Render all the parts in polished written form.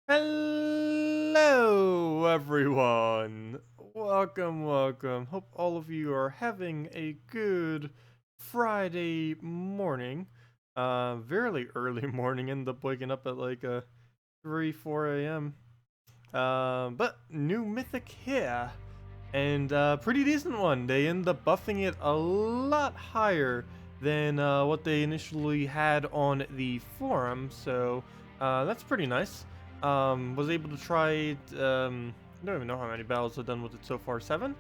Hello, everyone. Welcome. Hope all of you are having a good Friday morning. Very early morning. End up waking up at like 3, 4 a.m. But new Mythic here, and pretty decent one. They end up buffing it a lot higher than what they initially had on the forum, so that's pretty nice. Was able to try it, I don't even know how many battles I've done with it so far. 7?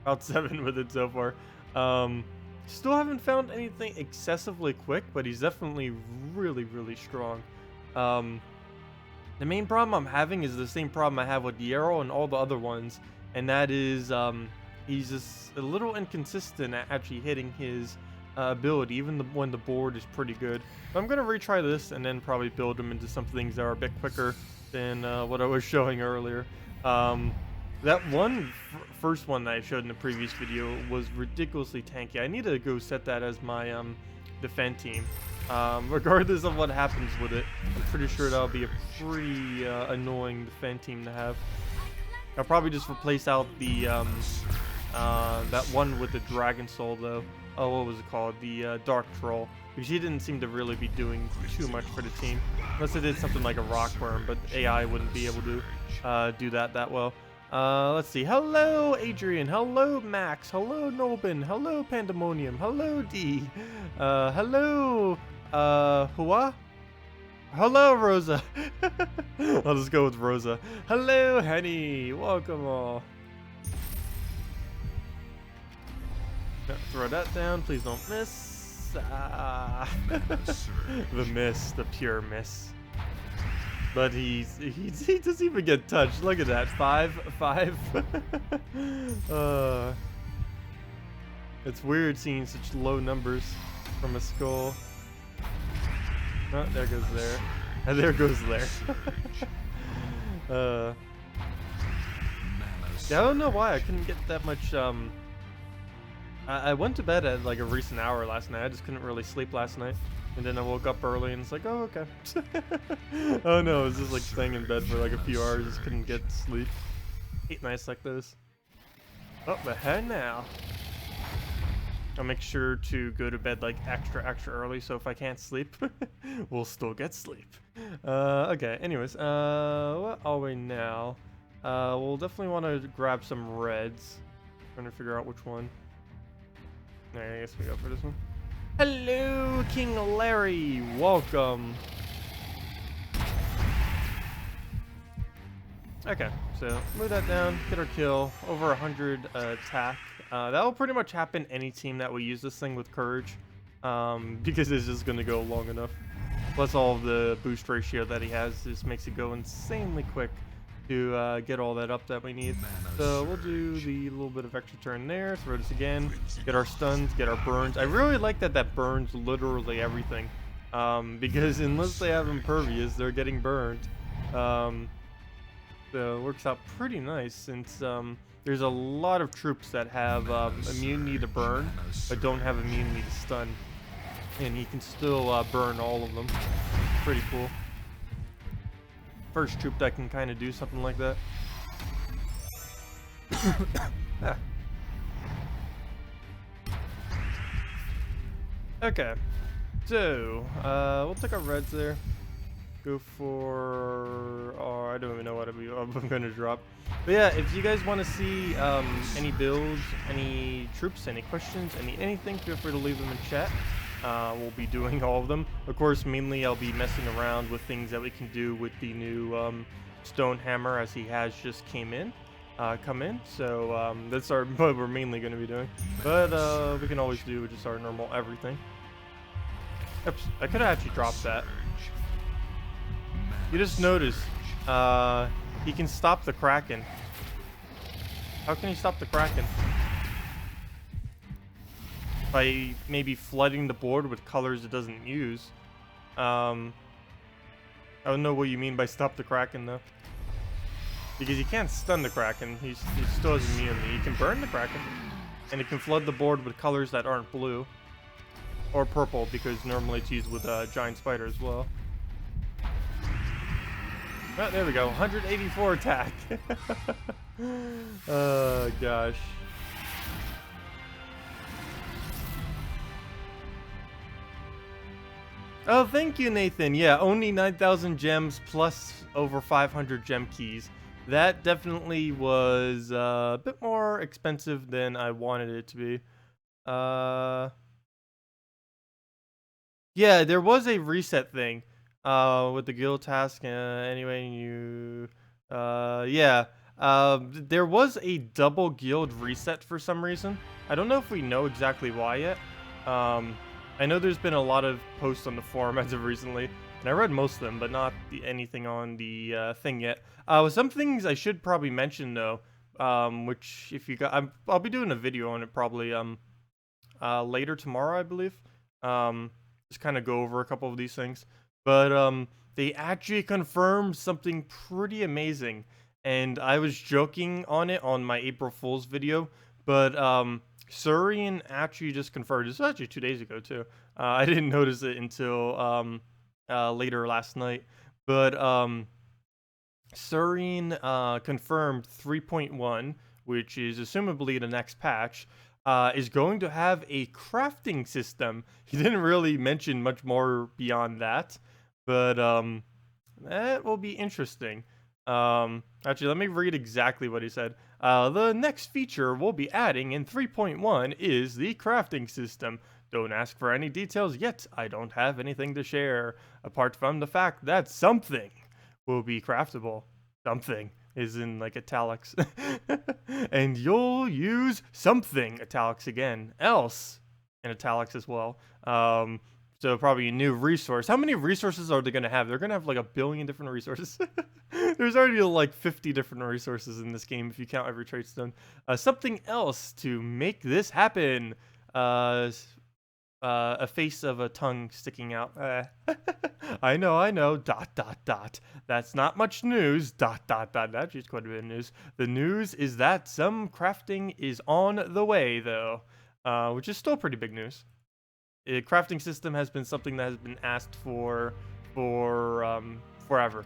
About 7 with it so far. Still haven't found anything excessively quick, but he's definitely really strong. The main problem I'm having is the same problem I have with Dbarrel and all the other ones, and that is he's just a little inconsistent at actually hitting his ability, even when the board is pretty good. But I'm going to retry this and then probably build him into some things that are a bit quicker than what I was showing earlier. That first one that I showed in the previous video was ridiculously tanky. I need to go set that as my defend team. Regardless of what happens with it, I'm pretty sure that'll be a pretty annoying defend team to have. I'll probably just replace out the that one with the dragon soul though. Oh, what was it called? The dark troll. Because he didn't seem to really be doing too much for the team, unless it did something like a rockworm, but AI wouldn't be able to do that well. Let's see. Hello, Adrian. Hello, Max. Hello, Nobin. Hello, Pandemonium. Hello, D. Hello, Hua? Hello, Rosa. I'll just go with Rosa. Hello, Henny. Welcome all. Throw that down. Please don't miss. The miss. The pure miss. But he doesn't even get touched. Look at that. 5. It's weird seeing such low numbers from a skull. Oh, there goes there. And there goes there. Yeah, I don't know why I couldn't get that much. I went to bed at like a recent hour last night. I just couldn't really sleep last night. And then I woke up early and it's like, oh, okay. Oh no, I was just like staying in bed for like a few hours, just couldn't get sleep. Hate nights like this. Oh, but hey now. I'll make sure to go to bed like extra early, so if I can't sleep, we'll still get sleep. Okay, anyways, what are we now? We'll definitely want to grab some reds. Trying to figure out which one. Alright, I guess we go for this one. Hello, King Larry. Welcome. Okay, so move that down, get our kill. Over 100 attack. That will pretty much happen any team that will use this thing with courage, because it's just going to go long enough. Plus all of the boost ratio that he has just makes it go insanely quick to get all that up that we need. So we'll do the little bit of extra turn there, throw this again, get our stuns, get our burns. I really like that burns literally everything, because unless they have impervious, they're getting burned. So it works out pretty nice since there's a lot of troops that have immunity to burn, but don't have immunity to stun. And he can still burn all of them. Pretty cool. First troop that can kind of do something like that. Ah. Okay, so we'll take our reds there. Go for, oh, I don't even know what I'm gonna drop. But yeah, if you guys want to see any builds, any troops, any questions, anything, feel free to leave them in chat. We'll be doing all of them. Of course, mainly I'll be messing around with things that we can do with the new Stonehammer, as he has just come in. So that's what we're mainly going to be doing. But we can always do just our normal everything. Oops, I could have actually dropped that. You just noticed he can stop the Kraken. How can he stop the Kraken? By maybe flooding the board with colors it doesn't use. I don't know what you mean by stop the Kraken though. Because he can't stun the Kraken, he still has immunity. He can burn the Kraken, and it can flood the board with colors that aren't blue. Or purple, because normally it's used with Giant Spider as well. Oh, there we go. 184 attack. Oh, gosh. Oh, thank you, Nathan. Yeah, only 9,000 gems plus over 500 gem keys. That definitely was a bit more expensive than I wanted it to be. Yeah, there was a reset thing with the guild task. Anyway, yeah. There was a double guild reset for some reason. I don't know if we know exactly why yet. I know there's been a lot of posts on the forum as of recently, and I read most of them, but not anything on the thing yet. Some things I should probably mention though, which if you got, I'll be doing a video on it probably later tomorrow, I believe. Just kind of go over a couple of these things, but they actually confirmed something pretty amazing, and I was joking on it on my April Fool's video, but Surian actually just confirmed. This was actually 2 days ago too. I didn't notice it until later last night, but Surian confirmed 3.1, which is assumably the next patch, is going to have a crafting system. He didn't really mention much more beyond that, but that will be interesting. Actually, let me read exactly what he said. The next feature we'll be adding in 3.1 is the crafting system. Don't ask for any details yet. I don't have anything to share, apart from the fact that something will be craftable. Something is in like italics. And you'll use something, italics again, else in italics as well. So probably a new resource. How many resources are they going to have? They're going to have like 1 billion different resources. There's already like 50 different resources in this game if you count every trait stone. Something else to make this happen. A face of a tongue sticking out. I know. ... That's not much news. ... Actually, it's quite a bit of news. The news is that some crafting is on the way, though, which is still pretty big news. A crafting system has been something that has been asked for forever.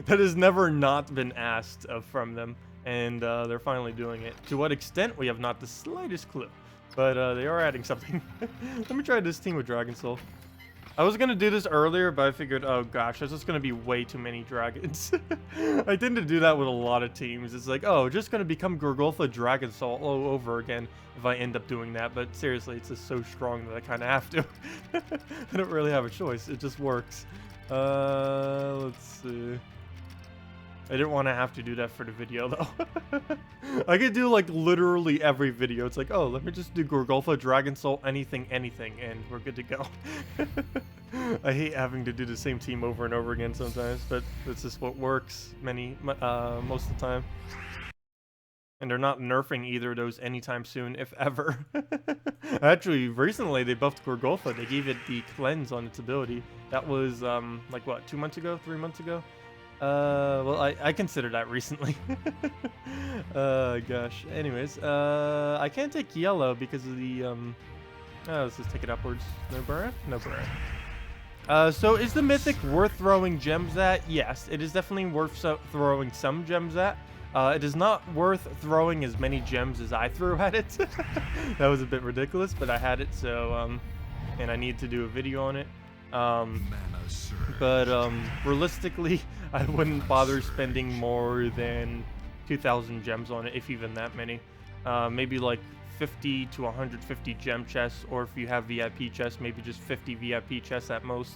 That has never not been asked from them, and they're finally doing it. To what extent, we have not the slightest clue. But they are adding something. Let me try this team with Dragon Soul. I was going to do this earlier, but I figured, oh gosh, there's just going to be way too many dragons. I tend to do that with a lot of teams. It's like, oh, just going to become Gorgolfa Dragon Soul all over again if I end up doing that. But seriously, it's just so strong that I kind of have to. I don't really have a choice. It just works. Let's see. I didn't want to have to do that for the video, though. I could do, like, literally every video. It's like, oh, let me just do Gorgolfa, Dragon Soul, anything, and we're good to go. I hate having to do the same team over and over again sometimes, but that's just what works most of the time. And they're not nerfing either of those anytime soon, if ever. Actually, recently they buffed Gorgolfa. They gave it the cleanse on its ability. That was, like, what, 2 months ago? 3 months ago? Well, I consider that recently. Gosh. Anyways, I can't take yellow because of the, let's just take it upwards. No Dbarrel? No Dbarrel. So is the Mythic worth throwing gems at? Yes, it is definitely worth throwing some gems at. It is not worth throwing as many gems as I threw at it. That was a bit ridiculous, but I had it, so, and I need to do a video on it. But realistically, I wouldn't bother spending more than 2,000 gems on it, if even that many. Maybe like 50 to 150 gem chests, or if you have VIP chests, maybe just 50 VIP chests at most.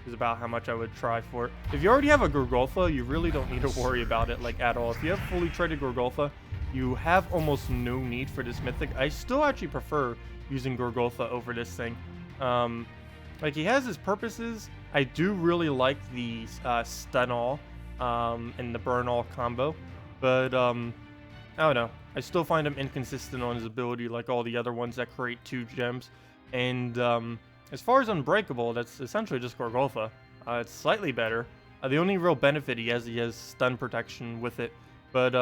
Is about how much I would try for it. If you already have a Gorgolfa, you really don't need to worry about it like at all. If you have fully traded Gorgolfa, you have almost no need for this Mythic. I still actually prefer using Gorgolfa over this thing. Like, he has his purposes. I do really like the stun all and the burn all combo, but I don't know. I still find him inconsistent on his ability, like all the other ones that create 2 gems. And as far as Unbreakable, that's essentially just Gorgolfa. It's slightly better. The only real benefit he has stun protection with it. But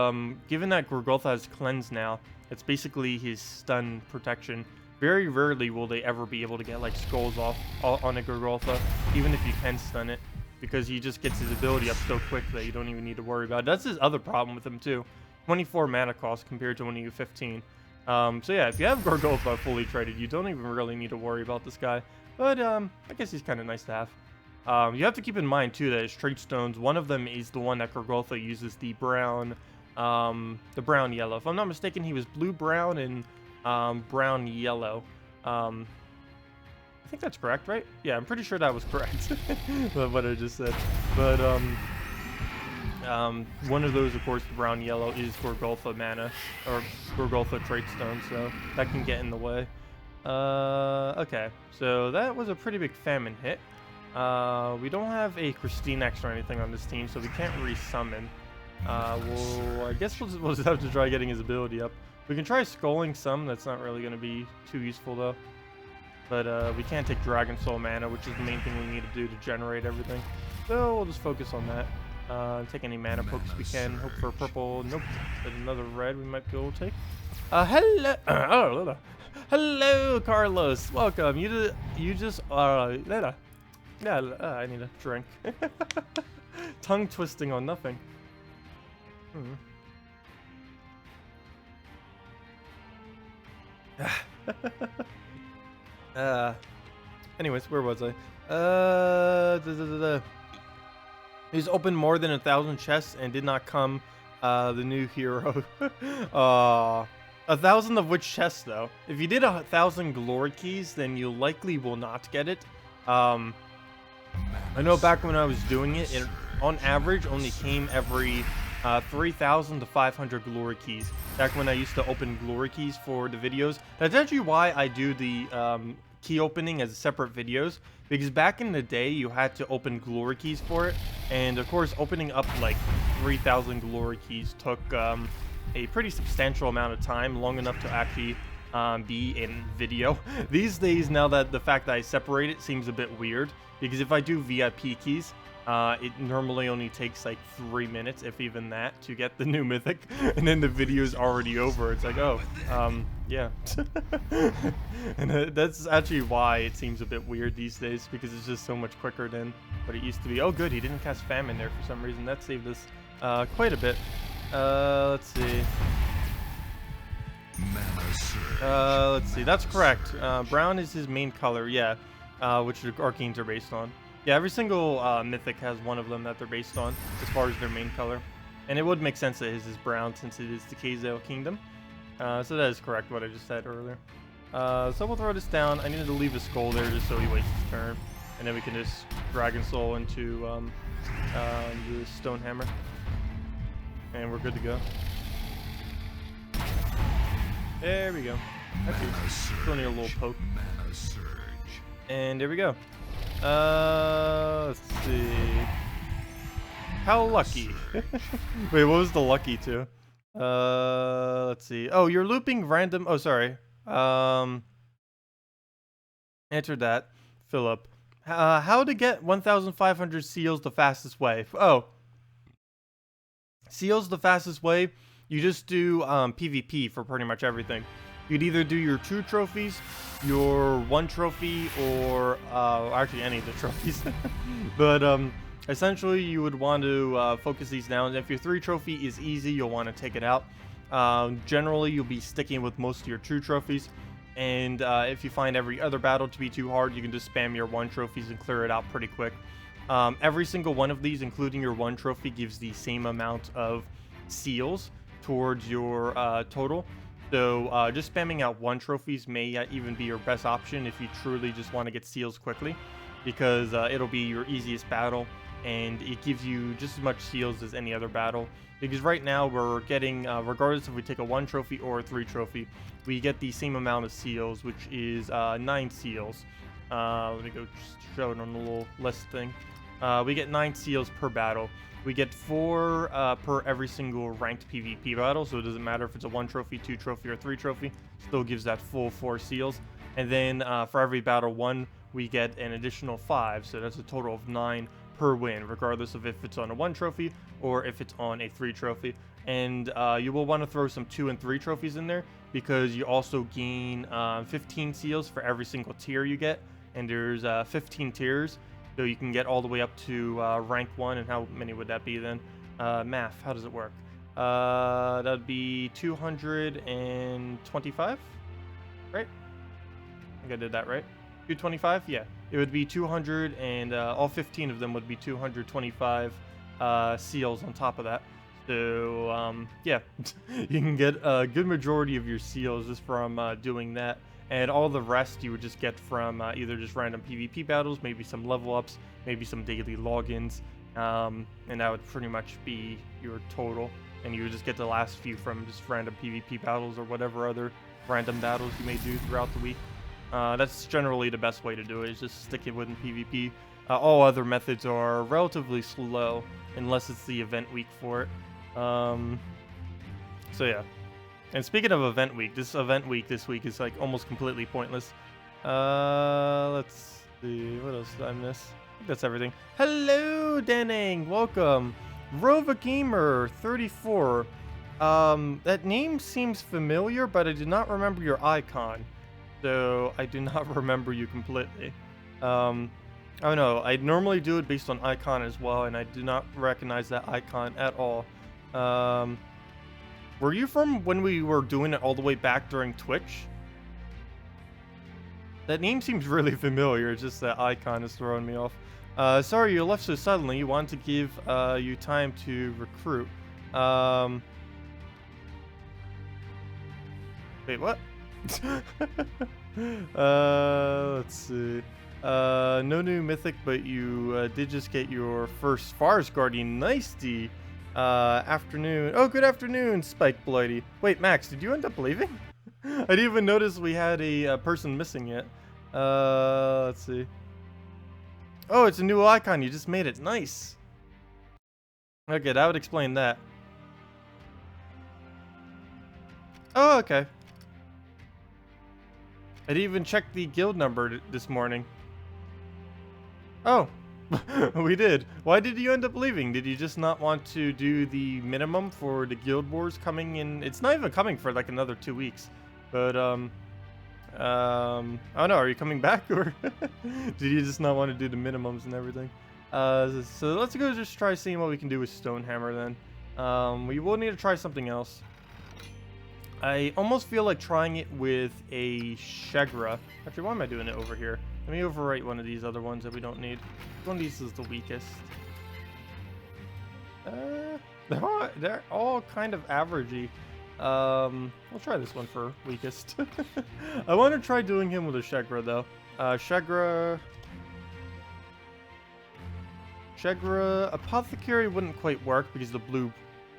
given that Gorgolfa has cleanse now, it's basically his stun protection. Very rarely will they ever be able to get like skulls off on a Gorgolfa, even if you can stun it. because he just gets his ability up so quick that you don't even need to worry about it. That's his other problem with him too. 24 mana cost compared to only 15. So yeah, if you have Gorgolfa fully traded, you don't even really need to worry about this guy. But I guess he's kind of nice to have. You have to keep in mind too that his trait stones, one of them is the one that Gorgolfa uses, the brown yellow. If I'm not mistaken, he was blue brown and brown yellow. I think that's correct, right? Yeah, I'm pretty sure that was correct. What I just said. But one of those, of course, the brown yellow, is Gorgolfa mana, or Gorgolfa trait stone, so that can get in the way. Okay, so that was a pretty big famine hit. We don't have a Christinex or anything on this team, so we can't resummon. Well, I guess we'll just have to try getting his ability up. We can try sculling some. That's not really going to be too useful, though. But we can't take Dragon Soul mana, which is the main thing we need to do to generate everything. So we'll just focus on that. Take any mana pokes we can. Hope for a purple. Nope. But another red we might be able to take. Hello. Oh, hello, Carlos. Welcome. You just yeah. I need a drink. Tongue twisting on nothing. Anyways, where was I? He's opened more than 1,000 chests and did not come the new hero. 1,000 of which chests, though? If you did 1,000 glory keys, then you likely will not get it. I know back when I was doing it, it on average only came every 3,000 to 500 glory keys. Back when I used to open glory keys for the videos. That's actually why I do the key opening as separate videos, because back in the day you had to open glory keys for it, and of course opening up like 3,000 glory keys took a pretty substantial amount of time, long enough to actually be in video. These days, now that the fact that I separate it seems a bit weird, because if I do VIP keys, it normally only takes like 3 minutes, if even that, to get the new Mythic, and then the video's already over. It's like, oh, yeah. And that's actually why it seems a bit weird these days, because it's just so much quicker than what it used to be. Oh good, he didn't cast Famine there for some reason. That saved us quite a bit. Let's see. Let's see, that's correct. Brown is his main color, yeah, which the Arcanes are based on. Yeah, every single Mythic has one of them that they're based on, as far as their main color. And it would make sense that his is brown, since it is the Kazale Kingdom. So that is correct, what I just said earlier. So we'll throw this down. I needed to leave a Skull there just so he wastes his turn. And then we can just Dragon Soul into the Stonehammer. And we're good to go. There we go. Actually, still need a little poke. And there we go. Let's see. How lucky? Wait, what was the lucky to? Let's see. Oh, you're looping random. Oh, sorry. Answer that, Philip. How to get 1,500 seals the fastest way? Oh, seals the fastest way. You just do PvP for pretty much everything. You'd either do your 2 trophies, your 1 trophy, or actually any of the trophies. But essentially, you would want to focus these down. If your 3 trophy is easy, you'll want to take it out. Generally, you'll be sticking with most of your 2 trophies. And if you find every other battle to be too hard, you can just spam your 1 trophies and clear it out pretty quick. Every single one of these, including your 1 trophy, gives the same amount of seals towards your total. So just spamming out 1 trophies may even be your best option if you truly just want to get seals quickly, because it'll be your easiest battle, and it gives you just as much seals as any other battle. Because right now we're getting, regardless if we take a 1 trophy or a 3 trophy, we get the same amount of seals, which is 9 seals. Let me go show it on the little list thing. We get 9 seals per battle. We get 4 per every single ranked PvP battle, so it doesn't matter if it's a 1 trophy, 2 trophy, or 3 trophy. Still gives that full 4 seals. And then for every battle 1, we get an additional 5, so that's a total of 9 per win, regardless of if it's on a 1 trophy or if it's on a 3 trophy. And you will want to throw some 2 and 3 trophies in there, because you also gain 15 seals for every single tier you get. And there's 15 tiers. So you can get all the way up to rank 1, and how many would that be then? Math, how does it work? That'd be 225, right? I think I did that right. 225, yeah. It would be 200, and all 15 of them would be 225 seals on top of that. So, yeah, you can get a good majority of your seals just from doing that. And all the rest you would just get from either just random PvP battles, maybe some level ups, maybe some daily logins, and that would pretty much be your total. And you would just get the last few from just random PvP battles or whatever other random battles you may do throughout the week. That's generally the best way to do it, is just stick it within PvP. All other methods are relatively slow, unless it's the event week for it. So yeah. And speaking of event week, this week is like almost completely pointless. Let's see, what else did I miss? I think that's everything. Hello, Denning, welcome. Rova Gamer 34. That name seems familiar, but I do not remember your icon. So I do not remember you completely. I don't know, I normally do it based on icon as well, and I do not recognize that icon at all. Were you from when we were doing it all the way back during Twitch? That name seems really familiar, it's just that icon is throwing me off. Sorry you left so suddenly, you wanted to give you time to recruit. Wait, what? Let's see. No new Mythic, but you did just get your first Forest Guardian. Nice, D. Afternoon. Oh, good afternoon, Spike Blighty. Wait, Max, did you end up leaving? I didn't even notice we had a person missing yet. Let's see. Oh, it's a new icon. You just made it. Nice. Okay, that would explain that. Oh, okay. I didn't even check the guild number this morning. Oh. We did. Why did you end up leaving? Did you just not want to do the minimum for the guild wars coming in? It's not even coming for like another 2 weeks. But, I don't know. Are you coming back, or did you just not want to do the minimums and everything? So let's go just try seeing what we can do with Stonehammer then. We will need to try something else. I almost feel like trying it with a Shegra. Actually, why am I doing it over here? Let me overwrite one of these other ones that we don't need. One of these is the weakest. They're all kind of averagey. We'll try this one for weakest. I want to try doing him with a Shegra though. Shegra, Apothecary wouldn't quite work because the blue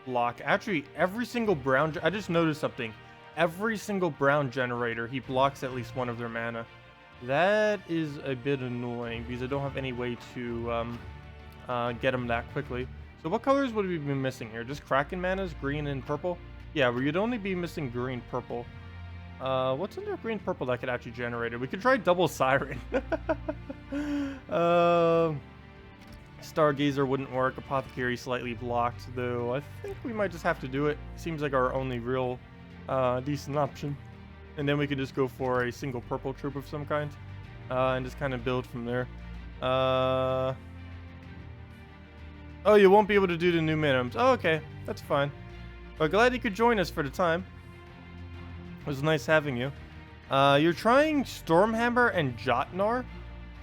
block. Actually, every single brown. I just noticed something. Every single brown generator, he blocks at least one of their mana. That is a bit annoying because I don't have any way to get them that quickly. So what colors would we be missing here? Just Kraken manas, green and purple? Yeah, we'd only be missing green, purple. What's in there green, purple that could actually generate it? We could try double Siren. Stargazer wouldn't work. Apothecary slightly blocked, though. I think we might just have to do it. Seems like our only real decent option. And then we can just go for a single purple troop of some kind. And just kind of build from there. Oh, you won't be able to do the new minimums. Oh, okay. That's fine. But glad you could join us for the time. It was nice having you. You're trying Stormhammer and Jotnar?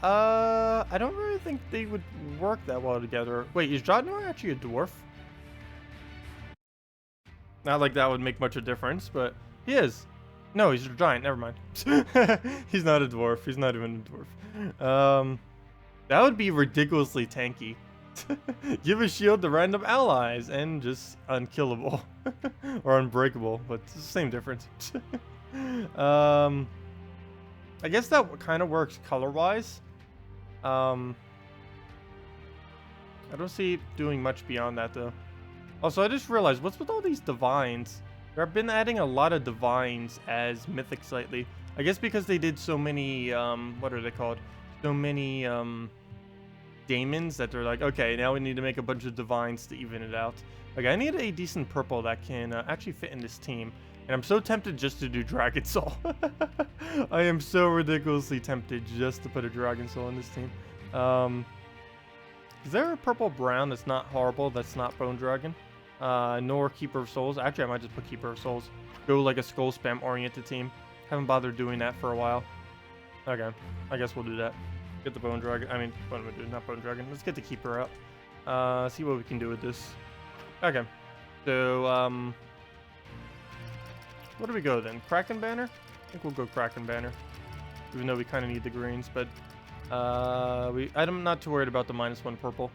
I don't really think they would work that well together. Wait, is Jotnar actually a dwarf? Not like that would make much of a difference, but he is. No, he's a giant. Never mind. He's not a dwarf. He's not even a dwarf. That would be ridiculously tanky. Give a shield to random allies and just unkillable or unbreakable, but it's the same difference. I guess that kind of works color-wise. I don't see it doing much beyond that though. Also, I just realized, what's with all these divines? They've been adding a lot of divines as mythics lately. I guess because they did so many, what are they called? So many, daemons that they're like, okay, now we need to make a bunch of divines to even it out. Like, I need a decent purple that can actually fit in this team. And I'm so tempted just to do Dragon Soul. I am so ridiculously tempted just to put a Dragon Soul in this team. Is there a purple brown that's not horrible, that's not Bone Dragon? Nor Keeper of Souls. Actually, I might just put Keeper of Souls. Go like a skull spam oriented team. Haven't bothered doing that for a while. Okay, I guess we'll do that. Get the Bone Dragon. I mean, what am I doing? Not Bone Dragon. Let's get the Keeper out. See what we can do with this. Okay. So, what do we go then? Kraken Banner? I think we'll go Kraken Banner. Even though we kind of need the greens, but I'm not too worried about the -1 purple.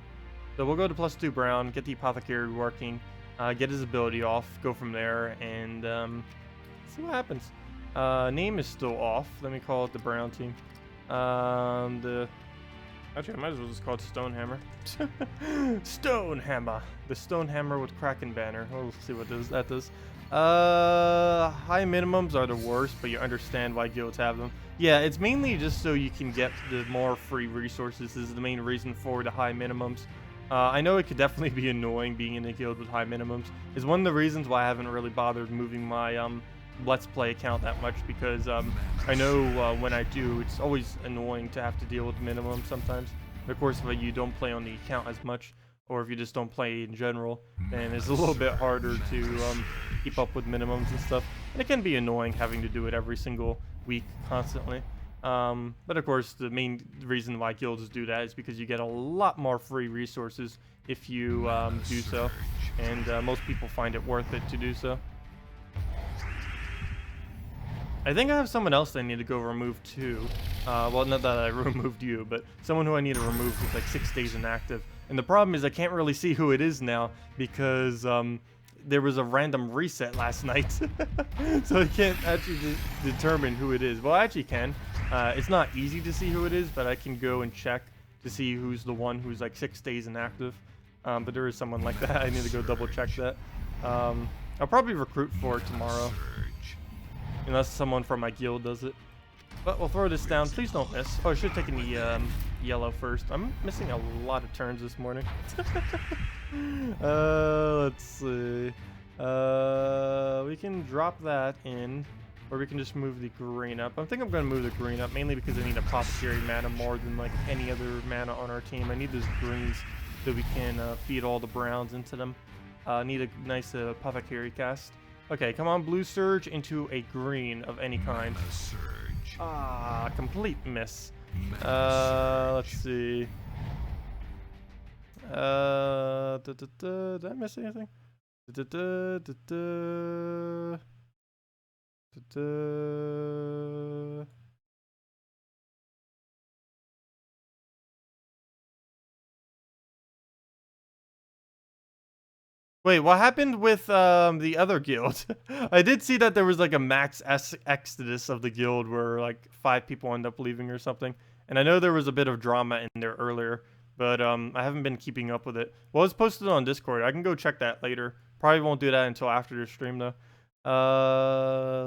So we'll go to +2 brown, get the Apothecary working, get his ability off, go from there, and see what happens. Name is still off. Let me call it the brown team. Actually, I might as well just call it Stonehammer. Stonehammer. The Stonehammer with Kraken Banner. We'll see what that does. High minimums are the worst, but you understand why guilds have them. Yeah, it's mainly just so you can get the more free resources is the main reason for the high minimums. I know it could definitely be annoying being in a guild with high minimums. Is one of the reasons why I haven't really bothered moving my Let's Play account that much, because I know when I do, it's always annoying to have to deal with minimums sometimes. And of course, if you don't play on the account as much, or if you just don't play in general, then it's a little bit harder to keep up with minimums and stuff. And it can be annoying having to do it every single week constantly. But of course, the main reason why guilds do that is because you get a lot more free resources if you do so. And most people find it worth it to do so. I think I have someone else that I need to go remove too. Well, not that I removed you, but someone who I need to remove who's like 6 days inactive. And the problem is I can't really see who it is now because there was a random reset last night. So I can't actually determine who it is. Well, I actually can. It's not easy to see who it is, but I can go and check to see who's the one who's like 6 days inactive. But there is someone like that. I need to go double check that. I'll probably recruit for it tomorrow. Unless someone from my guild does it. But we'll throw this down. Please don't miss. Oh, I should have taken the yellow first. I'm missing a lot of turns this morning. Let's see. We can drop that in. Or we can just move the green up. I think I'm going to move the green up, mainly because I need Apothecary mana more than like any other mana on our team. I need those greens so we can feed all the browns into them. Need a nice Apothecary cast. Okay, come on, blue surge into a green of any kind. Ah, complete miss. Let's see. Did I miss anything? Wait, what happened with the other guild? I did see that there was like a max exodus of the guild where like 5 people end up leaving or something. And I know there was a bit of drama in there earlier, but I haven't been keeping up with it. Well, it's posted on Discord. I can go check that later. Probably won't do that until after the stream though.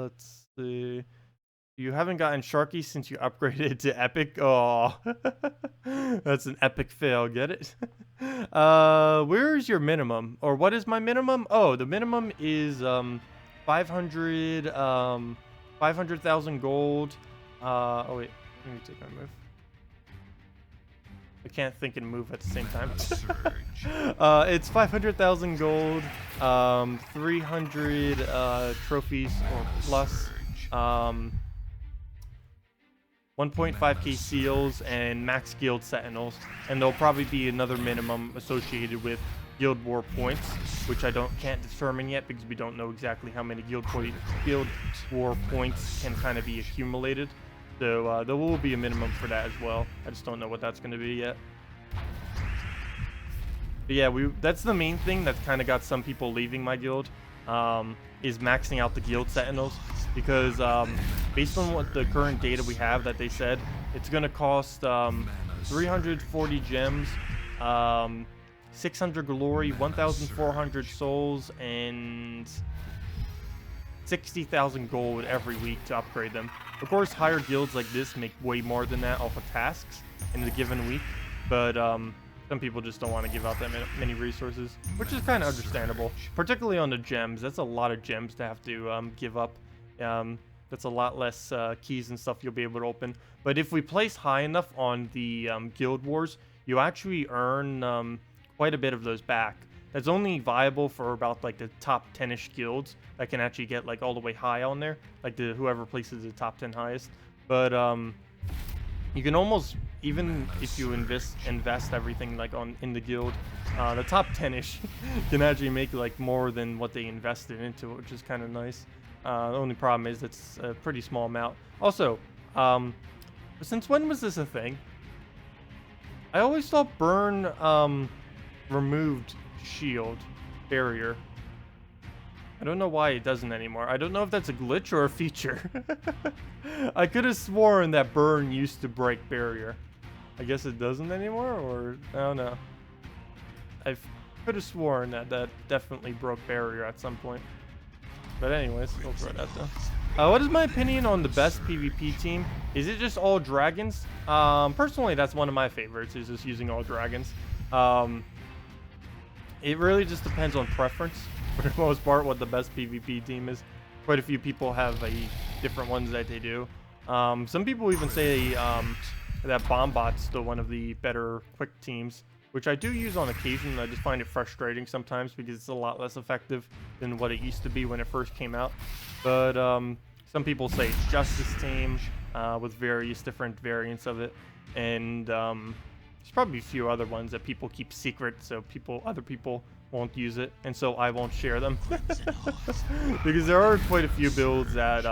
Let's see. You haven't gotten Sharky since you upgraded to Epic? Oh, that's an epic fail. Get it? Where's your minimum? Or what is my minimum? Oh, the minimum is 500,000 gold. Oh wait, let me take my move. I can't think and move at the same time. It's 500,000 gold, 300 trophies or plus. 1.5k seals and max guild sentinels, and there'll probably be another minimum associated with guild war points, which can't determine yet because we don't know exactly how many guild war points can kind of be accumulated. So there will be a minimum for that as well. I just don't know what that's going to be yet. But yeah, that's the main thing that's kind of got some people leaving my guild. Is maxing out the guild sentinels, because based on what the current data we have that they said, it's going to cost 340 gems, 600 glory, 1,400 souls, and 60,000 gold every week to upgrade them. Of course, higher guilds like this make way more than that off of tasks in the given week, but some people just don't want to give out that many resources, which is kind of understandable, particularly on the gems. That's a lot of gems to have to give up. That's a lot less keys and stuff you'll be able to open. But if we place high enough on the guild wars, you actually earn quite a bit of those back. That's only viable for about like the top 10-ish guilds that can actually get like all the way high on there, like whoever places the top 10 highest. But you can almost, even if you invest everything like in the guild, the top 10-ish can actually make like more than what they invested into it, which is kind of nice. The only problem is it's a pretty small amount. Also, since when was this a thing? I always thought burn removed shield barrier. I don't know why it doesn't anymore. I don't know if that's a glitch or a feature. I could have sworn that burn used to break barrier. I guess it doesn't anymore, or I don't know. I could have sworn that definitely broke barrier at some point. But anyways, we'll throw that though. What is my opinion on the best PvP team? Is it just all dragons? Personally, that's one of my favorites, is just using all dragons. It really just depends on preference, for the most part, what the best PvP team is. Quite a few people have different ones that they do. Some people even say that Bombot's still one of the better quick teams, which I do use on occasion. I just find it frustrating sometimes because it's a lot less effective than what it used to be when it first came out. But some people say it's Justice team with various different variants of it, and there's probably a few other ones that people keep secret, so other people won't use it, and so I won't share them. Because there are quite a few builds that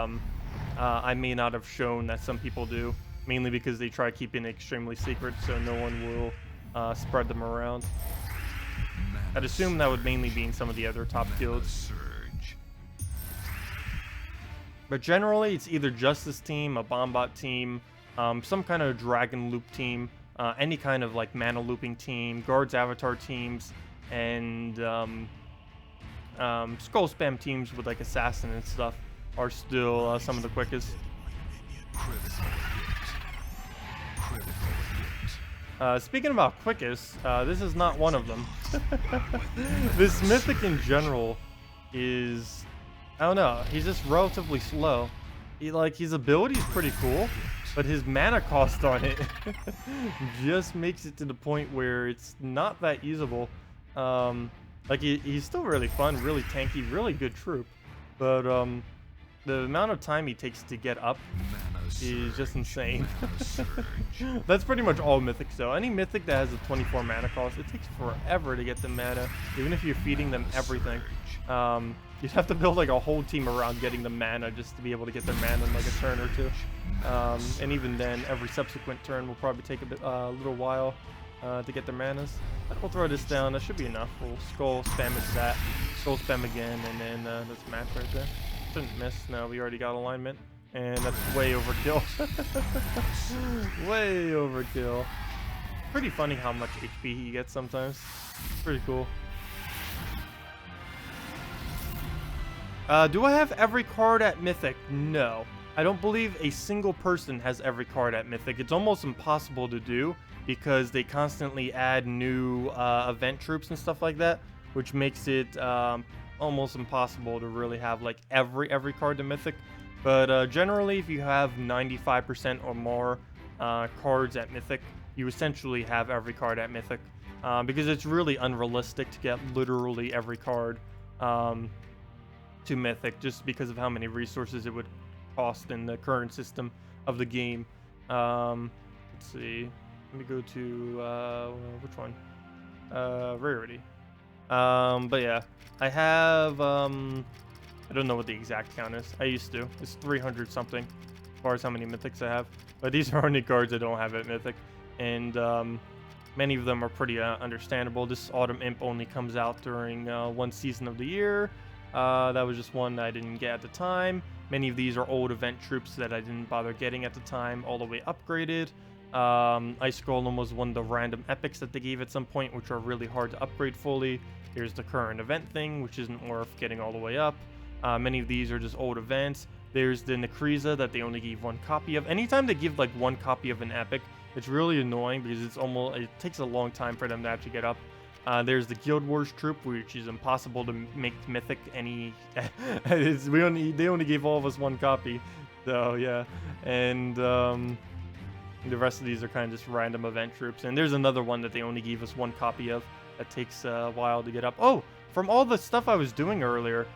I may not have shown that some people do, mainly because they try keeping it extremely secret, so no one will spread them around. I'd assume that would mainly be in some of the other top guilds. But generally, it's either Justice team, a Bombot team, some kind of Dragon Loop team, any kind of like mana looping team, Guards Avatar teams, and Skull Spam teams with like Assassin and stuff are still some of the quickest. Speaking about quickest, this is not one of them. This Mythic in general is, I don't know, he's just relatively slow. His ability is pretty cool, but his mana cost on it just makes it to the point where it's not that usable. He's still really fun, really tanky, really good troop, but the amount of time he takes to get up is just insane. That's pretty much all mythics though. Any mythic that has a 24 mana cost, it takes forever to get the mana, even if you're feeding them everything. You'd have to build like a whole team around getting the mana just to be able to get their mana in like a turn or two. And even then, every subsequent turn will probably take a little while to get their manas. We'll throw this down. That should be enough. We'll skull spam it to that. Skull spam again, and then that's match right there. Shouldn't miss. No, we already got alignment. And that's way overkill. Way overkill. Pretty funny how much HP he gets sometimes. Pretty cool. Do I have every card at Mythic? No. I don't believe a single person has every card at Mythic. It's almost impossible to do because they constantly add new event troops and stuff like that, which makes it almost impossible to really have like every card to Mythic. But generally, if you have 95% or more cards at Mythic, you essentially have every card at Mythic, because it's really unrealistic to get literally every card to Mythic, just because of how many resources it would cost in the current system of the game. Let's see. Let me go to which one? Rarity. But yeah, I have I don't know what the exact count is. I used to. It's 300 something as far as how many mythics I have. But these are only cards I don't have at Mythic, and many of them are pretty understandable. This Autumn Imp only comes out during one season of the year. That was just one that I didn't get at the time. Many of these are old event troops that I didn't bother getting at the time, all the way upgraded. Ice Golem was one of the random epics that they gave at some point, which are really hard to upgrade fully. Here's the current event thing, which isn't worth getting all the way up. Many of these are just old events. There's the Nekriza that they only gave one copy of. Anytime they give like one copy of an epic, it's really annoying because it takes a long time for them to actually get up. There's the Guild Wars troop, which is impossible to make Mythic any. They only gave all of us one copy, so yeah. And The rest of these are kind of just random event troops. And there's another one that they only gave us 1 copy of that takes a while to get up. Oh, from all the stuff I was doing earlier,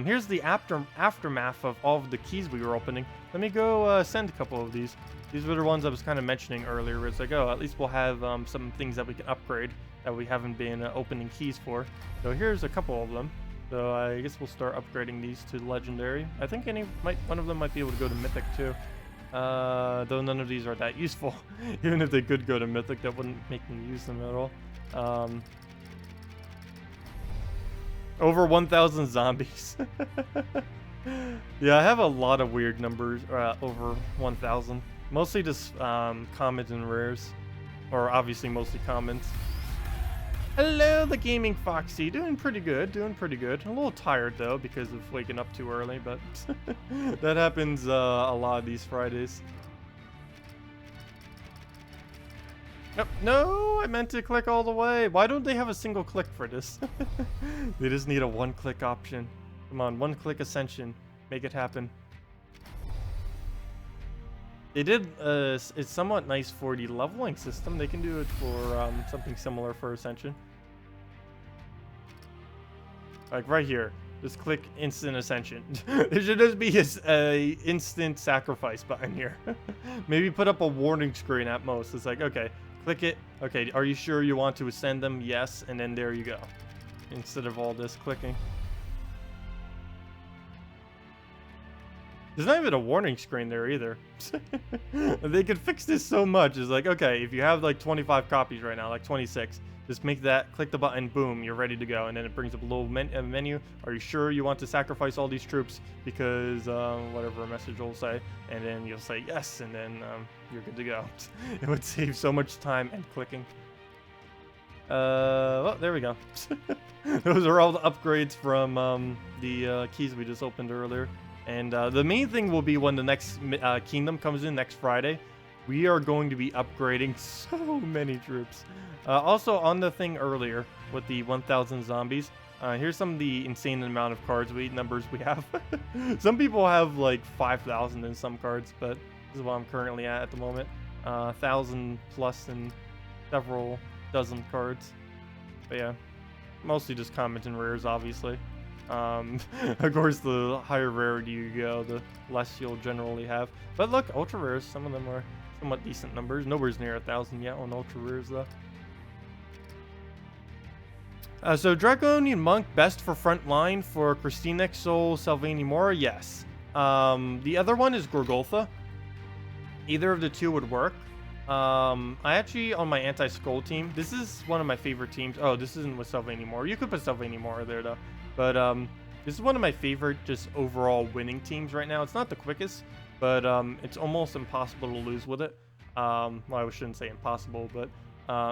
here's the aftermath of all of the keys we were opening. Let me go send a couple of these. These were the ones I was kind of mentioning earlier. It's like, oh, at least we'll have some things that we can upgrade that we haven't been opening keys for. So here's a couple of them. So I guess we'll start upgrading these to legendary. I think one of them might be able to go to mythic too. Though none of these are that useful. Even if they could go to mythic, that wouldn't make me use them at all. Over 1,000 zombies. Yeah, I have a lot of weird numbers over 1,000. Mostly just commons and rares. Or obviously mostly commons. Hello, the Gaming Foxy. Doing pretty good, doing pretty good. A little tired, though, because of waking up too early, but that happens a lot of these Fridays. Yep. No, I meant to click all the way. Why don't they have a single click for this? They just need a one-click option. Come on, one-click ascension. Make it happen. They did it's somewhat nice for the leveling system. They can do it for something similar for Ascension. Like right here, just click instant Ascension. There should just be a instant sacrifice button here. Maybe put up a warning screen at most. It's like, okay, click it. Okay, are you sure you want to ascend them? Yes, and then there you go. Instead of all this clicking. There's not even a warning screen there either. They could fix this so much. It's like, okay, if you have like 25 copies right now, like 26, just make that, click the button, boom, you're ready to go. And then it brings up a little menu. Are you sure you want to sacrifice all these troops? Because whatever a message will say. And then you'll say yes, and then you're good to go. It would save so much time and clicking. Well, there we go. Those are all the upgrades from the keys we just opened earlier. And the main thing will be when the next kingdom comes in next Friday, we are going to be upgrading so many troops. Also on the thing earlier with the 1,000 zombies, here's some of the insane amount of cards numbers we have. Some people have like 5,000 in some cards, but this is what I'm currently at the moment. 1,000 plus in several dozen cards. But yeah, mostly just commons and rares, obviously. Of course, the higher rarity you go, the less you'll generally have. But look, ultra rares, some of them are somewhat decent numbers. Nowhere's near 1,000 yet on ultra rares, though. So Dragonian Monk, best for front line for Christinex, Soul, Salvani Mora, yes. The other one is Gorgoltha. Either of the two would work. I actually, on my anti-skull team, this is one of my favorite teams. Oh, this isn't with Salvani Mora. You could put Salvani Mora there, though. But this is one of my favorite just overall winning teams right now. It's not the quickest, but it's almost impossible to lose with it. Well, I shouldn't say impossible, but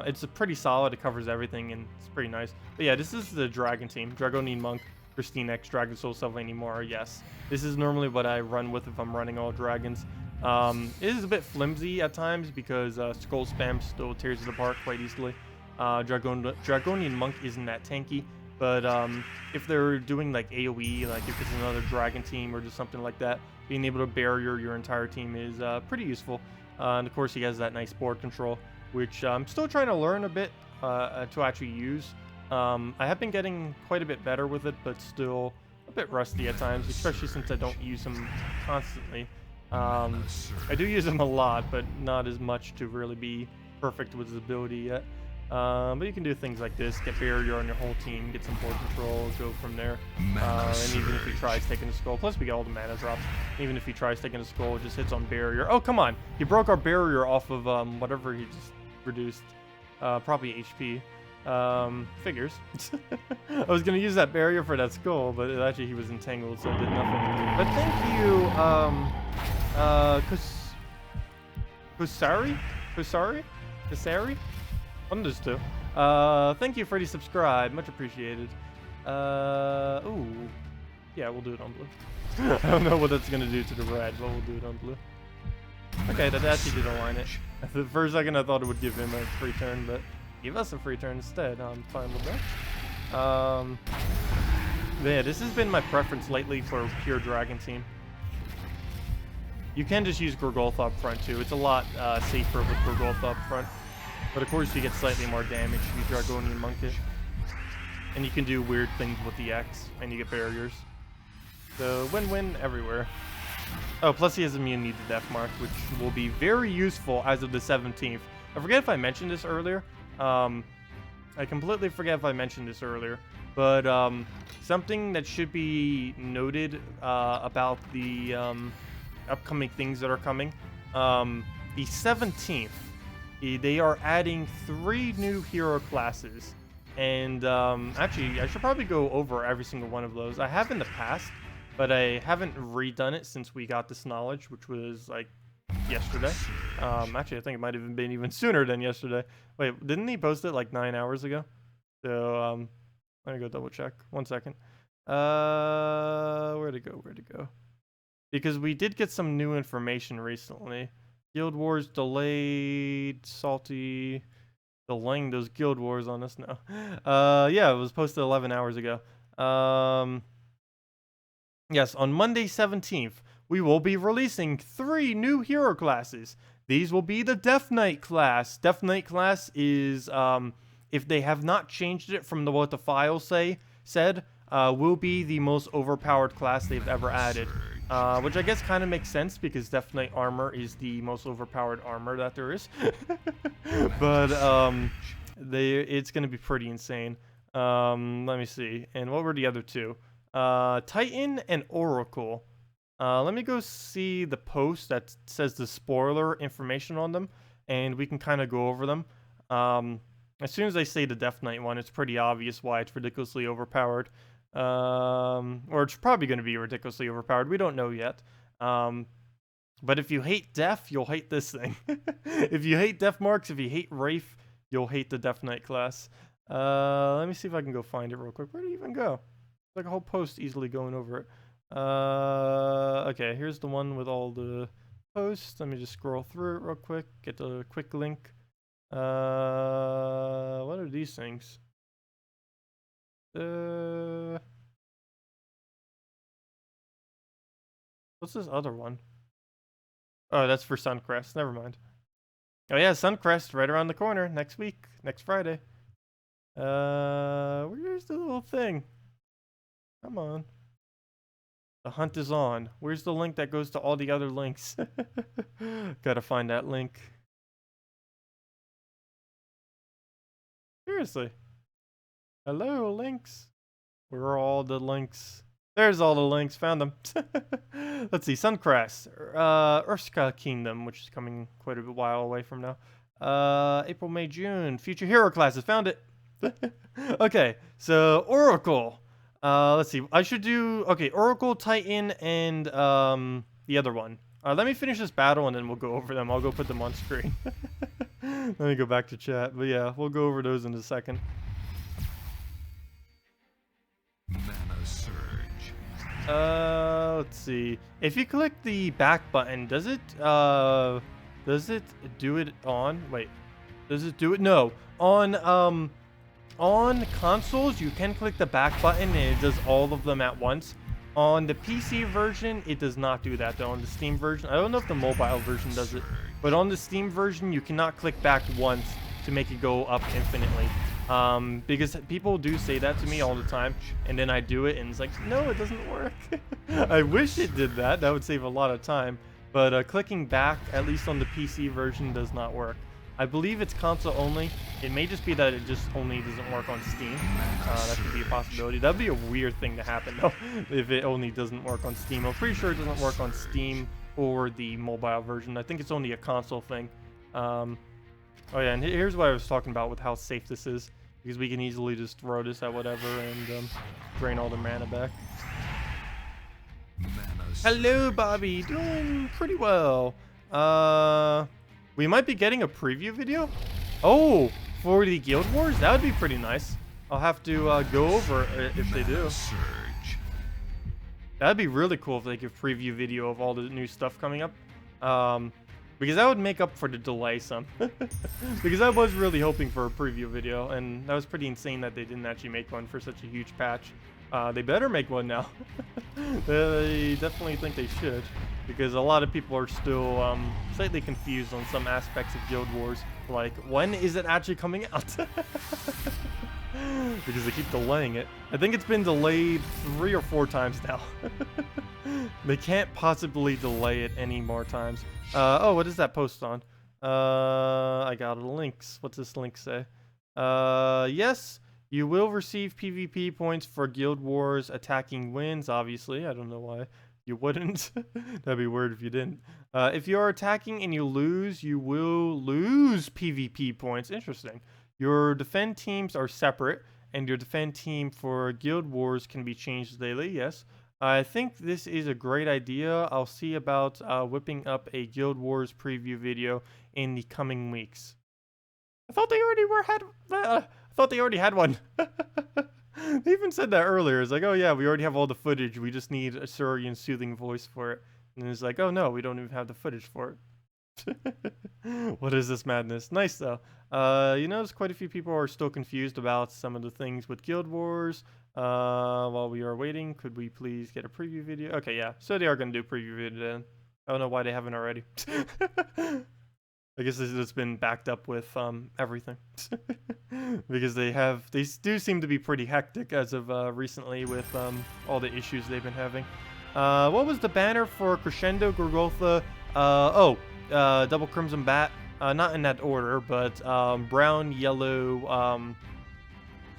it's pretty solid. It covers everything, and it's pretty nice. But yeah, this is the Dragon team. Dragonian Monk, Christinex, Dragon Soul, Salvani Mora, yes. This is normally what I run with if I'm running all dragons. It is a bit flimsy at times because Skull Spam still tears it apart quite easily. Dragonian Monk isn't that tanky. But if they're doing like AoE, like if it's another dragon team or just something like that, being able to barrier your entire team is pretty useful. And of course, he has that nice board control, which I'm still trying to learn a bit to actually use. I have been getting quite a bit better with it, but still a bit rusty at times, especially since I don't use him constantly. I do use him a lot, but not as much to really be perfect with his ability yet. But you can do things like this, get barrier on your whole team, get some board control, go from there. And even if he tries taking a skull, plus we get all the mana drops. Even if he tries taking a skull, it just hits on barrier. Oh, come on! He broke our barrier off of whatever he just reduced. Probably HP. Figures. I was gonna use that barrier for that skull, but actually he was entangled, so it did nothing. But thank you, Kusari? One of those two. Thank you for the subscribe. Much appreciated. Ooh. Yeah, we'll do it on blue. I don't know what that's going to do to the red, but we'll do it on blue. Okay, that actually did align it. For a second, I thought it would give him a free turn, but give us a free turn instead. I'm fine with that. Yeah, this has been my preference lately for a pure dragon team. You can just use Gorgoltha up front too. It's a lot safer with Gorgoltha up front. But of course you get slightly more damage if you Dragonian Monk it. And you can do weird things with the X, and you get barriers. So win-win everywhere. Oh, plus he has immunity to Death Mark, which will be very useful as of the 17th. I forget if I mentioned this earlier. I completely forget if I mentioned this earlier. But something that should be noted about the upcoming things that are coming. The 17th, they are adding 3 new hero classes. And actually, I should probably go over every single one of those. I have in the past, but I haven't redone it since we got this knowledge, which was like yesterday. Actually, I think it might have been even sooner than yesterday. Wait, didn't he post it like 9 hours ago? So let me go double check. 1 second. Where'd it go? Where'd it go? Because we did get some new information recently. Guild Wars delayed. Salty. Delaying those Guild Wars on us now. Yeah, it was posted 11 hours ago. Yes, on Monday 17th, we will be releasing 3 new hero classes. These will be the Death Knight class. Death Knight class is, if they have not changed it from what the files said, will be the most overpowered class they've ever added. Which I guess kind of makes sense because Death Knight armor is the most overpowered armor that there is. But it's going to be pretty insane. Let me see. And what were the other 2? Titan and Oracle. Let me go see the post that says the spoiler information on them, and we can kind of go over them. As soon as I say the Death Knight one, it's pretty obvious why it's ridiculously overpowered. Or it's probably going to be ridiculously overpowered. We don't know yet. But if you hate Death, you'll hate this thing. If you hate Death Marks, if you hate Wraith, you'll hate the Death Knight class. Let me see if I can go find it real quick. Where did it even go? Like a whole post easily going over it. Okay, here's the one with all the posts. Let me just scroll through it real quick. Get the quick link. What are these things? What's this other one? Oh, that's for Suncrest. Never mind. Oh yeah, Suncrest right around the corner next week, next Friday. Where's the little thing? Come on. The hunt is on. Where's the link that goes to all the other links? Gotta find that link. Seriously. Hello, links. Where are all the links? There's all the links. Found them. Let's see. Suncrest. Urska Kingdom, which is coming quite a while away from now. April, May, June. Future hero classes. Found it. Okay. So, Oracle. Let's see. I should do... Okay, Oracle, Titan, and the other one. Let me finish this battle, and then we'll go over them. I'll go put them on screen. Let me go back to chat. But yeah, we'll go over those in a second. Mana surge. Let's see. If you click the back button, does it do it on? Wait. Does it do it? No. On consoles, you can click the back button and it does all of them at once. On the PC version, it does not do that though. On the Steam version, I don't know if the mobile version does it, but on the Steam version, you cannot click back once to make it go up infinitely. Because people do say that to me all the time, and then I do it, and it's like, no, it doesn't work. I wish it did that. That would save a lot of time. But clicking back, at least on the PC version, does not work. I believe it's console only. It may just be that it just only doesn't work on Steam. That could be a possibility. That'd be a weird thing to happen, though, if it only doesn't work on Steam. I'm pretty sure it doesn't work on Steam or the mobile version. I think it's only a console thing. Oh yeah, and here's what I was talking about with how safe this is. Because we can easily just throw this at whatever and drain all the mana back. Hello, Bobby. Doing pretty well. We might be getting a preview video. Oh, for the Guild Wars? That would be pretty nice. I'll have to go over it if they do. That'd be really cool if they give preview video of all the new stuff coming up. Because that would make up for the delay some. Because I was really hoping for a preview video, and that was pretty insane that they didn't actually make one for such a huge patch. They better make one now. They definitely think they should, because a lot of people are still slightly confused on some aspects of Guild Wars. Like, when is it actually coming out? Because they keep delaying it. I think it's been delayed 3 or 4 times now. They can't possibly delay it any more times. Oh, what is that post on? I got a links. What's this link say? Yes, you will receive PvP points for Guild Wars attacking wins, obviously. I don't know why you wouldn't. That'd be weird if you didn't. If you are attacking and you lose, you will lose PvP points. Interesting. Your defend teams are separate, and your defend team for Guild Wars can be changed daily, yes. I think this is a great idea. I'll see about whipping up a Guild Wars preview video in the coming weeks. I thought they already had one. They even said that earlier. It's like, oh yeah, we already have all the footage. We just need a Surian soothing voice for it. And it's like, oh no, we don't even have the footage for it. What is this madness? Nice though. You notice quite a few people are still confused about some of the things with Guild Wars. While we are waiting, could we please get a preview video? Okay, yeah. So they are going to do a preview video then. I don't know why they haven't already. I guess this has been backed up with everything. Because they do seem to be pretty hectic as of recently with all the issues they've been having. What was the banner for Crescendo, Gorgotha? Double Crimson Bat. Not in that order, but brown, yellow,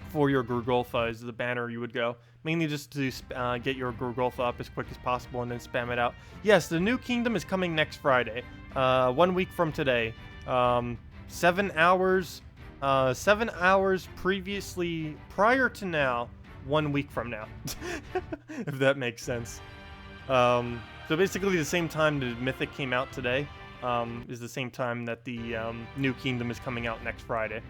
for your Gorgotha is the banner you would go. Mainly just to get your Gorgotha up as quick as possible and then spam it out. Yes, the new kingdom is coming next Friday. 1 week from today. 7 hours. 7 hours previously, prior to now, 1 week from now. If that makes sense. So basically the same time the Mythic came out today is the same time that the new kingdom is coming out next Friday.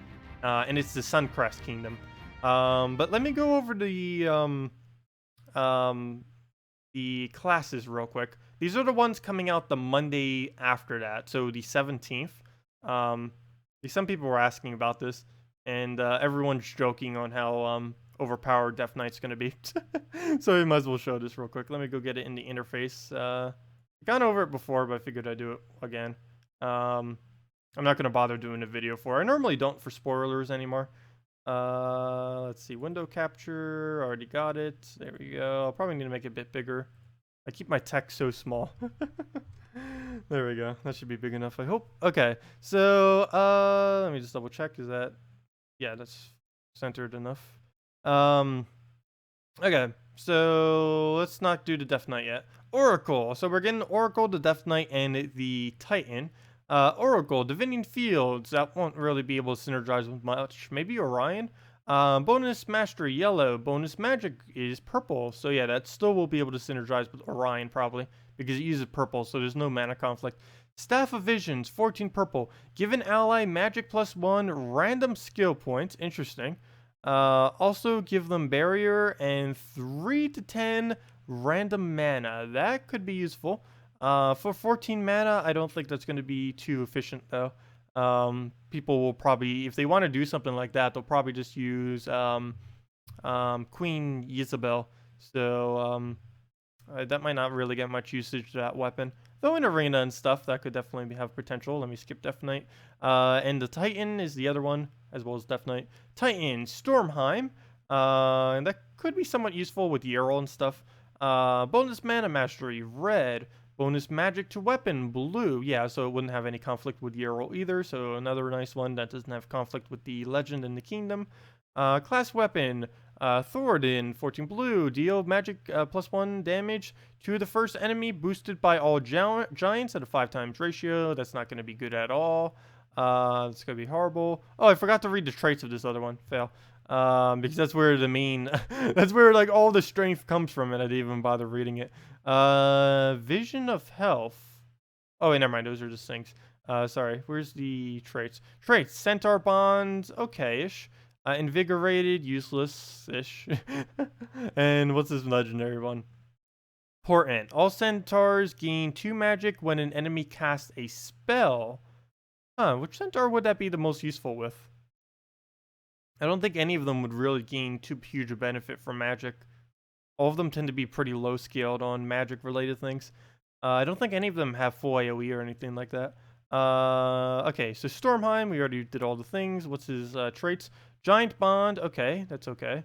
And it's the Suncrest Kingdom. But let me go over the classes real quick. These are the ones coming out the Monday after that, so the 17th. Some people were asking about this, and everyone's joking on how overpowered Death Knight's going to be. So we might as well show this real quick. Let me go get it in the interface. I've gone over it before, but I figured I'd do it again. I'm not going to bother doing a video for it. I normally don't for spoilers anymore. Let's see, window capture, already got it. There we go. I'll probably need to make it a bit bigger. I keep my text so small. There we go. That should be big enough, I hope. Okay, so let me just double check. Is that, yeah, that's centered enough. Okay, so let's not do the Death Knight yet. Oracle. So we're getting Oracle, the Death Knight, and the Titan. Oracle, Divinian Fields, that won't really be able to synergize with much. Maybe Orion. Bonus Mastery, yellow. Bonus Magic is purple. So yeah, that still will be able to synergize with Orion probably, because it uses purple, so there's no mana conflict. Staff of Visions, 14 purple. Give an ally magic +1, random skill points. Interesting. Also give them barrier and 3 to 10 random mana. That could be useful. For 14 mana, I don't think that's going to be too efficient, though. People will probably, if they want to do something like that, they'll probably just use Queen Isabel. So that might not really get much usage to that weapon. Though in Arena and stuff, that could definitely have potential. Let me skip Death Knight. And the Titan is the other one, as well as Death Knight. Titan, Stormheim. And that could be somewhat useful with Yarrow and stuff. Bonus Mana Mastery, red. Bonus magic to weapon, blue. Yeah, so it wouldn't have any conflict with Yarrow either. So another nice one that doesn't have conflict with the legend and the kingdom. Class weapon, Thoradin, 14 blue. Deal magic +1 damage to the first enemy, boosted by all giants at a 5x ratio. That's not going to be good at all. It's going to be horrible. Oh, I forgot to read the traits of this other one. Fail. Because that's where the main, that's where like all the strength comes from, and I didn't even bother reading it. Vision of Health. Oh, wait, never mind. Those are just things. Sorry. Where's the traits? Traits. Centaur Bonds. Okay-ish. Invigorated. Useless-ish. And what's this legendary one? Portent. All centaurs gain 2 magic when an enemy casts a spell. Which centaur would that be the most useful with? I don't think any of them would really gain too huge a benefit from magic. All of them tend to be pretty low scaled on magic related things. I don't think any of them have full AoE or anything like that. Okay, so Stormheim, we already did all the things. What's his traits? Giant Bond, okay, that's okay.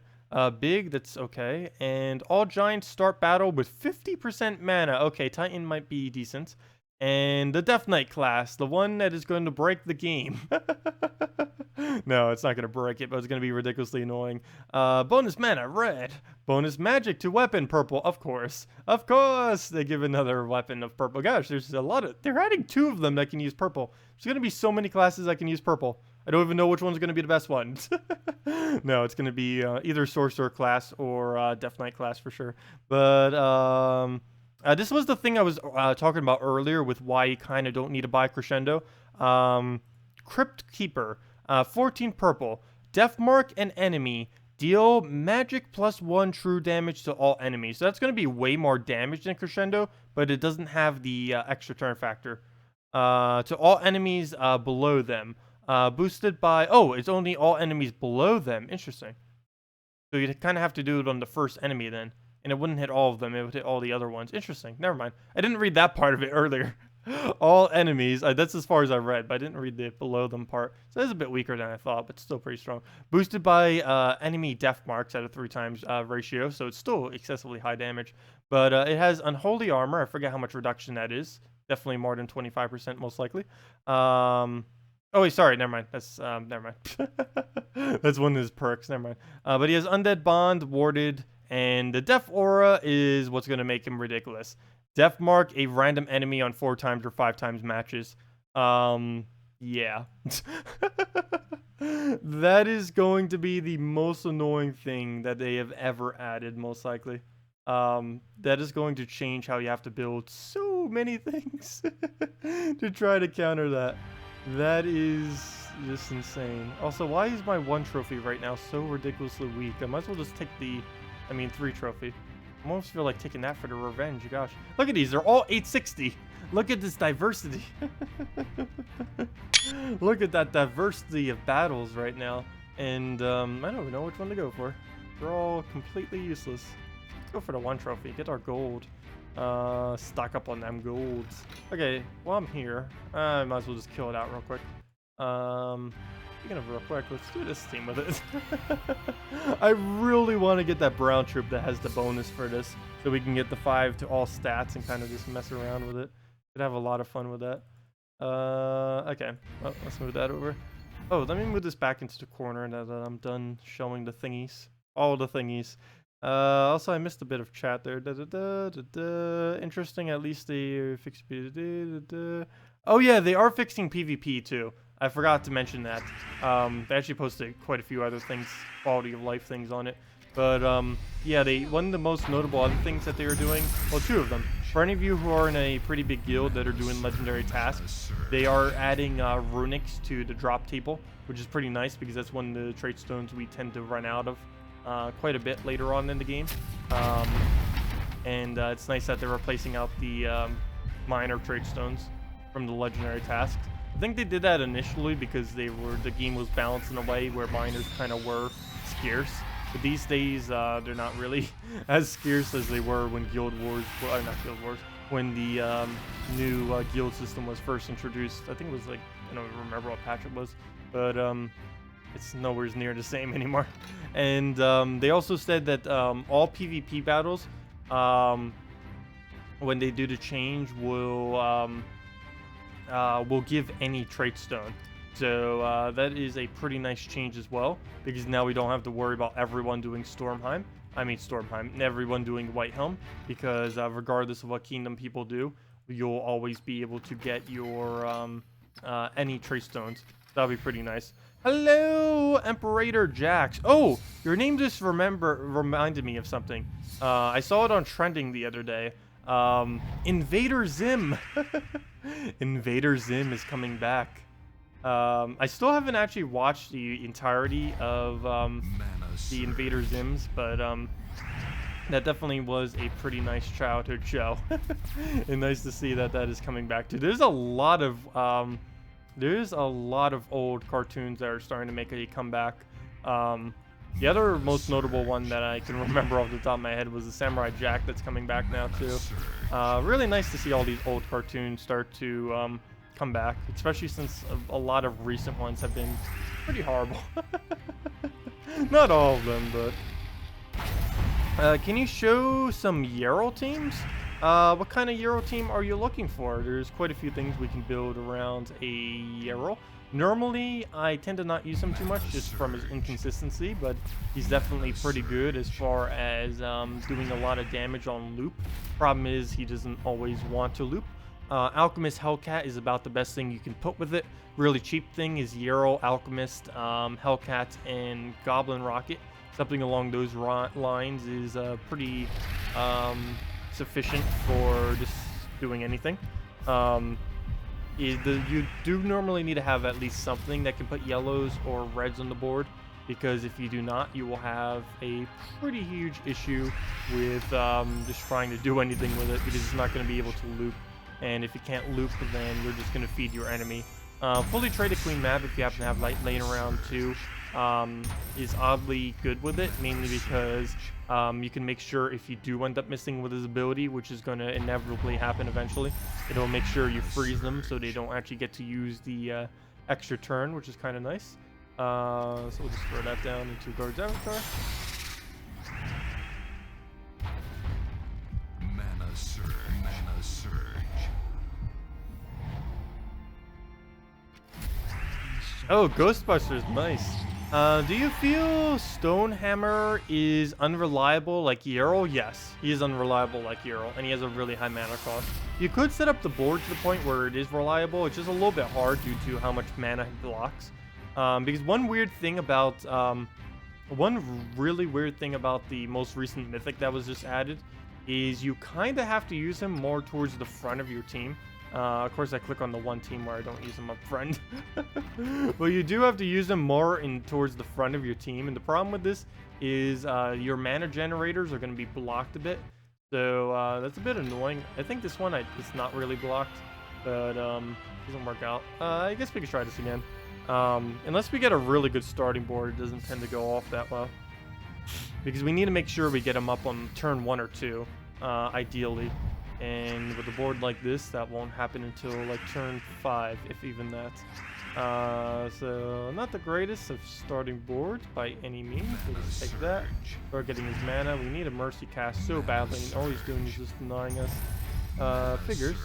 Big, that's okay. And all giants start battle with 50% mana. Okay, Titan might be decent. And the Death Knight class, the one that is going to break the game. No, it's not going to break it, but it's going to be ridiculously annoying. Bonus mana, red. Bonus magic to weapon, purple. Of course. Of course, they give another weapon of purple. Gosh, there's a lot of... They're adding 2 of them that can use purple. There's going to be so many classes that can use purple. I don't even know which one's going to be the best one. No, it's going to be either Sorcerer class or Death Knight class for sure. But... this was the thing I was talking about earlier with why you kind of don't need to buy Crescendo. Crypt Keeper, 14 purple. Death Mark an enemy. Deal magic +1 true damage to all enemies. So that's going to be way more damage than Crescendo, but it doesn't have the extra turn factor. To all enemies below them. Boosted by... Oh, it's only all enemies below them. Interesting. So you kind of have to do it on the first enemy then. And it wouldn't hit all of them, it would hit all the other ones. Interesting, never mind. I didn't read that part of it earlier. All enemies, that's as far as I read, but I didn't read the below them part. So it's a bit weaker than I thought, but still pretty strong. Boosted by enemy death marks at a 3x ratio, so it's still excessively high damage. But it has Unholy Armor, I forget how much reduction that is. Definitely more than 25% most likely. Oh wait, sorry, never mind. That's never mind. That's one of his perks, never mind. But he has Undead Bond, Warded, and the Death Aura is what's going to make him ridiculous. Death Mark a random enemy on 4x or 5x matches. Yeah. That is going to be the most annoying thing that they have ever added, most likely. That is going to change how you have to build so many things to try to counter that. That is just insane. Also, why is my 1 trophy right now so ridiculously weak? I might as well just take the... 3 trophy. I almost feel like taking that for the revenge. Gosh. Look at these. They're all 860. Look at this diversity. Look at that diversity of battles right now. And I don't even know which one to go for. They're all completely useless. Let's go for the 1 trophy. Get our gold. Stock up on them golds. Okay, while I'm here, I might as well just kill it out real quick. Speaking of real quick, let's do this team with it. I really want to get that brown troop that has the bonus for this, so we can get the 5 to all stats and kind of just mess around with it. Could have a lot of fun with that. Okay, well, let's move that over. Oh, let me move this back into the corner now that I'm done showing the thingies. All the thingies. Also, I missed a bit of chat there. Interesting, at least they fixed... Oh yeah, they are fixing PvP too. I forgot to mention that. They actually posted quite a few other things, quality of life things on it. But yeah, one of the most notable other things that they are doing, well, 2 of them. For any of you who are in a pretty big guild that are doing legendary tasks, they are adding runics to the drop table, which is pretty nice because that's one of the trait stones we tend to run out of quite a bit later on in the game. And it's nice that they're replacing out the minor trait stones from the legendary tasks. I think they did that initially because the game was balanced in a way where minors kind of were scarce. But these days, they're not really as scarce as they were when Guild Wars, well, not Guild Wars, when the new guild system was first introduced. I think it was like, I don't remember what patch it was, but it's nowhere near the same anymore. And they also said that all PvP battles, when they do the change, will give any trait stone. So that is a pretty nice change as well, because now we don't have to worry about everyone doing Stormheim, everyone doing Whitehelm, because regardless of what kingdom people do, you'll always be able to get your any trait stones. That'll be pretty nice. Hello, Emperator Jax. Oh, your name just reminded me of something. I saw it on trending the other day. Invader Zim. Invader Zim is coming back. I still haven't actually watched the entirety of the Invader Zims, but that definitely was a pretty nice childhood show. And nice to see that is coming back too. There's a lot of old cartoons that are starting to make a comeback. The other most notable one that I can remember off the top of my head was the Samurai Jack that's coming back now too. Really nice to see all these old cartoons start to come back, especially since a lot of recent ones have been pretty horrible. Not all of them, but... can you show some Yarrow teams? What kind of Yarrow team are you looking for? There's quite a few things we can build around a Yarrow. Normally, I tend to not use him too much just from his inconsistency, but he's definitely pretty good as far as doing a lot of damage on loop. Problem is, he doesn't always want to loop. Alchemist Hellcat is about the best thing you can put with it. Really cheap thing is Yarrow, Alchemist, Hellcat, and Goblin Rocket. Something along those lines is pretty sufficient for just doing anything. You do normally need to have at least something that can put yellows or reds on the board, because if you do not, you will have a pretty huge issue with just trying to do anything with it, because it's not going to be able to loop. And if you can't loop, then you're just going to feed your enemy. Fully traded Queen map, if you happen to have light laying around too, is oddly good with it, mainly because you can make sure if you do end up missing with his ability, which is going to inevitably happen eventually, it'll make sure you freeze them so they don't actually get to use the extra turn, which is kind of nice. So we'll just throw that down into Guard's Avatar. Mana surge. Mana surge. Oh, Ghostbusters, nice. Do you feel Stonehammer is unreliable like Yarrow? Yes, he is unreliable like Yarrow, and he has a really high mana cost. You could set up the board to the point where it is reliable. It's just a little bit hard due to how much mana he blocks. Because one really weird thing about the most recent Mythic that was just added is you kind of have to use him more towards the front of your team. Of course, I click on the one team where I don't use him up front. But you do have to use him more towards the front of your team. And the problem with this is your mana generators are going to be blocked a bit. So that's a bit annoying. I think this one it's not really blocked, but doesn't work out. I guess we could try this again. Unless we get a really good starting board, it doesn't tend to go off that well. Because we need to make sure we get him up on turn 1 or 2, ideally. And with a board like this, that won't happen until like turn 5, if even that. So not the greatest of starting boards by any means. We'll just take that. Start getting his mana. We need a Mercy cast so badly, and all he's doing is just denying us. Figures.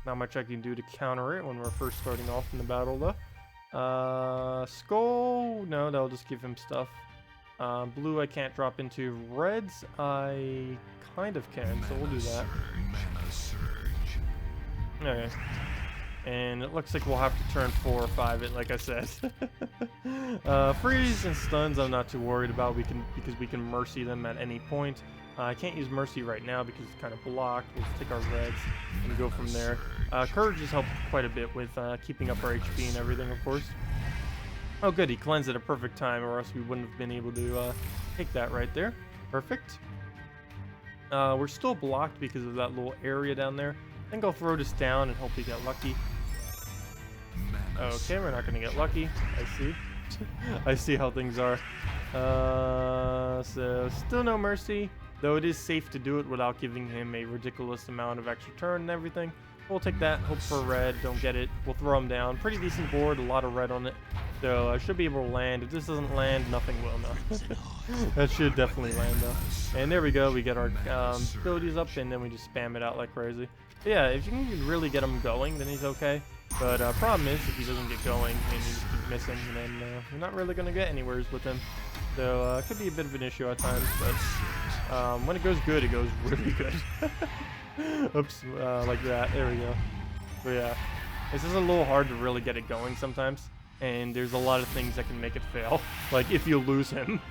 Not much I can do to counter it when we're first starting off in the battle, though. Skull. No, that'll just give him stuff. Blue I can't drop into. Reds I kind of can, so we'll do that. Okay. And it looks like we'll have to turn 4 or 5 it, like I said. Freeze and stuns I'm not too worried about, because we can mercy them at any point. I can't use mercy right now because it's kind of blocked. We'll just take our reds and go from there. Courage has helped quite a bit with keeping up our HP and everything, of course. Oh good, he cleansed at a perfect time, or else we wouldn't have been able to take that right there. Perfect. We're still blocked because of that little area down there. I think I'll throw this down and hope we get lucky. Okay, we're not going to get lucky. I see. I see how things are. So, still no mercy. Though it is safe to do it without giving him a ridiculous amount of extra turn and everything. We'll take that, hope for red, don't get it. We'll throw him down. Pretty decent board, a lot of red on it. So I should be able to land. If this doesn't land, nothing will, no. That should definitely land, though. And there we go, we get our abilities up, and then we just spam it out like crazy. But yeah, if you can really get him going, then he's okay. But problem is, if he doesn't get going, and he just keeps missing, then you're not really going to get anywhere with him. So it could be a bit of an issue at times, but when it goes good, it goes really good. Oops, like that. There we go. But yeah, this is a little hard to really get it going sometimes, and there's a lot of things that can make it fail. Like if you lose him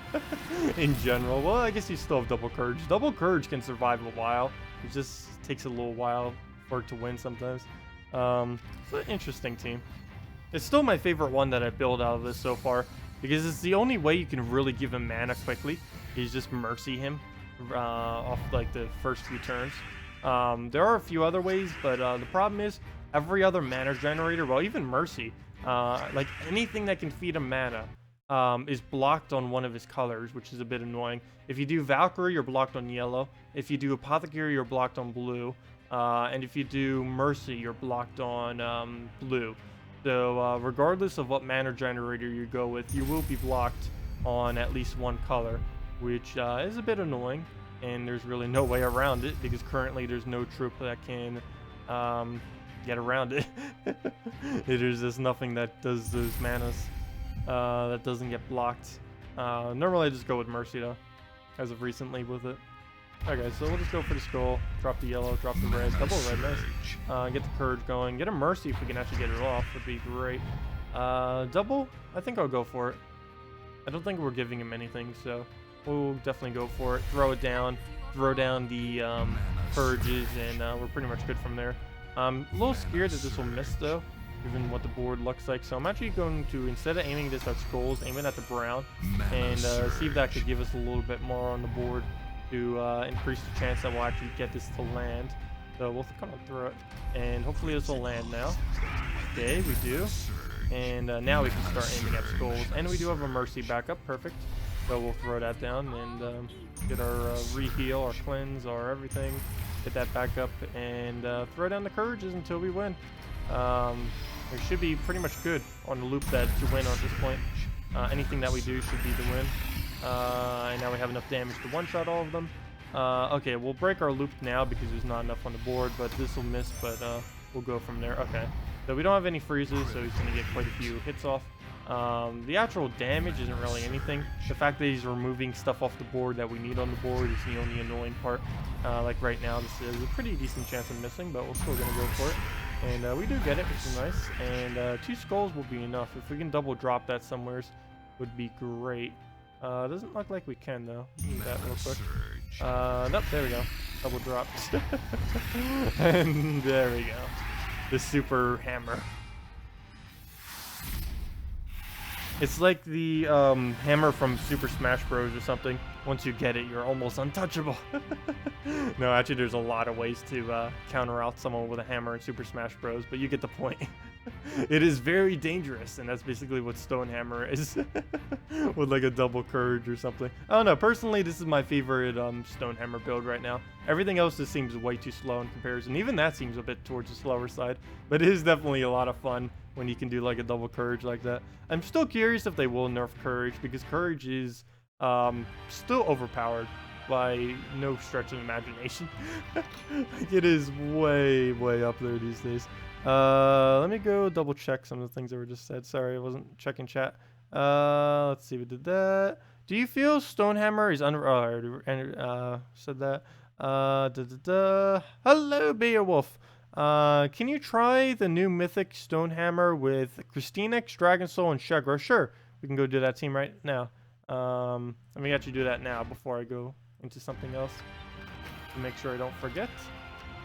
in general. Well, I guess you still have double courage. Double courage can survive a while. It just takes a little while for it to win sometimes. It's an interesting team. It's still my favorite one that I built out of this so far, because it's the only way you can really give him mana quickly is just mercy him off like the first few turns. There are a few other ways, but the problem is every other mana generator, well, even mercy, like anything that can feed him mana, is blocked on one of his colors, which is a bit annoying. If you do Valkyrie, you're blocked on yellow. If you do Apothecary, you're blocked on blue. And if you do Mercy, you're blocked on blue. So regardless of what mana generator you go with, you will be blocked on at least one color, which is a bit annoying. And there's really no way around it because currently there's no troop that can get around it. There's just nothing that does those manas that doesn't get blocked. Normally I just go with Mercy though, as of recently with it. Okay, so we'll just go for the skull, drop the yellow, drop the red, double red, nice. Get the courage going, get a Mercy if we can actually get it off, would be great. Double, I think I'll go for it. I don't think we're giving him anything, so we'll definitely go for it. Throw it down, throw down the purges, and we're pretty much good from there. I'm a little scared that this will miss though, given what the board looks like. So I'm actually going to, instead of aiming this at skulls, aim it at the brown, and see if that could give us a little bit more on the board to increase the chance that we'll actually get this to land. So we'll come on through it, and hopefully this will land now. Okay, we do. And now we can start aiming at skulls, and we do have a Mercy backup, perfect. So we'll throw that down and get our re-heal, our cleanse, our everything. Get that back up and throw down the courages until we win. We should be pretty much good on the loop that to win at this point. Anything that we do should be the win. And now we have enough damage to one-shot all of them. Okay, we'll break our loop now because there's not enough on the board, but this will miss, but we'll go from there. Okay, so we don't have any freezes, so he's going to get quite a few hits off. The actual damage isn't really anything. The fact that he's removing stuff off the board that we need on the board is the only annoying part. Like right now, this is a pretty decent chance of missing, but we're still going to go for it. And we do get it, which is nice. And 2 skulls will be enough. If we can double drop that somewheres, would be great. Doesn't look like we can though. Do that real quick. Nope, there we go. Double drop. And there we go. The super hammer. It's like the hammer from Super Smash Bros. Or something. Once you get it, you're almost untouchable. No, actually, there's a lot of ways to counter out someone with a hammer in Super Smash Bros. But you get the point. It is very dangerous, and that's basically what Stonehammer is. With like a double courage or something. I don't know. Personally, this is my favorite Stonehammer build right now. Everything else just seems way too slow in comparison. Even that seems a bit towards the slower side. But it is definitely a lot of fun when you can do like a double courage like that. I'm still curious if they will nerf courage, because courage is still overpowered by no stretch of imagination. Like, it is way up there these days. Let me go double check some of the things that were just said. Sorry, I wasn't checking chat. Let's see, we did that. Do you feel Stonehammer is said that. Hello, Beowulf. Can you try the new Mythic Stonehammer with Christinix, Dragon Soul, and Shegra? Sure, we can go do that team right now. Let me actually do that now before I go into something else to make sure I don't forget.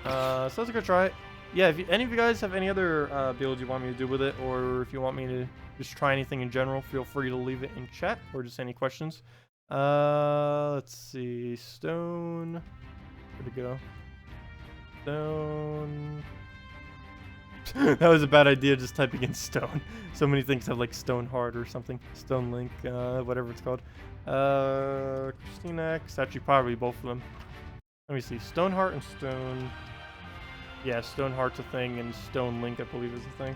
So let's go try it. Yeah, if any of you guys have any other builds you want me to do with it, or if you want me to just try anything in general, feel free to leave it in chat, or just any questions. Let's see, stone. Where'd it go? Stone. That was a bad idea, just typing in stone. So many things have like stone heart or something. Stone link, whatever it's called. Christinix, actually probably both of them. Let me see, stone heart and stone. Yeah, stone heart's a thing, and stone link I believe is a thing.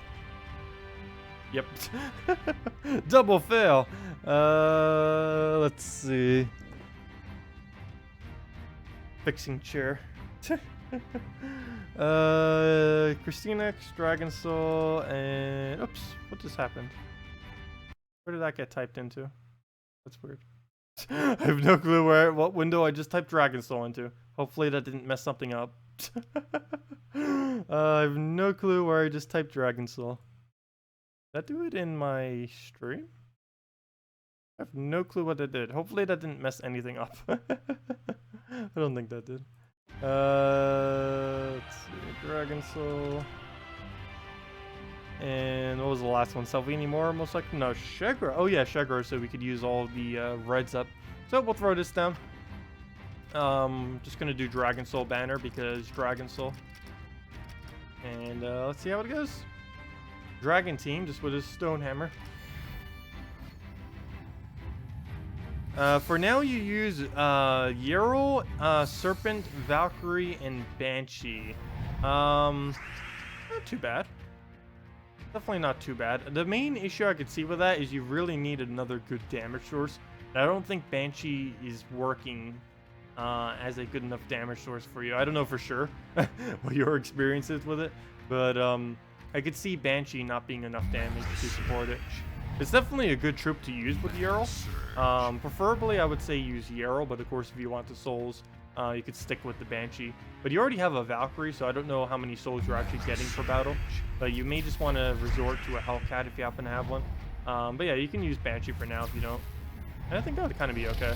Yep. Double fail. Let's see. Fixing chair. Christinix, Dragon Soul, and oops, what just happened? Where did that get typed into? That's weird. I have no clue what window I just typed Dragon Soul into. Hopefully that didn't mess something up. I have no clue where I just typed Dragon Soul. Did that do it in my stream? I have no clue what that did. Hopefully that didn't mess anything up. I don't think that did. Let's see, Dragon Soul. And what was the last one? Salvini more, most likely? No, Shegra. Oh yeah, Shegra, so we could use all the reds up. So we'll throw this down. Just gonna do Dragon Soul banner because Dragon Soul. And let's see how it goes. Dragon team, just with his Stonehammer. For now, you use Yarrow, Serpent, Valkyrie, and Banshee. Not too bad. Definitely not too bad. The main issue I could see with that is you really need another good damage source. And I don't think Banshee is working as a good enough damage source for you. I don't know for sure what your experience is with it, but I could see Banshee not being enough damage to support it. It's definitely a good troop to use with Yarrow. Preferably, I would say use Yarrow, but of course, if you want the souls, you could stick with the Banshee. But you already have a Valkyrie, so I don't know how many souls you're actually getting per battle. But you may just want to resort to a Hellcat if you happen to have one. But yeah, you can use Banshee for now if you don't. And I think that would kind of be okay.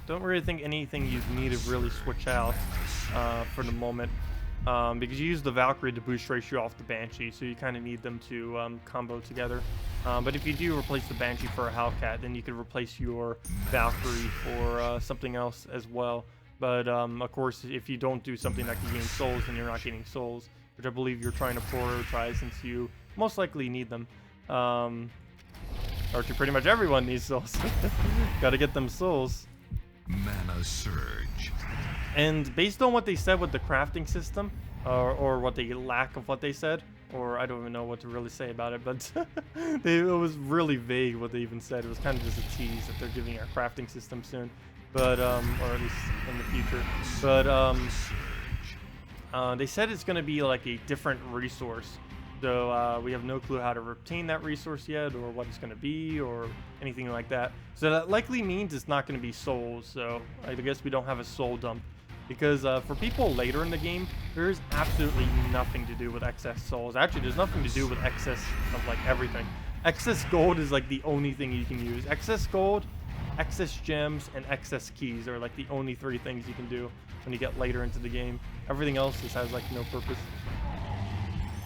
Don't really think anything you need to really switch out for the moment. Because you use the Valkyrie to boost ratio off the Banshee, so you kind of need them to combo together. But if you do replace the Banshee for a Hellcat, then you could replace your Valkyrie for something else as well. But of course, if you don't do something that can gain souls, then you're not getting souls, which I believe you're trying to prioritize since you most likely need them. Or pretty much everyone needs souls. Gotta get them souls. Mana surge. And based on what they said with the crafting system, or what the lack of what they said, or I don't even know what to really say about it, but it was really vague what they even said. It was kind of just a tease that they're giving our crafting system soon, but or at least in the future. But they said it's going to be like a different resource. So we have no clue how to retain that resource yet, or what it's going to be, or anything like that. So that likely means it's not going to be souls. So I guess we don't have a soul dump. Because for people later in the game, there's absolutely nothing to do with excess souls. Actually, there's nothing to do with excess of like everything. Excess gold is like the only thing you can use. Excess gold, excess gems, and excess keys are like the only 3 things you can do when you get later into the game. Everything else just has like no purpose.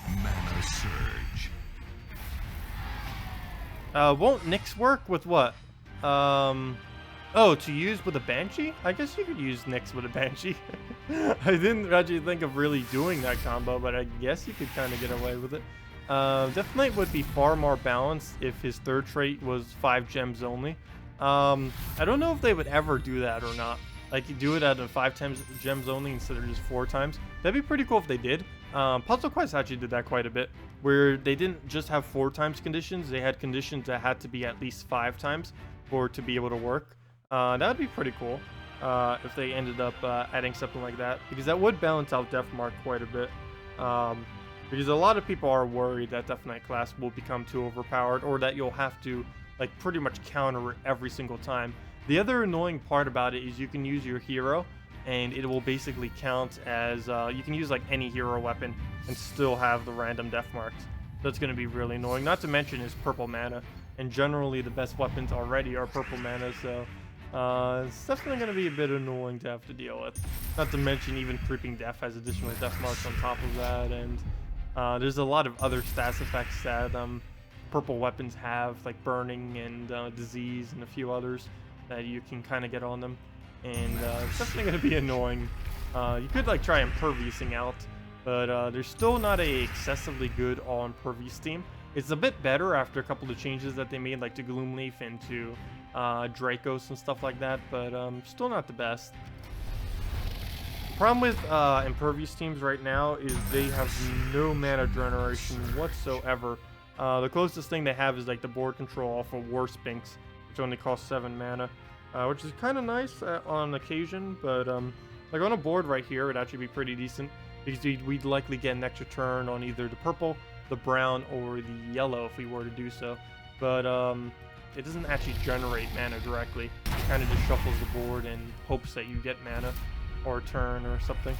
Mana surge. Won't Nyx work with what? Oh, to use with a Banshee? I guess you could use Nyx with a Banshee. I didn't actually think of really doing that combo, but I guess you could kind of get away with it. Death Knight would be far more balanced if his third trait was 5 gems only. I don't know if they would ever do that or not. Like, you do it at a 5 gems only instead of just 4 times. That'd be pretty cool if they did. Puzzle Quest actually did that quite a bit, where they didn't just have 4 times conditions. They had conditions that had to be at least 5 times for it to be able to work. That would be pretty cool if they ended up adding something like that, because that would balance out Death Mark quite a bit. Because a lot of people are worried that Death Knight class will become too overpowered, or that you'll have to like pretty much counter it every single time. The other annoying part about it is you can use your hero, and it will basically count as you can use like any hero weapon and still have the random death marks. That's going to be really annoying. Not to mention his purple mana, and generally the best weapons already are purple mana, so it's definitely going to be a bit annoying to have to deal with. Not to mention even Creeping Death has additional death marks on top of that, and there's a lot of other stats effects that purple weapons have, like Burning and Disease and a few others that you can kind of get on them, and it's definitely going to be annoying. You could like try imperviousing out, but there's still not a excessively good all-impervious team. It's a bit better after a couple of changes that they made, like to Gloomleaf and to Dracos and stuff like that, but still not the best. The problem with impervious teams right now is they have no mana generation whatsoever. The closest thing they have is like the board control off of War Sphinx, which only costs 7 mana, which is kind of nice on occasion, but like on a board right here, it'd actually be pretty decent, because we'd likely get an extra turn on either the purple, the brown, or the yellow if we were to do so. But it doesn't actually generate mana directly. It kind of just shuffles the board and hopes that you get mana or a turn or something.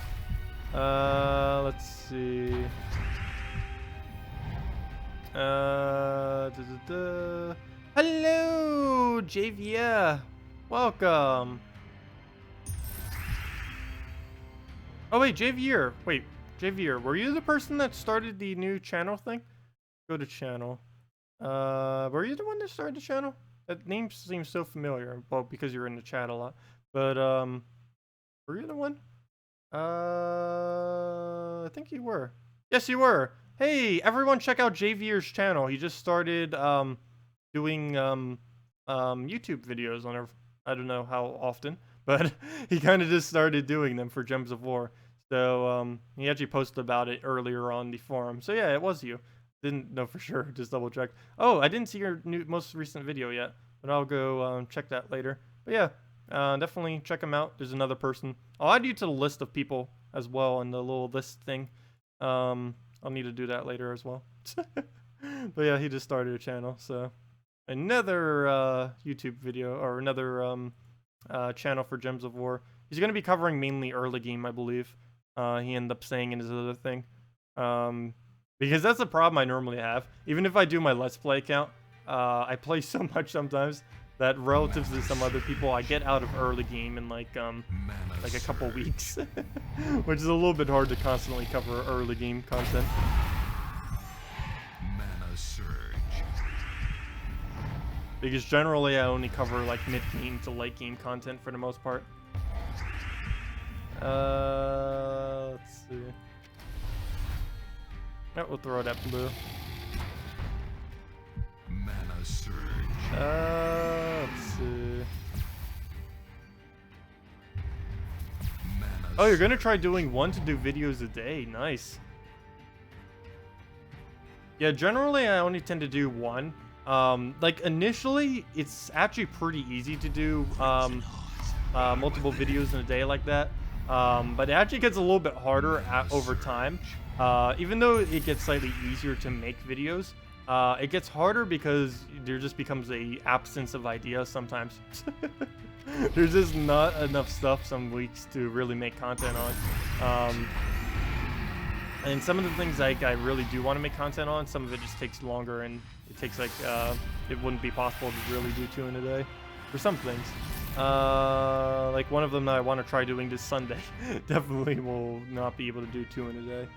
Let's see. Hello, Javia. Welcome. Oh wait, Javier. Wait, Javier, were you the person that started the new channel thing? Go to channel. Were you the one that started the channel? That name seems so familiar. Well, because you're in the chat a lot. But were you the one? I think you were. Yes, you were. Hey, everyone, check out Javier's channel. He just started doing YouTube videos on I don't know how often, but he kind of just started doing them for Gems of War. So he actually posted about it earlier on the forum. So yeah, it was you. Didn't know for sure. Just double checked. Oh, I didn't see your most recent video yet, but I'll go check that later. But yeah, definitely check him out. There's another person. I'll add you to the list of people as well in the little list thing. I'll need to do that later as well. But yeah, he just started a channel, so another YouTube video or another channel for Gems of War. He's gonna be covering mainly early game, I believe. He ended up saying in his other thing. Because that's the problem I normally have. Even if I do my Let's Play account, I play so much sometimes that relative to some other people, I get out of early game in like a couple weeks, which is a little bit hard to constantly cover early game content. Mana surge. Because generally I only cover like mid game to late game content for the most part. Let's see. Oh, we'll throw that blue. Mana surge. Let's see. Mana Oh, you're gonna try doing 1 to 2 videos a day. Nice. Yeah, generally I only tend to do 1. Like initially, it's actually pretty easy to do multiple videos in a day like that. But it actually gets a little bit harder over time. Even though it gets slightly easier to make videos, it gets harder because there just becomes a absence of ideas sometimes. There's just not enough stuff some weeks to really make content on. And some of the things like I really do want to make content on, some of it just takes longer, and it takes like it wouldn't be possible to really do 2 in a day for some things. Like one of them that I want to try doing this Sunday. Definitely will not be able to do 2 in a day.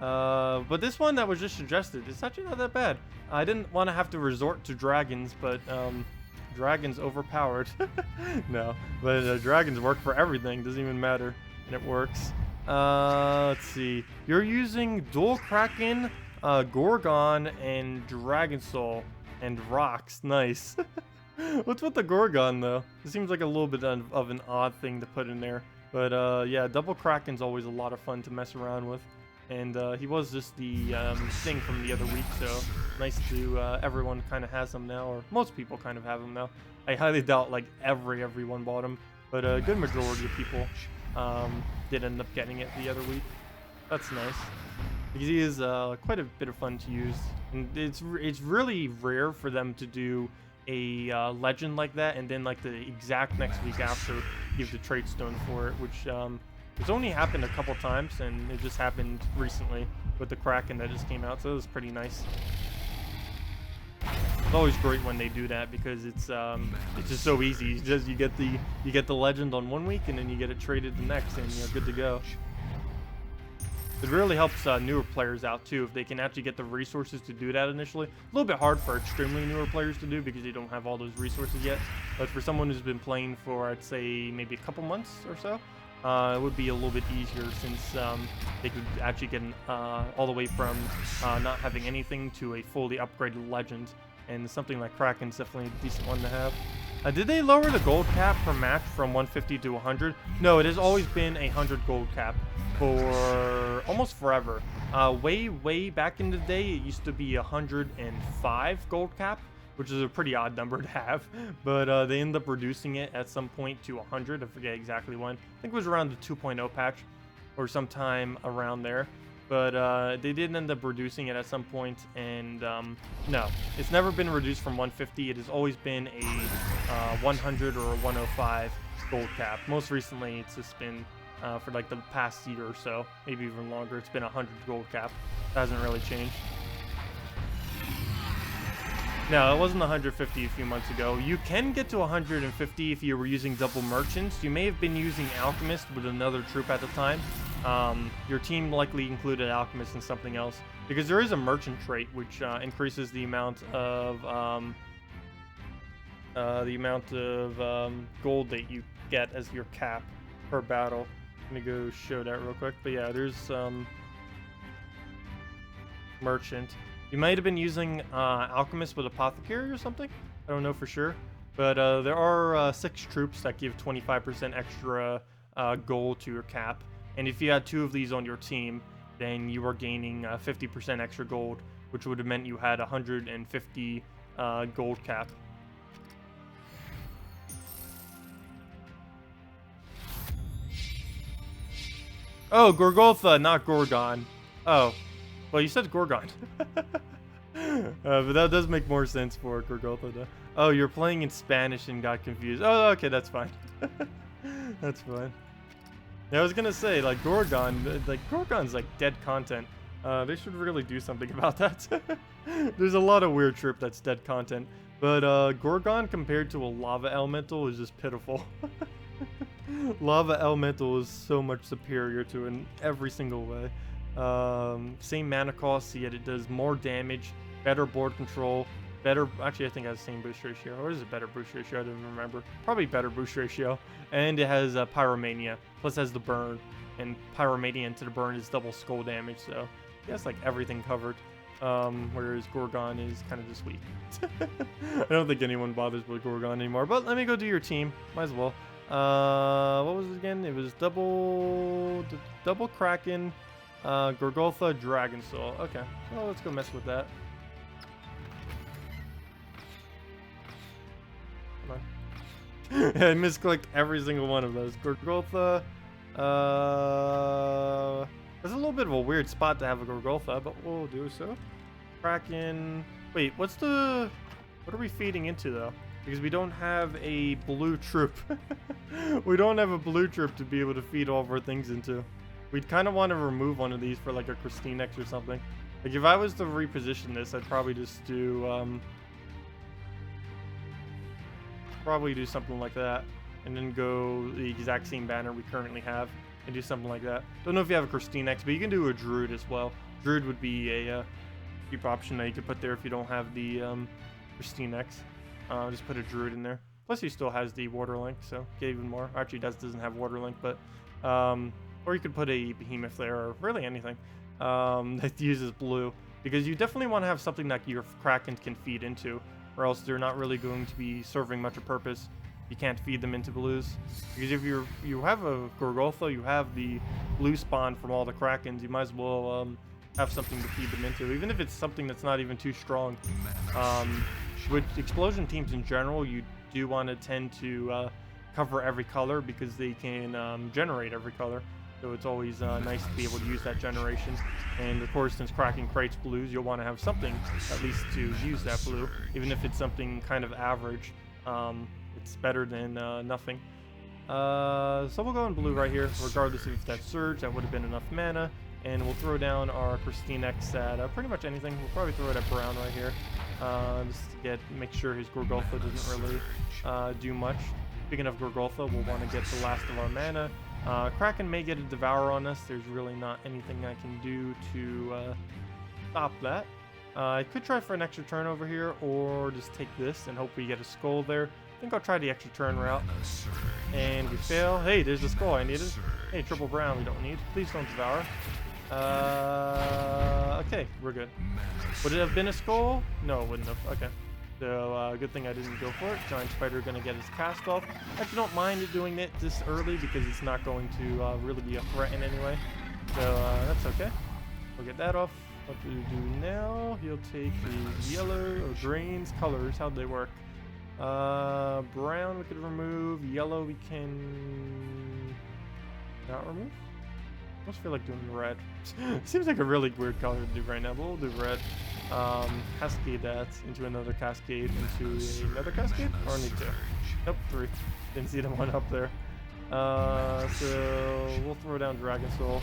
But this one that was just suggested, it's actually not that bad. I didn't want to have to resort to dragons, but dragons overpowered. No, but dragons work for everything. Doesn't even matter, and it works. Let's see. You're using Dual Kraken, Gorgon, and Dragon Soul, and rocks. Nice. What's with the Gorgon though? It seems like a little bit of an odd thing to put in there. But yeah, Double Kraken's always a lot of fun to mess around with. And he was just the thing from the other week, so nice to everyone kind of has them now, or most people kind of have them now. I highly doubt like everyone bought them, but a good majority of people did end up getting it the other week. That's nice because he is quite a bit of fun to use, and it's really rare for them to do a legend like that and then like the exact next week after give the trait stone for it, which it's only happened a couple times, and it just happened recently with the Kraken that just came out, so it was pretty nice. It's always great when they do that because it's just so easy. You get the legend on 1 week, and then you get it traded the next, and you're good to go. It really helps newer players out too if they can actually get the resources to do that initially. A little bit hard for extremely newer players to do because they don't have all those resources yet. But for someone who's been playing for, I'd say, maybe a couple months or so, it would be a little bit easier since they could actually get all the way from not having anything to a fully upgraded legend. And something like Kraken's definitely a decent one to have. Did they lower the gold cap per match from 150 to 100? No, it has always been a 100 gold cap for almost forever. Way back in the day, it used to be 105 gold cap, which is a pretty odd number to have. But they ended up reducing it at some point to 100. I forget exactly when. I think it was around the 2.0 patch or sometime around there. But they did end up reducing it at some point, and no, it's never been reduced from 150. It has always been a 100 or a 105 gold cap. Most recently, it's just been for like the past year or so, maybe even longer. It's been a 100 gold cap. It hasn't really changed. No, it wasn't 150 a few months ago. You can get to 150 if you were using double merchants. You may have been using Alchemist with another troop at the time. Your team likely included Alchemist and something else, because there is a merchant trait which increases the amount of gold that you get as your cap per battle. Let me go show that real quick. But yeah, there's merchant. You might have been using Alchemist with Apothecary or something. I don't know for sure. But there are 6 troops that give 25% extra gold to your cap. And if you had 2 of these on your team, then you are gaining 50% extra gold, which would have meant you had 150 gold cap. Oh, Gorgoltha, not Gorgon. Oh, well, you said Gorgon. But that does make more sense for Gorgoltha, though. Oh, you're playing in Spanish and got confused. Oh, okay, that's fine. That's fine. Yeah, I was gonna say, like, Gorgon's like dead content. They should really do something about that. There's a lot of weird trip that's dead content. But Gorgon compared to a lava elemental is just pitiful. Lava elemental is so much superior to it in every single way. Same mana cost, yet it does more damage, better board control, better, actually I think it has the same boost ratio, or is it better boost ratio? I don't even remember. Probably better boost ratio. And it has Pyromania, plus has the burn, and Pyromania into the burn is double skull damage, so it has like everything covered. Whereas Gorgon is kind of just weak. I don't think anyone bothers with Gorgon anymore, but let me go do your team, might as well. What was it again? It was double Kraken, Gorgoltha, Dragon Soul. Okay, well, let's go mess with that. Come on. I misclicked every single one of those. Gorgoltha, there's a little bit of a weird spot to have a Gorgoltha, but we'll do so. Kraken, wait, what are we feeding into though? Because we don't have a blue troop. We don't have a blue troop to be able to feed all of our things into. We'd kind of want to remove one of these for like a Christine X or something. Like if I was to reposition this, I'd probably just do something like that, and then go the exact same banner we currently have and do something like that. Don't know if you have a Christine X, but you can do a Druid as well. Druid would be a cheap option that you could put there if you don't have the Christine X. Just put a Druid in there. Plus he still has the Water Link, so get even more. Actually, doesn't have Water Link, but or you could put a Behemoth there, or really anything that uses blue, because you definitely want to have something that your Krakens can feed into, or else they're not really going to be serving much of purpose. You can't feed them into blues, because if you have a Gorgoltha, you have the blue spawn from all the Krakens. You might as well have something to feed them into, even if it's something that's not even too strong. With explosion teams in general, you do want to tend to cover every color, because they can generate every color. So it's always nice to be able to use that generation. And of course, since Kraken creates blues, you'll want to have something at least to use that blue, even if it's something kind of average. It's better than nothing. So we'll go in blue right here, regardless if that's Surge. That would have been enough mana. And we'll throw down our Christine X at pretty much anything. We'll probably throw it at brown right here, just to make sure his Gorgoltha doesn't really do much. Speaking of Gorgoltha, we'll want to get the last of our mana. Kraken may get a Devour on us. There's really not anything I can do to stop that. I could try for an extra turn over here, or just take this and hope we get a skull there. I think I'll try the extra turn route. And we fail. Hey, there's the skull I needed. Hey, triple brown we don't need. Please don't Devour. Okay, we're good. Would it have been a skull? No, it wouldn't have. Okay. So, good thing I didn't go for it. Giant Spider gonna get his cast off. I actually don't mind it doing it this early, because it's not going to really be a threat in any way. So, that's okay. We'll get that off. What do we do now? He'll take his yellow or greens colors. How'd they work? Brown we could remove. Yellow we can not remove. I almost feel like doing red. Seems like a really weird color to do right now, but we'll do red. Cascade that into another cascade, into another cascade? Or I need two? Nope, 3. Didn't see the one up there. So we'll throw down Dragon Soul.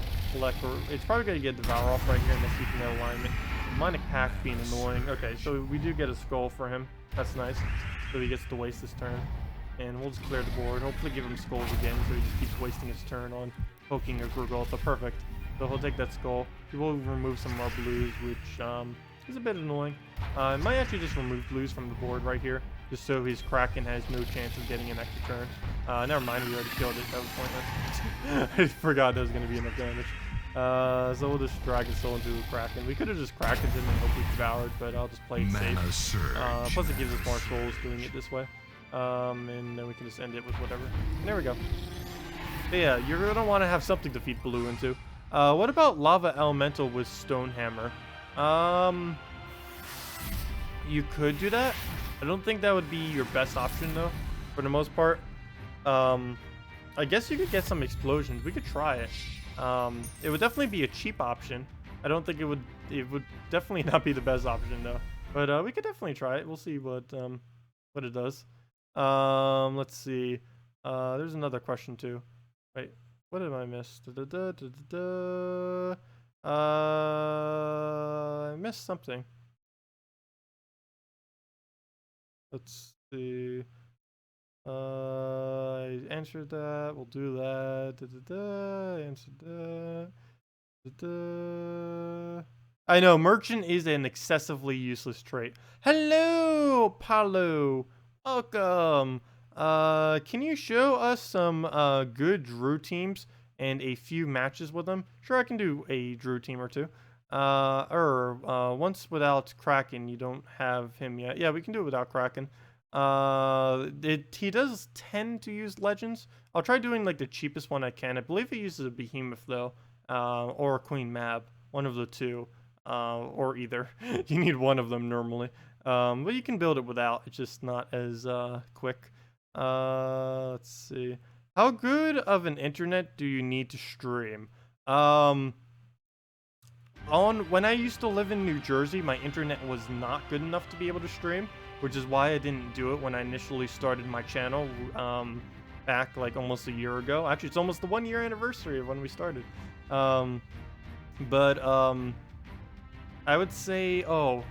It's probably going to get Devour off right here, and that's keeping that alignment. Demonic Pact being annoying. Okay, so we do get a skull for him. That's nice. So he gets to waste his turn. And we'll just clear the board. Hopefully give him skulls again, so he just keeps wasting his turn on poking a Gorgoltha. Perfect. So he'll take that skull. He will remove some of our blues, which is a bit annoying. I might actually just remove blues from the board right here, just so his Kraken has no chance of getting an extra turn. Never mind, we already killed it. That was pointless. I forgot that was going to be enough damage. So we'll just Dragon Soul into a Kraken. We could have just Krakened him and hope we devoured, but I'll just play it safe. Plus it gives us more souls doing it this way. And then we can just end it with whatever. And there we go. But yeah, you're gonna want to have something to feed blue into. What about Lava Elemental with Stonehammer? You could do that. I don't think that would be your best option though, for the most part. I guess you could get some explosions. We could try it. It would definitely be a cheap option. I don't think it would definitely not be the best option though. But we could definitely try it. We'll see what it does. Let's see. There's another question too. Wait, what did I miss? I missed something. Let's see. I answered that. We'll do that. Answered that. I know, merchant is an excessively useless trait. Hello, Paulo. Welcome. Can you show us some good Drew teams and a few matches with them? Sure, I can do a Drew team or two. Once without Kraken, you don't have him yet. Yeah, we can do it without Kraken. He does tend to use legends. I'll try doing like the cheapest one I can. I believe he uses a behemoth though, or a queen mab, one of the two, or either. You need one of them normally. But you can build it without. It's just not as quick. Let's see. How good of an internet do you need to stream? When I used to live in New Jersey, my internet was not good enough to be able to stream, which is why I didn't do it when I initially started my channel back like almost a year ago. Actually, it's almost the 1 year anniversary of when we started. I would say, oh,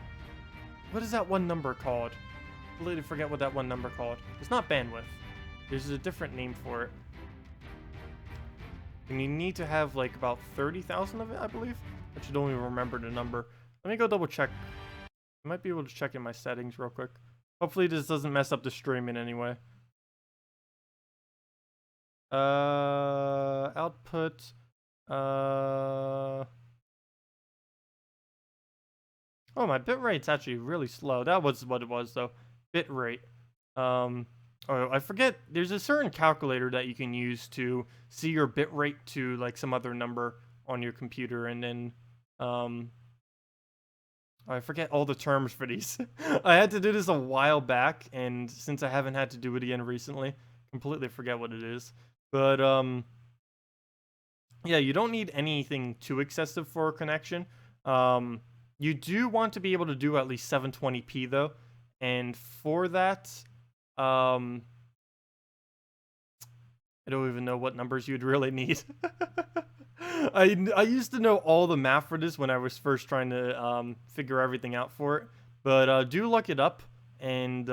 what is that one number called? I completely forget what that one number called. It's not bandwidth. There's a different name for it. And you need to have like about 30,000 of it, I believe. I actually don't even remember the number. Let me go double check. I might be able to check in my settings real quick. Hopefully this doesn't mess up the stream in any way. Output. Oh, my bitrate's actually really slow. That was what it was though. Bitrate. Oh, I forget. There's a certain calculator that you can use to see your bitrate to like some other number on your computer, and then I forget all the terms for these. I had to do this a while back, and since I haven't had to do it again recently, completely forget what it is. But yeah, you don't need anything too excessive for a connection. You do want to be able to do at least 720p though, and for that, I don't even know what numbers you'd really need. I used to know all the math for this when I was first trying to figure everything out for it, but do look it up, and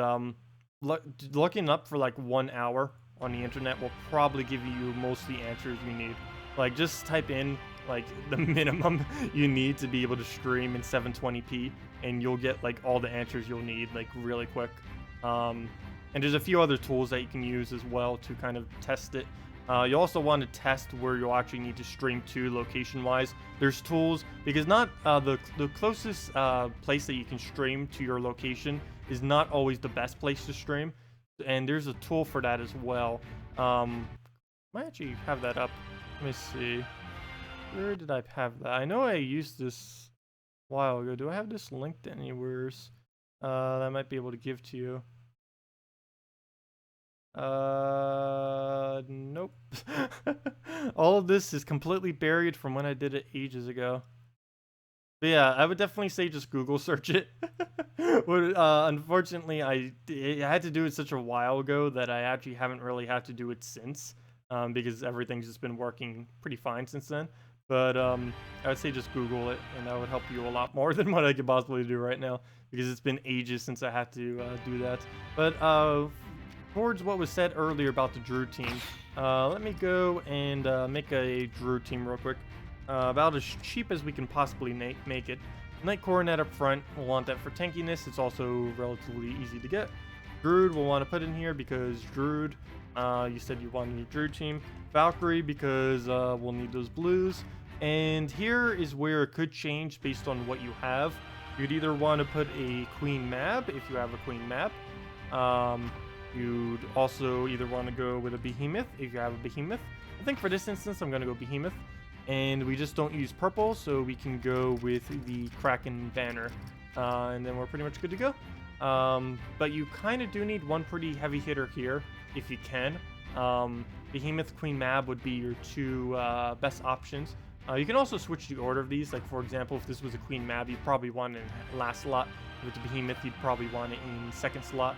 looking up for like 1 hour on the internet will probably give you most of the answers you need. Like, just type in like the minimum you need to be able to stream in 720p, and you'll get like all the answers you'll need like really quick. And there's a few other tools that you can use as well to kind of test it. You also want to test where you'll actually need to stream to location-wise. There's tools, because not the closest place that you can stream to your location is not always the best place to stream, and there's a tool for that as well. I might actually have that up. Let me see. Where did I have that? I know I used this a while ago. Do I have this linked anywhere? That I might be able to give to you. Nope. All of this is completely buried from when I did it ages ago. But yeah, I would definitely say just Google search it. Unfortunately, I had to do it such a while ago that I actually haven't really had to do it since, because everything's just been working pretty fine since then. But I would say just Google it, and that would help you a lot more than what I could possibly do right now, because it's been ages since I had to do that. But towards what was said earlier about the Drew team, let me go and make a Drew team real quick. About as cheap as we can possibly make it. Knight Coronet up front, we'll want that for tankiness. It's also relatively easy to get. Druid we'll want to put in here because Druid, you said you wanted a Druid team. Valkyrie because we'll need those blues. And here is where it could change based on what you have. You'd either want to put a Queen Mab if you have a Queen Mab. You'd also either want to go with a behemoth if you have a behemoth. I think for this instance, I'm going to go behemoth. And we just don't use purple, so we can go with the Kraken banner. And then we're pretty much good to go. But you kind of do need one pretty heavy hitter here, if you can. Behemoth, Queen Mab would be your two best options. You can also switch the order of these. Like, for example, if this was a Queen Mab, you'd probably want it in last slot. With the Behemoth, you'd probably want it in second slot.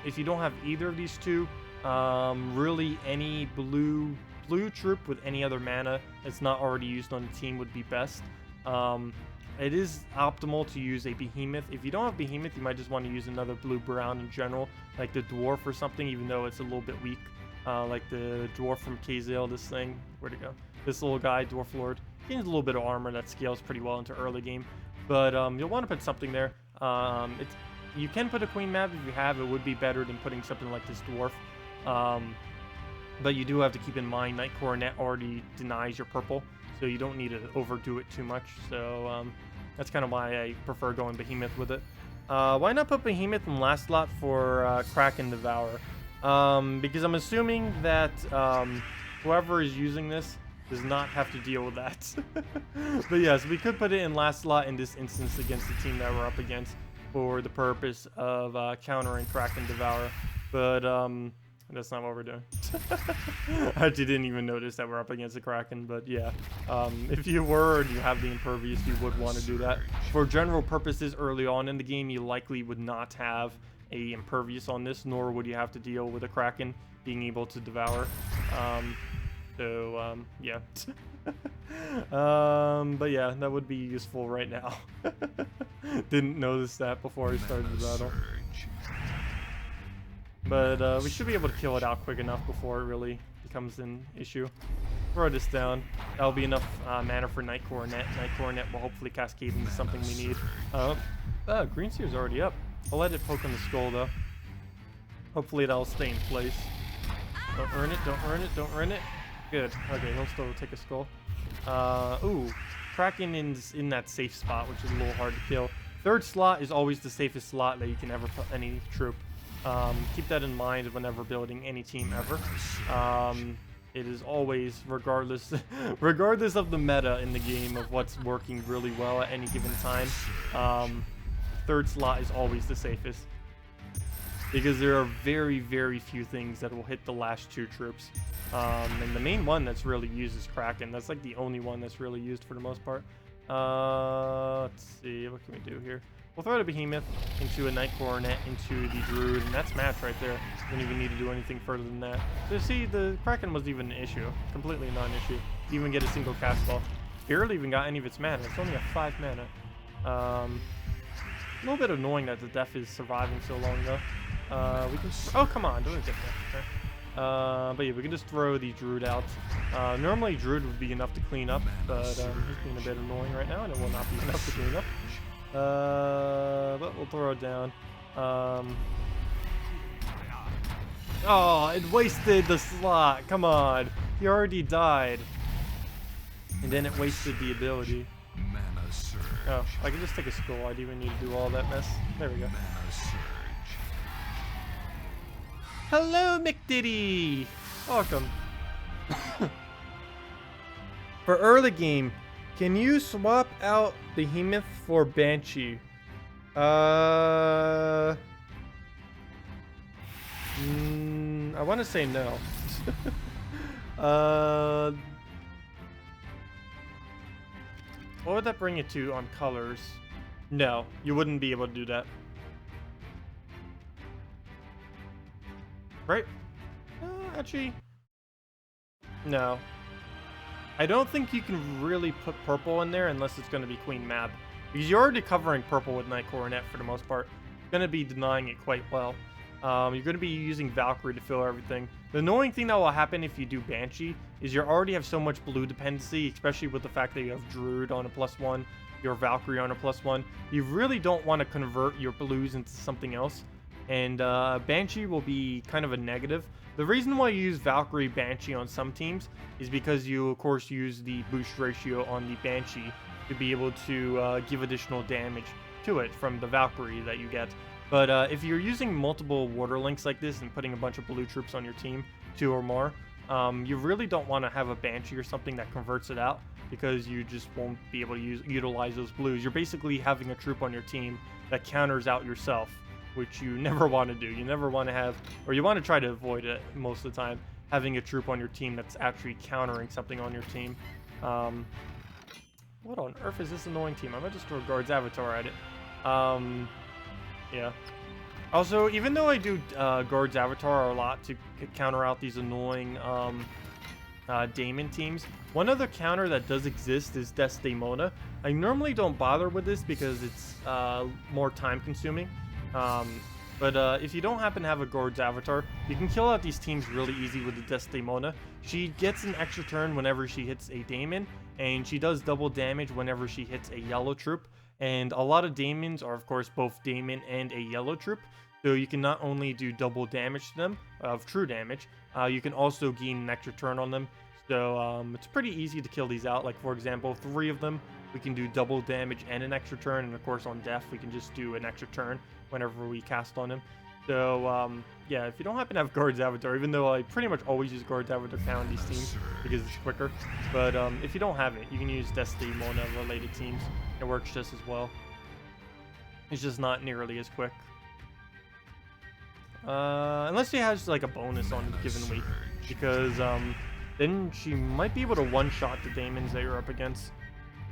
If you don't have either of these two, really any blue troop with any other mana that's not already used on the team would be best. It is optimal to use a Behemoth. If you don't have Behemoth, you might just want to use another blue-brown in general, like the Dwarf or something, even though it's a little bit weak. Like the Dwarf from Kazale, this thing. Where'd it go? This little guy, Dwarf Lord. He needs a little bit of armor that scales pretty well into early game. But you'll want to put something there. You can put a Queen Mab if you have. It would be better than putting something like this Dwarf. But you do have to keep in mind Night Coronet already denies your purple, so you don't need to overdo it too much. So that's kind of why I prefer going Behemoth with it. Why not put Behemoth in last slot for Kraken Devour? Because I'm assuming that whoever is using this does not have to deal with that. But yes, we could put it in last slot in this instance against the team that we're up against for the purpose of countering Kraken Devour. But that's not what we're doing. I actually didn't even notice that we're up against the Kraken, but yeah. If you were and you have the Impervious, you would want to do that. For general purposes early on in the game, you likely would not have a Impervious on this, nor would you have to deal with a Kraken being able to devour. Yeah. But yeah, that would be useful right now. Didn't notice that before I started the battle. But we should be able to kill it out quick enough before it really becomes an issue. Throw this down. That'll be enough mana for Night Coronet. Night Coronet will hopefully cascade into something we need. Green Seer's already up. I'll let it poke on the skull though. Hopefully that'll stay in place. Don't earn it, don't earn it, don't earn it. Good. Okay, he'll still take a skull. Ooh. Kraken in that safe spot, which is a little hard to kill. Third slot is always the safest slot that you can ever put any troop. Keep that in mind whenever building any team ever. It is always, regardless of the meta in the game of what's working really well at any given time, third slot is always the safest. Because there are very, very few things that will hit the last two troops. And the main one that's really used is Kraken. That's like the only one that's really used for the most part. Let's see, what can we do here? We'll throw the Behemoth into a Night Coronet into the Druid, and that's match right there. Don't even need to do anything further than that. So see, the Kraken wasn't even an issue. Completely non-issue. Even get a single cast ball. Barely even got any of its mana. It's only a 5 mana. A little bit annoying that the Death is surviving so long though. We can. Oh come on! Don't get that. But yeah, we can just throw the Druid out. Normally Druid would be enough to clean up, but he's being a bit annoying right now, and it will not be enough to clean up. But we'll throw it down. Oh, it wasted the slot. Come on, he already died, and then it wasted the ability. Oh, I can just take a skull. I didn't even need to do all that mess. There we go. Hello, McDiddy! Welcome. For early game, can you swap out Behemoth for Banshee? I want to say no. What would that bring it to on colors? No, you wouldn't be able to do that. Right? Actually, no. I don't think you can really put purple in there unless it's going to be Queen Mab. Because you're already covering purple with Night Coronet for the most part. You're going to be denying it quite well. You're going to be using Valkyrie to fill everything. The annoying thing that will happen if you do Banshee is you already have so much blue dependency, especially with the fact that you have Druid on a +1, your Valkyrie on a +1. You really don't want to convert your blues into something else. And Banshee will be kind of a negative. The reason why you use Valkyrie Banshee on some teams is because you, of course, use the boost ratio on the Banshee to be able to give additional damage to it from the Valkyrie that you get. But if you're using multiple water links like this and putting a bunch of blue troops on your team, 2 or more, you really don't want to have a Banshee or something that converts it out, because you just won't be able to utilize those blues. You're basically having a troop on your team that counters out yourself, which you never want to do. You never want to have, or you want to try to avoid it most of the time, having a troop on your team that's actually countering something on your team. What on earth is this annoying team? I might just throw a Guard's Avatar at it. Yeah. Also, even though I do Guard's Avatar a lot to counter out these annoying Daemon teams, one other counter that does exist is Desdemona. I normally don't bother with this because it's more time consuming. But if you don't happen to have a Guard's Avatar, you can kill out these teams really easy with the Desdemona. She gets an extra turn whenever she hits a Daemon, and she does double damage whenever she hits a yellow troop. And a lot of Daemons are, of course, both Daemon and a yellow troop. So you can not only do double damage to them, of true damage, you can also gain an extra turn on them. So it's pretty easy to kill these out. Like, for example, 3 of them, we can do double damage and an extra turn. And, of course, on Death, we can just do an extra turn whenever we cast on him. So, yeah, if you don't happen to have Guard's Avatar, even though I pretty much always use Guard's Avatar count on these teams because it's quicker. But if you don't have it, you can use Desdemona-related teams. It works just as well. It's just not nearly as quick. Unless she has, like, a bonus on a given week. Because, then she might be able to one-shot the Daemons that you're up against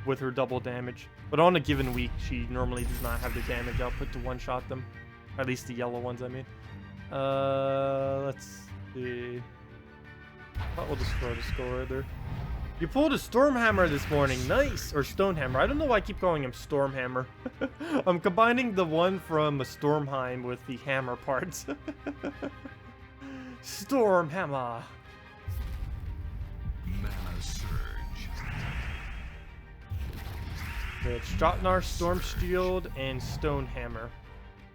with her double damage. But on a given week, she normally does not have the damage output to one-shot them. At least the yellow ones, I mean. Let's see. I thought we'll just throw the skull right there. You pulled a Stormhammer this morning. Nice! Or Stonehammer. I don't know why I keep calling him Stormhammer. I'm combining the one from a Stormheim with the hammer parts. Stormhammer. Mana surge. It's Jotnar, Storm Shield, and Stonehammer.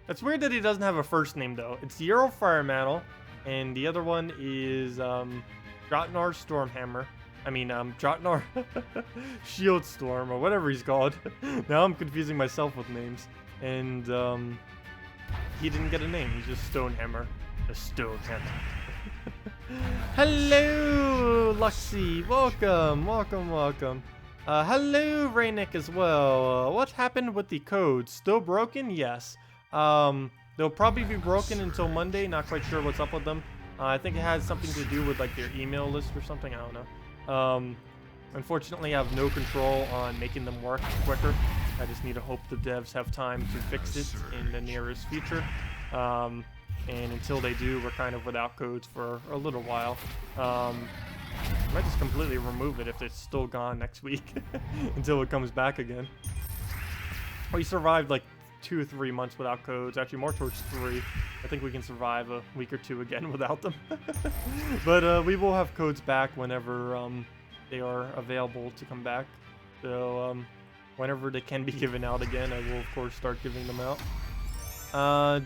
It's weird that he doesn't have a first name, though. It's Yarrow Firemantle, and the other one is Jotnar Stormhammer. I mean, Jotnar Shield Storm, or whatever he's called. Now I'm confusing myself with names. And he didn't get a name. He's just Stonehammer. The Stonehammer. Hello, Luxie. Welcome, welcome, welcome. Hello, Raynick as well. What happened with the codes? Still broken? Yes. They'll probably be broken until Monday. Not quite sure what's up with them. I think it has something to do with like their email list or something. I don't know. Unfortunately, I have no control on making them work quicker. I just need to hope the devs have time to fix it in the nearest future. And until they do, we're kind of without codes for a little while. I might just completely remove it if it's still gone next week until it comes back again. We survived like 2 or 3 months without codes. Actually, more towards 3. I think we can survive a week or 2 again without them. But we will have codes back whenever they are available to come back. So whenever they can be given out again, I will of course start giving them out.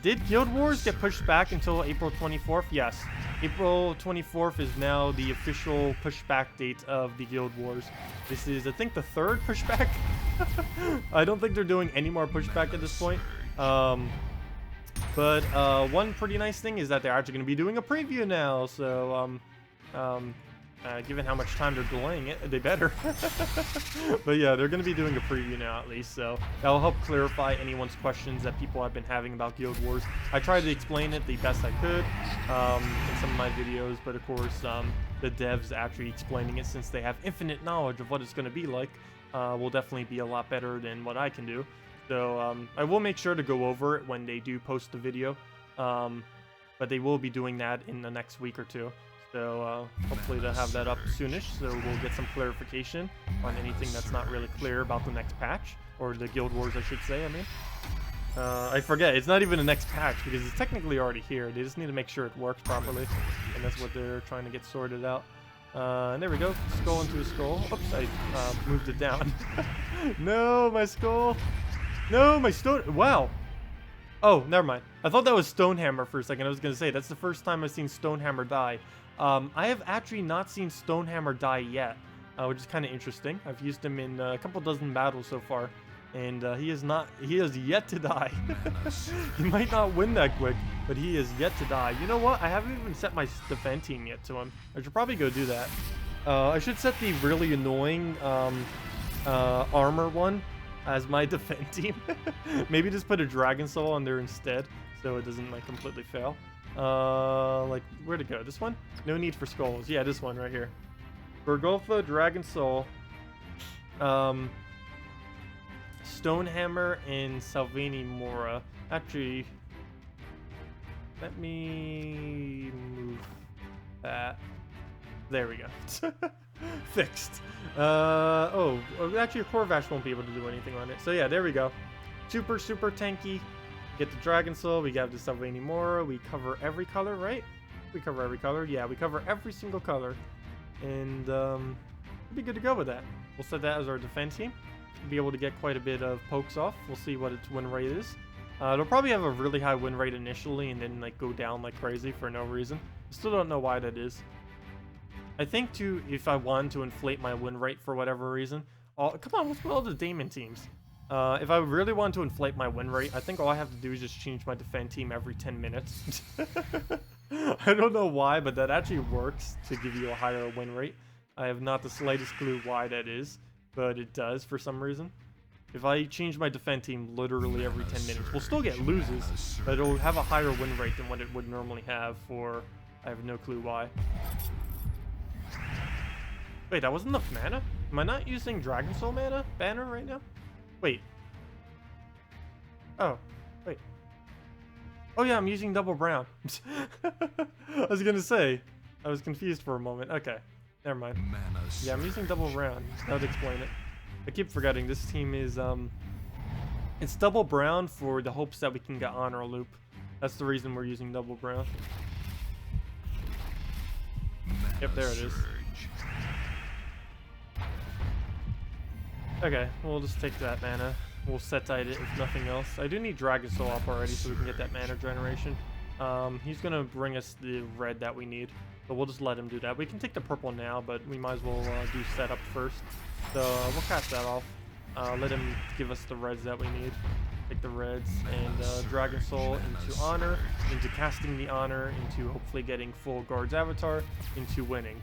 Did Guild Wars get pushed back until April 24th? Yes. April 24th is now the official pushback date of the Guild Wars. This is, I think, the 3rd pushback. I don't think they're doing any more pushback at this point. But one pretty nice thing is that they're actually going to be doing a preview now. So, given how much time they're delaying it, they better. But yeah, they're going to be doing a preview now at least, so that'll help clarify anyone's questions that people have been having about Guild Wars. I tried to explain it the best I could in some of my videos, but of course the devs actually explaining it, since they have infinite knowledge of what it's going to be like, will definitely be a lot better than what I can do. So I will make sure to go over it when they do post the video, but they will be doing that in the next week or 2. So hopefully they'll have that up soonish, so we'll get some clarification on anything that's not really clear about the next patch, or the Guild Wars I should say, I mean. I forget, it's not even the next patch, because it's technically already here. They just need to make sure it works properly, and that's what they're trying to get sorted out. And there we go, skull into a skull. Oops, I moved it down. No, my skull. No, my stone. Wow. Oh, never mind. I thought that was Stonehammer for a second. I was going to say, that's the first time I've seen Stonehammer die. I have actually not seen Stonehammer die yet, which is kind of interesting. I've used him in a couple dozen battles so far. And he is yet to die. He might not win that quick, but he is yet to die. You know what? I haven't even set my defend team yet to him. I should probably go do that. I should set the really annoying armor one as my defend team. Maybe just put a Dragon Soul on there instead, so it doesn't like completely fail. Like where to go? This one? No need for skulls. Yeah, this one right here. Bergolfa, Dragon Soul, Stonehammer, and Salvini Mora. Actually, let me move that. There we go. Fixed. Oh, actually, Corvash won't be able to do anything on it. So yeah, there we go. Super tanky. Get the Dragon Soul. We got the Salvini Mora. We cover every color, right? We cover every color. Yeah, we cover every single color. And we'll be good to go with that. We'll set that as our defense team. We'll be able to get quite a bit of pokes off. We'll see what its win rate is. It'll probably have a really high win rate initially and then like go down like crazy for no reason. Still don't know why that is. I think too, if I wanted to inflate my win rate for whatever reason, come on, let's put all the Damon teams. If I really want to inflate my win rate, I think all I have to do is just change my defend team every 10 minutes. I don't know why, but that actually works to give you a higher win rate. I have not the slightest clue why that is, but it does for some reason. If I change my defend team literally every 10 minutes, we'll still get loses, but it'll have a higher win rate than what it would normally have for, I have no clue why. Wait, that wasn't enough mana? Am I not using Dragon Soul mana banner right now? Wait. Oh, wait. Oh yeah, I'm using double brown. I was gonna say, I was confused for a moment. Okay, never mind. Yeah, I'm using double brown. That would explain it. I keep forgetting this team is it's double brown for the hopes that we can get honor loop. That's the reason we're using double brown. Yep, there it is. Okay, we'll just take that mana. We'll set-tide it if nothing else. I do need Dragon Soul up already so we can get that mana generation. He's gonna bring us the red that we need, but we'll just let him do that. We can take the purple now, but we might as well do setup first. So we'll cast that off. Let him give us the reds that we need. Take the reds and Dragon Soul into honor, into casting the honor, into hopefully getting full guard's avatar, into winning.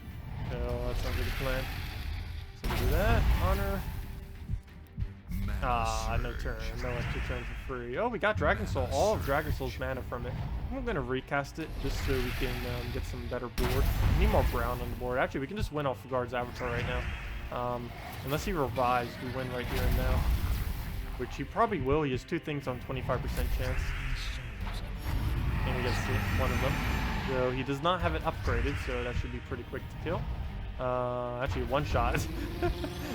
So that sounds like a plan. So we'll do that. Honor. Ah, no turn. No extra turn for free. Oh, we got Dragon Soul. All of Dragon Soul's mana from it. I'm going to recast it just so we can get some better board. We need more brown on the board. Actually, we can just win off the guard's avatar right now. Unless he revives, we win right here and now. Which he probably will. He has two things on 25% chance. And he gets one of them. So he does not have it upgraded, so that should be pretty quick to kill. Actually one shot.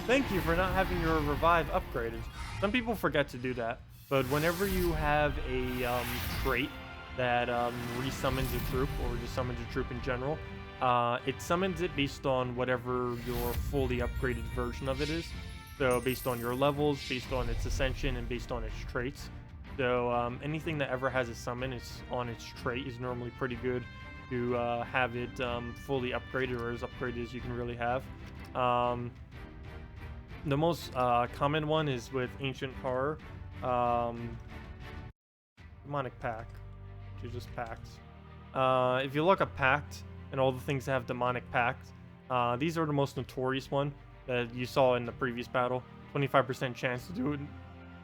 Thank you for not having your revive upgraded. Some people forget to do that, but whenever you have a trait that resummons a troop or just summons a troop in general, it summons it based on whatever your fully upgraded version of it is. So based on your levels, based on its ascension, and based on its traits. So anything that ever has a summon on its trait is normally pretty good to have it fully upgraded, or as upgraded as you can really have. The most common one is with Ancient Horror, Demonic Pact, which is just Pacts. If you look up Pact and all the things that have Demonic Pact, these are the most notorious one that you saw in the previous battle. 25% chance to do it,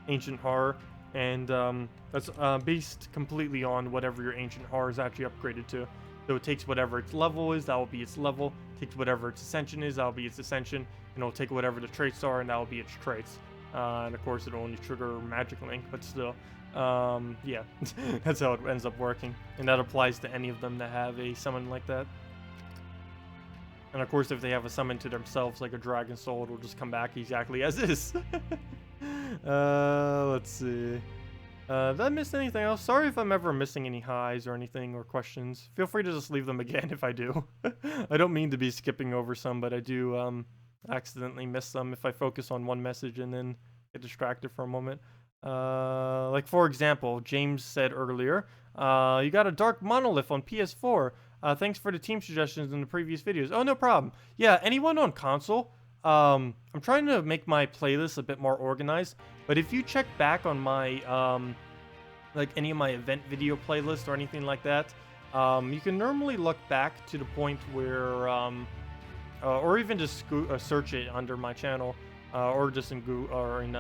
Ancient Horror, and that's based completely on whatever your Ancient Horror is actually upgraded to. So it takes whatever its level is, that will be its level. Takes whatever its ascension is, that will be its ascension. And it'll take whatever the traits are, and that will be its traits. And of course, it'll only trigger Magic Link, but still. Yeah, that's how it ends up working. And that applies to any of them that have a summon like that. And of course, if they have a summon to themselves, like a Dragon Soul, it'll just come back exactly as is. Let's see. Did I miss anything else? Sorry if I'm ever missing any highs or anything or questions. Feel free to just leave them again if I do. I don't mean to be skipping over some, but I do accidentally miss some if I focus on one message and then get distracted for a moment. Like for example, James said earlier, you got a Dark Monolith on PS4. Thanks for the team suggestions in the previous videos. Oh, no problem. Yeah, anyone on console, I'm trying to make my playlist a bit more organized, but if you check back on my, like any of my event video playlist or anything like that, you can normally look back to the point where, or even just search it under my channel, or just in Google or in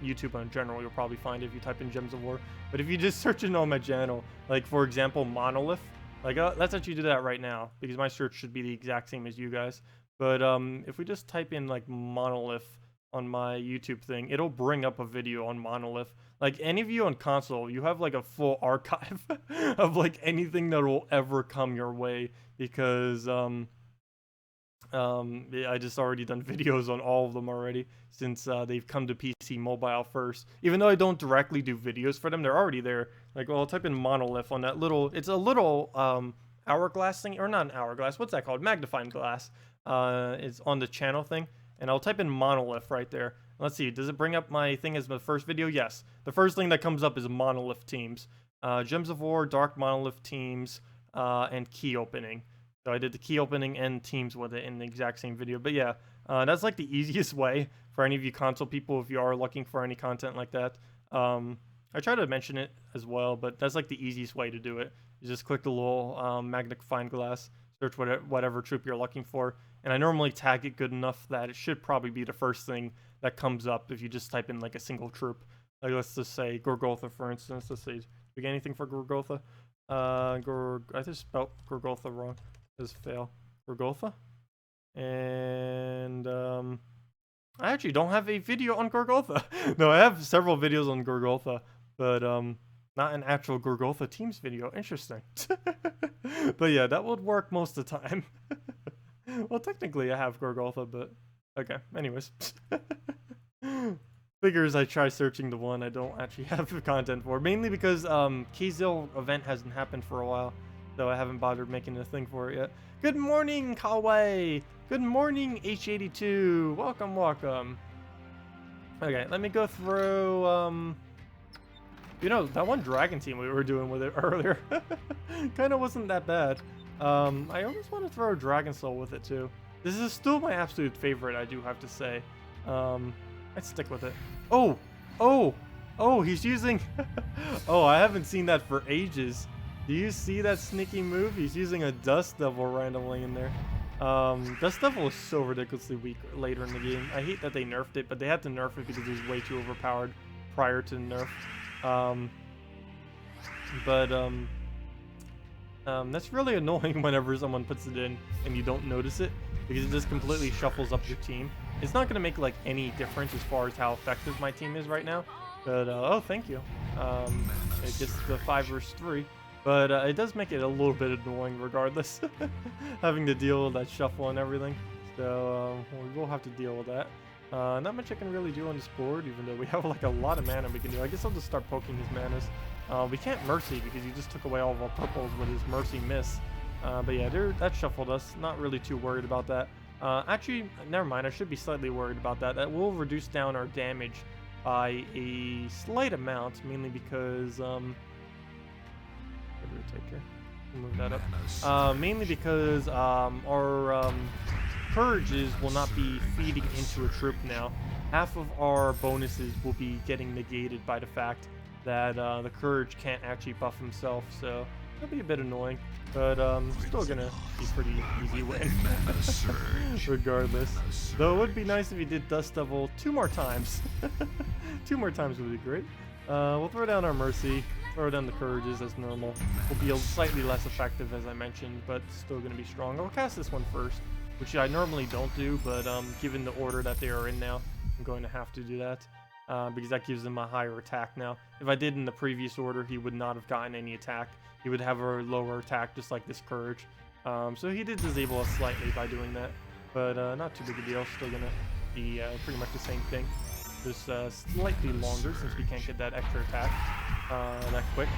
YouTube in general. You'll probably find it if you type in Gems of War. But if you just search it on my channel, like for example, Monolith, like let's actually do that right now because my search should be the exact same as you guys. But if we just type in like Monolith on my YouTube thing, it'll bring up a video on Monolith. Like any of you on console, you have like a full archive of like anything that will ever come your way because yeah, I just already done videos on all of them already since they've come to PC mobile first. Even though I don't directly do videos for them, they're already there. Like, well, I'll type in Monolith on that little, it's a little hourglass thing, or not an hourglass, what's that called? Magnifying glass. It's on the channel thing, and I'll type in Monolith right there. Let's see, does it bring up my thing as my first video? Yes. The first thing that comes up is Monolith teams. Gems of War, Dark Monolith teams, and key opening. So I did the key opening and teams with it in the exact same video. But yeah, that's like the easiest way for any of you console people if you are looking for any content like that. I try to mention it as well, but that's like the easiest way to do it. You just click the little magnifying glass, search whatever troop you're looking for, and I normally tag it good enough that it should probably be the first thing that comes up if you just type in like a single troop. Like let's just say Gorgotha, for instance. Let's see, do we get anything for Gorgotha? I just spelled Gorgotha wrong. Just fail. Gorgotha. And I actually don't have a video on Gorgotha. No, I have several videos on Gorgotha, but not an actual Gorgotha teams video. Interesting. But yeah, that would work most of the time. Well, technically I have Gorgotha, but okay. Anyways. Figures I try searching the one I don't actually have the content for. Mainly because Keyzil event hasn't happened for a while. So I haven't bothered making a thing for it yet. Good morning, Kawaii! Good morning, H82! Welcome, welcome. Okay, let me go through, you know, that one dragon team we were doing with it earlier. Kinda wasn't that bad. I almost want to throw a dragon soul with it too. This is still my absolute favorite, I do have to say. I'd stick with it. Oh, he's using... Oh, I haven't seen that for ages. Do you see that sneaky move? He's using a Dust Devil randomly in there. Dust Devil is so ridiculously weak later in the game. I hate that they nerfed it, but they had to nerf it because it was way too overpowered prior to the nerf. That's really annoying whenever someone puts it in and you don't notice it because it just completely shuffles up your team. It's not going to make like any difference as far as how effective my team is right now. But, oh, thank you. It gets the 5 versus 3. But it does make it a little bit annoying regardless, having to deal with that shuffle and everything. So we will have to deal with that. Not much I can really do on this board, even though we have like a lot of mana we can do. I guess I'll just start poking his manas. We can't Mercy because he just took away all of our purples with his Mercy miss. But yeah, that shuffled us. Not really too worried about that. Actually, never mind. I should be slightly worried about that. That will reduce down our damage by a slight amount, mainly because... take here. Move that up. Mainly because our courages will not be feeding into a troop now. Half of our bonuses will be getting negated by the fact that the courage can't actually buff himself, so that'll be a bit annoying. But still gonna be pretty easy win. Regardless. Though it would be nice if he did Dust Devil 2 more times. 2 more times would be great. We'll throw down our Mercy. Throw down the courages as normal. Will be slightly less effective as I mentioned, but still going to be strong. I'll cast this one first, which I normally don't do, but given the order that they are in now, I'm going to have to do that because that gives them a higher attack now. If I did in the previous order, he would not have gotten any attack. He would have a lower attack, just like this courage. So he did disable us slightly by doing that, but not too big a deal. Still going to be pretty much the same thing. Just slightly longer since we can't get that extra attack that quick,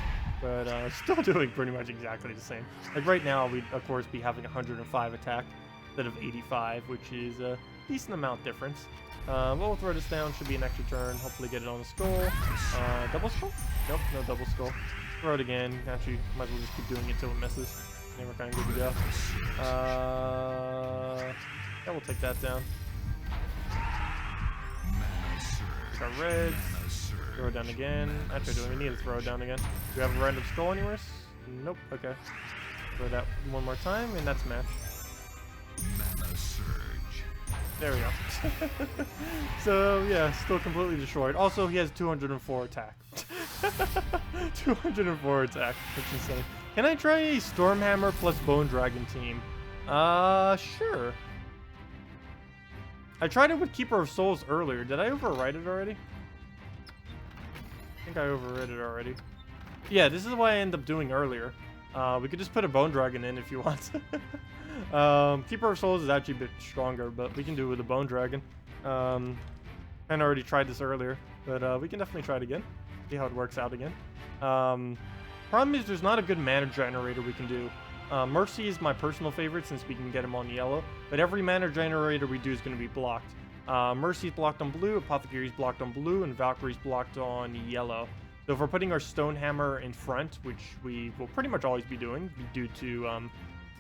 but still doing pretty much exactly the same. Like right now, we'd of course be having 105 attack instead of 85, which is a decent amount difference. We'll throw this down, should be an extra turn, hopefully get it on the skull. Double skull? Nope, no double skull. Throw it again, actually might as well just keep doing it till it misses. And we're kind of good to go. Yeah, we'll take that down. our reds. Throw it down again. Actually, do we need to throw it down again? Do we have a random skull anywhere? Nope. Okay. Throw that one more time, and that's match. There we go. So yeah, still completely destroyed. Also, he has 204 attack. 204 attack. That's insane. Can I try a Stormhammer plus Bone Dragon team? Sure. I tried it with Keeper of Souls earlier. Did I override it already? I think I overrid it already. Yeah, this is what I ended up doing earlier. We could just put a Bone Dragon in if you want. Keeper of Souls is actually a bit stronger, but we can do it with a Bone Dragon. And I already tried this earlier, but we can definitely try it again. See how it works out again. Problem is there's not a good mana generator we can do. Mercy is my personal favorite since we can get him on yellow, but every mana generator we do is going to be blocked. Mercy's blocked on blue, Apothecary's blocked on blue, and Valkyrie's blocked on yellow. So if we're putting our Stonehammer in front, which we will pretty much always be doing due to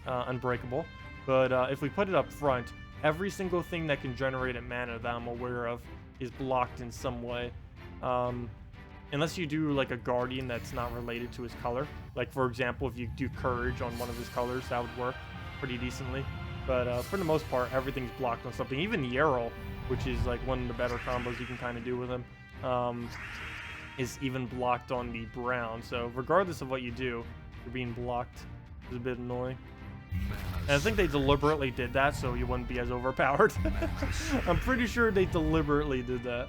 Unbreakable, but if we put it up front, every single thing that can generate a mana that I'm aware of is blocked in some way. Unless you do like a Guardian that's not related to his color. Like for example, if you do Courage on one of his colors, that would work pretty decently. But for the most part, everything's blocked on something. Even Yarrow, which is like one of the better combos you can kind of do with him, is even blocked on the brown. So regardless of what you do, you're being blocked. It's a bit annoying. And I think they deliberately did that so you wouldn't be as overpowered. I'm pretty sure they deliberately did that.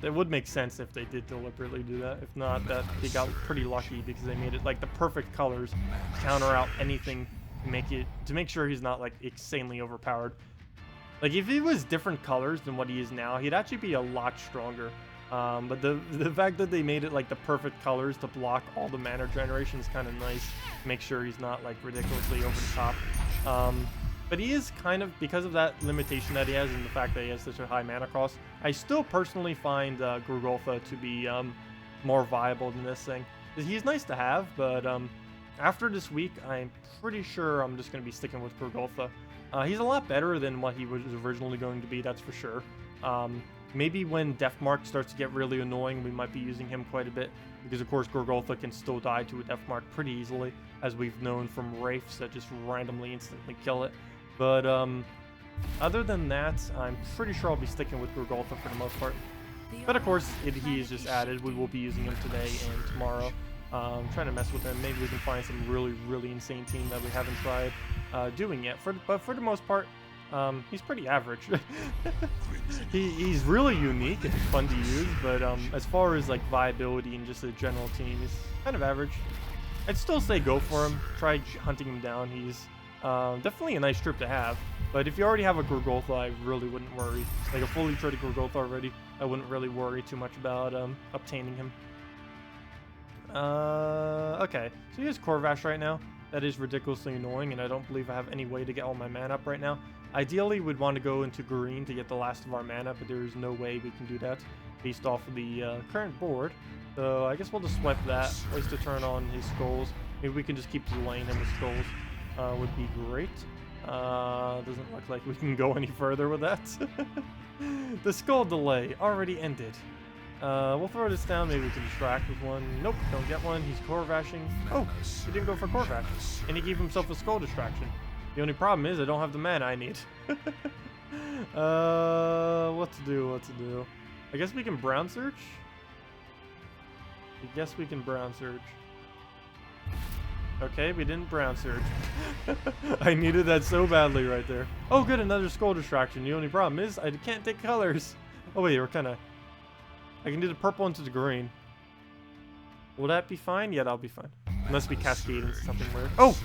It would make sense if they did deliberately do that. If not, that they got pretty lucky because they made it like the perfect colors, counter out anything to make sure he's not like insanely overpowered. Like if he was different colors than what he is now, he'd actually be a lot stronger. But the fact that they made it like the perfect colors to block all the mana generation is kind of nice. Make sure he's not like ridiculously over the top. But he is kind of, because of that limitation that he has and the fact that he has such a high mana cost, I still personally find Grugolfa to be more viable than this thing. He's nice to have, but after this week, I'm pretty sure I'm just going to be sticking with Grugolfa. He's a lot better than what he was originally going to be, that's for sure. Maybe when Deathmark starts to get really annoying, we might be using him quite a bit. Because, of course, Grugolfa can still die to a Deathmark pretty easily, as we've known from Wraiths that just randomly instantly kill it. But other than that, I'm pretty sure I'll be sticking with Grugolfa for the most part. But, of course, he is just added. We will be using him today and tomorrow. Trying to mess with him. Maybe we can find some really, really insane team that we haven't tried doing yet. But for the most part, he's pretty average. He's really unique and fun to use, but as far as like viability and just a general team, he's kind of average. I'd still say go for him. Try hunting him down. He's definitely a nice trip to have. But if you already have a Grugolfa, I really wouldn't worry. Like a fully traded Grugolfa already, I wouldn't really worry too much about obtaining him. Okay, so he has Corvash right now. That is ridiculously annoying, and I don't believe I have any way to get all my mana up right now. Ideally, we'd want to go into green to get the last of our mana, but there is no way we can do that based off of the current board. So I guess we'll just swipe that, waste a turn on his skulls. Maybe we can just keep delaying him with skulls. Would be great. Doesn't look like we can go any further with that. The skull delay already ended. We'll throw this down. Maybe we can distract with one. Nope, don't get one. He's Corvashing. Oh, he didn't go for Corvash. And he gave himself a skull distraction. The only problem is I don't have the mana I need. What to do? I guess we can brown search? I guess we can brown search. Okay, we didn't brown search. I needed that so badly right there. Oh good, another skull distraction. The only problem is I can't take colors. Oh wait, we're kinda... I can do the purple into the green. Will that be fine? Yeah, that'll be fine. Unless we cascade into something weird. Oh!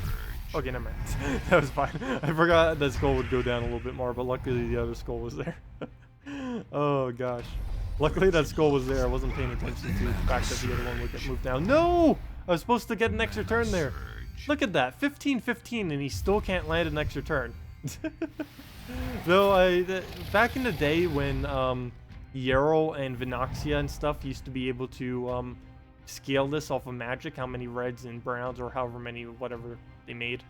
Okay, never mind. That was fine. I forgot that skull would go down a little bit more, but luckily the other skull was there. Oh gosh. Luckily that skull was there. I wasn't paying attention to the fact that the other one would get moved down. No! I was supposed to get an extra turn there. Look at that. 15-15 and he still can't land an extra turn. Though back in the day when Yarrow and Vinoxia and stuff used to be able to scale this off of magic, how many reds and browns or however many, whatever they made,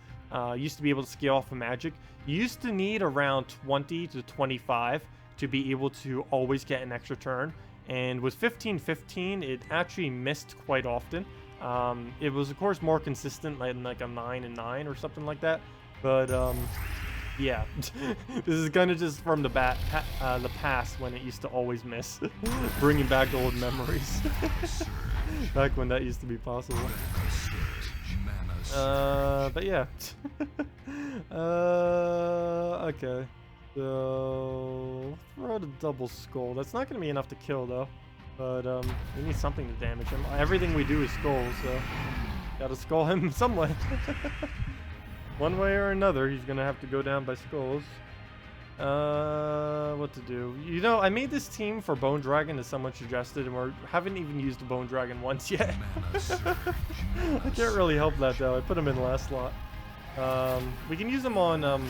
used to be able to scale off of magic. You used to need around 20 to 25 to be able to always get an extra turn. And with 15-15, it actually missed quite often. It was, of course, more consistent, like a 9 and 9 or something like that. But yeah, this is kind of just from the past when it used to always miss, bringing back old memories. Back when that used to be possible. But yeah. Okay. So throw the double skull. That's not gonna be enough to kill though. But we need something to damage him. Everything we do is skulls, so gotta skull him some way. One way or another, he's gonna have to go down by skulls. What to do? You know, I made this team for Bone Dragon as someone suggested, and we haven't even used the Bone Dragon once yet. I can't really help that though. I put him in the last slot. We can use him on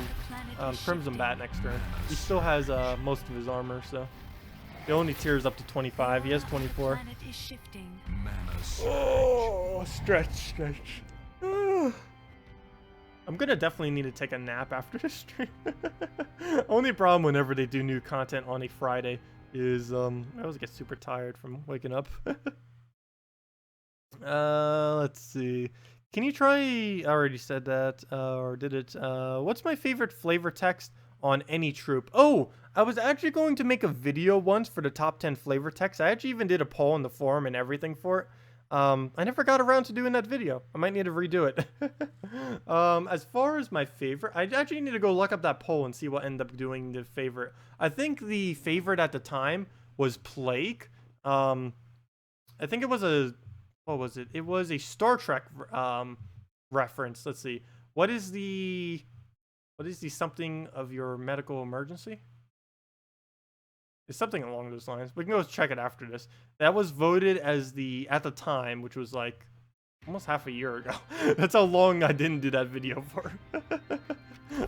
Crimson Bat next turn. He still has most of his armor, so he only tiers up to 25. He has 24. Oh, stretch. I'm gonna definitely need to take a nap after this stream. Only problem whenever they do new content on a Friday is I always get super tired from waking up. Let's see. Can you try? I already said that, or did it? What's my favorite flavor text on any troop? Oh, I was actually going to make a video once for the top 10 flavor text. I actually even did a poll in the forum and everything for it. I never got around to doing that video. I might need to redo it. As far as my favorite, I actually need to go look up that poll and see what ended up doing the favorite. I think the favorite at the time was Plague. I think it was what was it? It was a Star Trek reference. Let's see. What is the something of your medical emergency? It's something along those lines. We can go check it after this. That was voted as at the time, which was like almost half a year ago. That's how long I didn't do that video for.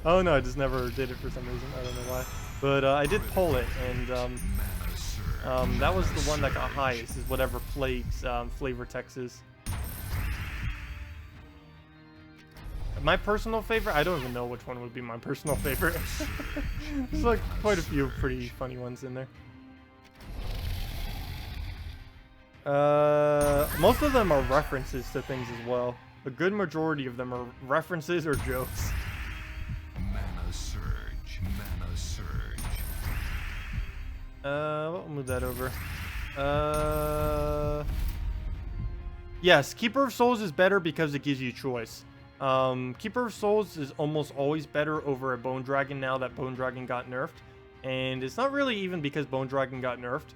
Oh no, I just never did it for some reason. I don't know why. But I did poll it, and that was the one that got highest, is whatever Plague's flavor text is. My personal favorite? I don't even know which one would be my personal favorite. There's like quite a few pretty funny ones in there. Most of them are references to things as well. A good majority of them are references or jokes. Mana surge. We'll move that over. Yes, Keeper of Souls is better because it gives you choice. Keeper of Souls is almost always better over a Bone Dragon now that Bone Dragon got nerfed. And it's not really even because Bone Dragon got nerfed.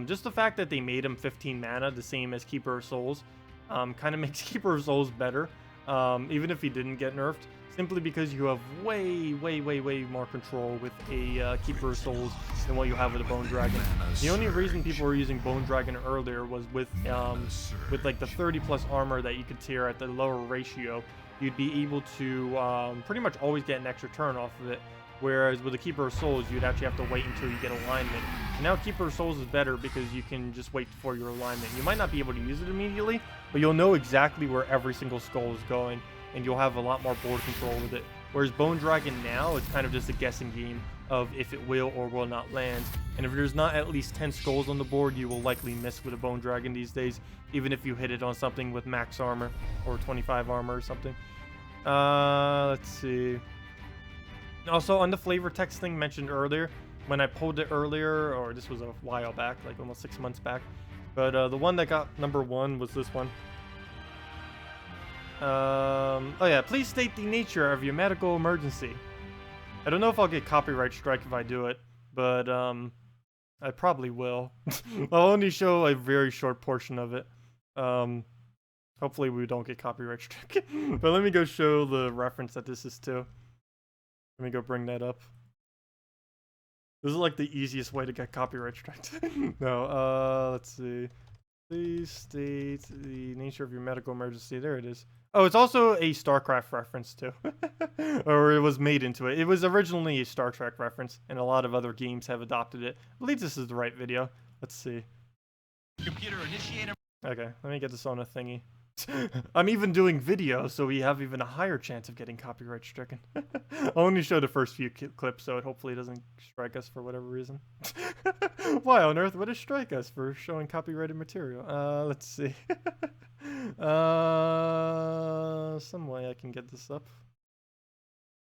Just the fact that they made him 15 mana, the same as Keeper of Souls, kind of makes Keeper of Souls better, even if he didn't get nerfed. Simply because you have way more control with a Keeper of Souls than what you have with a Bone Dragon. The only reason people were using Bone Dragon earlier was with like the 30+ armor that you could tier at the lower ratio. You'd be able to pretty much always get an extra turn off of it. Whereas with the Keeper of Souls, you'd actually have to wait until you get alignment. And now Keeper of Souls is better because you can just wait for your alignment. You might not be able to use it immediately, but you'll know exactly where every single skull is going, and you'll have a lot more board control with it. Whereas Bone Dragon now, it's kind of just a guessing game of if it will or will not land. And if there's not at least 10 skulls on the board, you will likely miss with a Bone Dragon these days, even if you hit it on something with max armor or 25 armor or something. Let's see. Also, on the flavor text thing mentioned earlier, when I pulled it earlier, or this was a while back, like almost 6 months back, but the one that got #1 was this one. Oh yeah, please state the nature of your medical emergency. I don't know if I'll get copyright strike if I do it, but I probably will. I'll only show a very short portion of it. Hopefully we don't get copyright strike. But let me go show the reference that this is to. Let me go bring that up. This is like the easiest way to get copyright striked. No, let's see. Please state the nature of your medical emergency. There it is. Oh, it's also a StarCraft reference too. Or it was made into it. It was originally a Star Trek reference, and a lot of other games have adopted it. I believe this is the right video. Let's see. Computer initiator. Okay, let me get this on a thingy. I'm even doing video, so we have even a higher chance of getting copyright stricken. I'll only show the first few clips, so it hopefully doesn't strike us for whatever reason. Why on earth would it strike us for showing copyrighted material? Let's see. Some way I can get this up.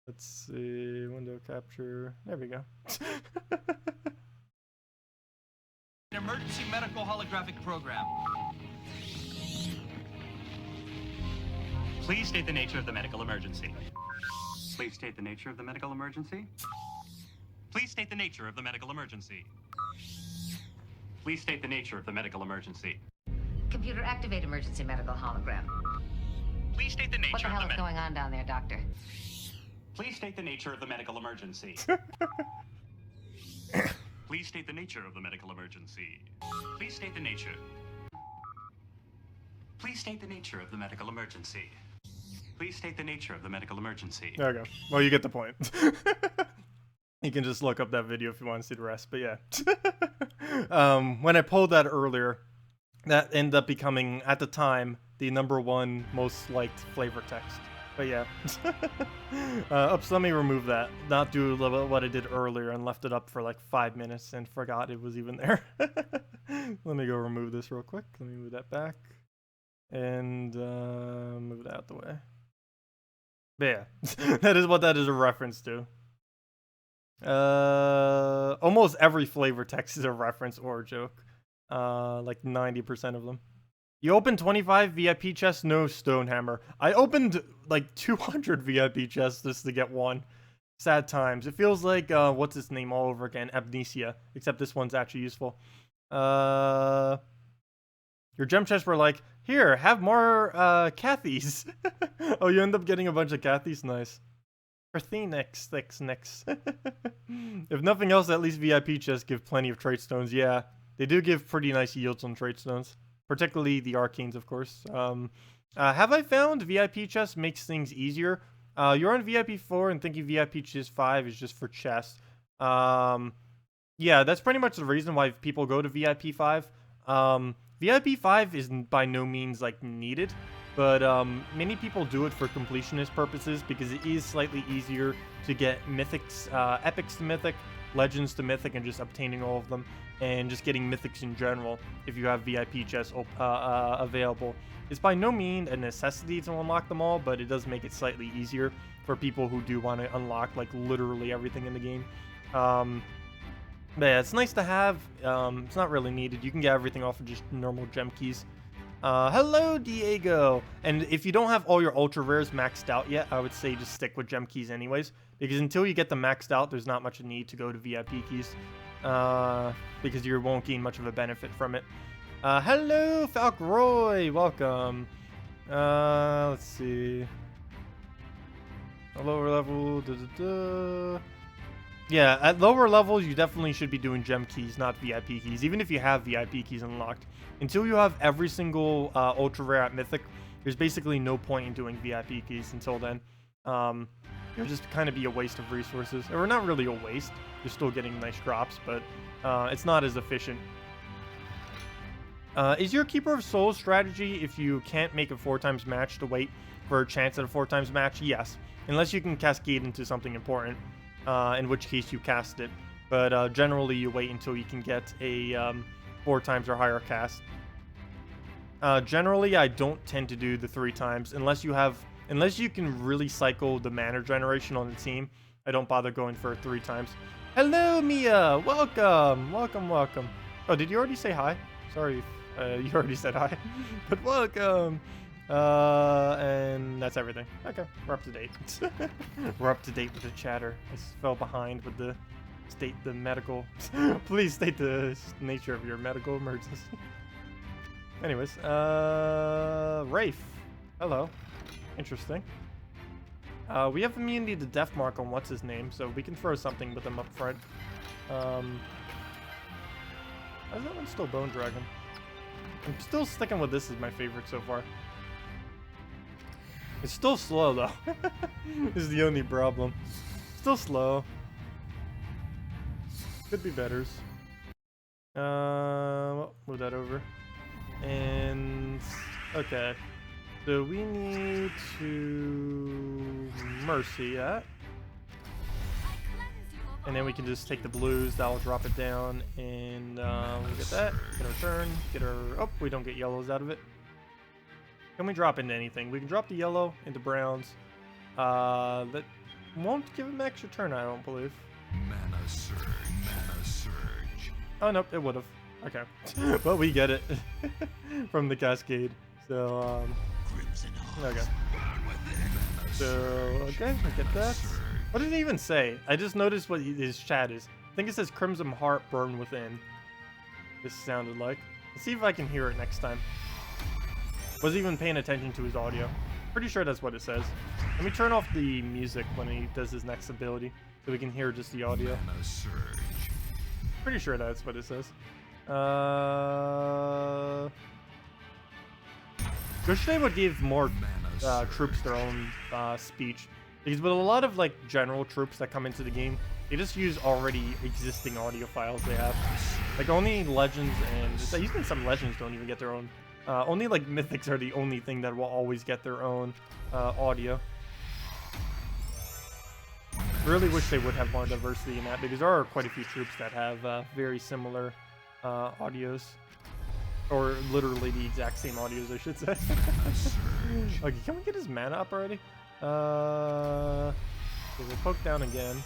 Let's see, window capture. There we go. An emergency medical holographic program. Please state the nature of the medical emergency. Please state the nature of the medical emergency. Please state the nature of the medical emergency. Please state the nature of the medical emergency. Computer activate emergency medical hologram. Please state the nature What the of hell the is going on down there, Doctor? Please state the nature of the medical emergency. Please state the nature of the medical emergency. Please state the nature. Please state the nature of the medical emergency. Please state the nature of the medical emergency. There we go. Well, you get the point. You can just look up that video if you want to see the rest, but yeah. When I pulled that earlier, that ended up becoming, at the time, the #1 most liked flavor text. But yeah. Oops, let me remove that. Not do what I did earlier and left it up for like 5 minutes and forgot it was even there. Let me go remove this real quick. Let me move that back. And move that out the way. But yeah, that is what that is a reference to. Almost every flavor text is a reference or a joke. Like 90% of them. You opened 25 VIP chests, no Stonehammer. I opened like 200 VIP chests just to get one. Sad times. It feels like, what's its name all over again? Amnesia. Except this one's actually useful. Your gem chests were like, here, have more Cathys. Oh, you end up getting a bunch of Cathys? Nice. Parthenix, Nix. If nothing else, at least VIP chests give plenty of trait stones. Yeah, they do give pretty nice yields on trait stones. Particularly the arcanes, of course. Have I found VIP chests makes things easier? You're on VIP 4 and thinking VIP chest 5 is just for chests. Yeah, that's pretty much the reason why people go to VIP 5. VIP 5 is by no means like needed, but many people do it for completionist purposes because it is slightly easier to get mythics, epics to mythic, legends to mythic, and just obtaining all of them, and just getting mythics in general if you have VIP chests available. It's by no means a necessity to unlock them all, but it does make it slightly easier for people who do want to unlock like literally everything in the game. But yeah, it's nice to have. It's not really needed. You can get everything off of just normal gem keys. Hello, Diego! And if you don't have all your ultra rares maxed out yet, I would say just stick with gem keys anyways. Because until you get them maxed out, there's not much need to go to VIP keys. Because you won't gain much of a benefit from it. Hello, Falkroy! Welcome. Let's see. A lower level. Yeah, at lower levels, you definitely should be doing gem keys, not VIP keys, even if you have VIP keys unlocked. Until you have every single ultra rare at Mythic, there's basically no point in doing VIP keys until then. It'll just kind of be a waste of resources. Or not really a waste, you're still getting nice drops, but it's not as efficient. Is your Keeper of Souls strategy, if you can't make a 4x match, to wait for a chance at a 4x match? Yes, unless you can cascade into something important. In which case you cast it, but generally you wait until you can get a 4x or higher cast. Generally, I don't tend to do the 3x unless you can really cycle the mana generation on the team. I don't bother going for 3x. Hello, Mia. Welcome. Oh, did you already say hi? Sorry, you already said hi, but welcome. And that's everything. Okay, we're up to date. We're up to date with the chatter. I fell behind with the medical. Please state the nature of your medical emergency. Anyways, Rafe. Hello. Interesting. We have immunity to death mark on what's his name, so we can throw something with him up front. Why is that one still Bone Dragon? I'm still sticking with this as my favorite so far. It's still slow though. Is the only problem. Still slow. Could be betters. Move that over. And okay. So we need to mercy that. And then we can just take the blues, that'll drop it down, and we get that, get our turn, get our, oh, we don't get yellows out of it. Can we drop into anything? We can drop the yellow into browns. That won't give him extra turn, I don't believe. Mana surge. Mana surge. Oh, nope, it would have. Okay. But we get it from the cascade. So, okay. So, okay, I get that. What did it even say? I just noticed what his chat is. I think it says Crimson Heart Burn Within. This sounded like. Let's see if I can hear it next time. Wasn't even paying attention to his audio. Pretty sure that's what it says. Let me turn off the music when he does his next ability, so we can hear just the audio. Mana surge. Pretty sure that's what it says. Wish they would give more troops their own speech. Because with a lot of like general troops that come into the game, they just use already existing audio files they have. Like only legends and even some legends don't even get their own. Only like mythics are the only thing that will always get their own audio. Really wish they would have more diversity in that, because there are quite a few troops that have very similar audios. Or literally the exact same audios, I should say. Okay, can we get his mana up already? Okay, we'll poke down again.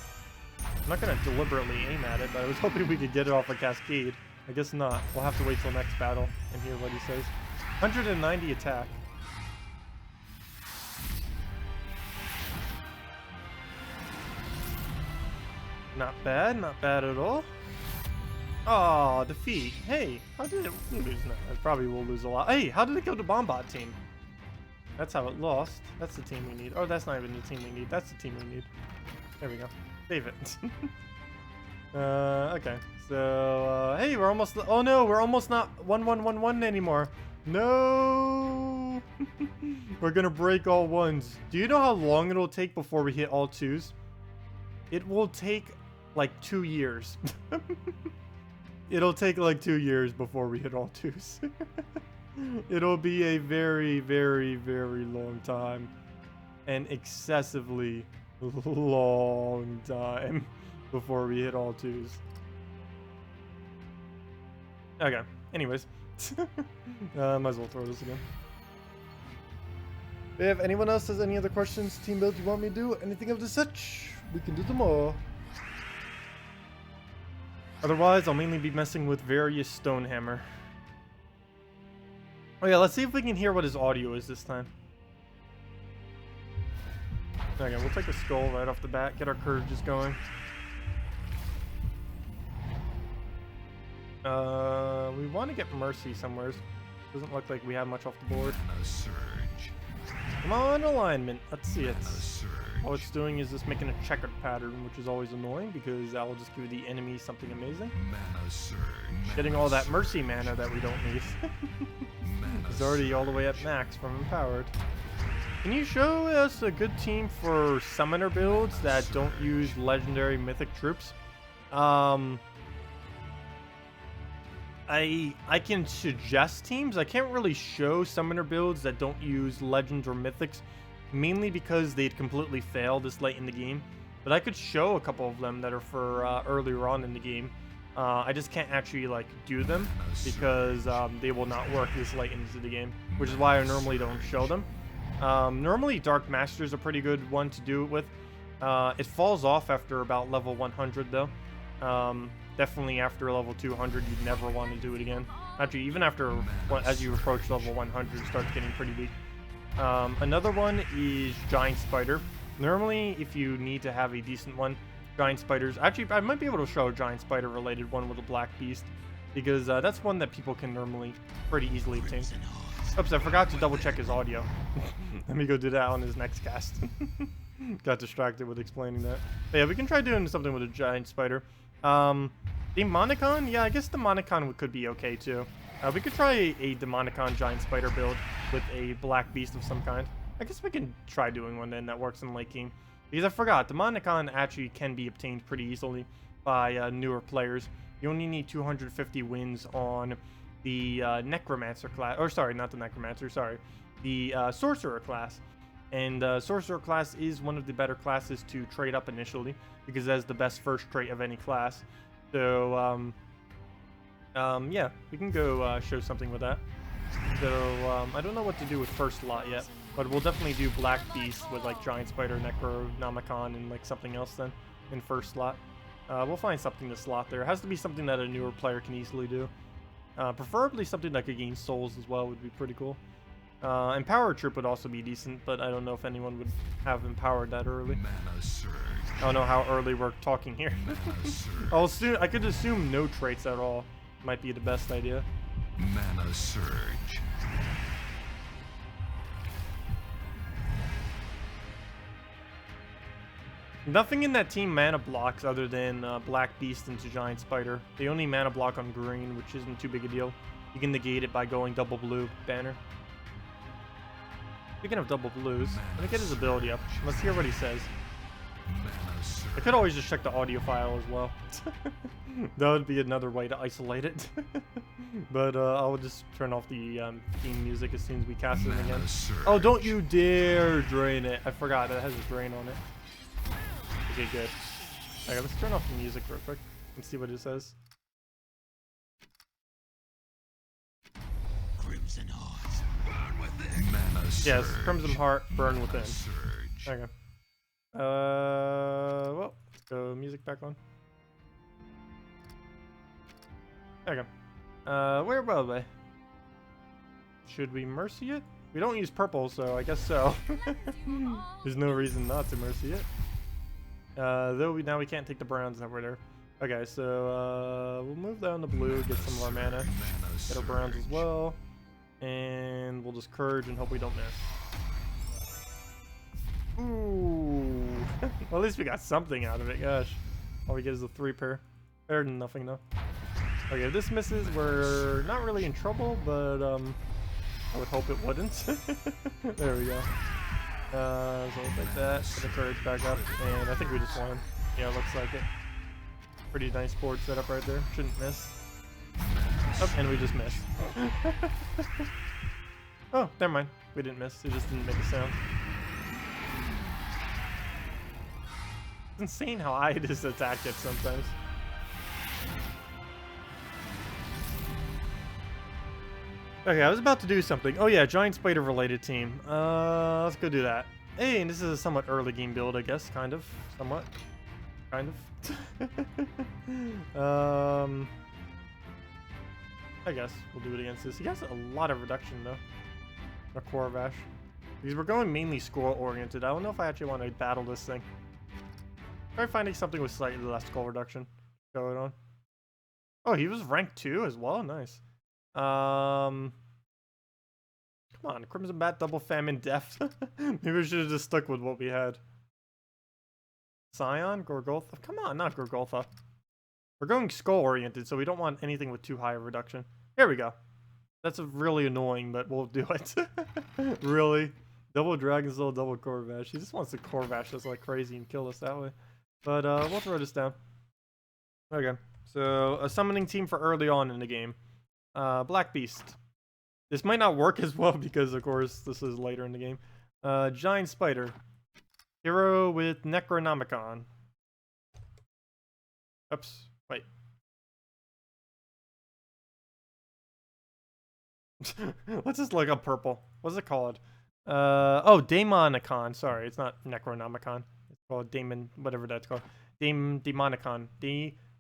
I'm not going to deliberately aim at it, but I was hoping we could get it off a cascade. I guess not. We'll have to wait till next battle and hear what he says. 190 attack. Not bad at all. Oh, defeat. Hey, how did it lose? No, it probably will lose a lot. Hey, how did it go to Bombot team? That's how it lost. That's the team we need. Oh, that's not even the team we need. That's the team we need. There we go. Save it. Okay. So, hey, we're almost... Oh, no, we're almost not 1-1-1-1 anymore. No! We're gonna break all ones. Do you know how long it'll take before we hit all twos? It will take, like, 2 years. It'll take, like, 2 years before we hit all twos. It'll be a very, very, very long time. An excessively long time before we hit all twos. Okay, anyways. Might as well throw this again. If anyone else has any other questions, team build you want me to do, anything of the such, we can do them all. Otherwise, I'll mainly be messing with various Stonehammer. Oh yeah, let's see if we can hear what his audio is this time. Okay, we'll take a skull right off the bat, get our courages going. We want to get mercy somewhere. Doesn't look like we have much off the board. Mana surge. Come on, alignment. Let's see it. Mana surge. All it's doing is just making a checkered pattern, which is always annoying because that will just give the enemy something amazing. Mana surge. Getting all that mercy mana that we don't need. Mana It's already all the way at max from empowered. Can you show us a good team for summoner builds that don't use legendary mythic troops? I can suggest teams. I can't really show summoner builds that don't use legends or mythics, mainly because they'd completely fail this late in the game. But I could show a couple of them that are for earlier on in the game. I just can't actually like do them because they will not work this late into the game, which is why I normally don't show them. Normally Dark Master's a pretty good one to do it with. It falls off after about level 100 though. Definitely after level 200 you'd never want to do it again. Actually, even after, as you approach level 100, it starts getting pretty weak. Another one is Giant Spider. Normally, if you need to have a decent one, Giant Spiders... Actually, I might be able to show a Giant Spider related one with a Black Beast, because that's one that people can normally pretty easily obtain. Oops, I forgot to double check his audio. Let me go do that on his next cast. Got distracted with explaining that. But yeah, we can try doing something with a Giant Spider. Demonicon? Yeah, I guess Demonicon could be okay too. We could try a Demonicon Giant Spider build with a Black Beast of some kind. I guess we can try doing one then that works in late game. Because I forgot, Demonicon actually can be obtained pretty easily by newer players. You only need 250 wins on the Necromancer class, or sorry, not the Necromancer, sorry, the Sorcerer class. And Sorcerer class is one of the better classes to trade up initially, because that's the best first trait of any class. So, yeah, we can go show something with that. So, I don't know what to do with first lot yet, but we'll definitely do Black Beast with, like, Giant Spider, Necronomicon, and, like, something else then in first slot. We'll find something to slot there. It has to be something that a newer player can easily do. Preferably something that could gain souls as well would be pretty cool. Empower Troop would also be decent, but I don't know if anyone would have Empowered that early. Mana surge. I don't know how early we're talking here. Mana surge. I could assume no traits at all might be the best idea. Mana surge. Nothing in that team mana blocks other than Black Beast into Giant Spider. They only mana block on green, which isn't too big a deal. You can negate it by going double blue banner. Speaking of double blues, let me get his ability up. Let's hear what he says. Mana surge. I could always just check the audio file as well. That would be another way to isolate it. But I'll just turn off the theme music as soon as we cast it again. Mana surge. Oh, don't you dare drain it. I forgot that it has a drain on it. Okay, good. Alright, let's turn off the music real quick and see what it says. Crimson Heart. Burn within. Mana surge. Yes, Crimson Heart, Burn Within. Mana surge. Okay. Well, let's go music back on. Okay. Where were we? Should we mercy it? We don't use purple, so I guess so. There's no reason not to mercy it. Though now we can't take the browns that were there. Okay, so we'll move down to blue, get some of our mana, get our browns as well, and we'll just courage and hope we don't miss. Ooh, well, at least we got something out of it. Gosh, all we get is a 3-pair. Better than nothing though. Okay, if this misses, we're not really in trouble, but I would hope it wouldn't. There we go. So we'll take that, put the courage back up, and I think we just won. Yeah, looks like it. Pretty nice board setup right there. Shouldn't miss. Oh, and we just missed. Oh, never mind. We didn't miss. It just didn't make a sound. It's insane how I just attack it sometimes. Okay, I was about to do something. Oh yeah, Giant Spider related team. Let's go do that. Hey, and this is a somewhat early game build, I guess. Kind of. Somewhat. Kind of. I guess we'll do it against this. He has a lot of reduction though. A Corvash. Because we're going mainly score oriented. I don't know if I actually want to battle this thing. Try finding something with slightly less score reduction going on. Oh, he was rank 2 as well. Nice. Come on, Crimson Bat, Double Famine, Death. Maybe we should have just stuck with what we had. Scion, Gorgoltha. Come on, not Gorgoltha. We're going skull oriented, so we don't want anything with too high a reduction. Here we go. That's really annoying, but we'll do it. Really? Double Dragon Soul, double Corvash. He just wants to Corvash us like crazy and kill us that way. But we'll throw this down. Okay, so a summoning team for early on in the game. Black Beast. This might not work as well because, of course, this is later in the game. Giant Spider. Hero with Necronomicon. Oops. Wait. Let's just look up purple. What's it called? Oh, Daemonicon. Sorry, it's not Necronomicon. It's called Daemon, whatever that's called. Daemonicon.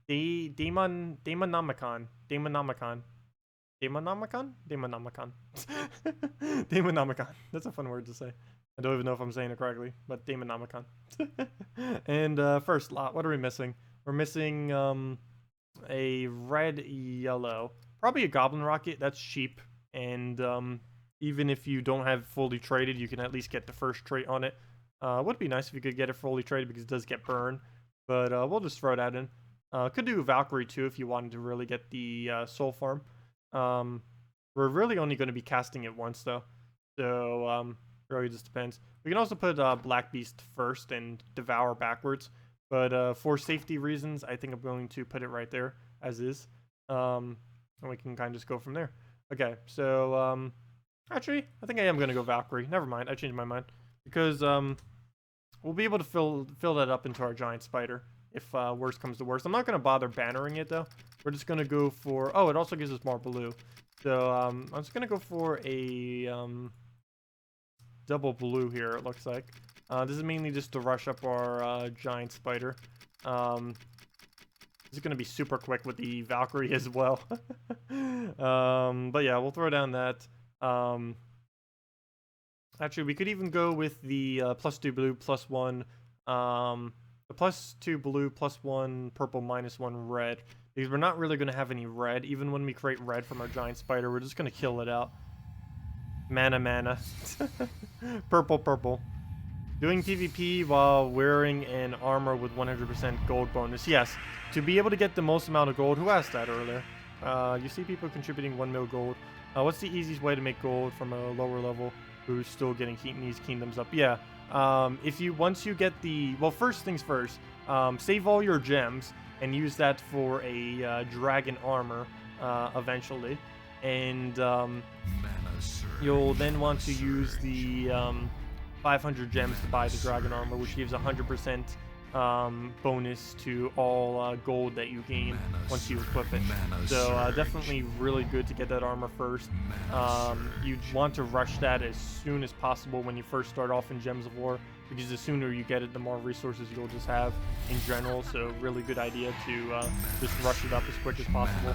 Daemonomicon. Daemonomicon. Daemonomicon? Daemonomicon. Daemonomicon. That's a fun word to say. I don't even know if I'm saying it correctly, but Daemonomicon. And first lot, what are we missing? We're missing a red yellow. Probably a Goblin Rocket. That's cheap. And even if you don't have fully traded, you can at least get the first trait on it. Would be nice if you could get it fully traded because it does get burned. But we'll just throw that in. Could do Valkyrie too if you wanted to really get the soul farm. We're really only going to be casting it once though, so really just depends. We can also put Black Beast first and Devour backwards, but for safety reasons, I think I'm going to put it right there as is. and we can kind of just go from there. Okay, so actually, I think I am gonna go Valkyrie. Never mind, I changed my mind because we'll be able to fill that up into our giant spider if worst comes to worst. I'm not gonna bother bannering it though. We're just gonna go for. Oh, it also gives us more blue. So I'm just gonna go for a double blue here. It looks like this is mainly just to rush up our giant spider. This is gonna be super quick with the Valkyrie as well. But yeah, we'll throw down that. Actually, we could even go with the +2 blue, +1. The +2 blue, +1 purple, -1 red. Because we're not really going to have any red. Even when we create red from our giant spider, we're just going to kill it out. Mana. Purple, purple. Doing PvP while wearing an armor with 100% gold bonus. Yes, to be able to get the most amount of gold. Who asked that earlier? You see people contributing 1 mil gold. What's the easiest way to make gold from a lower level who's still getting these kingdoms up? Yeah. Once you get the... Well, first things first. Save all your gems and use that for a dragon armor eventually. And you'll then want to use the 500 gems to buy the dragon armor, which gives 100% bonus to all gold that you gain once you equip it. So definitely really good to get that armor first. You'd want to rush that as soon as possible when you first start off in Gems of War, because the sooner you get it, the more resources you'll just have in general. So really good idea to just rush it up as quick as possible.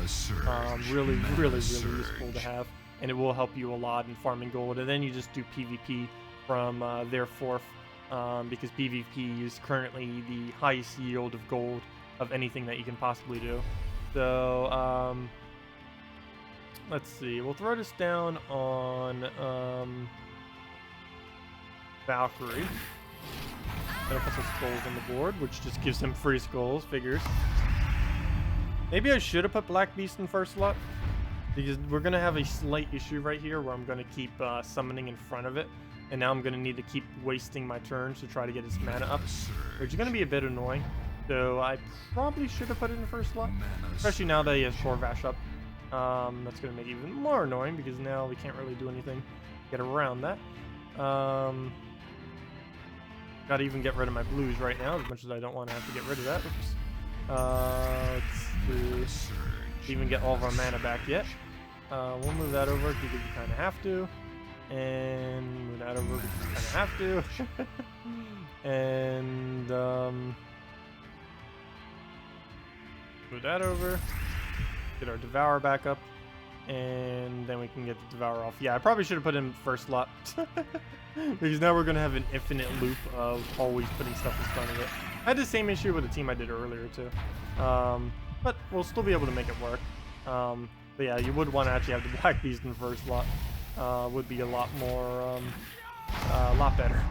Really useful to have, and it will help you a lot in farming gold. And then you just do PvP from their fourth. Because PvP is currently the highest yield of gold of anything that you can possibly do. So, let's see. We'll throw this down on Valkyrie. Gonna put some skulls on the board, which just gives them free skulls, figures. Maybe I should have put Black Beast in first slot, because we're gonna have a slight issue right here where I'm gonna keep summoning in front of it. And now I'm going to need to keep wasting my turns to try to get his mana up, which is going to be a bit annoying. So I probably should have put it in the first slot, especially now that he has Shorvash up. That's going to make it even more annoying because now we can't really do anything to get around that. Got to even get rid of my blues right now, as much as I don't want to have to get rid of that. Let's even get all of our mana back yet. We'll move that over because we kind of have to. And move that over because we kind of have to. And move that over. Get our Devour back up. And then we can get the Devour off. Yeah, I probably should have put in first slot. Because now we're going to have an infinite loop of always putting stuff in front of it. I had the same issue with the team I did earlier too. But we'll still be able to make it work. But yeah, you would want to actually have the Black Beast in the first slot. Would be a lot more, a lot better.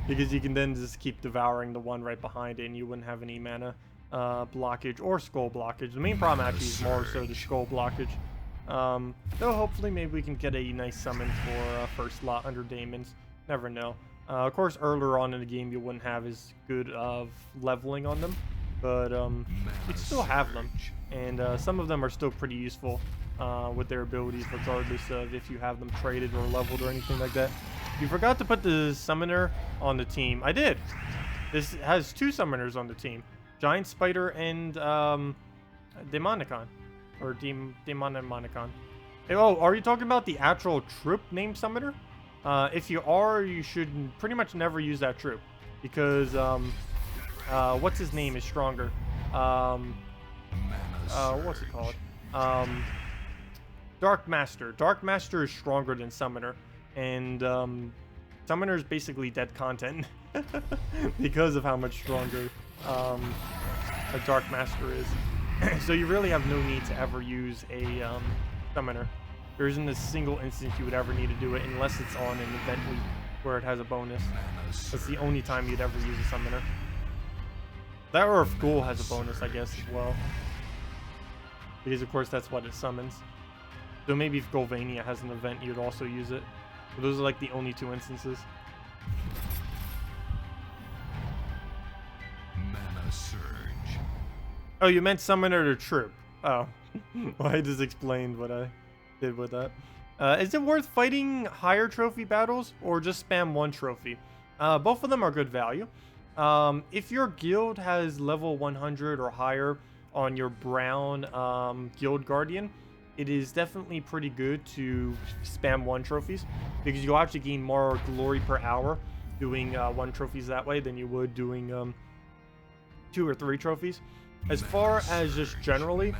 Because you can then just keep devouring the one right behind it and you wouldn't have any mana blockage or skull blockage. The main problem actually is more so the skull blockage. Though hopefully maybe we can get a nice summon for first slot under Daemons. Never know. Of course, earlier on in the game you wouldn't have as good of leveling on them. But you'd still have them. And some of them are still pretty useful. With their abilities, regardless of if you have them traded or leveled or anything like that. You forgot to put the summoner on the team. I did. This has 2 summoners on the team. Giant Spider and Demonicon. Or Demonicon. Oh, are you talking about the actual troop named summoner? If you are, you should pretty much never use that troop. Because, what's his name is stronger. What's it called? Dark Master. Dark Master is stronger than Summoner. And Summoner is basically dead content. Because of how much stronger a Dark Master is. So you really have no need to ever use a Summoner. There isn't a single instance you would ever need to do it unless it's on an event week where it has a bonus. That's the only time you'd ever use a Summoner. That or if Ghoul has a bonus, I guess, as well. Because of course that's what it summons. So maybe if Golvania has an event, you'd also use it. But those are like the only 2 instances. Mana Surge. Oh, you meant summoner to troop. Oh, Well, I just explained what I did with that. Is it worth fighting higher trophy battles or just spam one trophy? Both of them are good value. If your guild has level 100 or higher on your brown guild guardian, it is definitely pretty good to spam one trophies because you'll actually gain more glory per hour doing one trophies that way than you would doing 2 or 3 trophies. As far as just generally,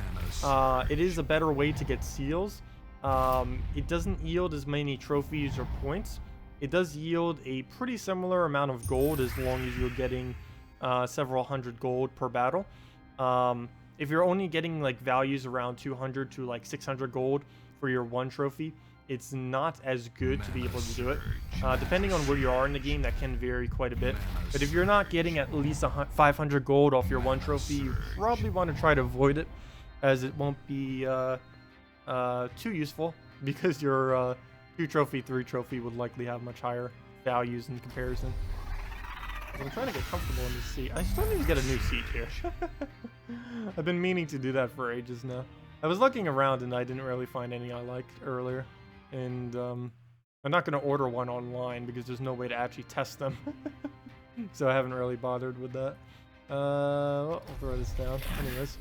it is a better way to get seals. It doesn't yield as many trophies or points. It does yield a pretty similar amount of gold as long as you're getting several hundred gold per battle. If you're only getting like values around 200 to like 600 gold for your one trophy, it's not as good to be able to do it. Depending on where you are in the game, that can vary quite a bit. But if you're not getting at least 500 gold off your one trophy, you probably want to try to avoid it, as it won't be too useful, because your 2 trophy, 3 trophy would likely have much higher values in comparison. I'm trying to get comfortable in this seat. I still need to get a new seat here. I've been meaning to do that for ages now. I was looking around and I didn't really find any I liked earlier. And I'm not going to order one online because there's no way to actually test them. So I haven't really bothered with that. Well, I'll throw this down. Anyways.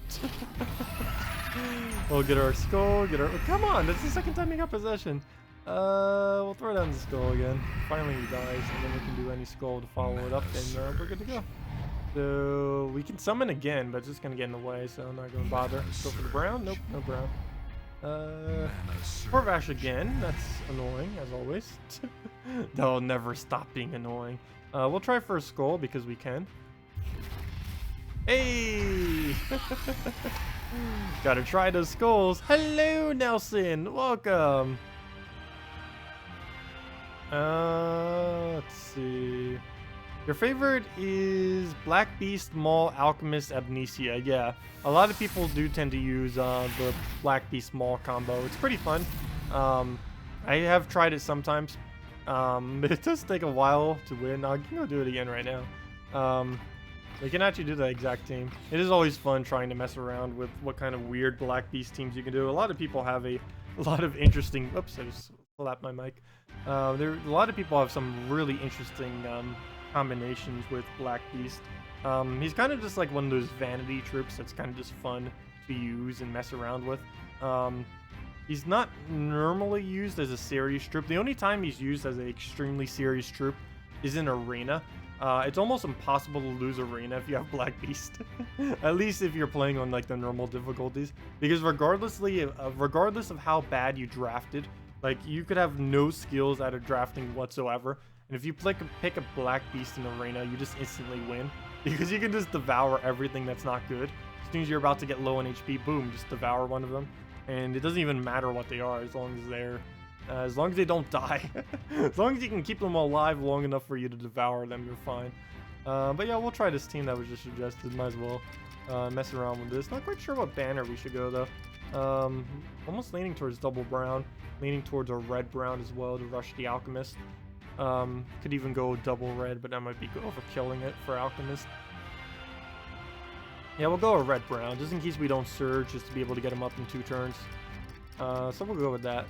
We'll get our skull, get our... Come on, that's the second time he got possession. We'll throw down the skull again. Finally he dies, and then we can do any skull to follow it up, and we're good to go. So we can summon again, but it's just gonna get in the way, so I'm not gonna bother. Go for the brown. Nope, no brown. Corvash again. That's annoying, as always. They'll never stop being annoying. We'll try for a skull because we can. Hey! Gotta try those skulls. Hello, Nelson. Welcome. Let's see. Your favorite is Black Beast, Maul, Alchemist, Amnesia. Yeah, a lot of people do tend to use the Black Beast Maul combo. It's pretty fun. I have tried it sometimes. It does take a while to win. I can go do it again right now. You can actually do the exact team. It is always fun trying to mess around with what kind of weird Black Beast teams you can do. A lot of people have a lot of interesting... Oops, I just slapped my mic. A lot of people have some really interesting combinations with Black Beast. He's kind of just like one of those vanity troops that's kind of just fun to use and mess around with. He's not normally used as a serious troop. The only time he's used as an extremely serious troop is in Arena. It's almost impossible to lose Arena if you have Black Beast. At least if you're playing on like the normal difficulties. Because regardless of how bad you drafted, like you could have no skills out of drafting whatsoever. And if you pick a Black Beast in Arena, you just instantly win. Because you can just devour everything that's not good. As soon as you're about to get low on HP, boom, just devour one of them. And it doesn't even matter what they are as long as they don't die. As long as you can keep them alive long enough for you to devour them, you're fine. But yeah, we'll try this team that was just suggested. Might as well mess around with this. Not quite sure what banner we should go though. Almost leaning towards double brown. Leaning towards a red brown as well to rush the alchemist. Could even go double red, but that might be overkilling it for alchemist. Yeah, we'll go a red brown just in case we don't surge, just to be able to get him up in 2 turns. So we'll go with that.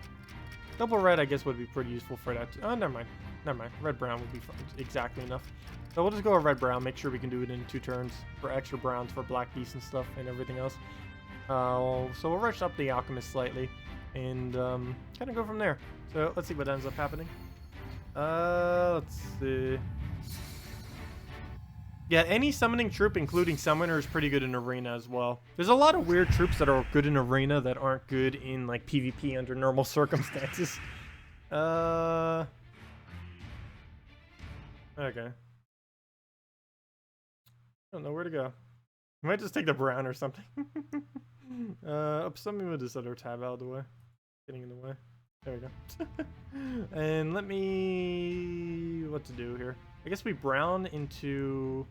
Double red, I guess, would be pretty useful for that. Oh, never mind. Never mind. Red brown would be exactly enough. So we'll just go a red brown. Make sure we can do it in 2 turns for extra browns for Black Beast and stuff and everything else. So we'll rush up the alchemist slightly and kind of go from there. So let's see what ends up happening. Let's see. Yeah, any summoning troop, including summoner, is pretty good in Arena as well. There's a lot of weird troops that are good in Arena that aren't good in like PvP under normal circumstances. Okay. I don't know where to go. I might just take the brown or something. Something with this other tab out of the way. Getting in the way. There we go. And let me... what to do here? I guess we brown into...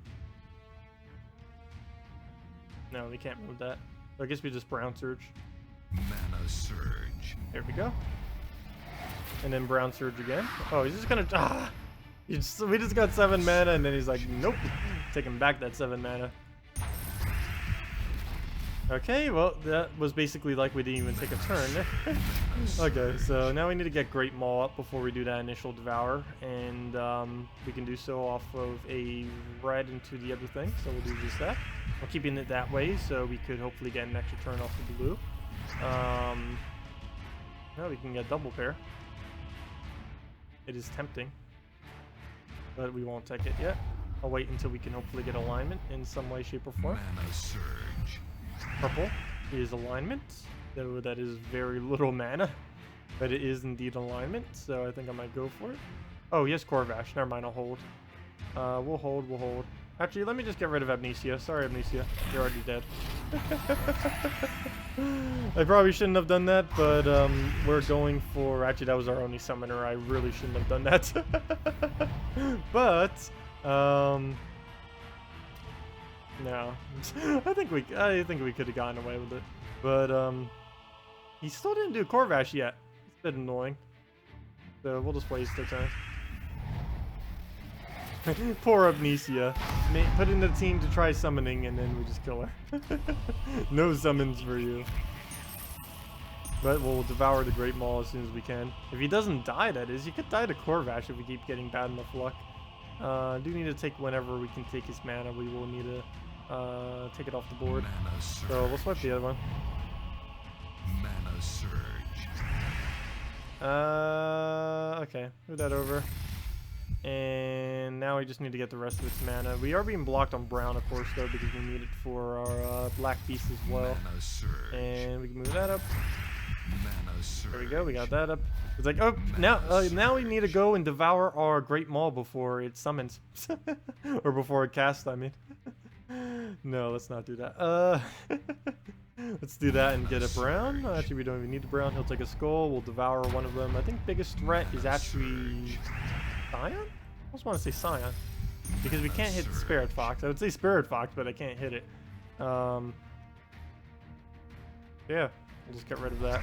No, we can't move that. So I guess we just brown surge. Mana surge. There we go. And then brown surge again. Oh, he's just gonna... we just got 7 mana and then he's like, nope. Taking back that 7 mana. Okay, well, that was basically like we didn't even take a turn. Okay, so now we need to get Great Maul up before we do that initial Devour, and we can do so off of a red into the other thing, so we'll do just that. We're keeping it that way, so we could hopefully get an extra turn off the blue. Now we can get double pair. It is tempting, but we won't take it yet. I'll wait until we can hopefully get alignment in some way, shape, or form. Mana surge. Purple is alignment, though that is very little mana, but it is indeed alignment, so I think I might go for it. Oh, he has Corvash. Never mind, I'll hold. We'll hold. Actually, let me just get rid of Amnesia. Sorry, Amnesia. You're already dead. I probably shouldn't have done that, but we're going for... Actually, that was our only summoner. I really shouldn't have done that. But... no, I think we could have gotten away with it, but he still didn't do Corvash yet. It's a bit annoying, so we'll just waste our time. Poor Amnesia. Put in the team to try summoning, and then we just kill her. No summons for you. But we'll devour the Great Maul as soon as we can. If he doesn't die, that is. He could die to Corvash if we keep getting bad enough luck. Do need to take whenever we can take his mana. We will need to take it off the board. So we'll swipe the other one. Mana surge. Okay, move that over. And now we just need to get the rest of its mana. We are being blocked on brown, of course, though, because we need it for our black beast as well. Mana surge. And we can move that up. Mana surge. There we go, we got that up. It's like, oh, now we need to go and devour our Great Maul before it summons. Or before it casts, I mean. No, let's not do that. Let's do that and get a brown. Actually, we don't even need the brown. He'll take a skull. We'll devour one of them. I think biggest threat is actually Scion? I just want to say Scion. Because we can't hit the Spirit Fox. I would say Spirit Fox, but I can't hit it. Yeah, we'll just get rid of that.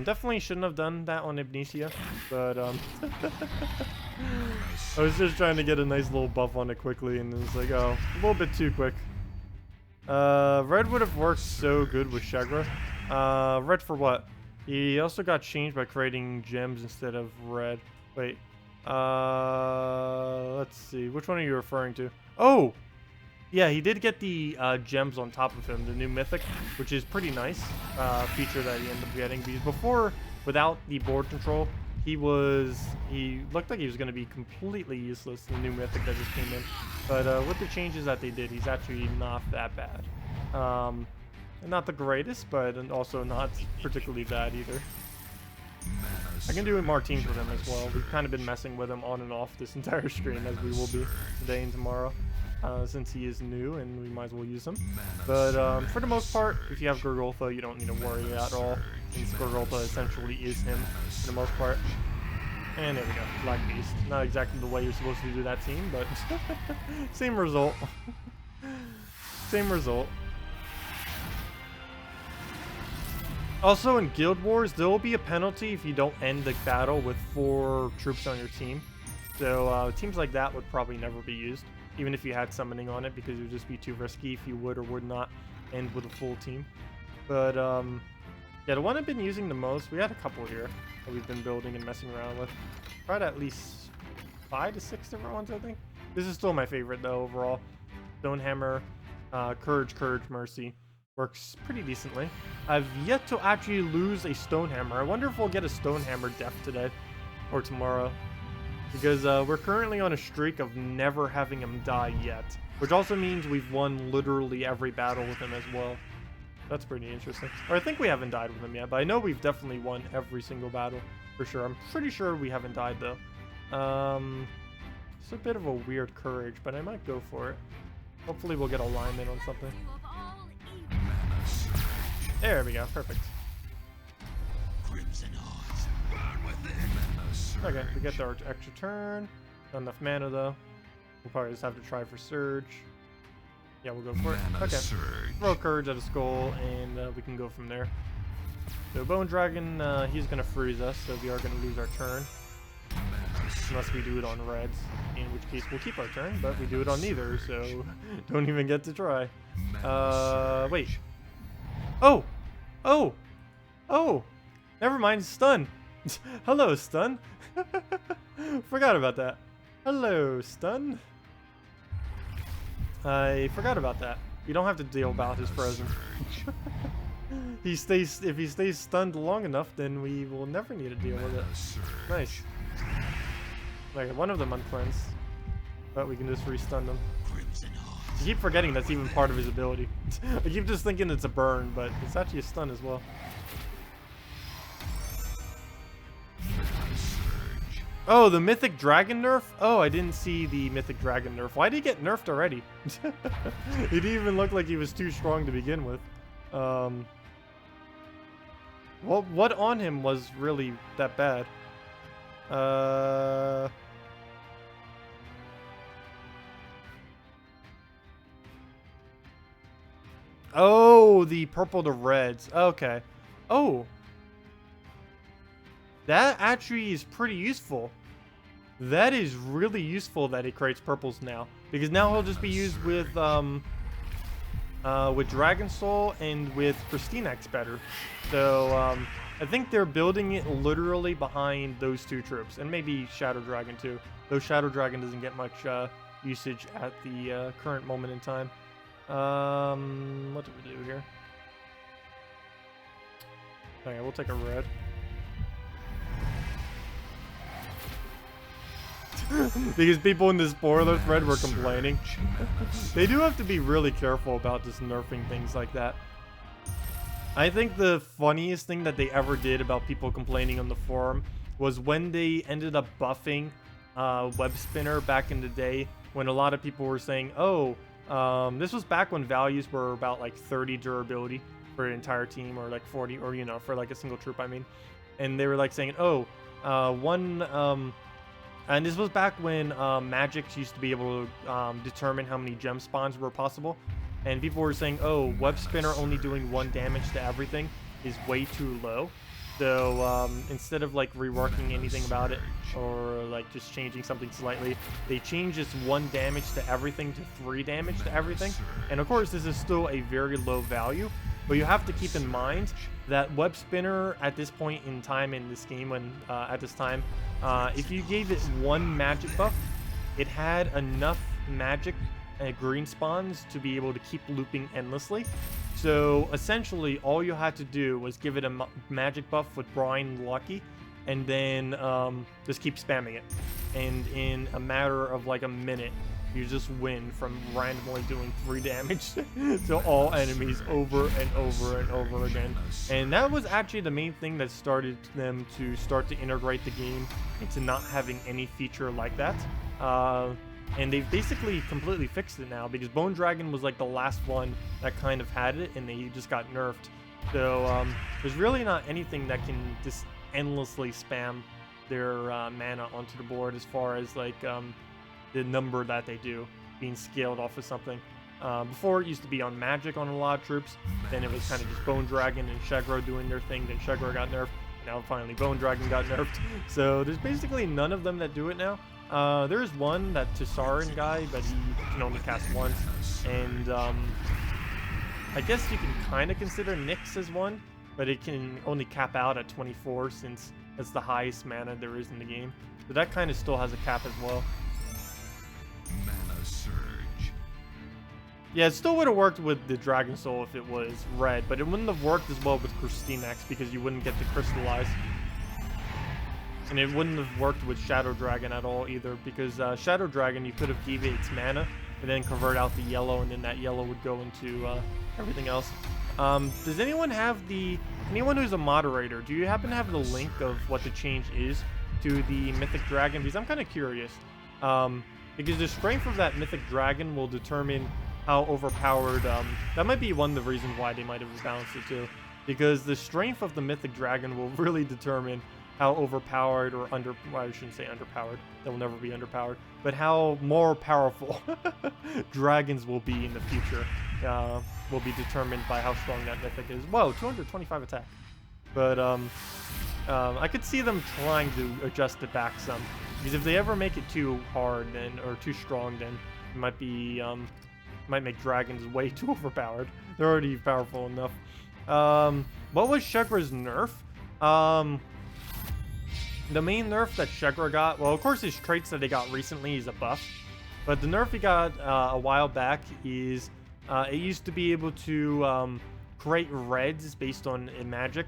Definitely shouldn't have done that on Amnesia, but I was just trying to get a nice little buff on it quickly, and it was like, oh, a little bit too quick. Red would have worked so good with Shagra. Red for what? He also got changed by creating gems instead of red. Wait. Let's see. Which one are you referring to? Oh! Yeah, he did get the gems on top of him, the new Mythic, which is pretty nice feature that he ended up getting. Because before, without the board control, he looked like he was going to be completely useless, the new Mythic that just came in. But with the changes that they did, he's actually not that bad. Not the greatest, but also not particularly bad either. I can do more teams with him as well. We've kind of been messing with him on and off this entire stream, as we will be today and tomorrow. Since he is new, and we might as well use him. But for the most part, if you have Gurgultha, you don't need to worry at all, since Gurgultha essentially is him for the most part. And there we go, Black Beast. Not exactly the way you're supposed to do that team, but same result. Same result. Also, in Guild Wars, there will be a penalty if you don't end the battle with 4 troops on your team. So teams like that would probably never be used, even if you had summoning on it, because it would just be too risky if you would or would not end with a full team. But yeah, the one I've been using the most, we had a couple here that we've been building and messing around with. Tried at least 5 to 6 different ones, I think. This is still my favorite though overall. Stonehammer, Courage, Mercy. Works pretty decently. I've yet to actually lose a Stonehammer. I wonder if we'll get a Stonehammer death today or tomorrow. Because we're currently on a streak of never having him die yet. Which also means we've won literally every battle with him as well. That's pretty interesting. Or I think we haven't died with him yet, but I know we've definitely won every single battle. For sure. I'm pretty sure we haven't died though. It's a bit of a weird courage, but I might go for it. Hopefully we'll get alignment on something. There we go, perfect. Okay, we get our extra turn. Not enough mana though. We'll probably just have to try for Surge. Yeah, we'll go for it. Okay. Throw Courage at a skull, and we can go from there. So Bone Dragon, he's gonna freeze us, so we are gonna lose our turn. Unless we do it on reds, in which case we'll keep our turn, but we do it on neither, so don't even get to try. Wait. Oh! Oh! Oh! Never mind, stun. Hello, stun. Forgot about that. Hello, stun. I forgot about that. You don't have to deal about his frozen. If he stays stunned long enough, then we will never need to deal with it. Nice. Like one of them uncleansed, but we can just restun them. I keep forgetting that's even part of his ability. I keep just thinking it's a burn, but it's actually a stun as well. Oh, the Mythic Dragon nerf? Oh, I didn't see the Mythic Dragon nerf. Why did he get nerfed already? It didn't even look like he was too strong to begin with. What on him was really that bad? Oh, the purple to reds. Okay. Oh. That actually is pretty useful. That is really useful that it creates purples now. Because now he'll just be used with Dragon Soul and with Christinax better. So, I think they're building it literally behind those two troops. And maybe Shadow Dragon too. Though Shadow Dragon doesn't get much usage at the current moment in time. What do we do here? Okay, we'll take a red. Because people in the spoiler thread were complaining. They do have to be really careful about just nerfing things like that. I think the funniest thing that they ever did about people complaining on the forum was when they ended up buffing Web Spinner back in the day, when a lot of people were saying, oh, this was back when values were about like 30 durability for an entire team, or like 40, or you know, for like a single troop, I mean. And they were like saying, oh, and this was back when Magics used to be able to determine how many gem spawns were possible. And people were saying, oh, Web Spinner only doing 1 damage to everything is way too low. So instead of like reworking anything about it, or like just changing something slightly, they changed this 1 damage to everything to 3 damage to everything. And of course, this is still a very low value, but you have to keep in mind that Web Spinner at this point in time in this game, when at this time, if you gave it 1 magic buff, it had enough magic green spawns to be able to keep looping endlessly. So essentially, all you had to do was give it a magic buff with Brine Lucky, and then just keep spamming it. And in a matter of like a minute, you just win from randomly doing 3 damage to all enemies over and over and over again. And that was actually the main thing that started them to start to integrate the game into not having any feature like that. And they've basically completely fixed it now, because Bone Dragon was like the last one that kind of had it, and they just got nerfed. So there's really not anything that can just endlessly spam their mana onto the board, as far as like the number that they do being scaled off of something. Before, it used to be on Magic on a lot of troops, then it was kind of just Bone Dragon and Shegro doing their thing, then Shegro got nerfed, now finally Bone Dragon got nerfed. So there's basically none of them that do it now. There's one, that Tesarin guy, but he can only cast once. And I guess you can kind of consider Nyx as one, but it can only cap out at 24, since that's the highest mana there is in the game. So that kind of still has a cap as well. Mana surge. Yeah, it still would have worked with the Dragon Soul if it was red, but it wouldn't have worked as well with Christinax, because you wouldn't get to crystallize. And it wouldn't have worked with Shadow Dragon at all either, because Shadow Dragon, you could have gave it its mana and then convert out the yellow, and then that yellow would go into everything else. Does anyone have anyone who's a moderator, do you happen to have the link of what the change is to the Mythic Dragon? Because I'm kind of curious. Because the strength of that Mythic Dragon will determine how overpowered, that might be one of the reasons why they might have rebalanced it too. Because the strength of the Mythic Dragon will really determine how overpowered, or well, I shouldn't say underpowered, they will never be underpowered, but how more powerful dragons will be in the future will be determined by how strong that Mythic is. Whoa, 225 attack. But I could see them trying to adjust it back some, because if they ever make it too hard, then, or too strong, then it might be might make dragons way too overpowered. They're already powerful enough. What was Shegra's nerf? The main nerf that Shegra got, well, of course his traits that he got recently is a buff, but the nerf he got a while back is it used to be able to create reds based on a magic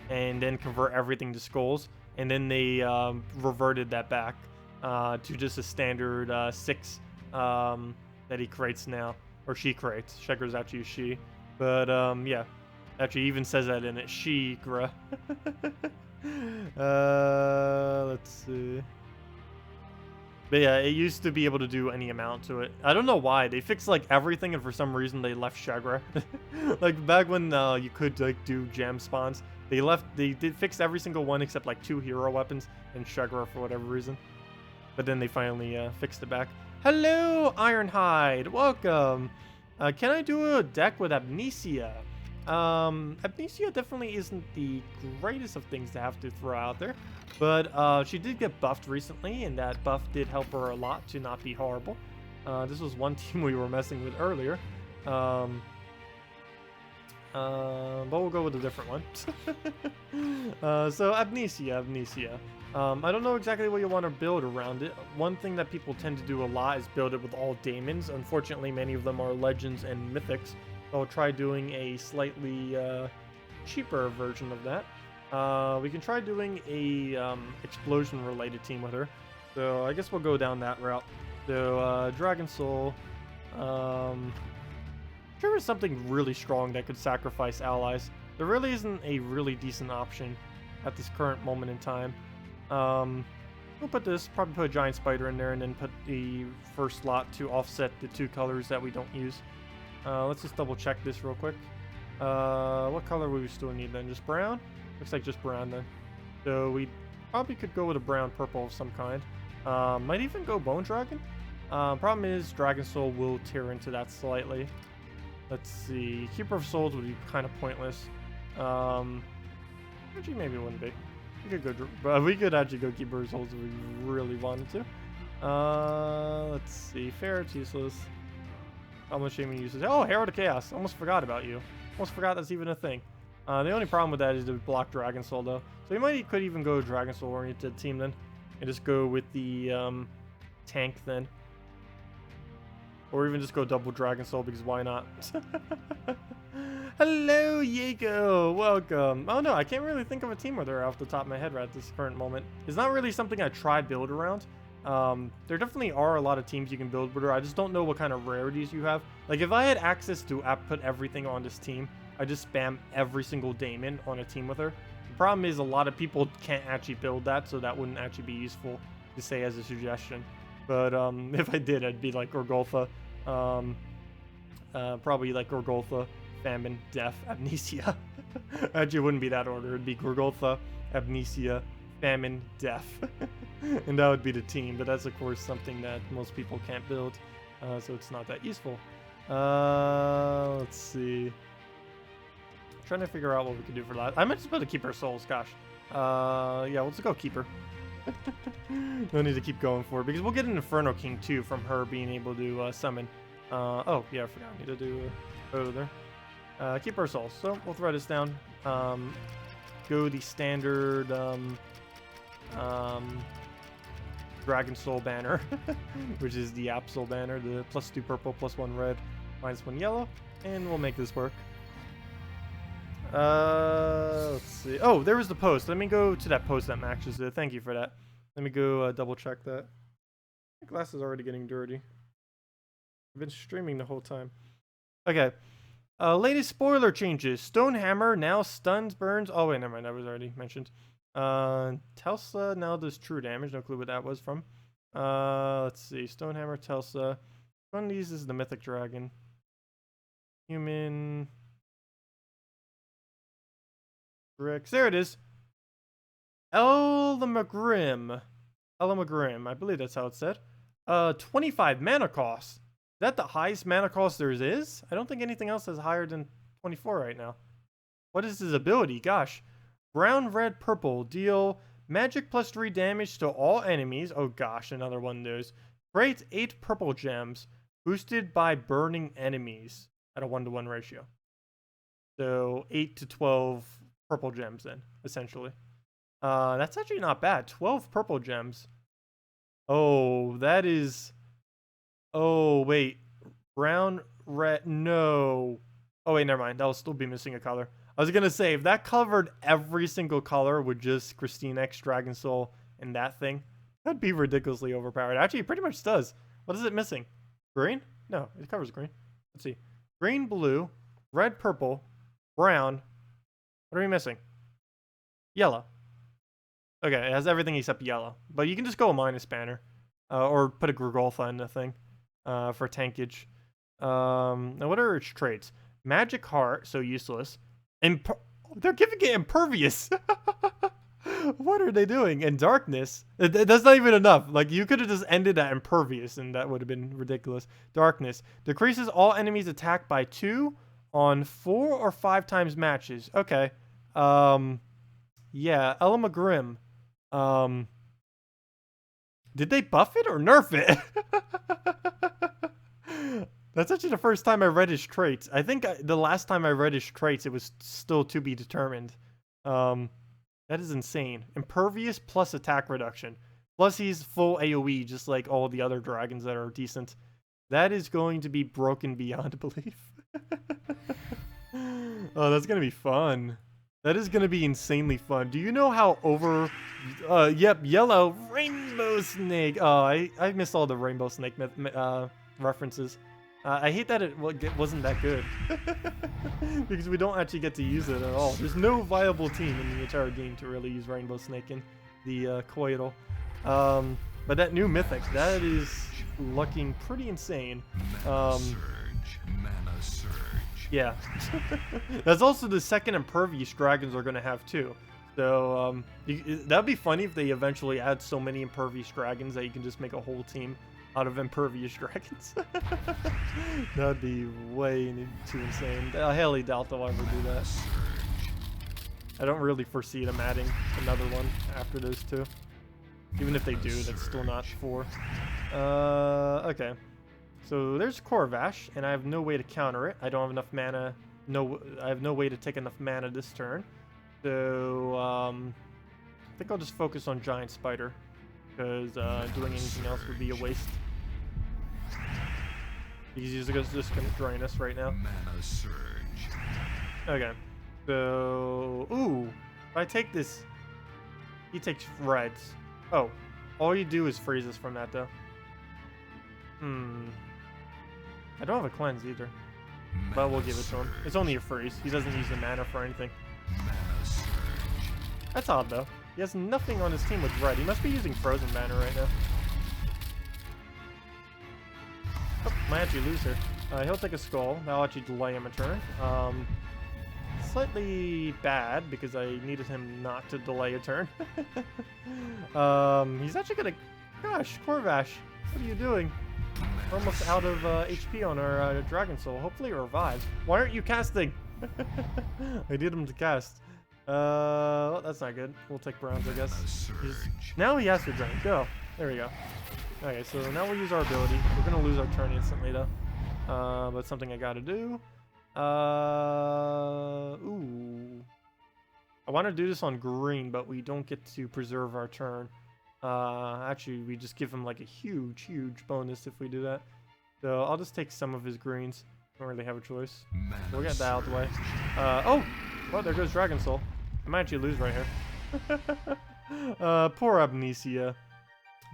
and then convert everything to skulls, and then they reverted that back to just a standard 6 that he creates now, or she creates. Shegra's actually a she, but yeah, actually even says that in it, Shegra. Let's see. But yeah, it used to be able to do any amount to it. I don't know why. They fixed like everything, and for some reason they left Shegra. Like back when you could like do gem spawns, they did fix every single one except like 2 hero weapons and Shegra for whatever reason. But then they finally fixed it back. Hello, Ironhide. Welcome. Can I do a deck with Amnesia? Amnesia definitely isn't the greatest of things to have to throw out there, but she did get buffed recently, and that buff did help her a lot to not be horrible. This was one team we were messing with earlier, but we'll go with a different one. So Amnesia. I don't know exactly what you want to build around it. One thing that people tend to do a lot is build it with all daemons. Unfortunately, many of them are legends and mythics. I'll try doing a slightly cheaper version of that. We can try doing a explosion-related team with her. So I guess we'll go down that route. So Dragon Soul. Sure is something really strong that could sacrifice allies. There really isn't a really decent option at this current moment in time. We'll put this, probably put a giant spider in there, and then put the first slot to offset the 2 colors that we don't use. Let's just double check this real quick. What color would we still need then? Just brown? Looks like just brown then. So we probably could go with a brown purple of some kind. Might even go Bone Dragon. Problem is Dragon Soul will tear into that slightly. Let's see. Keeper of Souls would be kind of pointless. Actually, maybe it wouldn't be. We could actually go Keeper of Souls if we really wanted to. Let's see. Ferret's useless. How much shaming uses? Oh, Herald of Chaos. Almost forgot about you. Almost forgot that's even a thing. The only problem with that is to block Dragon Soul, though. So we could even go Dragon Soul oriented team then, and just go with the tank then, or even just go double Dragon Soul, because why not? Hello, Yako. Welcome. Oh no, I can't really think of a team with her off the top of my head right at this current moment. It's not really something I try build around. There definitely are a lot of teams you can build with her. I just don't know what kind of rarities you have. Like, if I had access to put everything on this team, I just spam every single daemon on a team with her. The problem is a lot of people can't actually build that, so that wouldn't actually be useful to say as a suggestion. But if I did, I'd be like Gorgolfa. Probably like Gorgolfa, Famine, Death, Amnesia. Actually, it wouldn't be that order. It'd be Gorgolfa, Amnesia, Famine, Death. And that would be the team, but that's of course something that most people can't build, so it's not that useful. Let's see. I'm trying to figure out what we could do for that. I might just build a Keeper of Souls, gosh. Yeah, let's go Keeper. No need to keep going for it, because we'll get an Inferno King too from her being able to summon. Oh, yeah, I forgot. I need to do over there. Keeper of Souls. So we'll throw this down. Go the standard Dragon Soul banner, which is the Absol banner, the +2 purple, +1 red, -1 yellow, and we'll make this work. Let's see. Oh, there was the post. Let me go to that post that Max just did. Thank you for that. Let me go double check that. My glass is already getting dirty. I've been streaming the whole time. Okay. Latest spoiler changes. Stonehammer now stuns, burns. Oh, wait, never mind. That was already mentioned. Telsa now does true damage. No clue what that was from. Let's see. Stonehammer, Telsa. One of these is the Mythic Dragon. Human. Rex. There it is. Elamagrim. I believe that's how it's said. 25 mana cost. Is that the highest mana cost there is? I don't think anything else is higher than 24 right now. What is his ability? Gosh. Brown, red, purple. Deal magic +3 damage to all enemies. Oh gosh, another one of those. Create 8 purple gems. Boosted by burning enemies at a 1-to-1 ratio. So 8 to 12 purple gems then, essentially. That's actually not bad. 12 purple gems. Oh, that is... Oh, wait. Brown, red, no. Oh, wait, never mind. That'll still be missing a color. I was going to say, if that covered every single color with just Christine X, Dragon Soul, and that thing, that'd be ridiculously overpowered. Actually, it pretty much does. What is it missing? Green? No, it covers green. Let's see. Green, blue, red, purple, brown. What are we missing? Yellow. Okay, it has everything except yellow. But you can just go a minus banner. Or put a Grigolfa in the thing. For tankage. Now what are its traits? Magic Heart, so useless. They're giving it Impervious. What are they doing? And Darkness. That's not even enough. Like, you could have just ended at Impervious, and that would have been ridiculous. Darkness. Decreases all enemies' attack by 2 on 4 or 5 times matches. Okay. Yeah, Elma Grim. Did they buff it or nerf it? That's actually the first time I read his traits. I think the last time I read his traits, it was still to be determined. That is insane. Impervious plus attack reduction. Plus he's full AoE, just like all the other dragons that are decent. That is going to be broken beyond belief. Oh, that's going to be fun. That is going to be insanely fun. Do you know how yep, yellow, Rainbow Snake. Oh, I missed all the Rainbow Snake references. I hate that it wasn't that good. Because we don't actually get to use it at all. There's no viable team in the entire game to really use Rainbow Snake in the Coital. But that new Mythic, that is looking pretty insane. Mana surge. Yeah. That's also the second Impervious dragons are going to have too. So that'd be funny if they eventually add so many Impervious dragons that you can just make a whole team out of Impervious dragons. That'd be way too insane. I highly doubt they'll ever do that. I don't really foresee them adding another one after those two. Even if they do, that's still not 4. Okay. So there's Corvash, and I have no way to counter it. I don't have enough mana. I have no way to take enough mana this turn. So I think I'll just focus on Giant Spider, because doing anything else would be a waste. He's just gonna drain us right now. Mana surge. Okay. So if I take this, he takes reds. Oh, all you do is freeze us from that though. I don't have a cleanse either, but we'll give it to him. It's only a freeze. He doesn't use the mana for anything. Mana surge. That's odd though. He has nothing on his team with red. He must be using frozen mana right now. Oh, might actually lose here. He'll take a skull. That'll actually delay him a turn. Slightly bad because I needed him not to delay a turn. He's actually gonna... Gosh, Corvash, what are you doing? We're almost out of HP on our Dragon Soul. Hopefully it revives. Why aren't you casting? I need him to cast. Well, that's not good. We'll take bronze, I guess. Now he has to drain. Go. There we go. Okay, so now we'll use our ability. We're gonna lose our turn instantly though. But something I gotta do. Ooh. I want to do this on green, but we don't get to preserve our turn. Actually, we just give him like a huge bonus if we do that. So I'll just take some of his greens. Don't really have a choice. We'll get that out of the way. Oh! Well, there goes Dragon Soul. I might actually lose right here. Poor Amnesia.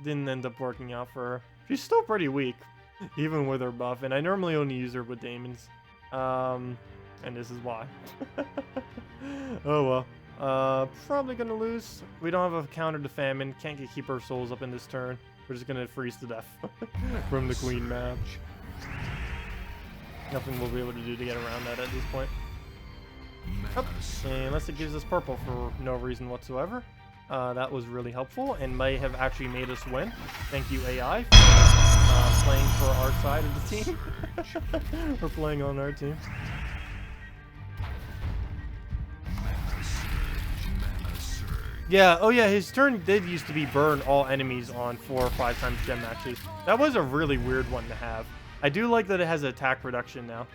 Didn't end up working out for her. She's still pretty weak, even with her buff. And I normally only use her with Daemons. And this is why. Oh well. Probably gonna lose. We don't have a counter to Famine. Can't keep our souls up in this turn. We're just gonna freeze to death from the Queen map. Nothing we'll be able to do to get around that at this point. Oh, unless it gives us purple for no reason whatsoever. That was really helpful and may have actually made us win. Thank you, AI, for playing for our side of the team. For playing on our team. Yeah, oh yeah, his turn did used to be burn all enemies on 4 or 5 times gem matches. That was a really weird one to have. I do like that it has attack reduction now.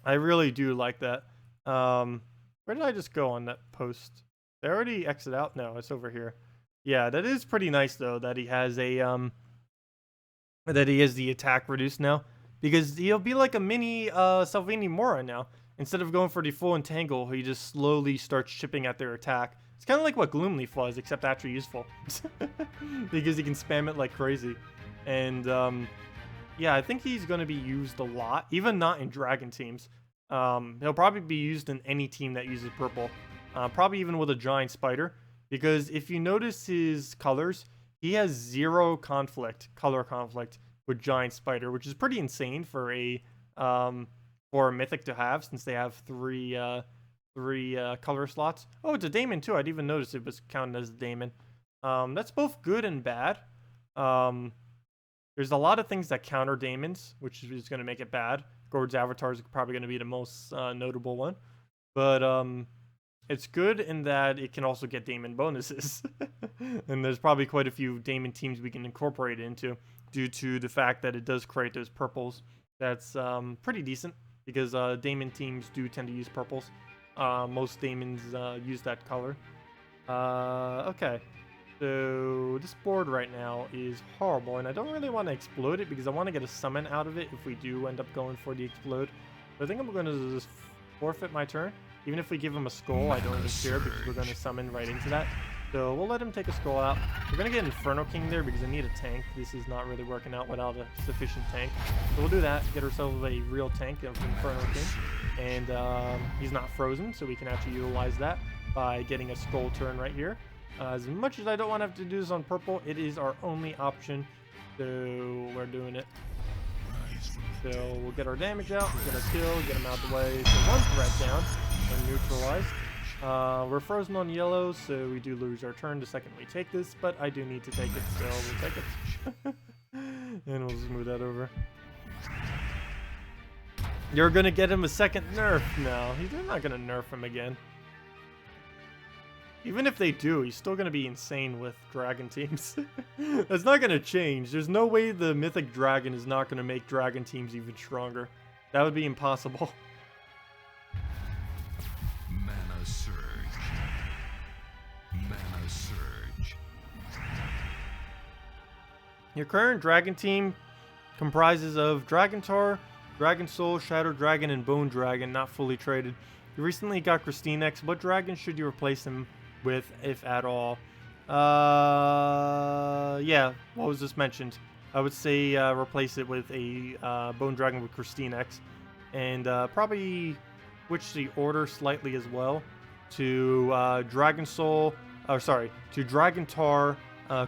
I really do like that. Where did I just go on that post? They already exit out? No, it's over here. Yeah, that is pretty nice though that he has a that he has the attack reduced now, because he'll be like a mini Salvini Mora now. Instead of going for the full entangle, he just slowly starts chipping at their attack. It's kind of like what Gloomleaf was, except actually useful, because he can spam it like crazy. And yeah, I think he's going to be used a lot, even not in dragon teams. He'll probably be used in any team that uses purple, probably even with a giant spider, because if you notice his colors, he has 0 color conflict with giant spider, which is pretty insane for a mythic to have, since they have three color slots. Oh, it's a daemon too. I'd even notice it was counted as a daemon. That's both good and bad. There's a lot of things that counter daemons, which is going to make it bad. Gord's avatar is probably going to be the most notable one, but it's good in that it can also get daemon bonuses. And there's probably quite a few daemon teams we can incorporate it into, due to the fact that it does create those purples. That's pretty decent, because daemon teams do tend to use purples. Most daemons use that color. Okay, so this board right now is horrible, and I don't really want to explode it because I want to get a summon out of it if we do end up going for the explode. So I think I'm going to just forfeit my turn. Even if we give him a skull, I don't even care, because we're going to summon right into that. So we'll let him take a skull out. We're going to get Inferno King there because I need a tank. This is not really working out without a sufficient tank. So we'll do that, get ourselves a real tank of Inferno King. And he's not frozen, so we can actually utilize that by getting a skull turn right here. As much as I don't want to have to do this on purple, it is our only option. So we're doing it. So we'll get our damage out, get our kill, get him out of the way. So one threat down and neutralized. We're frozen on yellow, so we do lose our turn the second we take this, but I do need to take it, so we'll take it. And we'll just move that over. You're gonna get him a second nerf? No, they're not gonna nerf him again. Even if they do, he's still gonna be insane with dragon teams. That's not gonna change. There's no way the mythic dragon is not gonna make dragon teams even stronger. That would be impossible. Mana surge. Mana surge. Your current dragon team comprises of Dragon Tar, Dragon Soul, Shadow Dragon, and Bone Dragon, not fully traded. You recently got Christine X. What dragon should you replace him with, if at all? Yeah, what was just mentioned. I would say replace it with a Bone Dragon with Christine X, and probably switch the order slightly as well to Dragon Soul, to Dragon Tar,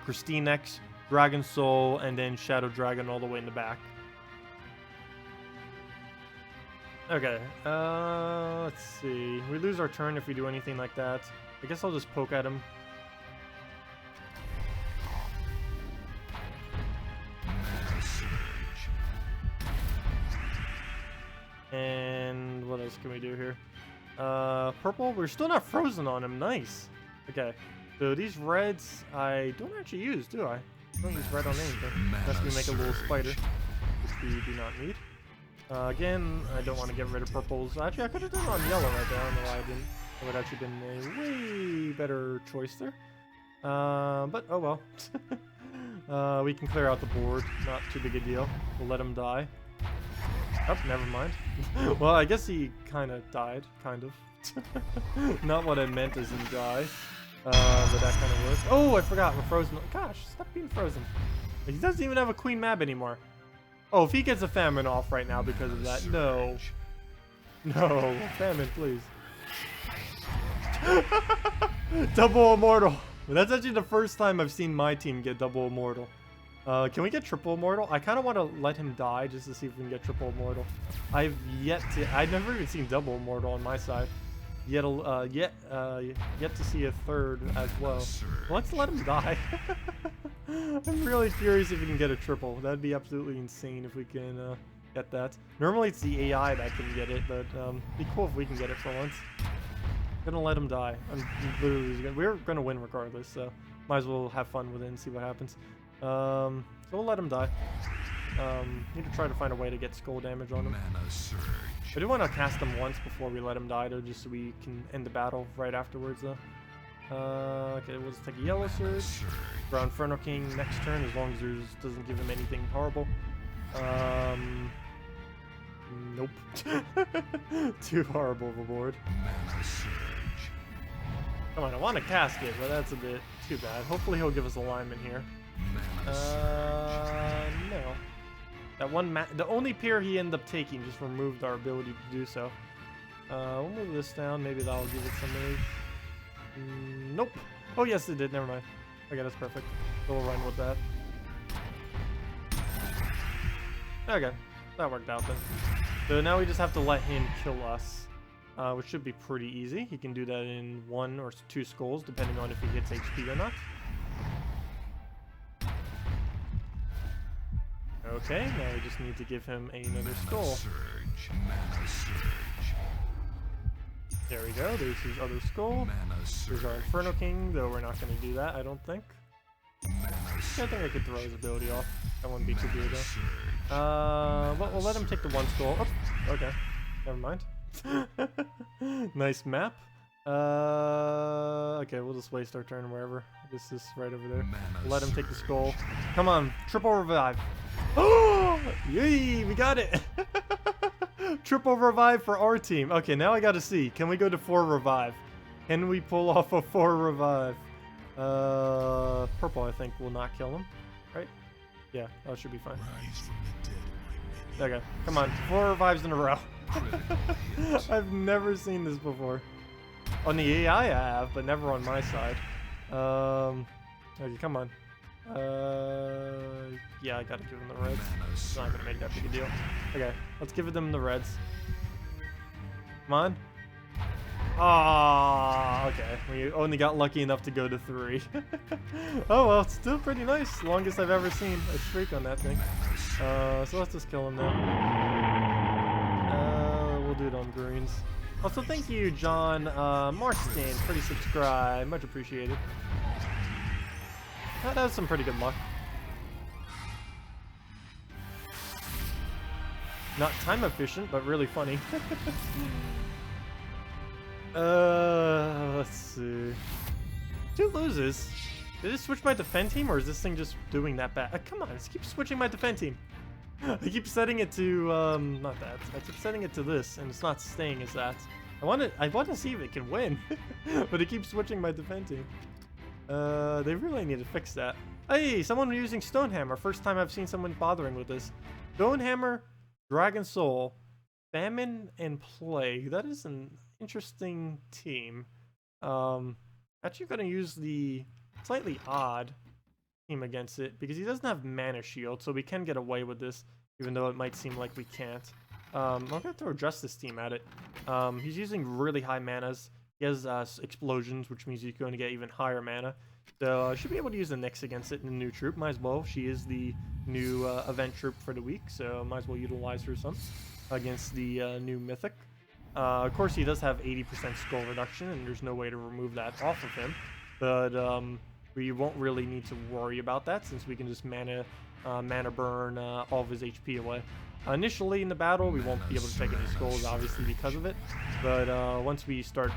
Christine X, Dragon Soul, and then Shadow Dragon all the way in the back. Okay, let's see. We lose our turn if we do anything like that. I guess I'll just poke at him. And what else can we do here? Purple, we're still not frozen on him. Nice. Okay, so these reds I don't actually use, do I? I don't use red on anything. Unless we make a little spider, which we do not need. Again, I don't want to get rid of purples. Actually, I could have done it on yellow right there. I don't know why I didn't. It would actually been a way better choice there. But oh well. We can clear out the board. Not too big a deal. We'll let him die. Oh, never mind. Well, I guess he kind of died. Kind of. Not what I meant as in die. But that kind of works. Oh, I forgot. We're frozen. Gosh, stop being frozen. He doesn't even have a Queen Mab anymore. Oh, if he gets a famine off right now because of that. No. No. Famine, please. Double Immortal. That's actually the first time I've seen my team get double Immortal. Can we get triple Immortal? I kind of want to let him die just to see if we can get triple Immortal. I've never even seen double Immortal on my side. Yet to see a third as well. Let's let him die. I'm really curious if we can get a triple. That'd be absolutely insane if we can get that. Normally it's the AI that can get it, but it'd be cool if we can get it for once. I'm gonna let him die. We're gonna win regardless, so might as well have fun with it and see what happens. So we'll let him die. Need to try to find a way to get skull damage on him. Mana surge. I do want to cast him once before we let him die, though, just so we can end the battle right afterwards, though. Okay, we'll just take a yellow surge. Draw Inferno King next turn, as long as there doesn't give him anything horrible. Nope. Too horrible of a board. Mana surge. Come on, I want to cast it, but that's a bit too bad. Hopefully he'll give us alignment here. Mana surge. No. That one the only pair he ended up taking just removed our ability to do so. We'll move this down. Maybe that'll give it some move. Nope. Oh, yes, it did. Never mind. Okay, that's perfect. We'll run with that. Okay. That worked out then. So now we just have to let him kill us, which should be pretty easy. He can do that in 1 or 2 skulls, depending on if he gets HP or not. Okay, now we just need to give him another skull. Surge. Mana surge. There we go. There's his other skull. Mana There's our surge. Inferno King, though we're not going to do that, I don't think. Mana I surge. think I could throw his ability off. That wouldn't be too Mana weird though. surge. But we'll let him take the 1 skull. Oops. Okay. Never mind. Nice map. Okay, we'll just waste our turn wherever. This is right over there. Mana Let him take the surge. skull. Come on, triple revive. Oh, yay, we got it. Triple revive for our team. Okay, now I gotta see. Can we go to 4 revive? Can we pull off a 4 revive? Purple, I think, will not kill him. Right? Yeah, that should be fine. Rise from the dead, my minion. Okay, come on. 4 revives in a row. Critical hit. I've never seen this before. On the AI I have, but never on my side. Okay, come on. Yeah, I gotta give him the reds. Mana It's not gonna make that big a surge. deal. Okay, let's give them the reds. Come on. Ah, okay. We only got lucky enough to go to 3. Oh well, it's still pretty nice. Longest I've ever seen a streak on that thing. So let's just kill him now. We'll do it on greens. Also, thank you, John Marston, for the subscribe. Much appreciated. That was some pretty good luck. Not time efficient, but really funny. Let's see. 2 loses. Did it switch my defend team, or is this thing just doing that bad? Come on, it keeps switching my defend team. I keep setting it to, not that. I keep setting it to this, and it's not staying as that. I want to see if it can win, but it keeps switching my defend team. They really need to fix that. Hey, someone using Stonehammer. First time I've seen someone bothering with this. Stonehammer, Dragon Soul, Famine, and Plague. That is an interesting team. Actually gonna use the slightly odd team against it because he doesn't have Mana Shield, so we can get away with this, even though it might seem like we can't. I'm gonna throw Justice Team at it. He's using really high manas. He has explosions, which means he's going to get even higher mana. So I should be able to use the Nyx against it in the new troop. Might as well. She is the new event troop for the week, so might as well utilize her some against the new Mythic. Of course, he does have 80% skull reduction, and there's no way to remove that off of him. But we won't really need to worry about that since we can just mana burn all of his HP away. Initially in the battle, we won't be able to take any skulls, obviously, because of it. But once we start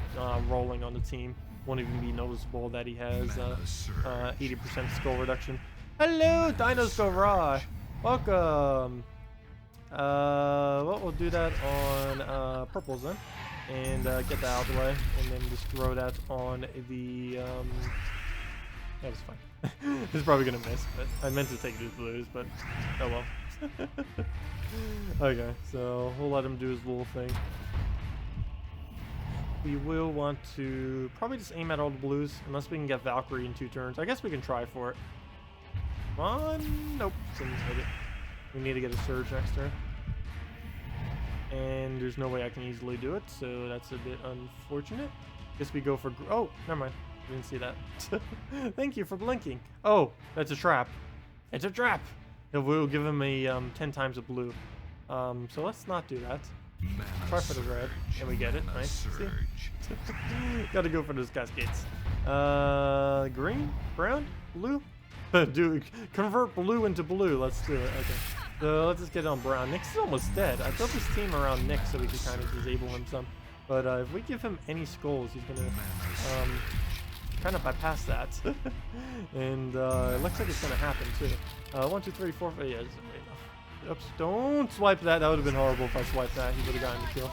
rolling on the team, won't even be noticeable that he has 80% skull reduction. Hello, Dinos Go Raw! Welcome! Well, we'll do that on purples then, and get that out of the way, and then just throw that on the, that was fine. It's probably gonna miss, but I meant to take these blues, but oh well. Okay, so we'll let him do his little thing. We will want to probably just aim at all the blues, unless we can get Valkyrie in 2 turns. I guess we can try for it. Come on, nope, didn't hit it. We need to get a surge next turn. And there's no way I can easily do it, so that's a bit unfortunate. Guess we go for... Oh, never mind. Didn't see that. Thank you for blinking. Oh, that's a trap. It's a trap! We'll give him a 10 times a blue. So let's not do that. Try for the red, and we get it. Nice. See? Gotta go for those cascades. Green? Brown? Blue? Dude, convert blue into blue. Let's do it. Okay. So let's just get it on Brown. Nyx is almost dead. I built this team around Nyx so we could kind of disable him some. But if we give him any skulls, he's gonna kind of bypass that. And it looks like it's gonna happen too. 1, 2, 3, 4, 5. Yeah, this isn't right enough. Oops! Don't swipe that. That would have been horrible if I swiped that. He would have gotten the kill.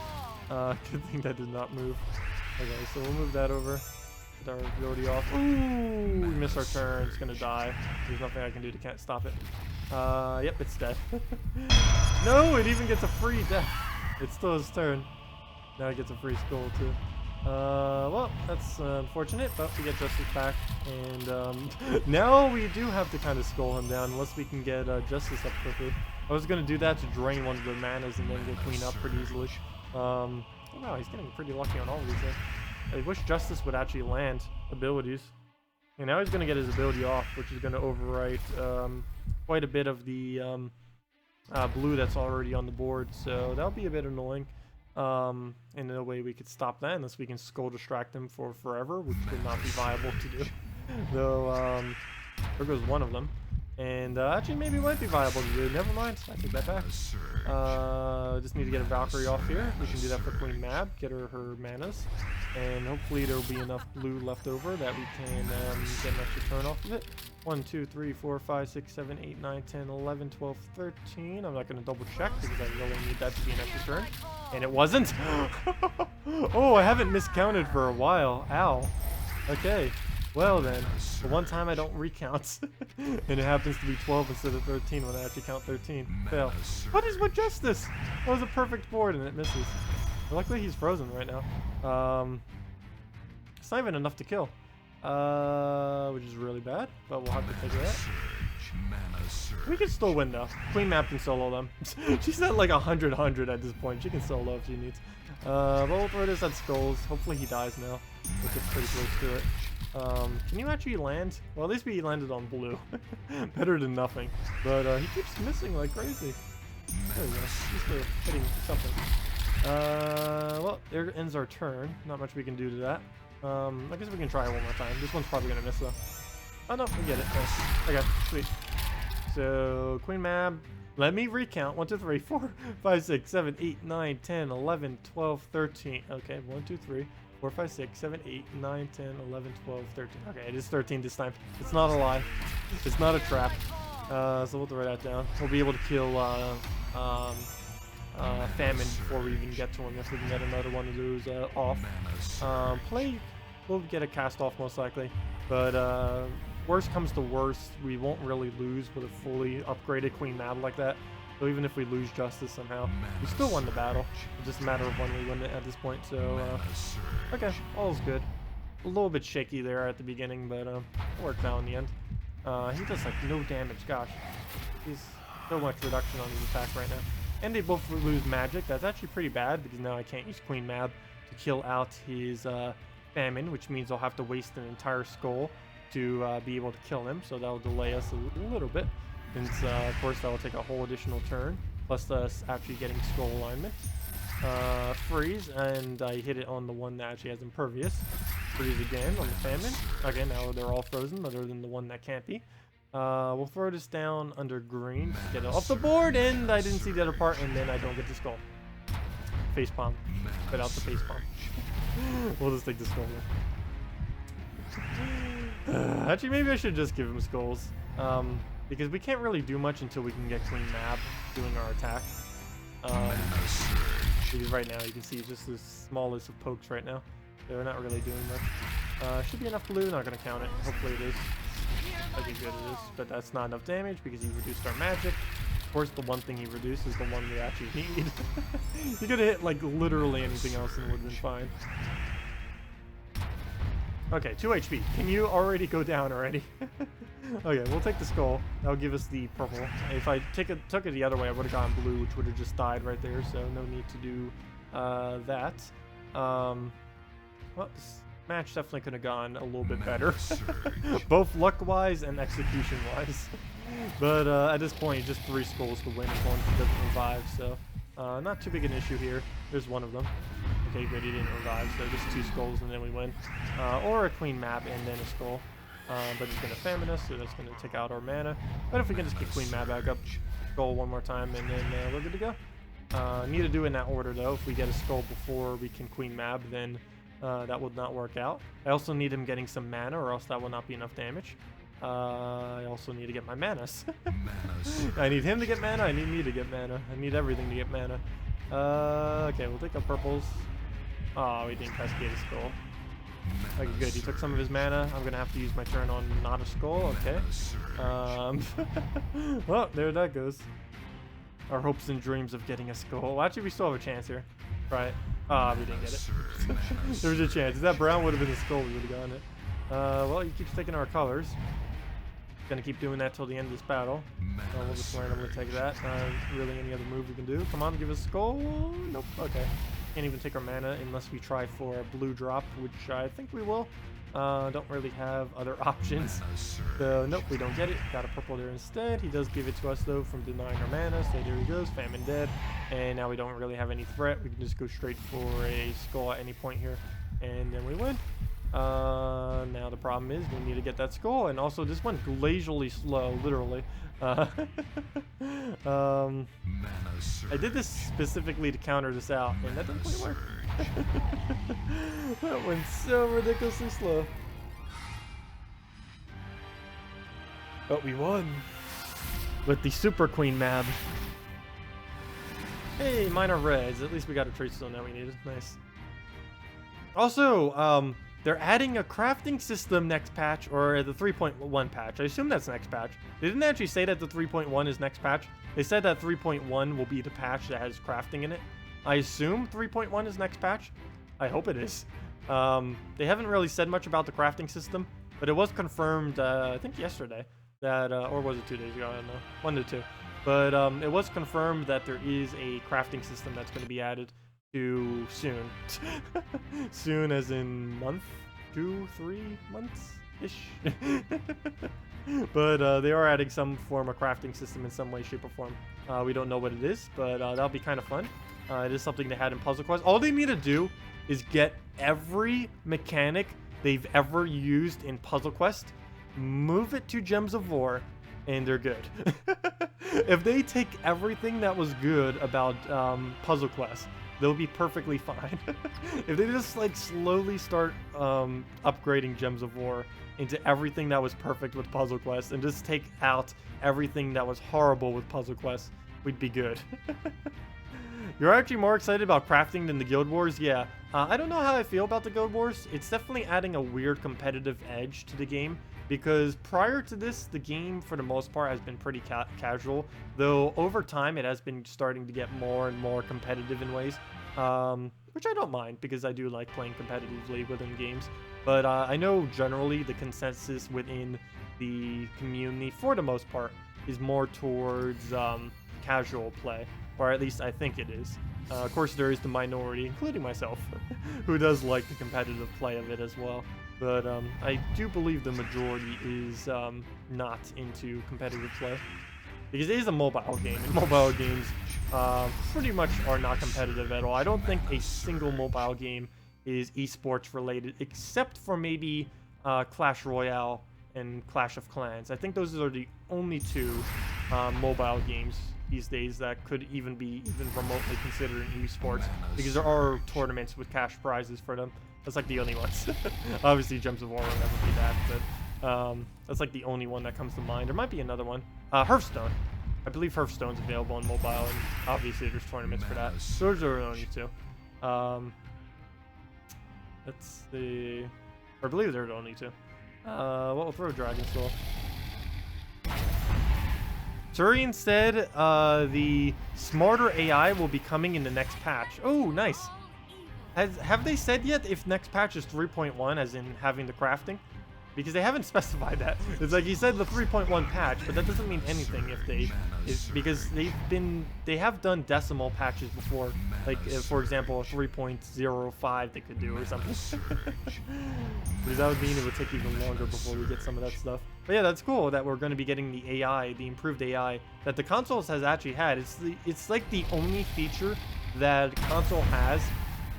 Good thing that did not move. Okay, so we'll move that over. Get our ability off. Ooh, we missed our turn. It's gonna die. There's nothing I can do to can't stop it. Yep, it's dead. No, it even gets a free death. It's still his turn. Now it gets a free skull too. Well, that's unfortunate, but we get Justice back, and now we do have to kind of skull him down unless we can get Justice up quickly. I was gonna do that to drain one of the manas and then get Queen up pretty easily. Oh, wow, he's getting pretty lucky on all of these things. I wish Justice would actually land abilities. And now he's gonna get his ability off, which is gonna overwrite quite a bit of the blue that's already on the board, so that'll be a bit annoying. And no way we could stop that unless we can skull distract him for forever, which would not be viable to do. Though, there goes one of them. And actually maybe it might be viable to do. Never mind, I take that back. Just need to get a Valkyrie off here. We can do that for Queen Mab, get her manas. And hopefully there'll be enough blue left over that we can get an extra turn off of it. 1, 2, 3, 4, 5, 6, 7, 8, 9, 10, 11, 12, 13. I'm not going to double check because I really need that to be an extra turn. And it wasn't. Oh, I haven't miscounted for a while. Ow. Okay. Well then, the one time I don't recount, and it happens to be 12 instead of 13 when I actually count 13. Fail. What is with Justice? That was a perfect board and it misses. Luckily he's frozen right now. It's not even enough to kill, which is really bad, but we'll have to figure it out. We can still win though. Queen Map can solo them. She's at like 100 at this point. She can solo if she needs. But we'll throw this at skulls. Hopefully he dies now. We'll get pretty close to it. Can you actually land? Well, at least we landed on blue. Better than nothing. But he keeps missing like crazy. There we go. He's still hitting something. Well, there ends our turn. Not much we can do to that. I guess we can try it one more time. This one's probably gonna miss though. Oh no, we get it. Nice. Okay, sweet. So, Queen Mab, let me recount. 1, 2, 3, 4, 5, 6, 7, 8, 9, 10, 11, 12, 13. Okay, 1, 2, 3, 4, 5, 6, 7, 8, 9, 10, 11, 12, 13. Okay, it is 13 this time. It's not a lie. It's not a trap. So we'll throw that down. We'll be able to kill Famine before we even get to him if we can get another one of those off. Plague, we'll get a cast off most likely. But worst comes to worst, we won't really lose with a fully upgraded Queen Mab like that. So even if we lose Justice somehow, we still won the battle. It's just a matter of when we win it at this point. So, okay, all's good. A little bit shaky there at the beginning, but it worked out in the end. He does like no damage, gosh. He's so much reduction on his attack right now. And they both lose magic. That's actually pretty bad because now I can't use Queen Mab to kill out his Famine, which means I'll have to waste an entire skull to be able to kill him. So that'll delay us a little bit. Since, of course, that will take a whole additional turn, plus us actually getting skull alignment. Freeze, and I hit it on the one that actually has Impervious. Freeze again on the Famine. Okay, now they're all frozen, other than the one that can't be. We'll throw this down under green to get it off the board, and I didn't see the other part, and then I don't get the skull. Facepalm. Put out the facepalm. We'll just take the skull now. Actually, maybe I should just give him skulls. Because we can't really do much until we can get Queen Mab doing our attack. Because right now you can see it's just the smallest of pokes right now. So we're not really doing much. Should be enough blue, not going to count it. Hopefully it is. Okay, good it is. But that's not enough damage because he reduced our magic. Of course, the one thing he reduced is the one we actually need. He could have hit like literally anything else and it would have been fine. Okay, 2 HP. Can you already go down already? Okay, we'll take the skull. That'll give us the purple. If I took it the other way, I would have gotten blue, which would have just died right there. So no need to do that. Well, this match definitely could have gone a little bit better, both luck-wise and execution-wise. But at this point, just 3 skulls to win as long as he doesn't revive. So not too big an issue here. There's one of them. Okay, good, he didn't revive, so just 2 skulls and then we win. Or a Queen Mab and then a skull. but it's going to famine us, so that's going to take out our mana. But if we can just get Queen Mab back up, skull one more time, and then we're good to go. Need to do it in that order, though. If we get a skull before we can Queen Mab, then that would not work out. I also need him getting some mana, or else that will not be enough damage. I also need to get my manas. I need him to get mana, I need me to get mana. I need everything to get mana. Okay, we'll take our purples. Oh, we didn't cascade a skull. Okay, good. He took some of his mana. I'm gonna have to use my turn on not a skull. Okay. Well, there that goes. Our hopes and dreams of getting a skull. Well, actually, we still have a chance here. Right. Ah, we didn't get it. There was a chance. If that brown would have been a skull, we would have gotten it. Well, he keeps taking our colors. Gonna keep doing that till the end of this battle. We'll just randomly take that. Not really any other move we can do. Come on, give us a skull. Nope. Okay. Can't even take our mana unless we try for a blue drop, which I think we will. Don't really have other options. So, nope, we don't get it. Got a purple there instead. He does give it to us, though, from denying our mana. So there he goes, famine dead. And now we don't really have any threat. We can just go straight for a skull at any point here. And then we win. Now the problem is we need to get that skull. And also, this went glacially slow, literally. I did this specifically to counter this out, and that didn't quite work. That went so ridiculously slow. But we won with the Super Queen Mab. Hey, minor reds. At least we got a trade stone that we needed. Nice. Also, they're adding a crafting system next patch, or the 3.1 patch. I assume that's next patch. They didn't actually say that the 3.1 is next patch. They said that 3.1 will be the patch that has crafting in it. I assume 3.1 is next patch. I hope it is. They haven't really said much about the crafting system, but it was confirmed, I think yesterday, that, or was it 2 days ago? I don't know. 1 to 2. But it was confirmed that there is a crafting system that's going to be added to soon. Soon as in month, 2, 3 months-ish. But they are adding some form of crafting system in some way, shape, or form. We don't know what it is, but that'll be kind of fun. It is something they had in Puzzle Quest. All they need to do is get every mechanic they've ever used in Puzzle Quest, move it to Gems of War, and they're good. If they take everything that was good about Puzzle Quest, they'll be perfectly fine. If they just like slowly start upgrading Gems of War into everything that was perfect with Puzzle Quest and just take out everything that was horrible with Puzzle Quest, we'd be good. You're actually more excited about crafting than the Guild Wars? Yeah. I don't know how I feel about the Guild Wars. It's definitely adding a weird competitive edge to the game, because prior to this, the game, for the most part, has been pretty casual, though over time it has been starting to get more and more competitive in ways, which I don't mind, because I do like playing competitively within games. But I know generally the consensus within the community, for the most part, is more towards casual play, or at least I think it is. Of course, there is the minority, including myself, who does like the competitive play of it as well. But I do believe the majority is not into competitive play, because it is a mobile game, and mobile games pretty much are not competitive at all. I don't think a single mobile game is esports related, except for maybe Clash Royale and Clash of Clans. I think those are the only two mobile games these days that could even be remotely considered an esports, because there are tournaments with cash prizes for them. That's like the only ones. Obviously, Gems of War will never be that, but that's like the only one that comes to mind. There might be another one. Hearthstone. I believe Hearthstone's available on mobile, and obviously there's tournaments for that. Those are the only two. That's the... I believe they're the only two. Well, we'll throw a Dragon Soul. Turian said the smarter AI will be coming in the next patch. Oh, nice. Have they said yet if next patch is 3.1, as in having the crafting? Because they haven't specified that. It's like he said the 3.1 patch, but that doesn't mean anything because they have done decimal patches before. Like for example, a 3.05 they could do or something. Because that would mean it would take even longer before we get some of that stuff. But yeah, that's cool that we're going to be getting the AI, the improved AI that the consoles has actually had. It's like the only feature that console has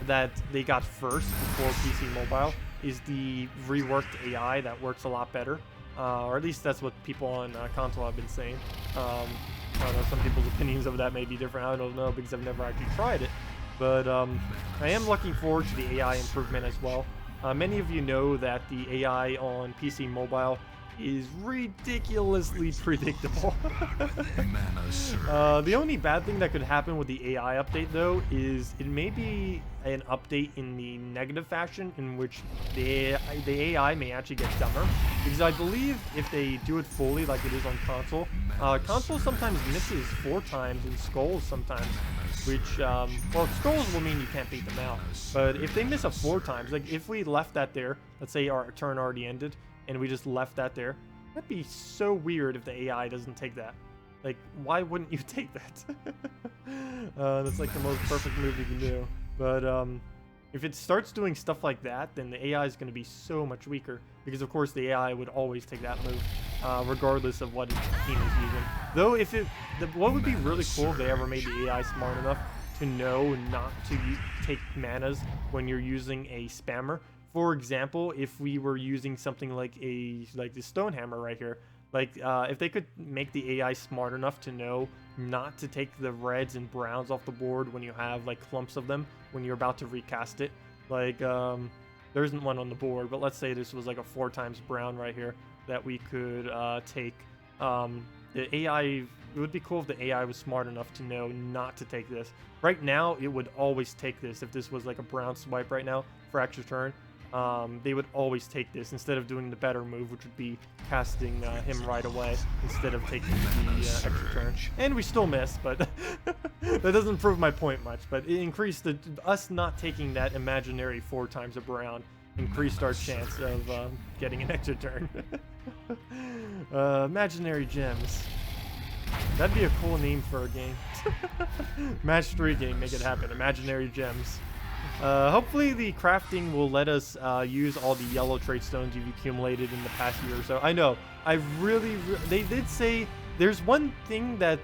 that they got first before PC mobile, is the reworked AI that works a lot better, or at least that's what people on console have been saying. I don't know, some people's opinions of that may be different. I don't know because I've never actually tried it, but I am looking forward to the AI improvement as well. Many of you know that the AI on PC Mobile is ridiculously predictable. The only bad thing that could happen with the AI update, though, is it may be an update in the negative fashion, in which the AI may actually get dumber. Because I believe if they do it fully, like it is on console, console sometimes misses 4 times and skulls sometimes, which, well, skulls will mean you can't beat them out. But if they miss a 4 times, like if we left that there, let's say our turn already ended, and we just left that there, that'd be so weird if the AI doesn't take that. Like, why wouldn't you take that? That's like the most perfect move you can do. But if it starts doing stuff like that, then the AI is going to be so much weaker. Because of course the AI would always take that move, regardless of what its team is using. Though if what would be really cool if they ever made the AI smart enough to know not to take manas when you're using a spammer. For example, if we were using something like the Stonehammer right here, like if they could make the AI smart enough to know not to take the reds and browns off the board when you have like clumps of them when you're about to recast it. Like there isn't one on the board, but let's say this was like a 4 times brown right here that we could take. The AI, it would be cool if the AI was smart enough to know not to take this. Right now, it would always take this if this was like a brown swipe right now for extra turn. They would always take this instead of doing the better move, which would be casting him right away instead of taking the extra turn. And we still miss, but that doesn't prove my point much. But it increased us not taking that imaginary 4 times a brown, increased our chance of getting an extra turn. Imaginary gems. That'd be a cool name for a game. Match 3 game, make it happen. Imaginary gems. Hopefully the crafting will let us use all the yellow trade stones you've accumulated in the past year or so. I know, they did say there's one thing that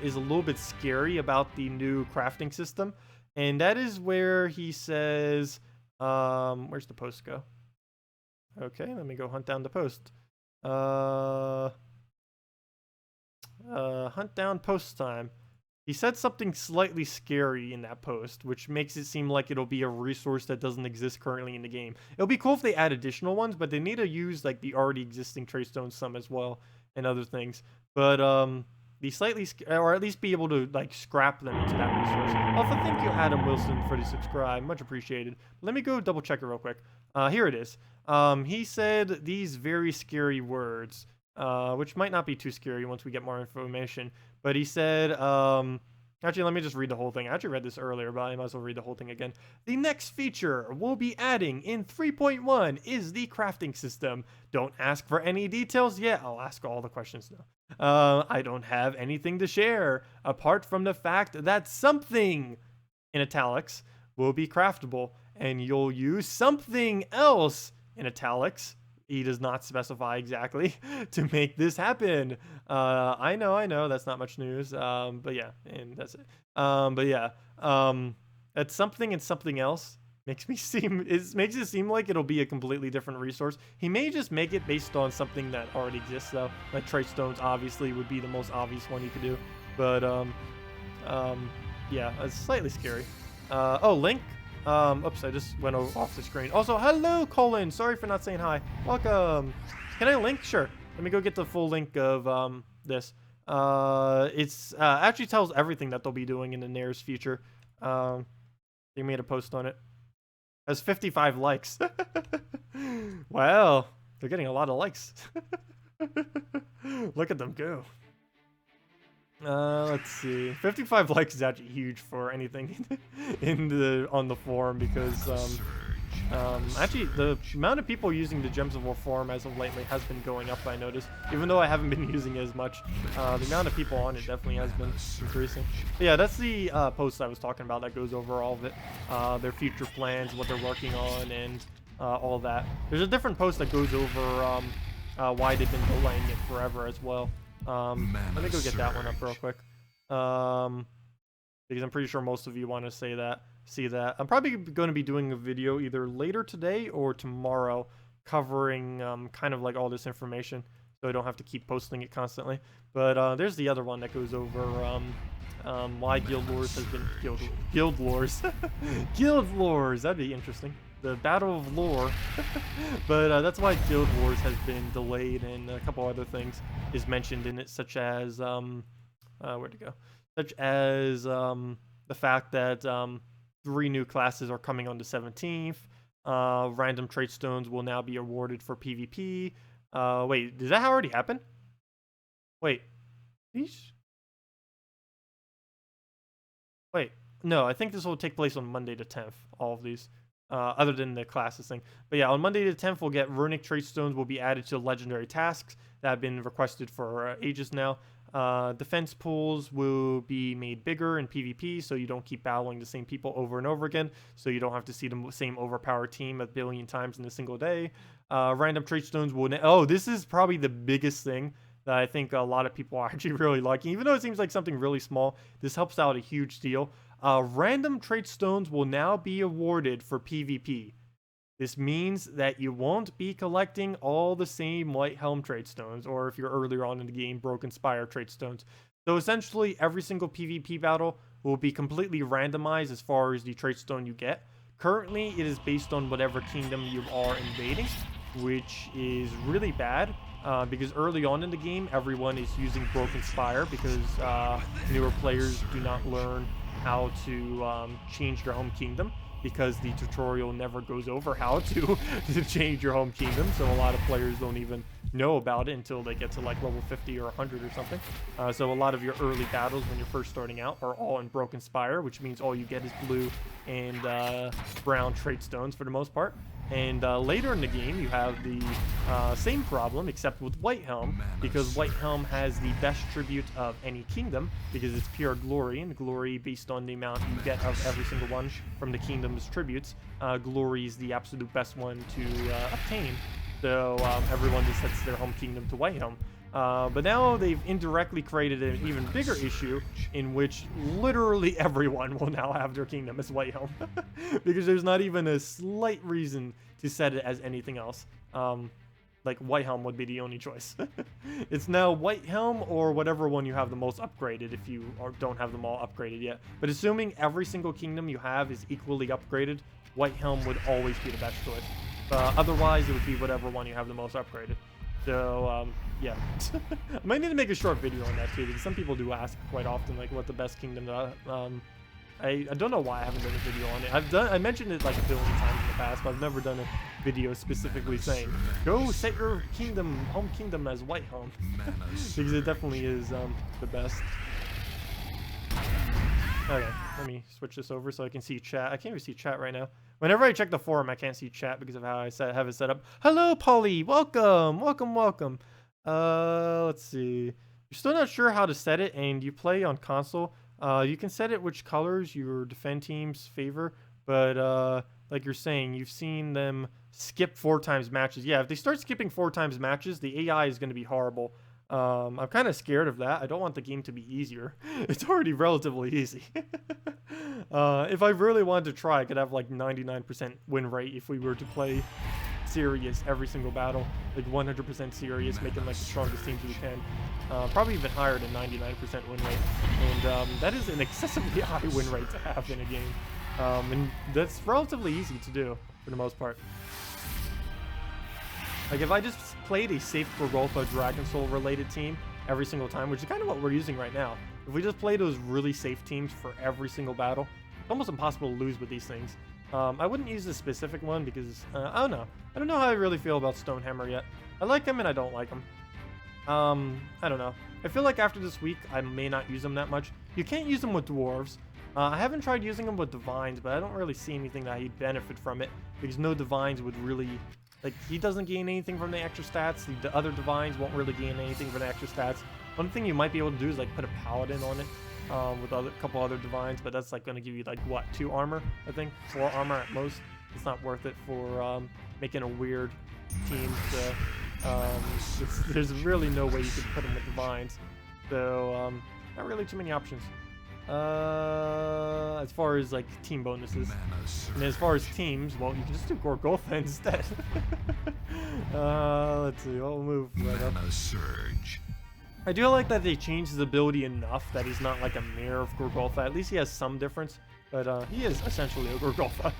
is a little bit scary about the new crafting system, and that is where he says, where's the post go? Okay, let me go hunt down the post. Hunt down post time. He said something slightly scary in that post, which makes it seem like it'll be a resource that doesn't exist currently in the game. It'll be cool if they add additional ones, but they need to use like the already existing trade stones some as well and other things. But be slightly, or at least be able to like scrap them into that resource. Also, thank you Adam Wilson for the subscribe, much appreciated. Let me go double check it real quick. Here it is. He said these very scary words, which might not be too scary once we get more information. But he said, actually, let me just read the whole thing. I actually read this earlier, but I might as well read the whole thing again. The next feature we'll be adding in 3.1 is the crafting system. Don't ask for any details yet. I'll ask all the questions now. I don't have anything to share, apart from the fact that something, in italics, will be craftable, and you'll use something else, in italics, he does not specify exactly, to make this happen. I know, that's not much news. But yeah, and that's it. But yeah, that's something and something else makes it seem like it'll be a completely different resource. He may just make it based on something that already exists, though. Like trade stones, obviously, would be the most obvious one you could do. But yeah, it's slightly scary. Oh, Link. Oops, I just went off the screen. Also, hello, Colin. Sorry for not saying hi. Welcome. Can I link? Sure. Let me go get the full link of this. It's actually tells everything that they'll be doing in the nearest future. They made a post on it. It has 55 likes. Wow, they're getting a lot of likes. Look at them go. Let's see. 55 likes is actually huge for anything on the forum, because actually the amount of people using the Gems of War forum as of lately has been going up, I noticed. Even though I haven't been using it as much, the amount of people on it definitely has been increasing. But yeah, that's the post I was talking about that goes over all of it. Their future plans, what they're working on, and all that. There's a different post that goes over why they've been delaying it forever as well. Let me go get that one up real quick. Because I'm pretty sure most of you want to say that. see that. I'm probably going to be doing a video either later today or tomorrow covering kind of like all this information, so I don't have to keep posting it constantly. But there's the other one that goes over why Guild Wars has been Guild Wars Guild Wars. That'd be interesting. The Battle of Lore. But that's why Guild Wars has been delayed, and a couple other things is mentioned in it, such as where'd it go? Such as the fact that 3 new classes are coming on the 17th. Random trait stones will now be awarded for PvP. Wait, does that already happen? Wait, wait, no, I think this will take place on Monday the 10th. All of these, other than the classes thing. But yeah, on Monday the 10th, we'll get runic trait stones will be added to legendary tasks that have been requested for ages now. Defense pools will be made bigger in PvP, so you don't keep battling the same people over and over again, so you don't have to see the same overpowered team a billion times in a single day. Random trait stones will... Oh, this is probably the biggest thing that I think a lot of people are actually really liking. Even though it seems like something really small, this helps out a huge deal. Random trait stones will now be awarded for PvP. This means that you won't be collecting all the same White Helm trait stones, or if you're earlier on in the game, Broken Spire trait stones. So essentially, every single PvP battle will be completely randomized as far as the trait stone you get. Currently, it is based on whatever kingdom you are invading, which is really bad, because early on in the game, everyone is using Broken Spire because newer players do not learn how to change their home kingdom, because the tutorial never goes over how to change your home kingdom, so a lot of players don't even know about it until they get to like level 50 or 100 or something. So a lot of your early battles when you're first starting out are all in Broken Spire, which means all you get is blue and brown trait stones for the most part. And later in the game, you have the same problem, except with White Helm, because White Helm has the best tribute of any kingdom, because it's pure glory, and glory based on the amount you get of every single one from the kingdom's tributes. Glory is the absolute best one to obtain, so everyone just sets their home kingdom to White Helm. But now they've indirectly created an even bigger issue in which literally everyone will now have their kingdom as White Helm because there's not even a slight reason to set it as anything else. Like White Helm would be the only choice. It's now White Helm or whatever one you have the most upgraded if you don't have them all upgraded yet. But assuming every single kingdom you have is equally upgraded, White Helm would always be the best choice. Otherwise, it would be whatever one you have the most upgraded. So, yeah. I might need to make a short video on that too, because some people do ask quite often, like, what the best kingdom I don't know why I haven't done a video on it. I mentioned it like a billion times in the past, but I've never done a video specifically saying, go set your home kingdom as White Helm. Because it definitely is the best. Okay, let me switch this over so I can see chat. I can't even see chat right now. Whenever I check the forum, I can't see chat because of how I have it set up. Hello, Polly. Welcome. Welcome, welcome. Let's see. You're still not sure how to set it, and you play on console. You can set it which colors your defend teams favor, but like you're saying, you've seen them skip 4 times matches. Yeah, if they start skipping 4 times matches, the AI is going to be horrible. I'm kind of scared of that. I don't want the game to be easier. It's already relatively easy. If I really wanted to try, I could have like 99% win rate if we were to play serious every single battle, like 100% serious, making like the strongest teams we can. Probably even higher than 99% win rate. And that is an excessively high win rate to have in a game. And that's relatively easy to do for the most part. Like if I just played a safe Gorgolfa Dragon Soul related team every single time, which is kind of what we're using right now. If we just play those really safe teams for every single battle, it's almost impossible to lose with these things. I wouldn't use a specific one because, I don't know. I don't know how I really feel about Stonehammer yet. I like him and I don't like him. I don't know. I feel like after this week, I may not use him that much. You can't use him with dwarves. I haven't tried using him with divines, but I don't really see anything that he'd benefit from it because no divines would really... Like, he doesn't gain anything from the extra stats. The other divines won't really gain anything from the extra stats. One thing you might be able to do is, like, put a paladin on it with a couple other divines, but that's, like, going to give you, like, what, 2 armor, I think? 4 armor at most. It's not worth it for making a weird team. So, there's really no way you could put him with divines. So, not really too many options. As far as like team bonuses, Mana surge. and as far as teams, well, you can just do Gorgolfa instead. Let's see. I'll move right up. Mana surge. I do like that they changed his ability enough that he's not like a mirror of Gorgolfa. At least he has some difference, but he is essentially a Gorgolfa.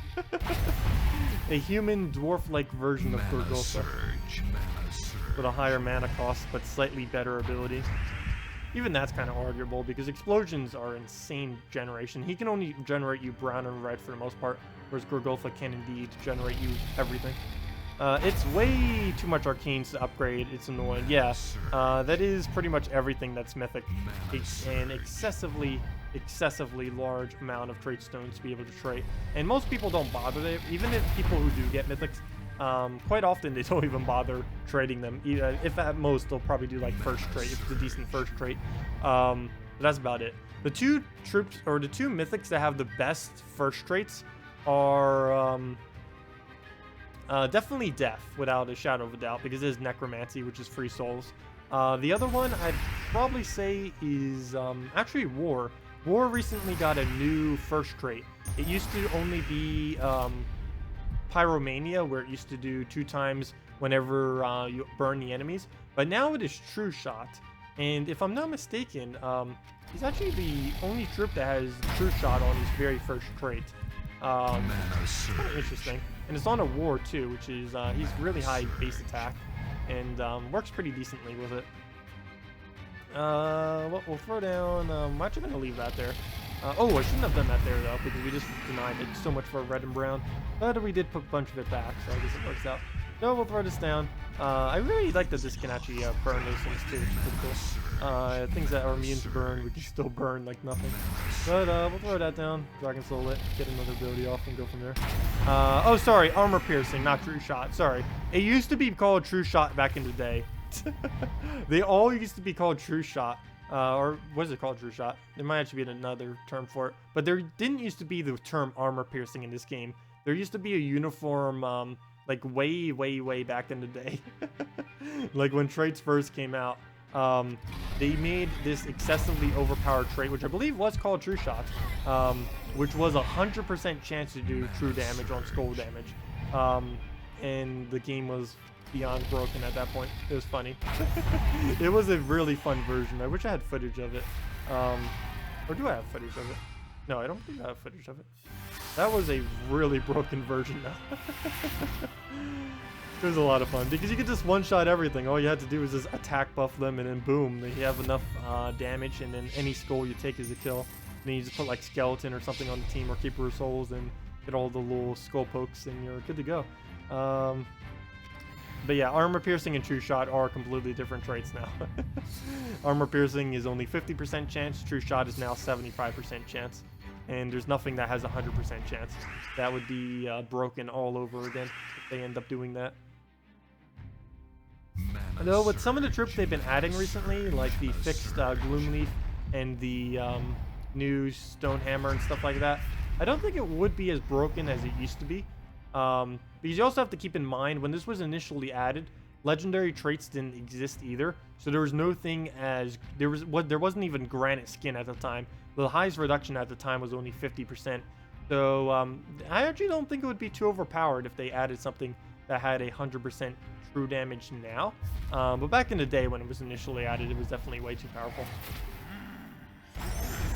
A human dwarf-like version of Mana Gorgolfa surge. Mana surge. with a higher mana cost but slightly better ability. Even that's kind of arguable because explosions are insane generation. He can only generate you brown and red for the most part, whereas Gorgolfa can indeed generate you everything. It's way too much arcanes to upgrade. It's annoying. Yeah, that is pretty much everything that's mythic. It's an excessively large amount of trait stones to be able to trade. And most people don't bother. Even if people who do get mythics, quite often they don't even bother trading them. If at most, they'll probably do like first trait, if it's a decent first trait. But that's about it. The two troops, or the two mythics that have the best first traits are definitely Death, without a shadow of a doubt, because it is Necromancy, which is free souls. The other one I'd probably say is actually War. War recently got a new first trait. It used to only be Pyromania, where it used to do 2 times whenever you burn the enemies, but now it is True Shot. And if I'm not mistaken, he's actually the only troop that has True Shot on his very first trait. Mana Kind of surge. interesting. And it's on a War too, which is he's really high base attack and works pretty decently with it. We'll throw down. I'm actually gonna leave that there. Oh, I shouldn't have done that there though, because we just denied it so much for red and brown. But we did put a bunch of it back, so I guess it works out. So we'll throw this down. I really like that this can actually burn those things too, which is pretty cool. Things that are immune to burn, we can still burn like nothing. But we'll throw that down, Dragon Soul it, get another ability off, and go from there. Oh, sorry, Armor Piercing, not True Shot. Sorry, it used to be called True Shot back in the day. They all used to be called True Shot. Or was it called True Shot? There might actually be another term for it. But there didn't used to be the term Armor Piercing in this game. There used to be a uniform, like way back in the day. Like when traits first came out, they made this excessively overpowered trait, which I believe was called True Shot, which was 100% chance to do true damage on skull damage. And the game was beyond broken at that point. It was funny. It was a really fun version. I wish I had footage of it. Or do I have footage of it? No, I don't think I have footage of it. That was a really broken version now. It was a lot of fun because you could just one-shot everything. All you had to do was just attack buff them and then boom, you have enough damage, and then any skull you take is a kill. And then you just put like skeleton or something on the team, or Keeper of Souls, and get all the little skull pokes and you're good to go. But yeah, Armor Piercing and True Shot are completely different traits now. Armor Piercing is only 50% chance. True Shot is now 75% chance. And there's nothing that has 100% chance. That would be broken all over again if they end up doing that. Mana Though with some of the surge. troops they've been adding recently, like the fixed Gloomleaf and the new Stonehammer and stuff like that, I don't think it would be as broken as it used to be. Because you also have to keep in mind, when this was initially added, legendary traits didn't exist either. So there was no thing as there wasn't even granite skin at the time. The highest reduction at the time was only 50%. So I actually don't think it would be too overpowered if they added something that had 100% true damage now. But back in the day when it was initially added, it was definitely way too powerful.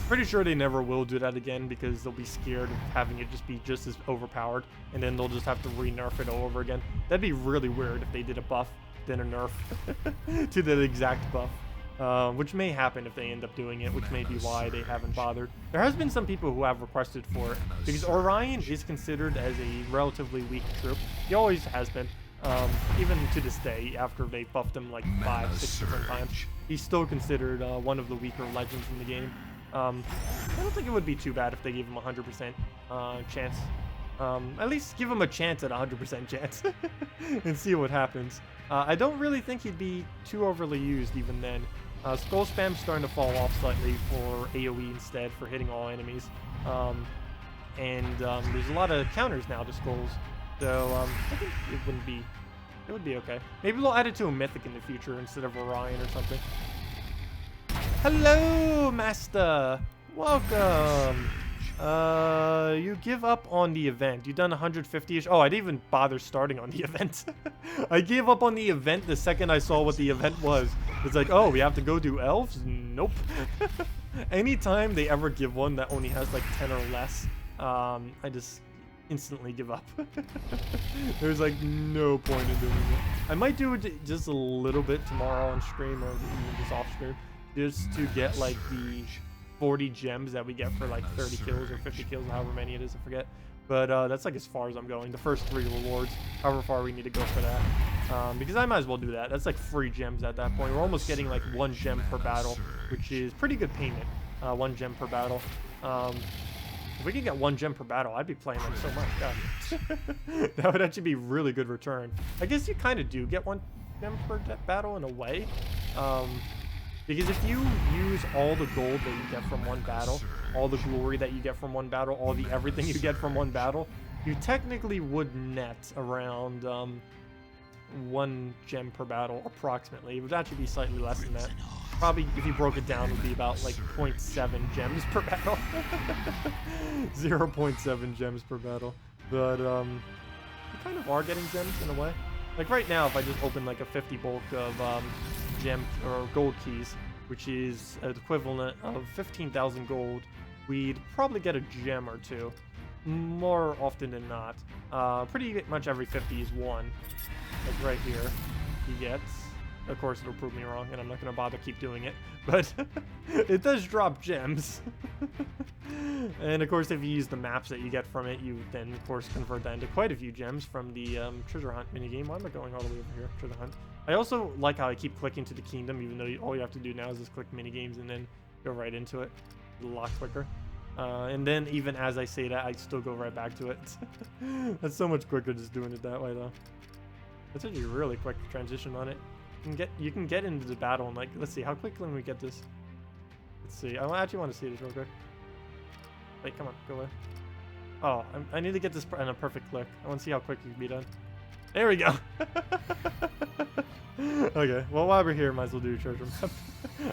Pretty sure they never will do that again because they'll be scared of having it just be just as overpowered, and then they'll just have to re-nerf it all over again. That'd be really weird if they did a buff, then a nerf to that exact buff, which may happen if they end up doing it, which may be why they haven't bothered. There has been some people who have requested for it because Orion is considered as a relatively weak troop. He always has been. Even to this day, after they buffed him like 5, 6 different times, he's still considered one of the weaker legends in the game. I don't think it would be too bad if they gave him 100% chance. At least give him a chance at 100% chance and see what happens. I don't really think he'd be too overly used even then. Skull spam's starting to fall off slightly for AoE instead for hitting all enemies. And there's a lot of counters now to skulls. So I think it would be okay. Maybe we'll add it to a mythic in the future instead of Orion or something. Hello, Master. Welcome. You give up on the event. You've done 150-ish. Oh, I didn't even bother starting on the event. I gave up on the event the second I saw what the event was. It's like, oh, we have to go do elves? Nope. Anytime they ever give one that only has like 10 or less, I just instantly give up. There's like no point in doing it. I might do it just a little bit tomorrow on stream or even just off stream, just to get like the 40 gems that we get for like 30 kills or 50 kills, however many it is, I forget. But that's like as far as I'm going. The first 3 rewards, however far we need to go for that. Because I might as well do that. That's like free gems at that point. We're almost getting like 1 gem per battle, which is pretty good payment. 1 gem per battle. If we could get 1 gem per battle, I'd be playing them so much. God. That would actually be really good return. I guess you kind of do get 1 gem per battle in a way. Because if you use all the gold that you get from one battle, all the glory that you get from one battle, all the everything you get from one battle, you technically would net around 1 gem per battle, approximately. It would actually be slightly less than that. Probably, if you broke it down, it would be about like 0.7 gems per battle. 0.7 gems per battle. But, you kind of are getting gems in a way. Like right now, if I just open like a 50 bulk of gem or gold keys, which is an equivalent of 15,000 gold, we'd probably get a gem or 2. More often than not. Pretty much every 50 is 1. Like right here, you get. Of course, it'll prove me wrong, and I'm not going to bother keep doing it. But it does drop gems. And of course, if you use the maps that you get from it, you then, of course, convert that into quite a few gems from the treasure hunt minigame. Why am I going all the way over here? Treasure hunt. I also like how I keep clicking to the kingdom, even though all you have to do now is just click minigames and then go right into it. A lot quicker. And then even as I say that, I still go right back to it. That's so much quicker just doing it that way, though. That's actually a really quick transition on it. You can get into the battle and like, let's see, how quickly can we get this? Let's see. I actually want to see this real quick. Wait, come on, go away. Oh, I need to get this in a perfect click. I want to see how quick it can be done. There we go. Okay, well, while we're here, might as well do a treasure map.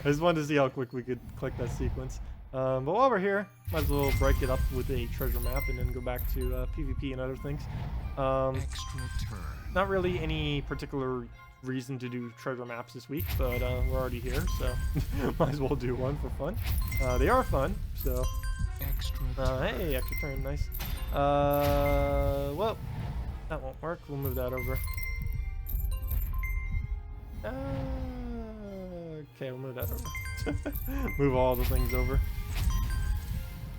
I just wanted to see how quick we could click that sequence. But while we're here, might as well break it up with a treasure map and then go back to PvP and other things. Extra turn. Not really any particular reason to do treasure maps this week, but we're already here, so might as well do one for fun. They are fun, so Extra turn. hey, extra turn, nice. Well, that won't work. We'll move that over. Okay, we'll move that over. Move all the things over.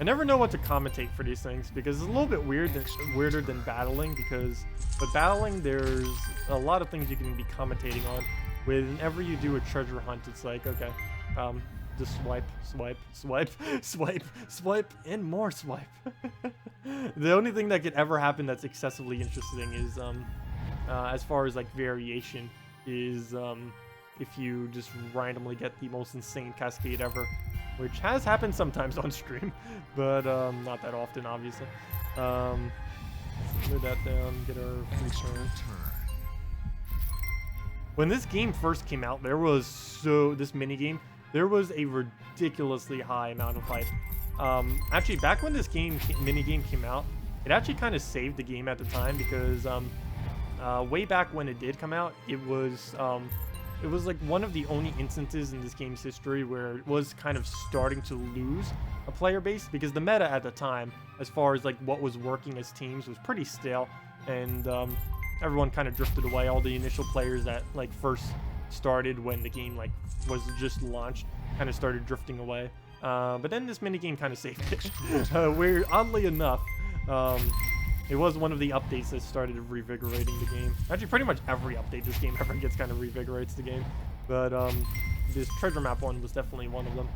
I never know what to commentate for these things because it's a little bit weirder than battling, because with battling there's a lot of things you can be commentating on. Whenever you do a treasure hunt, it's like, okay, just swipe, swipe, swipe, swipe, swipe, and more swipe. The only thing that could ever happen that's excessively interesting is, as far as like variation, is if you just randomly get the most insane cascade ever, which has happened sometimes on stream, but not that often, obviously. Move that down, get our free turn. When this game first came out, this minigame, there was a ridiculously high amount of hype. Actually, back when this minigame came out, it actually kind of saved the game at the time, because way back when it did come out, it was like one of the only instances in this game's history where it was kind of starting to lose a player base, because the meta at the time, as far as like what was working as teams, was pretty stale, and everyone kind of drifted away. All the initial players that like first started when the game like was just launched kind of started drifting away. But then this minigame kind of saved it. Where oddly enough, it was one of the updates that started revigorating the game. Actually, pretty much every update this game ever gets kind of revigorates the game. But this treasure map one was definitely one of them,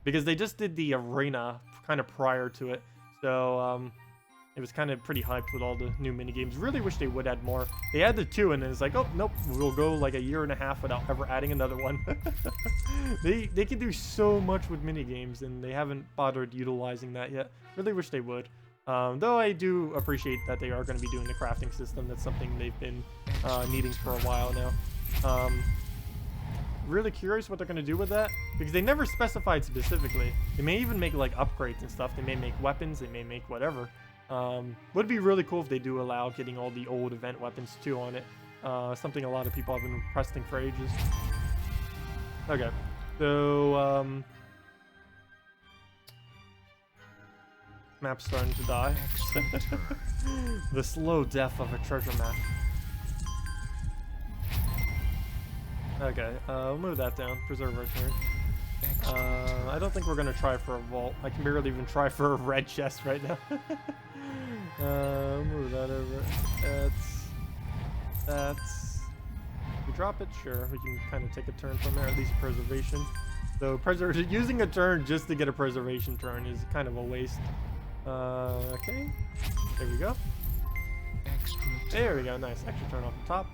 because they just did the arena kind of prior to it. So it was kind of pretty hyped with all the new minigames. Really wish they would add more. They added 2, and then it's like, oh, nope, we'll go like a year and a half without ever adding another one. They can do so much with minigames, and they haven't bothered utilizing that yet. Really wish they would. Though I do appreciate that they are going to be doing the crafting system. That's something they've been needing for a while now. really curious what they're going to do with that, because they never specified specifically. They may even make like upgrades and stuff. They may make weapons. They may make whatever. Would be really cool if they do allow getting all the old event weapons too on it. Something a lot of people have been requesting for ages. Okay, so map's starting to die. The slow death of a treasure map. Okay, we'll move that down. Preserve our turn. I don't think we're gonna try for a vault. I can barely even try for a red chest right now. Move that over. That's. We drop it, sure. We can kind of take a turn from there. At least preservation. So using a turn just to get a preservation turn is kind of a waste. Okay. There we go. There we go. Nice. Extra turn off the top.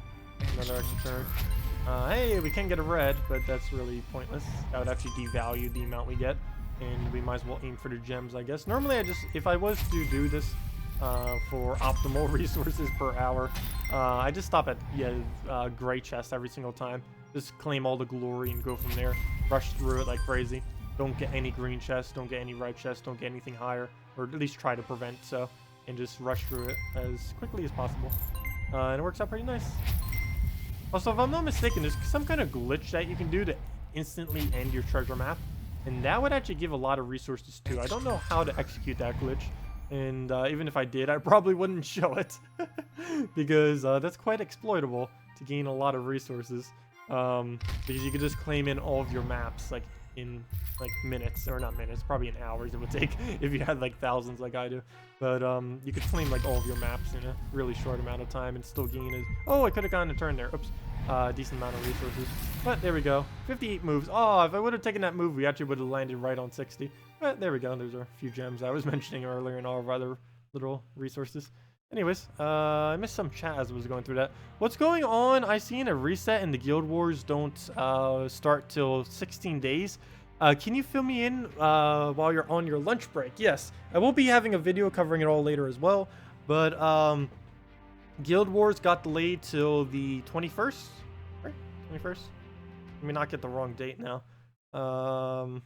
Another extra turn. Hey, we can get a red, but that's really pointless. That would actually devalue the amount we get, and we might as well aim for the gems, I guess. Normally, if I was to do this for optimal resources per hour, I just stop at gray chest every single time. Just claim all the glory and go from there. Rush through it like crazy. Don't get any green chests, don't get any red chests, don't get anything higher, or at least try to prevent so, and just rush through it as quickly as possible. And it works out pretty nice. Also, if I'm not mistaken, there's some kind of glitch that you can do to instantly end your treasure map, and that would actually give a lot of resources too. I don't know how to execute that glitch, and even if I did, I probably wouldn't show it because that's quite exploitable to gain a lot of resources, because you could just claim in all of your maps like in like minutes, or not minutes, probably in hours it would take if you had like thousands like I do. But you could claim like all of your maps in a really short amount of time and still gain it. Oh, I could have gotten a turn there. Oops. Decent amount of resources. But there we go. 58 moves. Oh, if I would have taken that move, we actually would have landed right on 60. But there we go. There's a few gems I was mentioning earlier and all of our other little resources. Anyways, I missed some chat as I was going through that. What's going on? I seen a reset and the Guild Wars don't start till 16 days. Can you fill me in while you're on your lunch break? Yes, I will be having a video covering it all later as well. But Guild Wars got delayed till the 21st, right? 21st? Let me not get the wrong date now. 21st?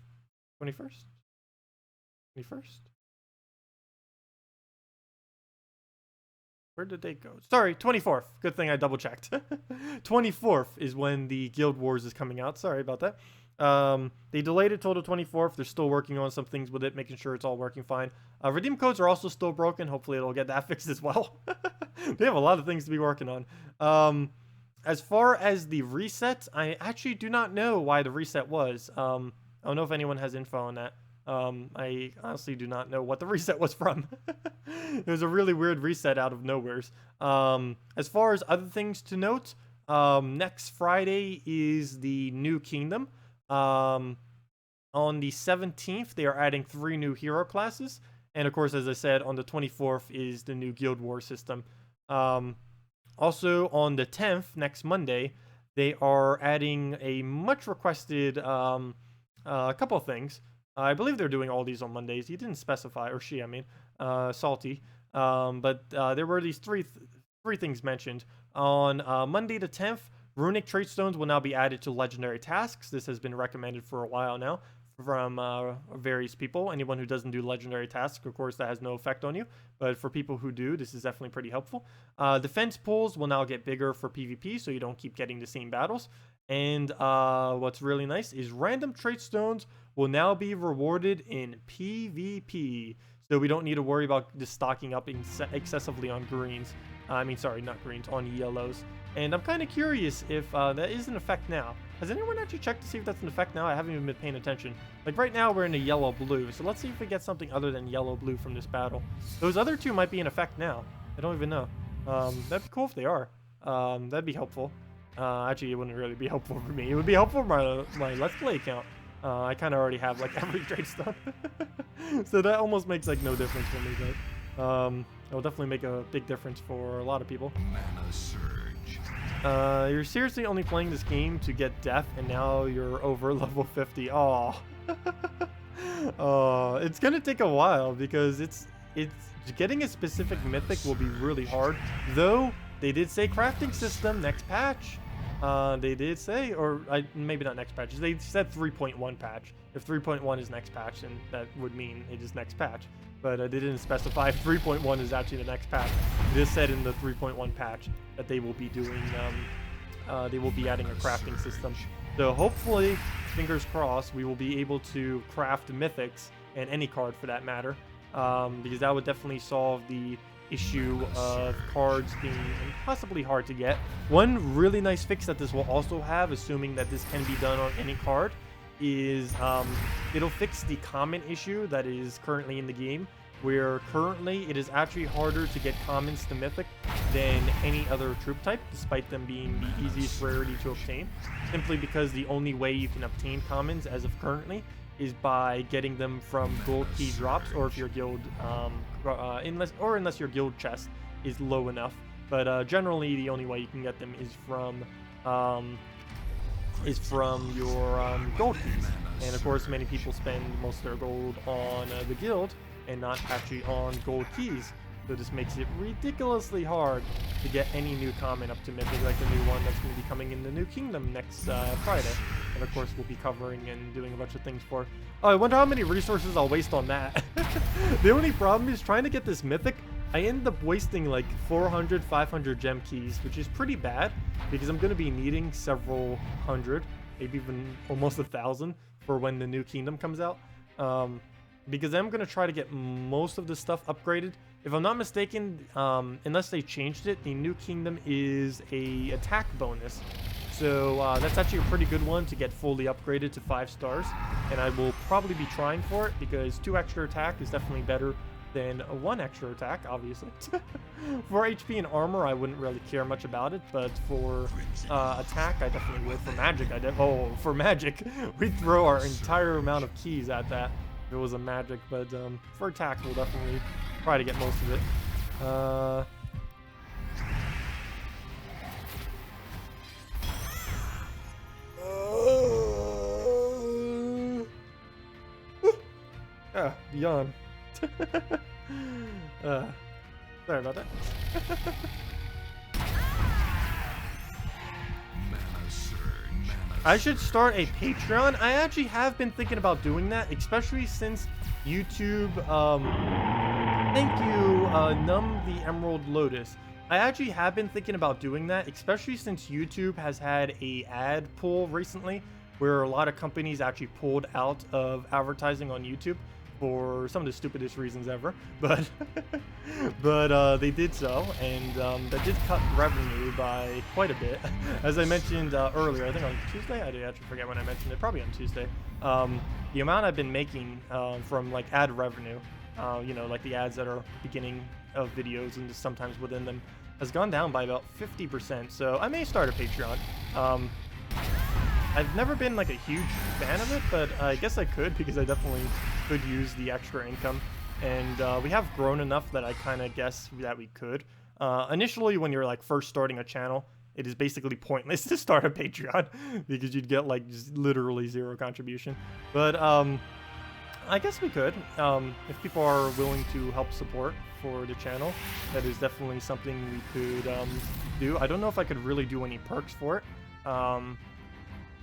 21st? Where'd the date go? Sorry, 24th. Good thing I double checked. 24th is when the Guild Wars is coming out. Sorry about that. They delayed it till the 24th. They're still working on some things with it, making sure it's all working fine. Redeem codes are also still broken. Hopefully it'll get that fixed as well. They have a lot of things to be working on. As far as the reset, I actually do not know why the reset was. I don't know if anyone has info on that. I honestly do not know what the reset was from. It was a really weird reset out of nowheres. As far as other things to note, next Friday is the new kingdom. On the 17th, they are adding 3 new hero classes. And of course, as I said, on the 24th is the new Guild War system. Also, on the 10th, next Monday, they are adding a much requested couple of things. I believe they're doing all these on Mondays. He didn't specify, or she, I mean, Salty. But there were these three things mentioned. On Monday the 10th, Runic Trait Stones will now be added to Legendary Tasks. This has been recommended for a while now from various people. Anyone who doesn't do Legendary Tasks, of course, that has no effect on you. But for people who do, this is definitely pretty helpful. Defense pools will now get bigger for PvP, so you don't keep getting the same battles. And what's really nice is random Trait Stones will now be rewarded in PvP. So we don't need to worry about just stocking up excessively on greens. I mean, sorry, not greens, on yellows. And I'm kind of curious if that is in effect now. Has anyone actually checked to see if that's in effect now? I haven't even been paying attention. Like right now we're in a yellow-blue, so let's see if we get something other than yellow-blue from this battle. Those other two might be in effect now. I don't even know. That'd be cool if they are. That'd be helpful. Actually, it wouldn't really be helpful for me. It would be helpful for my Let's Play account. I kind of already have like every trade stuff. So that almost makes like no difference for me, but it will definitely make a big difference for a lot of people. Mana surge. You're seriously only playing this game to get death, and now you're over level 50. Oh, it's gonna take a while because it's getting a specific mythic will be really hard. Though they did say crafting system next patch. They did say, or maybe not next patch. They said 3.1 patch. If 3.1 is next patch, then that would mean it is next patch. But they didn't specify if 3.1 is actually the next patch. It is said in the 3.1 patch that they will be doing, they will be adding a crafting system. So hopefully, fingers crossed, we will be able to craft mythics, and any card for that matter, because that would definitely solve the issue of cards being impossibly hard to get. One really nice fix that this will also have, assuming that this can be done on any card, is it'll fix the common issue that is currently in the game, where currently it is actually harder to get commons to mythic than any other troop type, despite them being the easiest rarity to obtain, simply because the only way you can obtain commons as of currently is by getting them from gold key drops, or if your guild unless your guild chest is low enough. But generally the only way you can get them is from your gold keys. And of course, many people spend most of their gold on the guild and not actually on gold keys. So this makes it ridiculously hard to get any new common up to mythic, like the new one that's going to be coming in the new kingdom next Friday. And of course, we'll be covering and doing a bunch of things for. Oh, I wonder how many resources I'll waste on that. The only problem is trying to get this mythic. I end up wasting like 400, 500 gem keys, which is pretty bad because I'm going to be needing several hundred, maybe even almost 1,000 for when the new kingdom comes out. Because I'm going to try to get most of the stuff upgraded. If I'm not mistaken, unless they changed it, the new kingdom is a attack bonus. So that's actually a pretty good one to get fully upgraded to 5 stars. And I will probably be trying for it because 2 extra attack is definitely better than 1 extra attack, obviously. For HP and armor, I wouldn't really care much about it, but for attack, I definitely would. For magic, for magic, we'd throw our entire amount of keys at that if it was a magic, but for attack, we'll definitely try to get most of it. Yawn. Sorry about that. I should start a Patreon. I actually have been thinking about doing that, especially since YouTube, thank you, Numb the Emerald Lotus. I actually have been thinking about doing that, especially since YouTube has had a ad pull recently, where a lot of companies actually pulled out of advertising on YouTube for some of the stupidest reasons ever, but they did so, and that did cut revenue by quite a bit. As I mentioned earlier, I think on Tuesday, I actually forget when I mentioned it, probably on Tuesday, the amount I've been making from like ad revenue, you know, like the ads that are beginning of videos and just sometimes within them, has gone down by about 50%. So I may start a Patreon. I've never been like a huge fan of it, but I guess I could, because I definitely could use the extra income. And we have grown enough that I kind of guess that we could. Initially, when you're like first starting a channel, it is basically pointless to start a Patreon because you'd get like just literally 0 contribution. But I guess we could. If people are willing to help support for the channel, that is definitely something we could do. I don't know if I could really do any perks for it.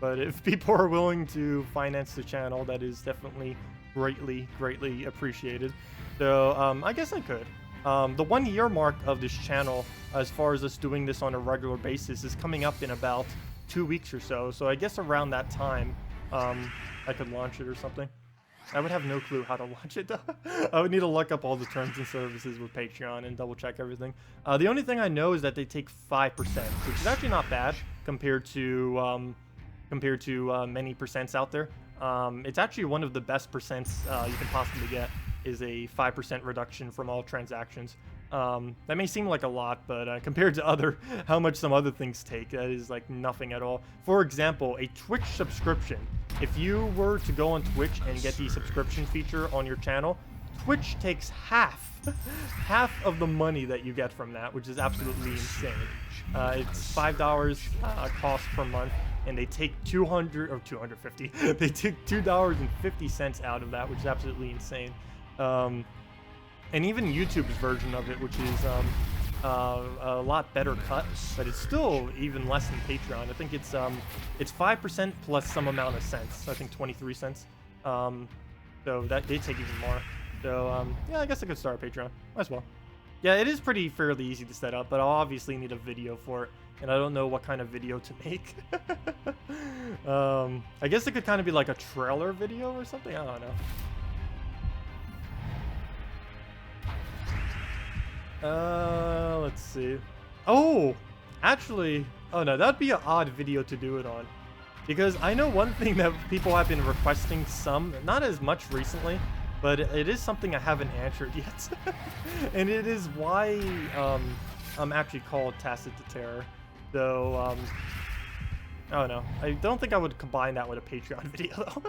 But if people are willing to finance the channel, that is definitely greatly appreciated. So I guess I could. The 1 year mark of this channel, as far as us doing this on a regular basis, is coming up in about 2 weeks or so. So I guess around that time, I could launch it or something. I would have no clue how to launch it though. I would need to look up all the terms and services with Patreon and double check everything. The only thing I know is that they take 5%, which is actually not bad compared to many percents out there. It's actually one of the best percents you can possibly get, is a 5% reduction from all transactions. That may seem like a lot, but compared to how much some other things take, that is like nothing at all. For example, a Twitch subscription. If you were to go on Twitch and get the subscription feature on your channel, Twitch takes half of the money that you get from that, which is absolutely insane. It's $5 cost per month, and they take 200 or 250. They take $2.50 out of that, which is absolutely insane. And even YouTube's version of it, which is a lot better cut, but it's still even less than Patreon. I think it's 5% plus some amount of cents. I think 23 cents. So that they take even more. So yeah, I guess I could start a Patreon. Might as well. Yeah, it is fairly easy to set up, but I'll obviously need a video for it, and I don't know what kind of video to make. I guess it could kind of be like a trailer video or something. I don't know. Let's see. Oh, actually, oh no, that'd be an odd video to do it on. Because I know one thing that people have been requesting not as much recently, but it is something I haven't answered yet. And it is why I'm actually called Tacet the Terror. So, I don't know. I don't think I would combine that with a Patreon video, though.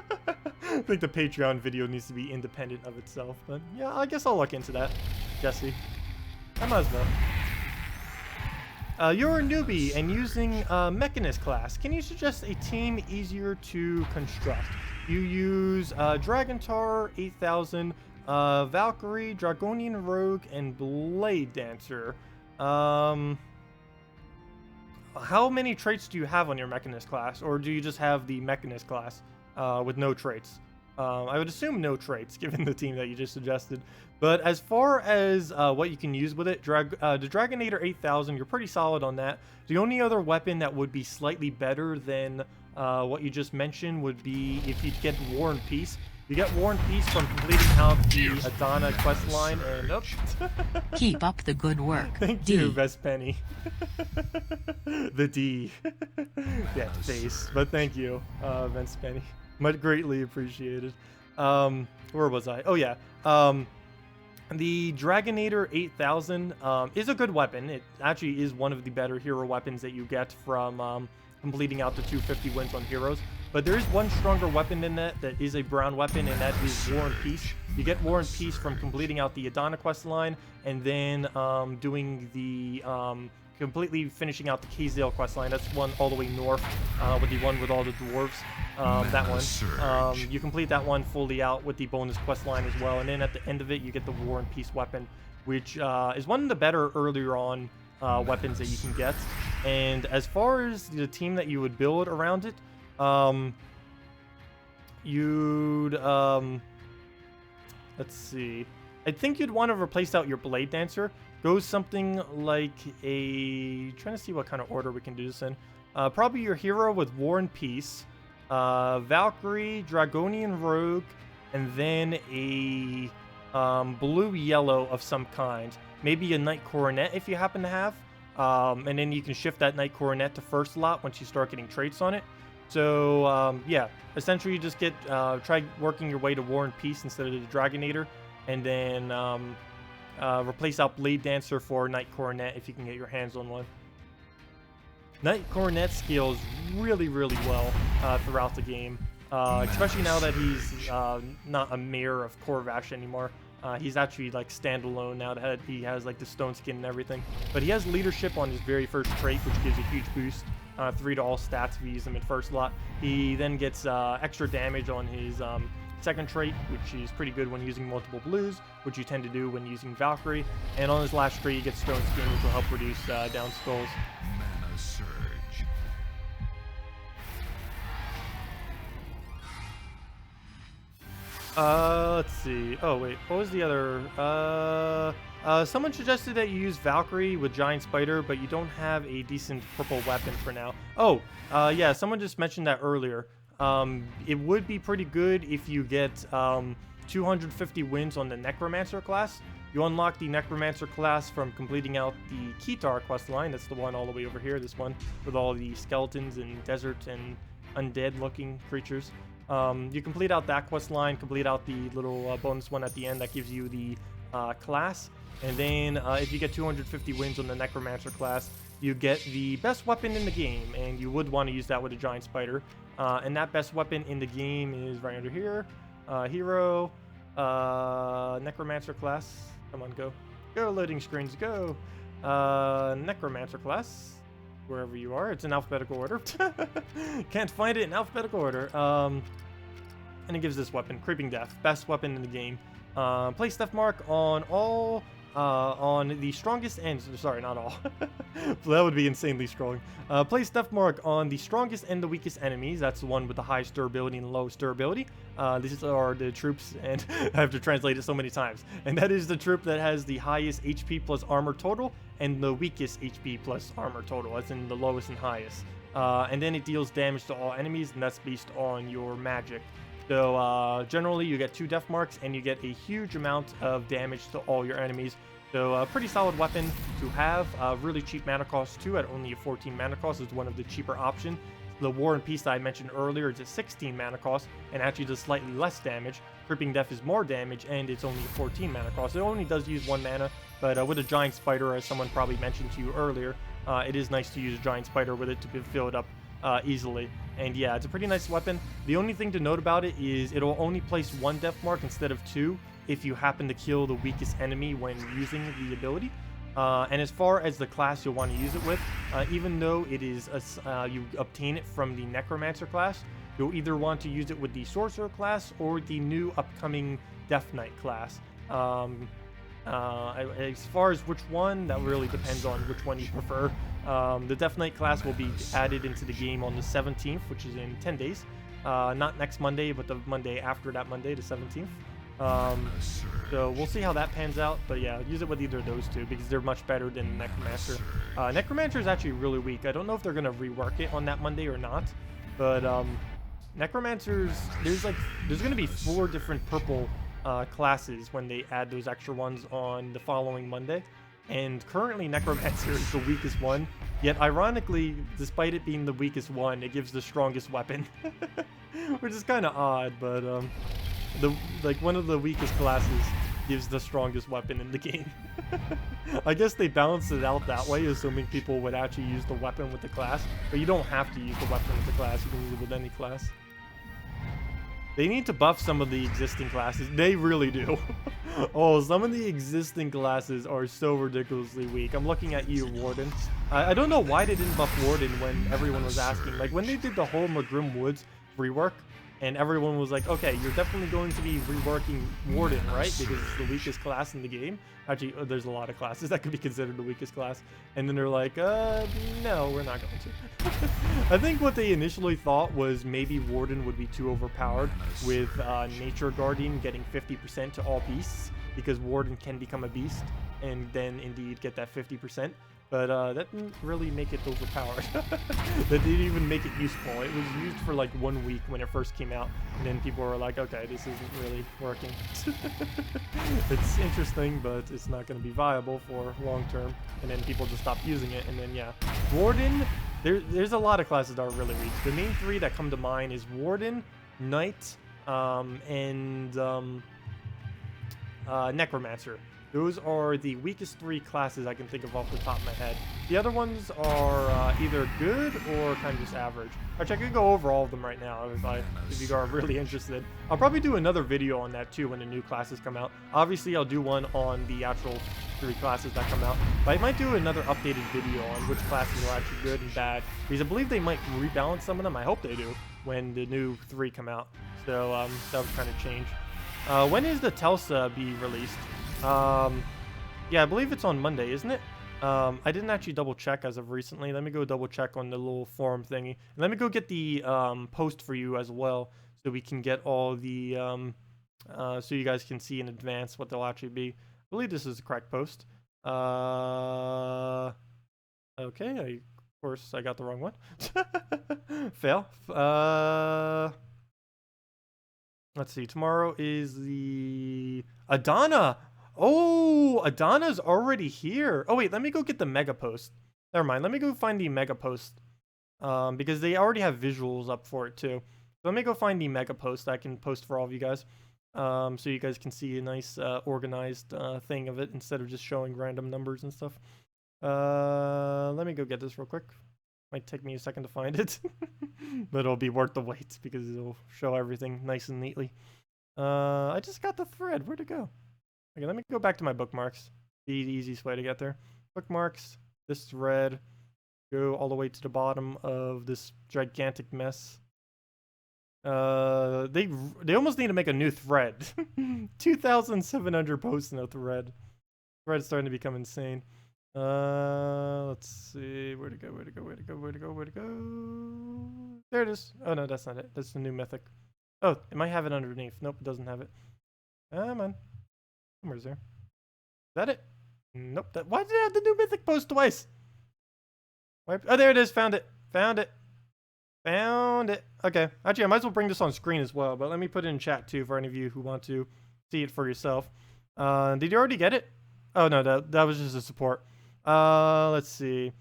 I think the Patreon video needs to be independent of itself. But yeah, I guess I'll look into that, Jesse. I might as well. You're a newbie and using Mechanist class. Can you suggest a team easier to construct? You use Dragontar 8000, Valkyrie, Dragonian Rogue, and Blade Dancer. How many traits do you have on your Mechanist class? Or do you just have the Mechanist class with no traits? I would assume no traits, given the team that you just suggested. But as far as what you can use with it, the Dragonator 8000, you're pretty solid on that. The only other weapon that would be slightly better than what you just mentioned would be if you get War and Peace. You get War and Peace from completing out the Adana quest line, and keep up the good work. Thank you, Best Penny. The D. Yeah, face. But thank you, Vince Penny. Much greatly appreciated. Where was I? Oh yeah. The Dragonator 8000 is a good weapon. It actually is one of the better hero weapons that you get from completing out the 250 wins on heroes. But there is one stronger weapon in that is a brown weapon, and that is War and Peace. You get War and Peace from completing out the Adana quest line, and then doing the completely finishing out the Kazale quest line. That's one all the way north with the one with all the dwarves. That one. You complete that one fully out with the bonus quest line as well, and then at the end of it you get the War and Peace weapon, which is one of the better earlier on weapons that you can get. And as far as the team that you would build around it, you'd let's see, I think you'd want to replace out your Blade Dancer. Go something like trying to see what kind of order we can do this in. Probably your hero with War and Peace, Valkyrie, Dragonian Rogue, and then a blue-yellow of some kind. Maybe a Knight Coronet if you happen to have. And then you can shift that Knight Coronet to first slot once you start getting traits on it. So, yeah, essentially you just try working your way to War and Peace instead of the Dragonator, and then replace out Blade Dancer for Knight Coronet if you can get your hands on one. Knight Coronet scales really, really well throughout the game, especially now that he's not a mayor of Korvash anymore. He's actually like standalone now that he has like the stone skin and everything. But he has leadership on his very first trait, which gives a huge boost. 3 to all stats if you use him in first slot. He then gets extra damage on his second trait, which is pretty good when using multiple blues, which you tend to do when using Valkyrie. And on his last trait, you get Stone Skin, which will help reduce down skulls. Mana surge. Let's see. Oh, wait. What was the other? Someone suggested that you use Valkyrie with Giant Spider, but you don't have a decent purple weapon for now. Oh, yeah. Someone just mentioned that earlier. It would be pretty good if you get 250 wins on the Necromancer class. You unlock the Necromancer class from completing out the Kitar quest line. That's the one all the way over here. This one with all the skeletons and desert and undead-looking creatures. You complete out that quest line, complete out the little bonus one at the end that gives you the class, and then if you get 250 wins on the Necromancer class, you get the best weapon in the game, and you would want to use that with a Giant Spider. And that best weapon in the game is right under here. Hero, Necromancer class. Come on, go. Go, loading screens, go. Necromancer class. Wherever you are, it's in alphabetical order. Can't find it in alphabetical order. And it gives this weapon, Creeping Death, best weapon in the game. Place Death Mark on all on the strongest and sorry, not all. That would be insanely strong. Place Death Mark on the strongest and the weakest enemies. That's the one with the highest durability and lowest durability. These are the troops, and I have to translate it so many times. And that is the troop that has the highest HP plus armor total and the weakest HP plus armor total, as in the lowest and highest. And then it deals damage to all enemies, and that's based on your magic. So generally you get 2 death marks and you get a huge amount of damage to all your enemies. So a pretty solid weapon to have. Really cheap mana cost too, at only a 14 mana cost. Is one of the cheaper options. The War and Peace that I mentioned earlier is a 16 mana cost and actually does slightly less damage. Creeping Death is more damage and it's only a 14 mana cost. It only does use 1 mana, but with a Giant Spider, as someone probably mentioned to you earlier, it is nice to use a Giant Spider with it to fill it up easily. And yeah, it's a pretty nice weapon. The only thing to note about it is it'll only place 1 death mark instead of 2 if you happen to kill the weakest enemy when using the ability. And as far as the class you'll want to use it with, even though it is you obtain it from the Necromancer class, you'll either want to use it with the Sorcerer class or the new upcoming Death Knight class. As far as which one, that really depends on which one you prefer. The Death Knight class will be added into the game on the 17th, which is in 10 days. Not next Monday, but the Monday after that Monday, the 17th. So we'll see how that pans out, but yeah, use it with either of those two because they're much better than Necromancer. Necromancer is actually really weak. I don't know if they're going to rework it on that Monday or not, but Necromancers, there's going to be 4 different purple classes when they add those extra ones on the following Monday. And currently Necromancer is the weakest one, yet ironically, despite it being the weakest one, it gives the strongest weapon. Which is kind of odd, but one of the weakest classes gives the strongest weapon in the game. I guess they balanced it out that way, assuming people would actually use the weapon with the class, but you don't have to use the weapon with the class, you can use it with any class. They need to buff some of the existing classes. They really do. Oh, some of the existing classes are so ridiculously weak. I'm looking at you, Warden. I don't know why they didn't buff Warden when everyone was asking. Like, when they did the whole Magrim Woods rework, and everyone was like, okay, you're definitely going to be reworking Warden, right? Because it's the weakest class in the game. Actually, there's a lot of classes that could be considered the weakest class. And then they're like, no, we're not going to. I think what they initially thought was maybe Warden would be too overpowered with Nature Guardian getting 50% to all beasts, because Warden can become a beast and then indeed get that 50%. But that didn't really make it overpowered. That didn't even make it useful. It was used for like 1 week when it first came out, and then people were like, okay, this isn't really working. It's interesting, but it's not going to be viable for long term. And then people just stopped using it, and then yeah. Warden, there's a lot of classes that are really weak. The main 3 that come to mind is Warden, Knight, and Necromancer. Those are the weakest 3 classes I can think of off the top of my head. The other ones are either good or kind of just average. Actually, I could go over all of them right now if you are really interested. I'll probably do another video on that too when the new classes come out. Obviously, I'll do one on the actual 3 classes that come out. But I might do another updated video on which classes are actually good and bad, because I believe they might rebalance some of them. I hope they do when the new 3 come out. So that would kind of change. When is the Telsa be released? Yeah, I believe it's on Monday, isn't it? I didn't actually double check as of recently. Let me go double check on the little forum thingy. And let me go get the post for you as well, so we can get all the so you guys can see in advance what they'll actually be. I believe this is the correct post. Okay, of course I got the wrong one. Fail. Let's see. Tomorrow is the Adana. Oh, Adana's already here. Oh, wait, let me go get the mega post. Never mind. Let me go find the mega post. Because they already have visuals up for it, too. So let me go find the mega post I can post for all of you guys. So you guys can see a nice, organized thing of it instead of just showing random numbers and stuff. Let me go get this real quick. Might take me a second to find it. But it'll be worth the wait because it'll show everything nice and neatly. I just got the thread. Where'd it go? Okay, let me go back to my bookmarks. The easiest way to get there. Bookmarks, this thread, go all the way to the bottom of this gigantic mess. They almost need to make a new thread. 2,700 posts in a thread. Red's starting to become insane. Let's see. Where'd it go? Where'd it go? Where'd it go? Where'd it go? Where'd it go? There it is. Oh, no, that's not it. That's the new Mythic. Oh, it might have it underneath. Nope, it doesn't have it. Come on. Where's there? Is that it? Nope. Why did it have the new Mythic post twice? Oh, there it is. Found it. Found it. Found it. Okay. Actually, I might as well bring this on screen as well, but let me put it in chat too for any of you who want to see it for yourself. Did you already get it? Oh, no, that was just a support. Let's see.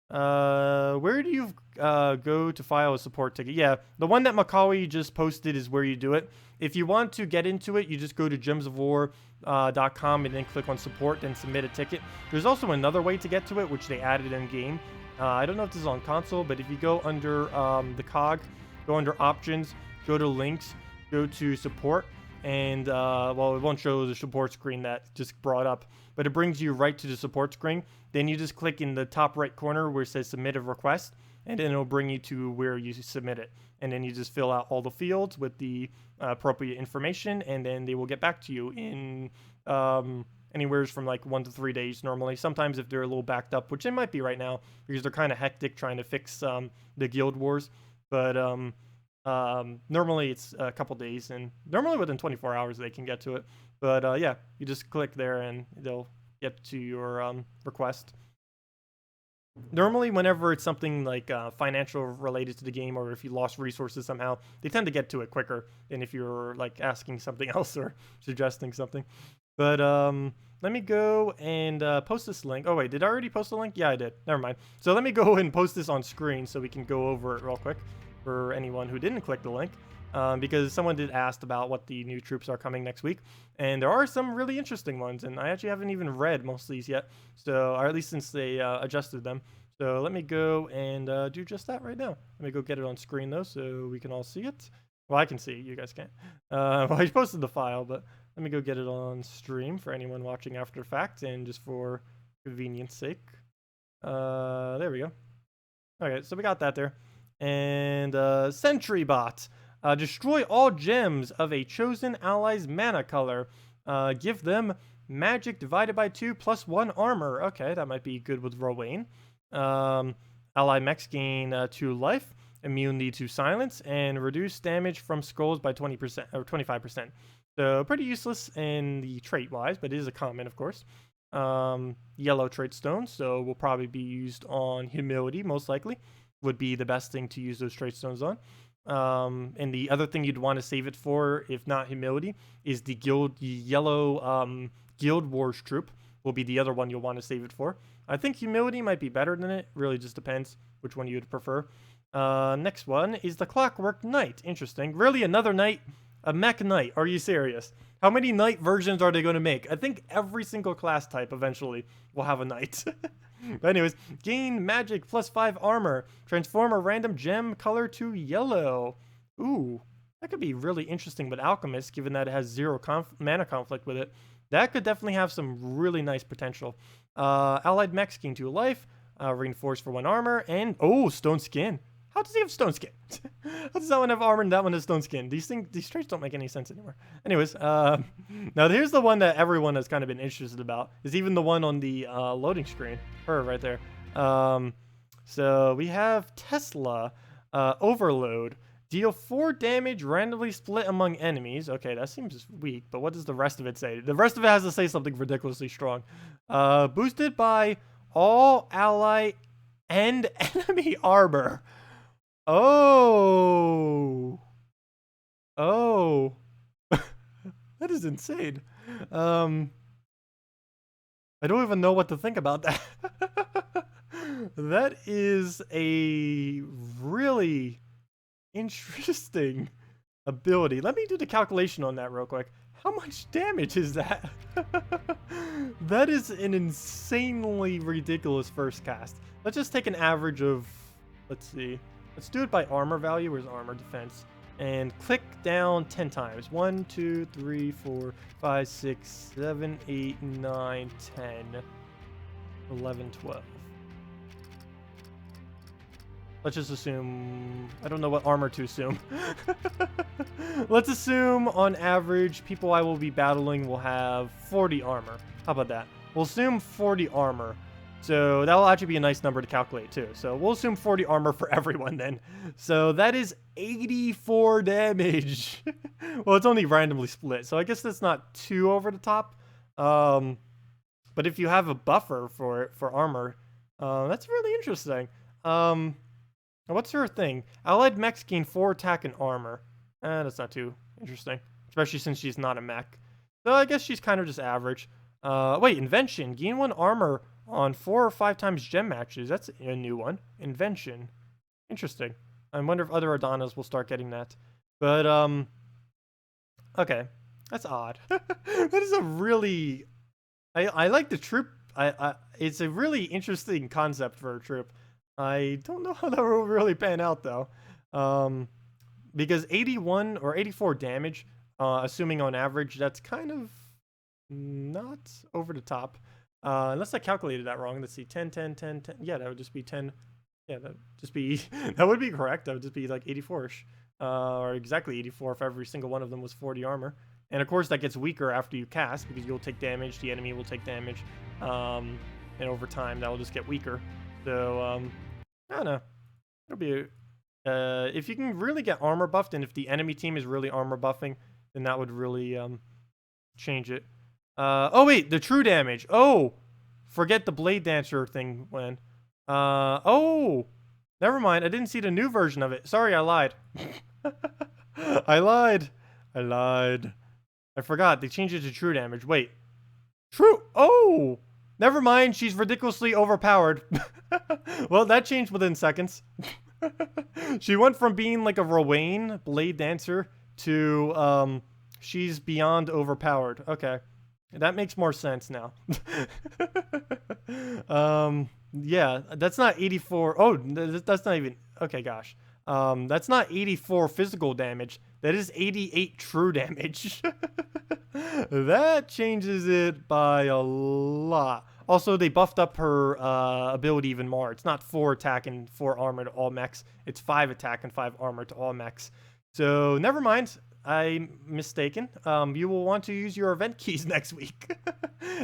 Where do you go to file a support ticket? Yeah, the one that Macaulay just posted is where you do it. If you want to get into it, you just go to gemsofwar.com and then click on support, then submit a ticket. There's also another way to get to it, which they added in game. I don't know if this is on console, but if you go under the cog, go under options, go to links, go to support, and well, it won't show the support screen that just brought up, but it brings you right to the support screen. Then you just click in the top right corner where it says submit a request, and then it'll bring you to where you submit it. And then you just fill out all the fields with the appropriate information, and then they will get back to you in anywhere from like 1 to 3 days normally. Sometimes if they're a little backed up, which they might be right now because they're kind of hectic trying to fix the guild wars, but normally it's a couple days, and normally within 24 hours they can get to it. But yeah, you just click there and they'll get to your request. Normally, whenever it's something like financial related to the game, or if you lost resources somehow, they tend to get to it quicker than if you're like asking something else or suggesting something. But let me go and post this link. Oh wait, did I already post the link? Yeah, I did. Never mind. So let me go and post this on screen so we can go over it real quick for anyone who didn't click the link. Because someone did ask about what the new troops are coming next week, and there are some really interesting ones, and I actually haven't even read most of these yet, so, or at least since they adjusted them. So let me go and do just that right now. Let me go get it on screen though, so we can all see it. Well, I can see it, you guys can't. Well, I posted the file, but let me go get it on stream for anyone watching after the fact, and just for convenience sake. There we go. Okay, so we got that there. And Sentry Bot. Destroy all gems of a chosen ally's mana color. Give them magic divided by 2 plus 1 armor. Okay, that might be good with Rowan. Ally mechs gain 2 life, immunity to silence, and reduce damage from skulls by 20% or 25%. So pretty useless in the trait wise, but it is a common, of course. Yellow trait stone, so will probably be used on humility, most likely. Would be the best thing to use those trait stones on. And the other thing you'd want to save it for, if not humility, is the yellow Guild Wars troop will be the other one you'll want to save it for. I think humility might be better than it. Really just depends which one you'd prefer. Next one is the Clockwork Knight. Interesting. Really, another knight? A mech knight. Are you serious? How many knight versions are they going to make? I think every single class type eventually will have a knight. But anyways, gain magic plus 5 armor. Transform a random gem color to yellow. Ooh, that could be really interesting with Alchemist, given that it has 0 mana conflict with it. That could definitely have some really nice potential. Allied mechs gain 2 life. Reinforced for 1 armor. And, oh, stone skin. How does he have stone skin? How does that one have armor and that one has stone skin? These traits don't make any sense anymore. Anyways, now here's the one that everyone has kind of been interested about. Is even the one on the loading screen. Her right there. So we have Tesla Overload. Deal 4 damage randomly split among enemies. Okay, that seems weak, but what does the rest of it say? The rest of it has to say something ridiculously strong. Boosted by all ally and enemy armor. Oh. Oh. That is insane. I don't even know what to think about that. That is a really interesting ability. Let me do the calculation on that real quick. How much damage is that? That is an insanely ridiculous first cast. Let's just take an average of, let's see. Let's do it by armor value. Where's armor defense? And click down 10 times. 1, 2, 3, 4, 5, 6, 7, 8, 9, 10, 11, 12. Let's just assume, I don't know what armor to assume. Let's assume on average, people I will be battling will have 40 armor. How about that? we'll assume 40 armor. So that'll actually be a nice number to calculate too. So we'll assume 40 armor for everyone then. So that is 84 damage. Well, it's only randomly split, so I guess that's not too over the top. But if you have a buffer for armor, that's really interesting. What's her thing? Allied mechs gain 4 attack and armor. That's not too interesting, especially since she's not a mech. So I guess she's kind of just average. Wait, invention. Gain 1 armor on 4 or 5 times gem matches. That's a new one. Invention. Interesting. I wonder if other Adanas will start getting that. But, okay. That's odd. That is a really... I like the troop. It's a really interesting concept for a troop. I don't know how that will really pan out, though. Because 81 or 84 damage, assuming on average, that's kind of not over the top. Unless I calculated that wrong. Let's see, 10, 10, 10, 10. Yeah, that would just be 10. Yeah, that would just be, that would be correct. That would just be like 84-ish. Or exactly 84 if every single one of them was 40 armor. And of course that gets weaker after you cast because you'll take damage, the enemy will take damage. And over time that will just get weaker. So, I don't know. It'll be, if you can really get armor buffed and if the enemy team is really armor buffing, then that would really, change it. Oh wait, the true damage. Oh, forget the Blade Dancer thing when. Oh, never mind. I didn't see the new version of it. Sorry, I lied. I lied. I forgot. They changed it to true damage. Wait. True. Oh, never mind. She's ridiculously overpowered. Well, that changed within seconds. She went from being like a Rowan Blade Dancer to, she's beyond overpowered. Okay. That makes more sense now. Yeah, that's not 84. Oh, that's not even... Okay, gosh. That's not 84 physical damage. That is 88 true damage. That changes it by a lot. Also, they buffed up her ability even more. It's not 4 attack and 4 armor to all mechs. It's 5 attack and 5 armor to all mechs. So, never mind. I'm mistaken. You will want to use your event keys next week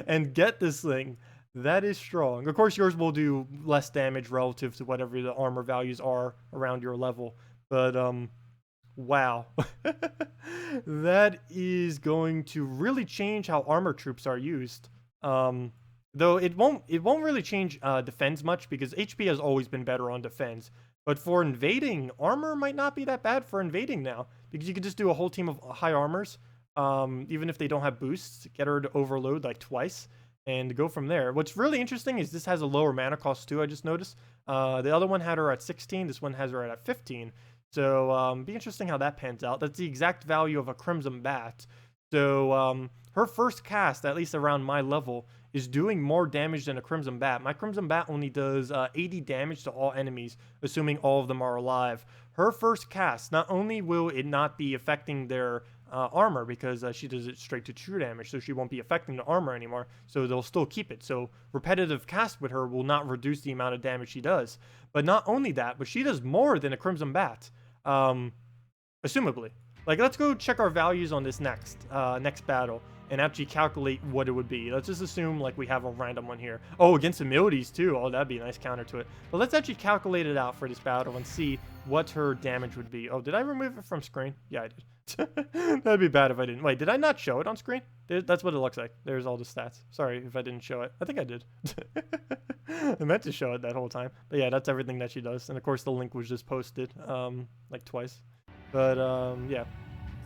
and get this thing. That is strong. Of course, yours will do less damage relative to whatever the armor values are around your level. But, wow. That is going to really change how armor troops are used. Though it won't really change defense much because HP has always been better on defense. But for invading, armor might not be that bad for invading now. Because you could just do a whole team of high armors. Even if they don't have boosts, get her to overload like twice. And go from there. What's really interesting is this has a lower mana cost too, I just noticed. The other one had her at 16. This one has her at 15. So, be interesting how that pans out. That's the exact value of a Crimson Bat. So, her first cast, at least around my level, is doing more damage than a Crimson Bat. My Crimson Bat only does 80 damage to all enemies, assuming all of them are alive. Her first cast, not only will it not be affecting their armor, because she does it straight to true damage, so she won't be affecting the armor anymore, so they'll still keep it. So repetitive cast with her will not reduce the amount of damage she does. But not only that, but she does more than a Crimson Bat, assumably. Like, let's go check our values on this next battle and actually calculate what it would be. Let's just assume like we have a random one here. Oh, against abilities too. Oh, that'd be a nice counter to it. But let's actually calculate it out for this battle and see what her damage would be. Oh, did I remove it from screen? Yeah, I did. That'd be bad if I didn't. Wait, did I not show it on screen? That's what it looks like. There's all the stats. Sorry if I didn't show it. I think I did. I meant to show it that whole time. But yeah, that's everything that she does. And of course the link was just posted like twice. But yeah.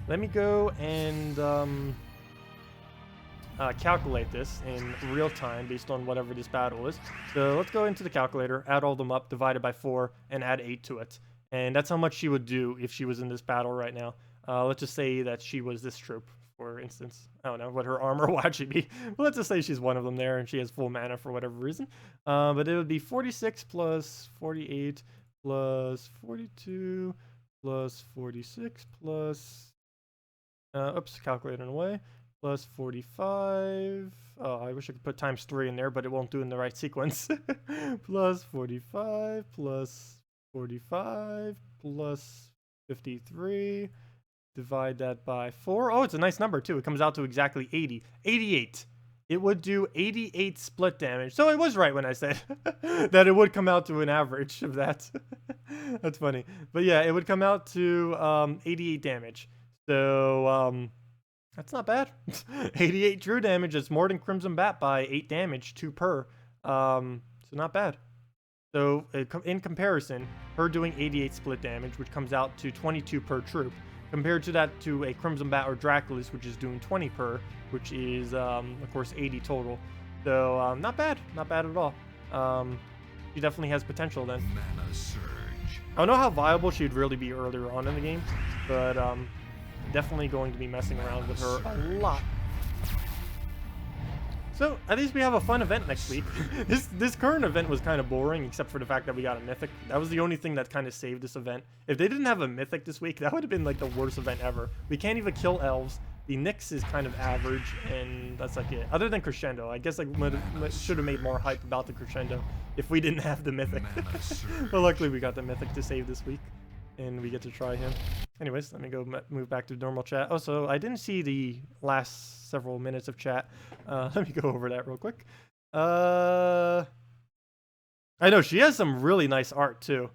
Let me go and calculate this in real time based on whatever this battle is. So let's go into the calculator, add all them up, divide it by 4, and add 8 to it. And that's how much she would do if she was in this battle right now. Let's just say that she was this troop, for instance. I don't know what her armor will actually be. Well, let's just say she's one of them there and she has full mana for whatever reason. But it would be 46 plus 48 plus 42 plus 46 plus... oops, calculating away. Plus 45. Oh, I wish I could put times 3 in there, but it won't do in the right sequence. Plus 45 plus 45 plus 53. Divide that by 4. Oh, it's a nice number too. It comes out to exactly 80. 88. it would do 88 split damage. So I was right when I said that it would come out to an average of that. That's funny. But yeah, it would come out to 88 damage. So that's not bad. 88 true damage. It's more than Crimson Bat by 8 damage, 2 per. So not bad. So in comparison, her doing 88 split damage, which comes out to 22 per troop, compared to that to a Crimson Bat or Draculus, which is doing 20 per, which is, of course, 80 total. So, not bad. Not bad at all. She definitely has potential then. Mana surge. I don't know how viable she'd really be earlier on in the game, but definitely going to be messing around with her a lot. So, at least we have a fun event next week. This current event was kind of boring, except for the fact that we got a Mythic. That was the only thing that kind of saved this event. If they didn't have a Mythic this week, that would have been like the worst event ever. We can't even kill elves. The Nyx is kind of average, and that's like it. Other than Crescendo, I guess like should have made more hype about the Crescendo if we didn't have the Mythic. But luckily we got the Mythic to save this week, and we get to try him. Anyways, let me go move back to normal chat. Also, I didn't see the last several minutes of chat. Let me go over that real quick. I know she has some really nice art too.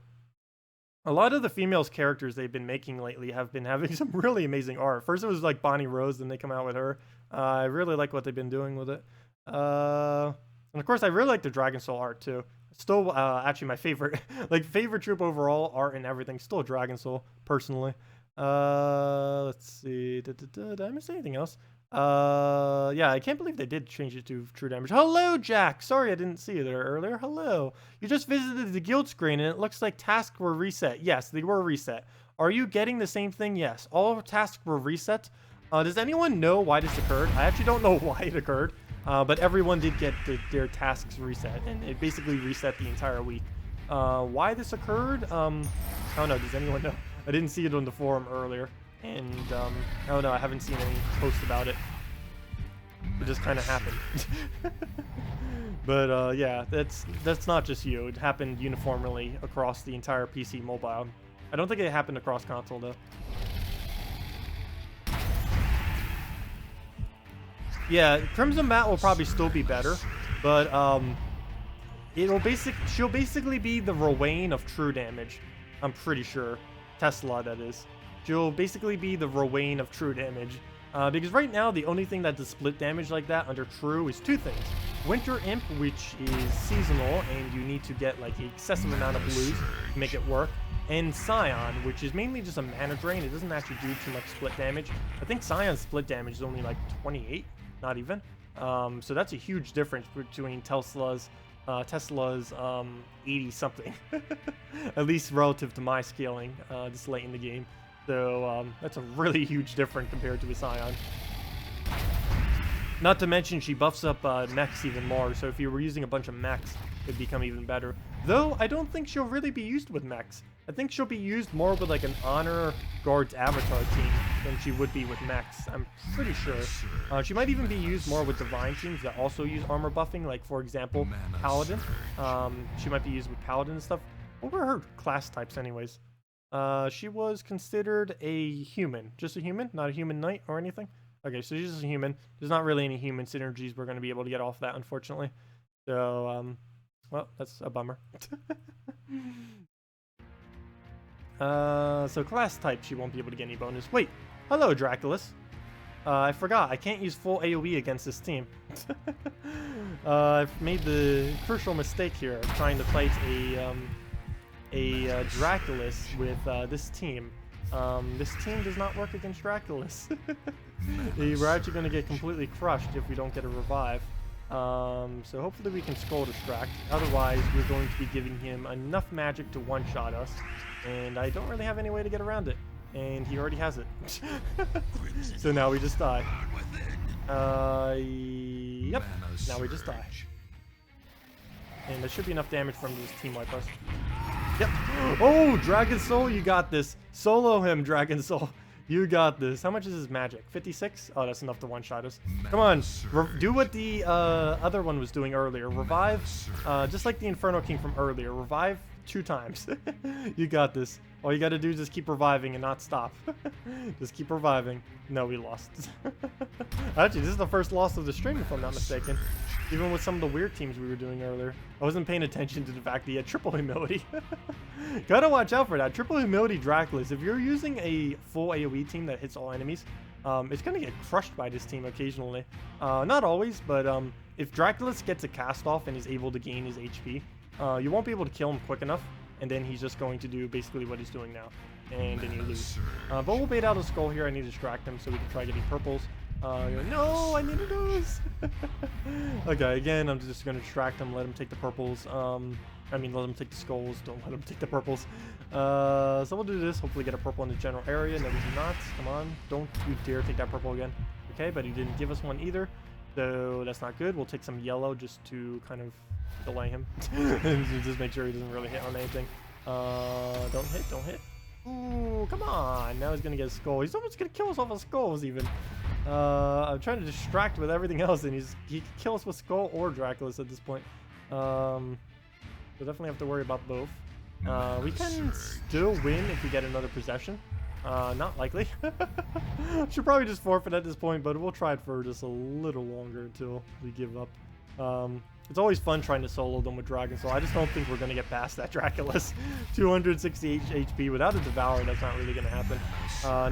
A lot of the females characters they've been making lately have been having some really amazing art. First it was like Bonnie Rose, then they come out with her. I really like what they've been doing with it. And of course I really like the Dragon Soul art too. Still actually my favorite, like favorite troop overall, art and everything. Still Dragon Soul, personally. Let's see. Did I miss anything else? Yeah, I can't believe they did change it to true damage. Hello, Jack! Sorry I didn't see you there earlier. Hello. You just visited the guild screen and it looks like tasks were reset. Yes, they were reset. Are you getting the same thing? Yes. All tasks were reset. Does anyone know why this occurred? I actually don't know why it occurred, but everyone did get their tasks reset, and it basically reset the entire week. Why this occurred? I don't know. Does anyone know? I didn't see it on the forum earlier. And, I don't know, I haven't seen any posts about it. It just kind of happened. But, yeah, that's not just you. It happened uniformly across the entire PC mobile. I don't think it happened across console, though. Yeah, Crimson Bat will probably still be better, but, she'll basically be the Rowan of true damage. I'm pretty sure. Tesla, that is. She'll basically be the Rowan of true damage. Because right now, the only thing that does split damage like that under true is two things. Winter Imp, which is seasonal, and you need to get like an excessive amount of blues to make it work. And Scion, which is mainly just a mana drain. It doesn't actually do too much split damage. I think Scion's split damage is only like 28, not even. So that's a huge difference between Tesla's 80-something. At least relative to my scaling this late in the game. So that's a really huge difference compared to a Scion. Not to mention she buffs up mechs even more, so if you were using a bunch of mechs, it'd become even better. Though, I don't think she'll really be used with mechs. I think she'll be used more with like an Honor Guards Avatar team than she would be with mechs. I'm pretty sure. She might even be used more with Divine teams that also use armor buffing, like for example, Paladin. She might be used with Paladin and stuff. What were her class types anyways? She was considered a human. Just a human? Not a human knight or anything? Okay, so she's just a human. There's not really any human synergies we're going to be able to get off that, unfortunately. So, well, that's a bummer. So class type, she won't be able to get any bonus. Wait, hello, Draculus. I forgot, I can't use full AoE against this team. I've made the crucial mistake here of trying to fight a Draculus with this team. This team does not work against Draculus. We're actually going to get completely crushed if we don't get a revive. So hopefully we can Skull Distract. Otherwise, we're going to be giving him enough magic to one-shot us. And I don't really have any way to get around it. And he already has it. So now we just die. Yep. Now we just die. And there should be enough damage from this team wipe us. Yep. Oh, Dragon Soul, you got this. Solo him, Dragon Soul. You got this. How much is his magic? 56? Oh, that's enough to one-shot us. Come on. Do what the other one was doing earlier. Revive, just like the Inferno King from earlier. Revive 2 times. You got this. All you gotta do is just keep reviving and not stop. Just keep reviving. No, we lost. Actually, this is the first loss of the stream, if I'm not mistaken. Even with some of the weird teams we were doing earlier. I wasn't paying attention to the fact that he had triple humility. Gotta watch out for that. Triple humility Draculus. If you're using a full AoE team that hits all enemies, it's gonna get crushed by this team occasionally. Not always, but if Draculus gets a cast off and is able to gain his HP, you won't be able to kill him quick enough. And then he's just going to do basically what he's doing now. And then you lose. But we'll bait out a skull here. I need to distract him so we can try getting purples. No, I need to lose. Okay, again, I'm just going to distract him, let him take the purples. I mean, let him take the skulls. Don't let him take the purples. So we'll do this. Hopefully get a purple in the general area. No, we do not. Come on. Don't you dare take that purple again. Okay, but he didn't give us one either. So that's not good. We'll take some yellow just to kind of delay him. And just make sure he doesn't really hit on anything. Don't hit, don't hit. Ooh, come on. Now he's gonna get a skull. He's almost gonna kill us off of skulls even. I'm trying to distract with everything else, and he can kill us with skull or Draculus at this point. We'll definitely have to worry about both. We can still win if we get another possession. Not likely. Should probably just forfeit at this point, but we'll try it for just a little longer until we give up. It's always fun trying to solo them with Dragon Soul. I just don't think we're going to get past that Draculus. 268 HP. Without a Dbarrel, that's not really going to happen.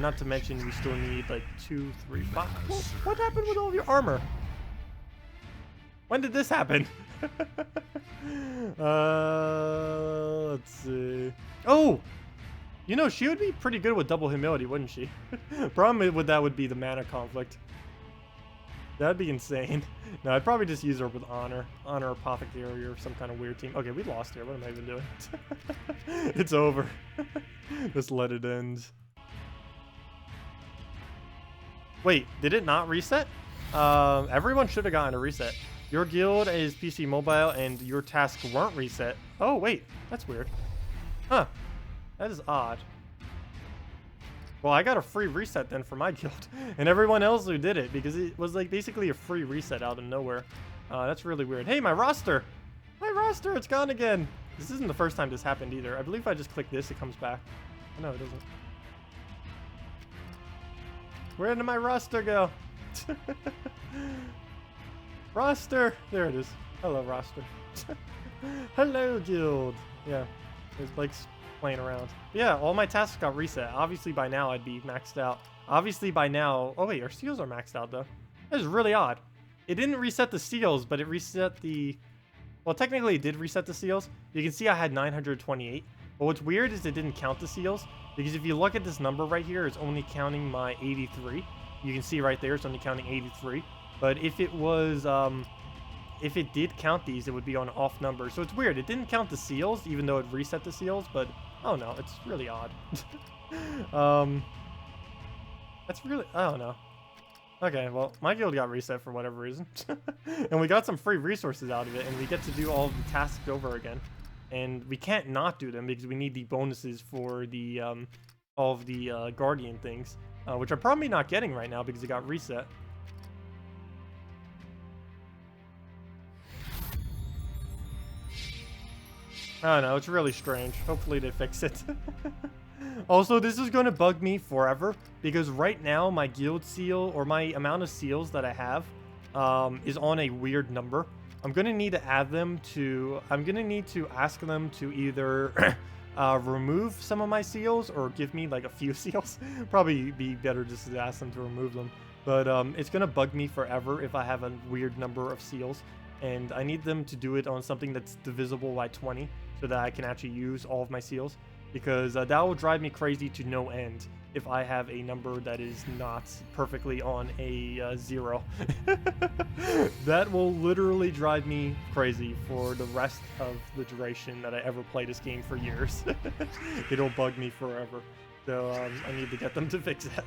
Not to mention we still need like 2, 3, 5. What happened with all of your armor? When did this happen? Let's see. Oh! You know, she would be pretty good with double humility, wouldn't she? Problem with that would be the mana conflict. That'd be insane. No, I'd probably just use her with Honor. Honor Apothecary or some kind of weird team. Okay, we lost here. What am I even doing? It's over. Just let it end. Wait, did it not reset? Everyone should have gotten a reset. Your guild is PC mobile and your tasks weren't reset. Oh, wait. That's weird. Huh. That is odd. Well, I got a free reset then for my guild, and everyone else who did it, because it was like basically a free reset out of nowhere. That's really weird. Hey, my roster! My roster, it's gone again! This isn't the first time this happened either. I believe if I just click this, it comes back. Oh, no, it doesn't. Where did my roster go? Roster! There it is. Hello, roster. Hello, guild! Yeah, there's like playing around. Yeah, all my tasks got reset. Obviously by now I'd be maxed out. Obviously by now... Oh wait, our seals are maxed out though. That is really odd. It didn't reset the seals, but it reset the... Well, technically it did reset the seals. You can see I had 928. But what's weird is it didn't count the seals. Because if you look at this number right here, it's only counting my 83. You can see right there, it's only counting 83. But if it was... if it did count these, it would be on off number. So it's weird. It didn't count the seals, even though it reset the seals, but... Oh no, it's really odd. That's really... I don't know. Okay, well, my guild got reset for whatever reason. And we got some free resources out of it, and we get to do all of the tasks over again. And we can't not do them, because we need the bonuses for the, all of the Guardian things. Which I'm probably not getting right now, because it got reset. I don't know, it's really strange. Hopefully they fix it. Also, this is going to bug me forever, because right now my guild seal, or my amount of seals that I have, is on a weird number. I'm going to need to add them to... I'm going to need to ask them to either remove some of my seals, or give me like a few seals. Probably be better just to ask them to remove them. But it's going to bug me forever if I have a weird number of seals. And I need them to do it on something that's divisible by 20. So that I can actually use all of my seals, because that will drive me crazy to no end if I have a number that is not perfectly on a 0. That will literally drive me crazy for the rest of the duration that I ever play this game for years. It'll bug me forever. So I need to get them to fix that.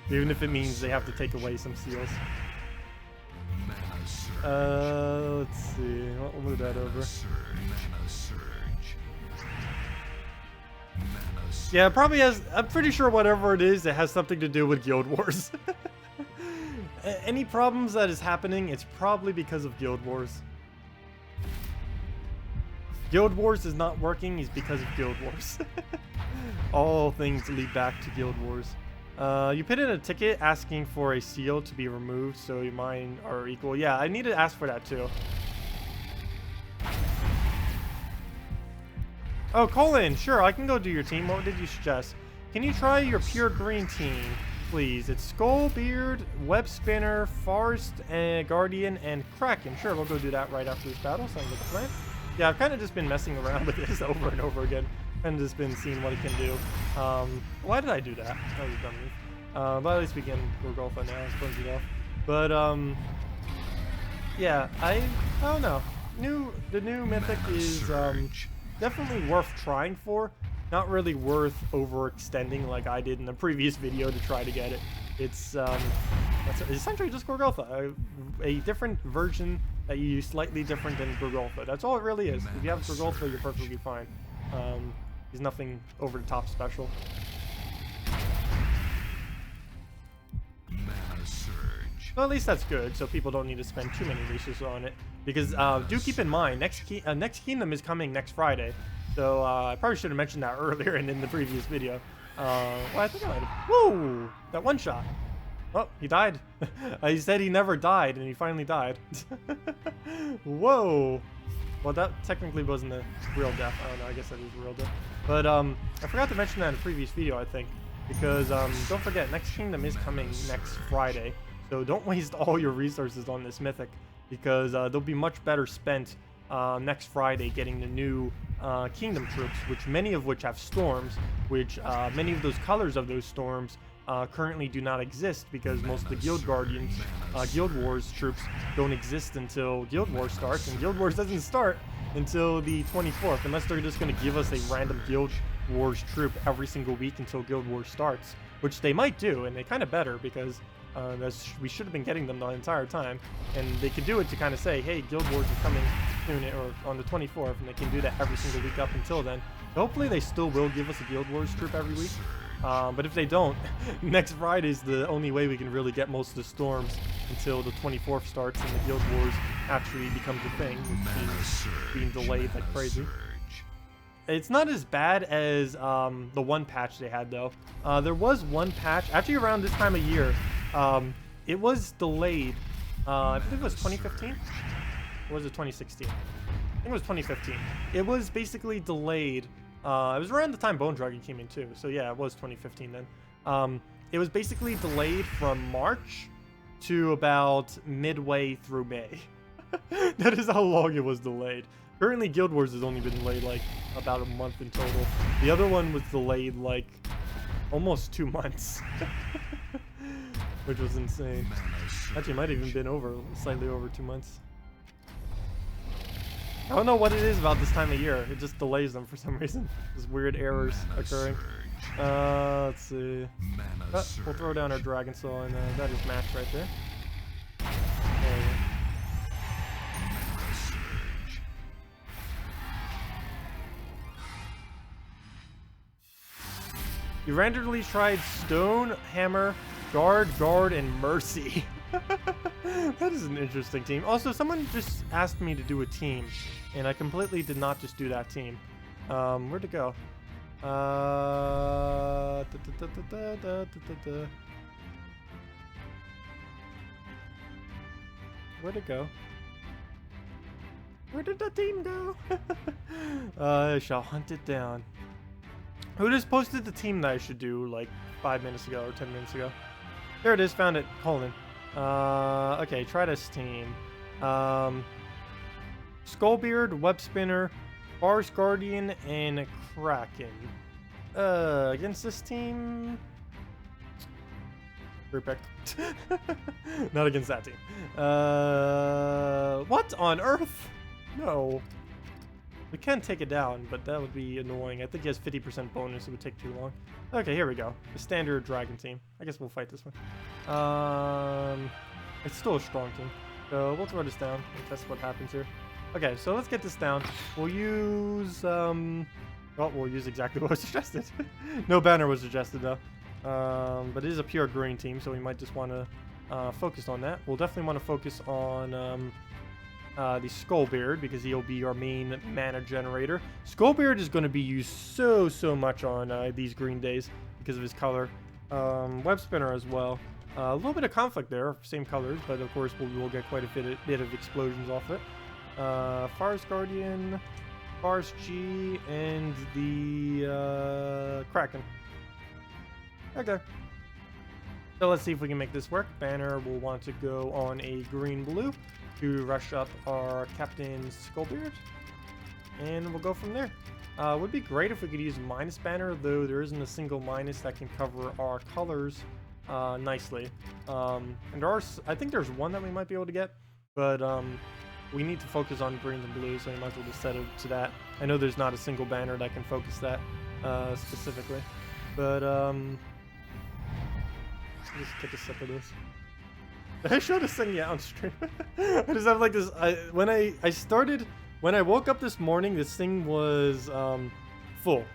Even if it means they have to take away some seals. Let's see. We'll move that over. Yeah, it probably has... I'm pretty sure whatever it is, it has something to do with Guild Wars. Any problems that is happening, it's probably because of Guild Wars. Guild Wars is not working is because of Guild Wars. All things lead back to Guild Wars. You put in a ticket asking for a seal to be removed, so mine are equal. Yeah, I need to ask for that too. Oh, Colin, sure, I can go do your team. What did you suggest? Can you try your pure green team, please? It's Skullbeard, Web Spinner, Forest, and Guardian, and Kraken. Sure, we'll go do that right after this battle. Sounds like a plan. Yeah, I've kind of just been messing around with this over and over again. Kind of just been seeing what it can do. Why did I do that? That was a dumb move. But at least we can Gorgolfa now. Let's close it off. But, yeah, I don't know. The new Mythic is, definitely worth trying for. Not really worth overextending like I did in the previous video to try to get it. It's essentially just Gorgolfa, a different version that you use slightly different than Gorgolfa. That's all it really is. If you have Gorgolfa, you're perfectly fine. There's nothing over the top special. Well, at least that's good, so people don't need to spend too many resources on it. Because do keep in mind, next Kingdom is coming next Friday. So I probably should have mentioned that earlier and in the previous video. Well, I think I might have. Whoa! That one shot. Oh, he died. He said he never died, and he finally died. Whoa! Well, that technically wasn't a real death. I don't know. I guess that is a real death. But I forgot to mention that in a previous video, I think. Because don't forget, next Kingdom is coming next Friday. So don't waste all your resources on this Mythic, because they'll be much better spent next Friday getting the new Kingdom troops, which many of which have storms, which many of those colors of those storms currently do not exist, because most of the Guild Guardians, Guild Wars troops don't exist until Guild Wars starts, and Guild Wars doesn't start until the 24th, unless they're just going to give us a random Guild Wars troop every single week until Guild Wars starts, which they might do, and they kind of better, because we should have been getting them the entire time, and they could do it to kind of say, hey, Guild Wars is coming soon, or on the 24th, and they can do that every single week up until then. So hopefully they still will give us a Guild Wars troop every week, but if they don't, next Friday is the only way we can really get most of the storms until the 24th starts and the Guild Wars actually becomes a thing, which is being delayed like crazy. It's not as bad as the one patch they had, though. There was one patch, actually around this time of year. It was delayed. I believe it was 2015? Or was it 2016? I think it was 2015. It was basically delayed. It was around the time Bone Dragon came in, too. So, yeah, it was 2015 then. It was basically delayed from March to about midway through May. That is how long it was delayed. Currently, Guild Wars has only been delayed, like, about a month in total. The other one was delayed, like, almost 2 months. Which was insane. Actually, it might have even been slightly over 2 months. I don't know what it is about this time of year. It just delays them for some reason. There's weird errors occurring. Let's see. We'll throw down our Dragon Soul, and that is match right there. There we go. You randomly tried Stonehammer, Guard, and Mercy. That is an interesting team. Also, someone just asked me to do a team, and I completely did not just do that team. Where'd it go? Where'd it go? Where did the team go? I shall hunt it down. Who just posted the team that I should do like 5 minutes ago or 10 minutes ago? There it is, found it. Colon. Okay, try this team. Skullbeard, Web Spinner, Forest Guardian, and Kraken. Against this team... Repicked. Not against that team. What on earth? No. We can take it down, but that would be annoying. I think he has 50% bonus. It would take too long. Okay, here we go. The standard dragon team. I guess we'll fight this one. It's still a strong team. So we'll throw this down and test what happens here. Okay, so let's get this down. We'll use... well, we'll use exactly what was suggested. No banner was suggested, though. But it is a pure green team, so we might just want to focus on that. We'll definitely want to focus on... the Skullbeard, because he'll be our main mana generator. Skullbeard is going to be used so much on these green days because of his color. Web Spinner as well. A little bit of conflict there, same colors, but of course we'll get quite a bit of explosions off it. Forest Guardian, Forest G, and the Kraken. Okay. So let's see if we can make this work. Banner will want to go on a green-blue to rush up our Captain Skullbeard. And we'll go from there. Would be great if we could use minus banner, though there isn't a single minus that can cover our colors nicely. And there are, I think there's one that we might be able to get, but we need to focus on greens and blues, so we might as well just set it to that. I know there's not a single banner that can focus that specifically, but just take a sip of this. Did I show this thing yet on stream? I just have like this. When I woke up this morning, this thing was full.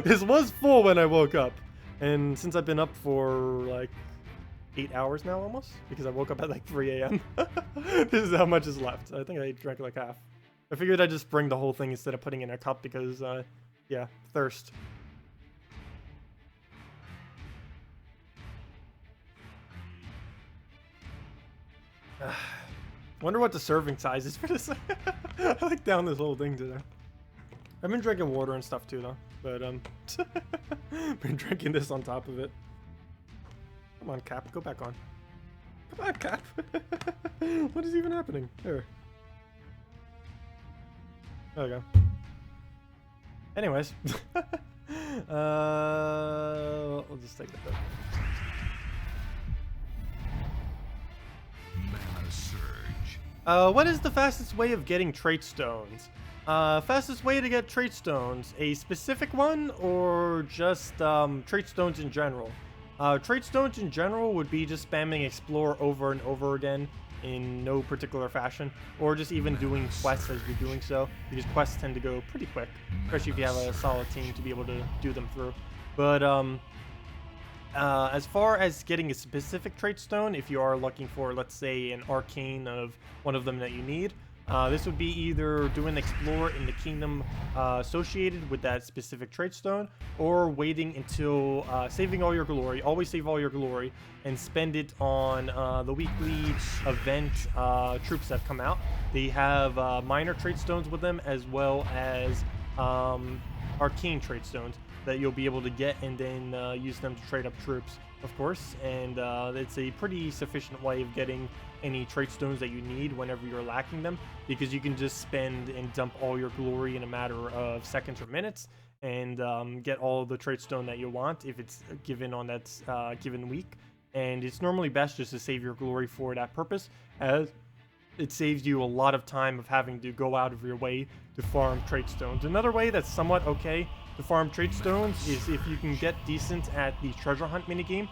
This was full when I woke up, and since I've been up for like 8 hours now almost, because I woke up at like 3 a.m. This is how much is left. I think I drank like half. I figured I'd just bring the whole thing instead of putting it in a cup because, yeah, thirst. Wonder what the serving size is for this. I like down this whole thing today. I've been drinking water and stuff too though, but been drinking this on top of it. Come on, Cap, go back on. Come on, Cap. What is even happening? There. There we go. Anyways, we'll just take that back. What is the fastest way of getting trait stones? Fastest way to get trait stones, a specific one or just trait stones in general? Trait stones in general would be just spamming explore over and over again in no particular fashion, or just even doing quests as you're doing so, because quests tend to go pretty quick, especially if you have a solid team to be able to do them through. But as far as getting a specific trait stone, if you are looking for, let's say, an arcane of one of them that you need, this would be either doing explore in the kingdom associated with that specific trait stone, or waiting until saving all your glory. Always save all your glory and spend it on the weekly event troops that come out. They have minor trait stones with them, as well as arcane trait stones that you'll be able to get and then use them to trade up troops, of course. And it's a pretty sufficient way of getting any trait stones that you need whenever you're lacking them, because you can just spend and dump all your glory in a matter of seconds or minutes and get all the trait stone that you want if it's given on that given week. And it's normally best just to save your glory for that purpose, as it saves you a lot of time of having to go out of your way to farm trait stones. Another way that's somewhat okay to farm trait stones is if you can get decent at the treasure hunt minigame.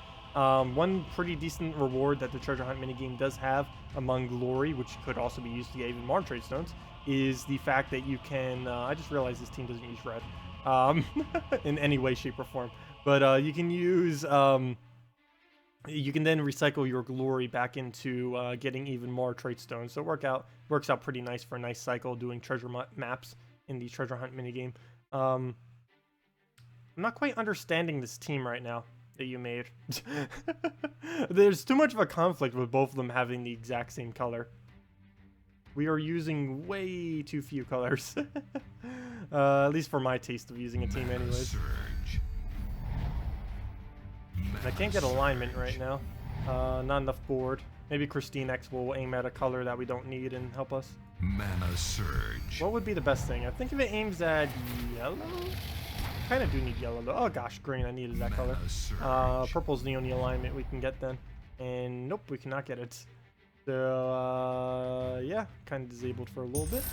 One pretty decent reward that the treasure hunt minigame does have among glory, which could also be used to get even more trait stones, is the fact that you can, I just realized this team doesn't use red in any way, shape, or form, but you can use, you can then recycle your glory back into getting even more trait stones. So it works out pretty nice for a nice cycle doing treasure maps in the treasure hunt minigame. I'm not quite understanding this team right now that you made. There's too much of a conflict with both of them having the exact same color. We are using way too few colors. At least for my taste of using a team anyways. I can't get alignment right now. Not enough board. Maybe Christine X will aim at a color that we don't need and help us. Mana Surge. What would be the best thing? I think if it aims at yellow? Kind of do need yellow though. Oh gosh, green, I needed that color. Purple's the only alignment we can get then. And nope, we cannot get it. So, yeah, kind of disabled for a little bit.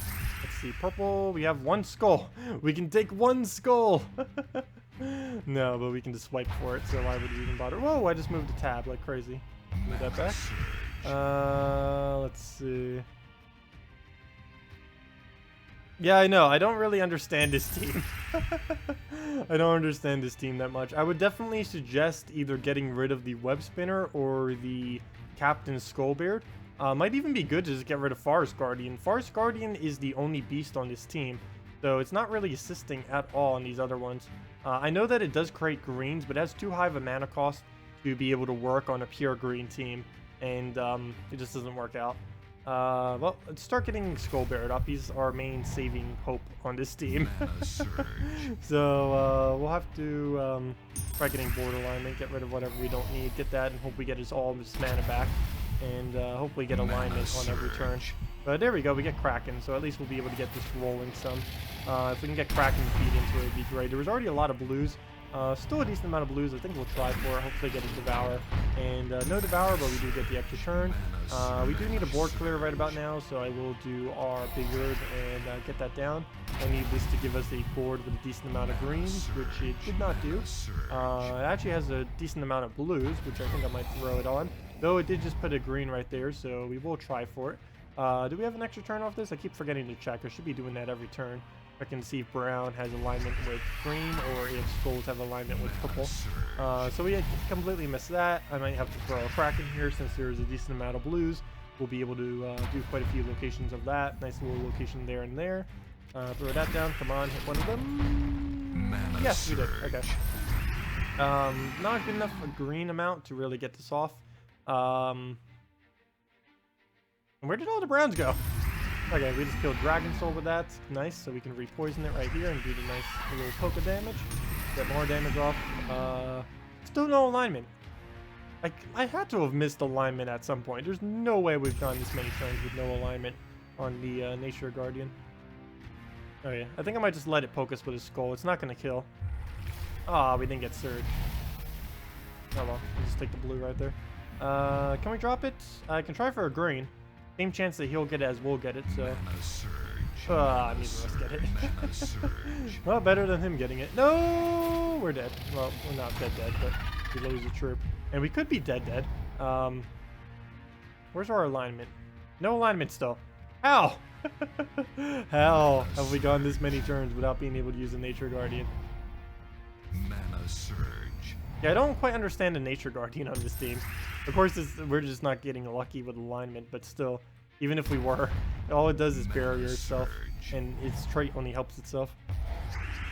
Let's see, purple, we have one skull. We can take one skull. No, but we can just swipe for it, so why would we even bother? Whoa, I just moved the tab like crazy. Move that back. Let's see. Yeah, I know. I don't really understand this team. I don't understand this team that much. I would definitely suggest either getting rid of the web spinner or the Captain Skullbeard. Might even be good to just get rid of Forest Guardian. Forest Guardian is the only beast on this team, so it's not really assisting at all on these other ones. I know that it does create greens, but it has too high of a mana cost to be able to work on a pure green team, and it just doesn't work out. Well, let's start getting Skullbarrett up. He's our main saving hope on this team. So we'll have to try getting board alignment, get rid of whatever we don't need, get that, and hope we get all this mana back, and hopefully get alignment on every turn. But there we go, we get Kraken, so at least we'll be able to get this rolling some. If we can get Kraken feed into it, it'd be great. There was already a lot of blues. Still a decent amount of blues. I think we'll try for it. Hopefully get a Devour. And no Devour, but we do get the extra turn. We do need a board clear right about now, so I will do our Big Bird and get that down. I need this to give us a board with a decent amount of greens, which it did not do. It actually has a decent amount of blues, which I think I might throw it on. Though it did just put a green right there, so we will try for it. Do we have an extra turn off this? I keep forgetting to check. I should be doing that every turn. I can see if Brown has alignment with green or if Skulls have alignment with purple. So we completely missed that. I might have to throw a Kraken here since there's a decent amount of blues. We'll be able to do quite a few locations of that. Nice little location there and there. Throw that down. Come on, hit one of them. Yes, we did. Okay. Not good enough a green amount to really get this off. Where did all the Browns go? Okay, we just killed Dragon Soul with that. Nice, so we can repoison it right here and do the nice little poke damage. Get more damage off. Still no alignment. I had to have missed alignment at some point. There's no way we've gone this many turns with no alignment on the Nature Guardian. Oh yeah, I think I might just let it poke us with his skull. It's not going to kill. Ah, we didn't get Surge. Oh well, we'll just take the blue right there. Can we drop it? I can try for a green. Same chance that he'll get it as we'll get it, so... neither of us get it. Well, better than him getting it. No! We're dead. Well, we're not dead, but we lose a troop. And we could be dead. Where's our alignment? No alignment still. How? How have we gone this many turns without being able to use a Nature Guardian? Mana Surge. Yeah, I don't quite understand the Nature Guardian on this team. Of course, we're just not getting lucky with alignment, but still, even if we were, all it does is barrier itself, and its trait only helps itself.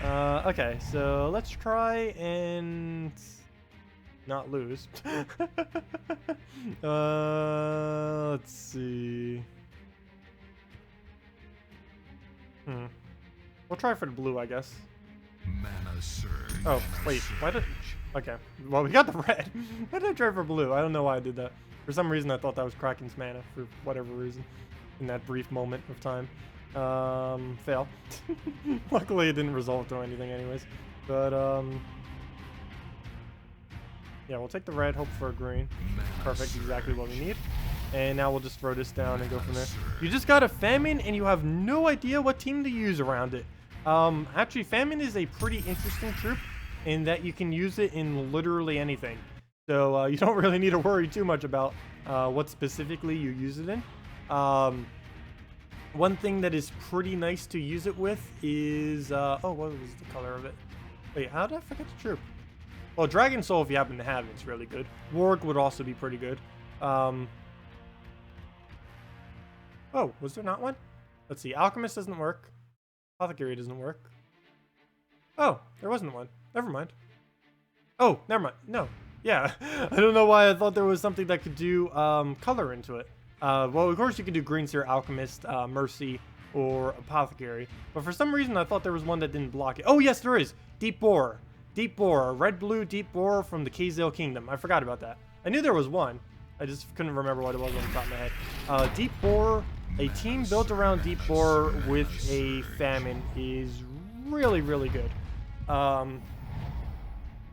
Okay, so let's try and not lose. Let's see. We'll try for the blue, I guess. Mana Surge. Oh, wait, why did... Okay, well, we got the red. Why did I try for blue? I don't know why I did that. For some reason, I thought that was Kraken's mana, for whatever reason, in that brief moment of time. Fail. Luckily, it didn't result to anything anyways. But, yeah, we'll take the red, hope for a green. Perfect, exactly what we need. And now we'll just throw this down and go from there. You just got a Famine, and you have no idea what team to use around it. Actually, Famine is a pretty interesting troop in that you can use it in literally anything. So you don't really need to worry too much about what specifically you use it in. One thing that is pretty nice to use it with is... oh, what was the color of it? Wait, how did I forget the troop? Well, Dragon Soul, if you happen to have it, it's really good. Warg would also be pretty good. Oh, was there not one? Let's see. Alchemist doesn't work. Apothecary doesn't work. Oh, there wasn't one. Never mind. Oh, never mind. No. Yeah. I don't know why I thought there was something that could do color into it. Well, of course you could do Green Seer, Alchemist, Mercy, or Apothecary. But for some reason, I thought there was one that didn't block it. Oh, yes, there is. Deep Borer. Deep Borer. Red-blue Deep Borer from the Kazale Kingdom. I forgot about that. I knew there was one. I just couldn't remember what it was on the top of my head. Deep Borer. A team built around Deep Borer with a Famine is really, really good.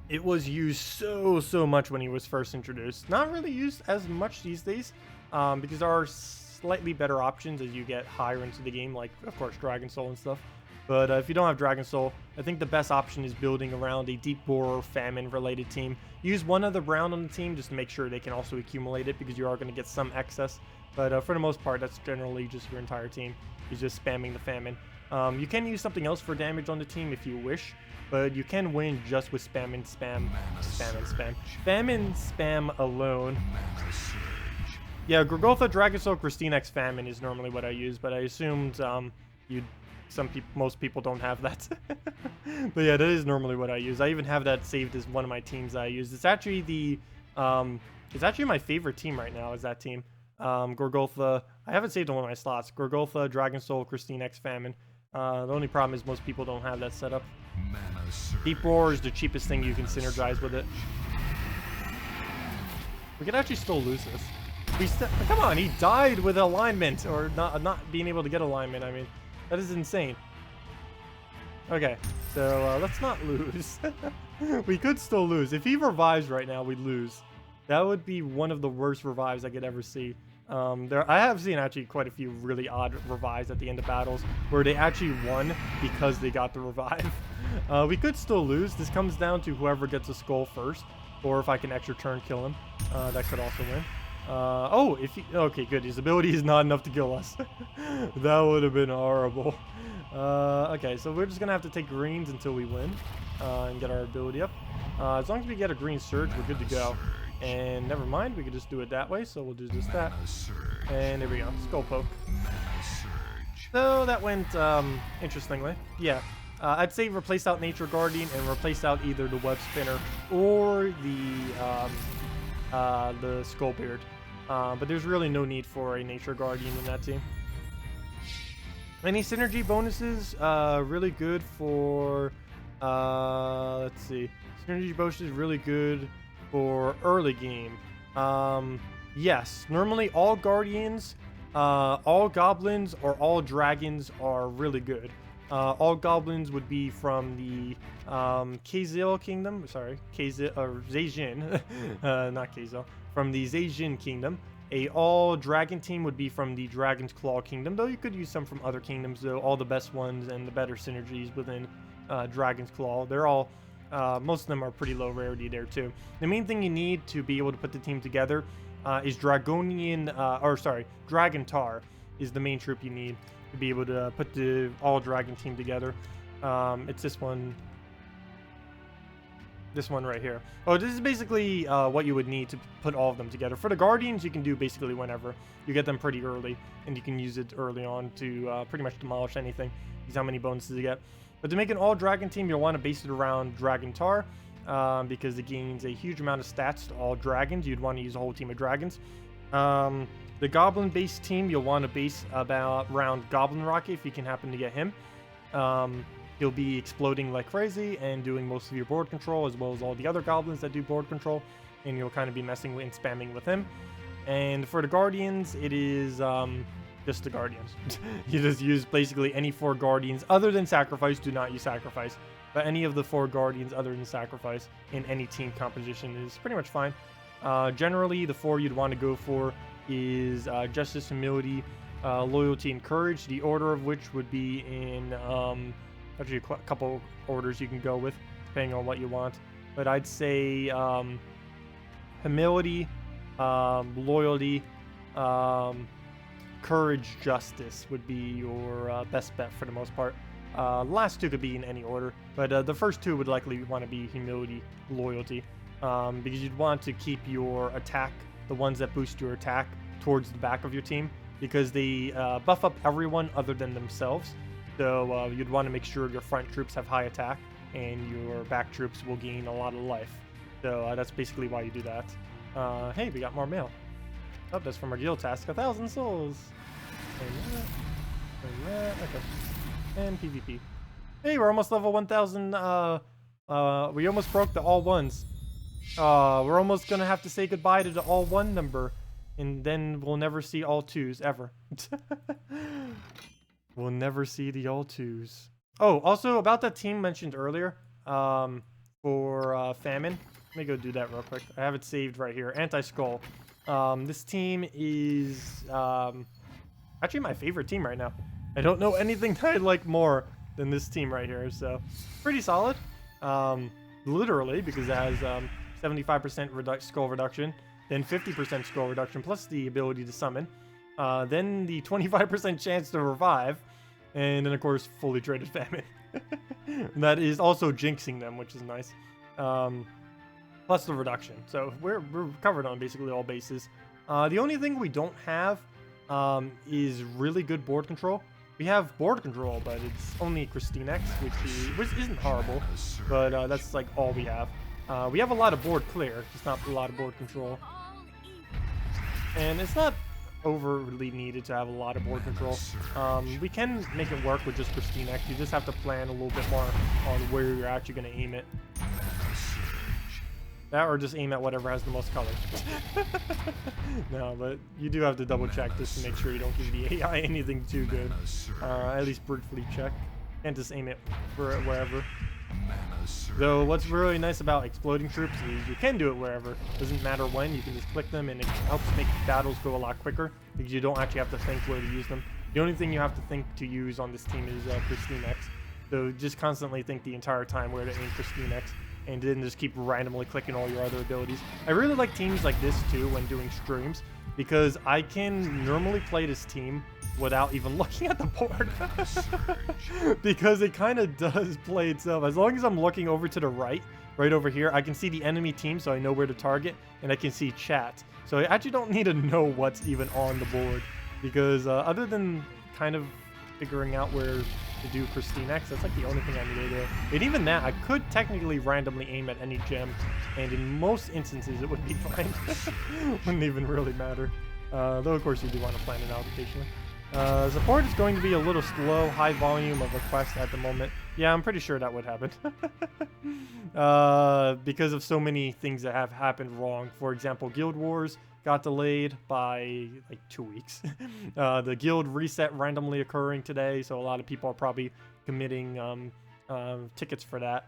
It was used so much when he was first introduced. Not really used as much these days, because there are slightly better options as you get higher into the game, like, of course, Dragon Soul and stuff. But if you don't have Dragon Soul, I think the best option is building around a Deep Borer Famine-related team. Use one other Brown on the team just to make sure they can also accumulate it, because you are going to get some excess. But for the most part, that's generally just your entire team. Is just spamming the Famine. You can use something else for damage on the team if you wish, but you can win just with spam and spam. Spam and spam. Spam and spam alone. Yeah, Gorgotha, Dragonsoul, Christine X Famine is normally what I use, but I assumed most people don't have that. But yeah, that is normally what I use. I even have that saved as one of my teams that I use. It's actually it's actually my favorite team right now. Is that team? Gorgotha. I have it saved on one of my slots. Gorgotha, Dragonsoul, Christine X Famine. The only problem is most people don't have that set up. Mana Surge. Deep Roar is the cheapest thing you can synergize with it. We could actually still lose this. Come on, he died with alignment, or not being able to get alignment. I mean, that is insane. Okay, so let's not lose. We could still lose. If he revives right now, we'd lose. That would be one of the worst revives I could ever see. I have seen actually quite a few really odd revives at the end of battles where they actually won because they got the revive. We could still lose. This comes down to whoever gets a skull first, or if I can extra turn kill him. That could also win. Okay, good. His ability is not enough to kill us. That would have been horrible. Okay, so we're just gonna have to take greens until we win and get our ability up. As long as we get a green surge, we're good to go. And never mind, we could just do it that way. So we'll do just that. And there we go. Skull poke. So that went interestingly. Yeah. I'd say replace out Nature Guardian and replace out either the Web Spinner or the Skullbeard. But there's really no need for a Nature Guardian in that team. Any synergy bonuses? Really good for... let's see. Synergy bonuses really good for early game. Yes. Normally all Guardians, all Goblins, or all Dragons are really good. All Goblins would be from the Kazil Kingdom. Sorry, Zhejian. Not Kazil. From the Zhejian Kingdom. All Dragon team would be from the Dragon's Claw Kingdom, though you could use some from other kingdoms, though. All the best ones and the better synergies within Dragon's Claw. They're all, most of them are pretty low rarity there, too. The main thing you need to be able to put the team together is Dragon Tar is the main troop you need to be able to put the all dragon team together. It's this one right here. Oh, this is basically what you would need to put all of them together. For the Guardians, you can do basically whenever. You get them pretty early, and you can use it early on to pretty much demolish anything. These how many bonuses you get. But to make an all dragon team, you'll want to base it around Dragon Tar, because it gains a huge amount of stats to all dragons. You'd want to use a whole team of dragons. The Goblin-based team, you'll want to base around Goblin Rocket if you can happen to get him. He'll be exploding like crazy and doing most of your board control, as well as all the other Goblins that do board control, and you'll kind of be messing with and spamming with him. And for the Guardians, it is just the Guardians. You just use basically any 4 Guardians other than Sacrifice. Do not use Sacrifice. But any of the 4 Guardians other than Sacrifice in any team composition is pretty much fine. Generally, the 4 you'd want to go for is Justice, Humility, Loyalty, and Courage, the order of which would be in actually a couple orders you can go with depending on what you want, but I'd say Humility, Loyalty, Courage, Justice would be your best bet for the most part. Last 2 could be in any order, but the first 2 would likely want to be Humility, Loyalty, because you'd want to keep your attack, the ones that boost your attack, towards the back of your team, because they buff up everyone other than themselves. So you'd want to make sure your front troops have high attack and your back troops will gain a lot of life. So that's basically why you do that. Hey, we got more mail. Oh, that's from our guild task. 1,000 souls. Okay. And PvP. Hey, we're almost level 1,000. We almost broke the all ones. We're almost gonna have to say goodbye to the all 1 number, and then we'll never see all 2s ever. We'll never see the all 2s. Oh, also about that team mentioned earlier, for Famine. Let me go do that real quick. I have it saved right here. Anti-Skull. This team is actually my favorite team right now. I don't know anything that I like more than this team right here, so pretty solid. Literally, because it has 75% skull reduction, then 50% skull reduction, plus the ability to summon, then the 25% chance to revive, and then of course fully traded Famine. That is also jinxing them, which is nice. Plus the reduction. So we're covered on basically all bases. The only thing we don't have is really good board control. We have board control, but it's only Christine X, which isn't horrible, but that's like all we have. We have a lot of board clear, just not a lot of board control. And it's not overly needed to have a lot of board control. We can make it work with just Christine X. You just have to plan a little bit more on where you're actually going to aim it. That or just aim at whatever has the most colors. No, but you do have to double check just to make sure you don't give the AI anything too good. At least briefly check. Can't just aim it for wherever. Though what's really nice about exploding troops is you can do it wherever. Doesn't matter when, you can just click them and it helps make battles go a lot quicker because you don't actually have to think where to use them. The only thing you have to think to use on this team is Christine X. So just constantly think the entire time where to aim Christine X and then just keep randomly clicking all your other abilities. I really like teams like this too when doing streams because I can normally play this team without even looking at the board because it kind of does play itself. As long as I'm looking over to the right over here, I can see the enemy team so I know where to target and I can see chat. So I actually don't need to know what's even on the board because other than kind of figuring out where to do Christine X, that's like the only thing I need to do. And even that, I could technically randomly aim at any gem and in most instances it would be fine. Wouldn't even really matter. Though of course you do want to plan it out occasionally. Support is going to be a little slow, high volume of requests at the moment. Yeah, I'm pretty sure that would happen. Because of so many things that have happened wrong. For example, Guild Wars got delayed by like 2 weeks. The guild reset randomly occurring today, so a lot of people are probably committing tickets for that.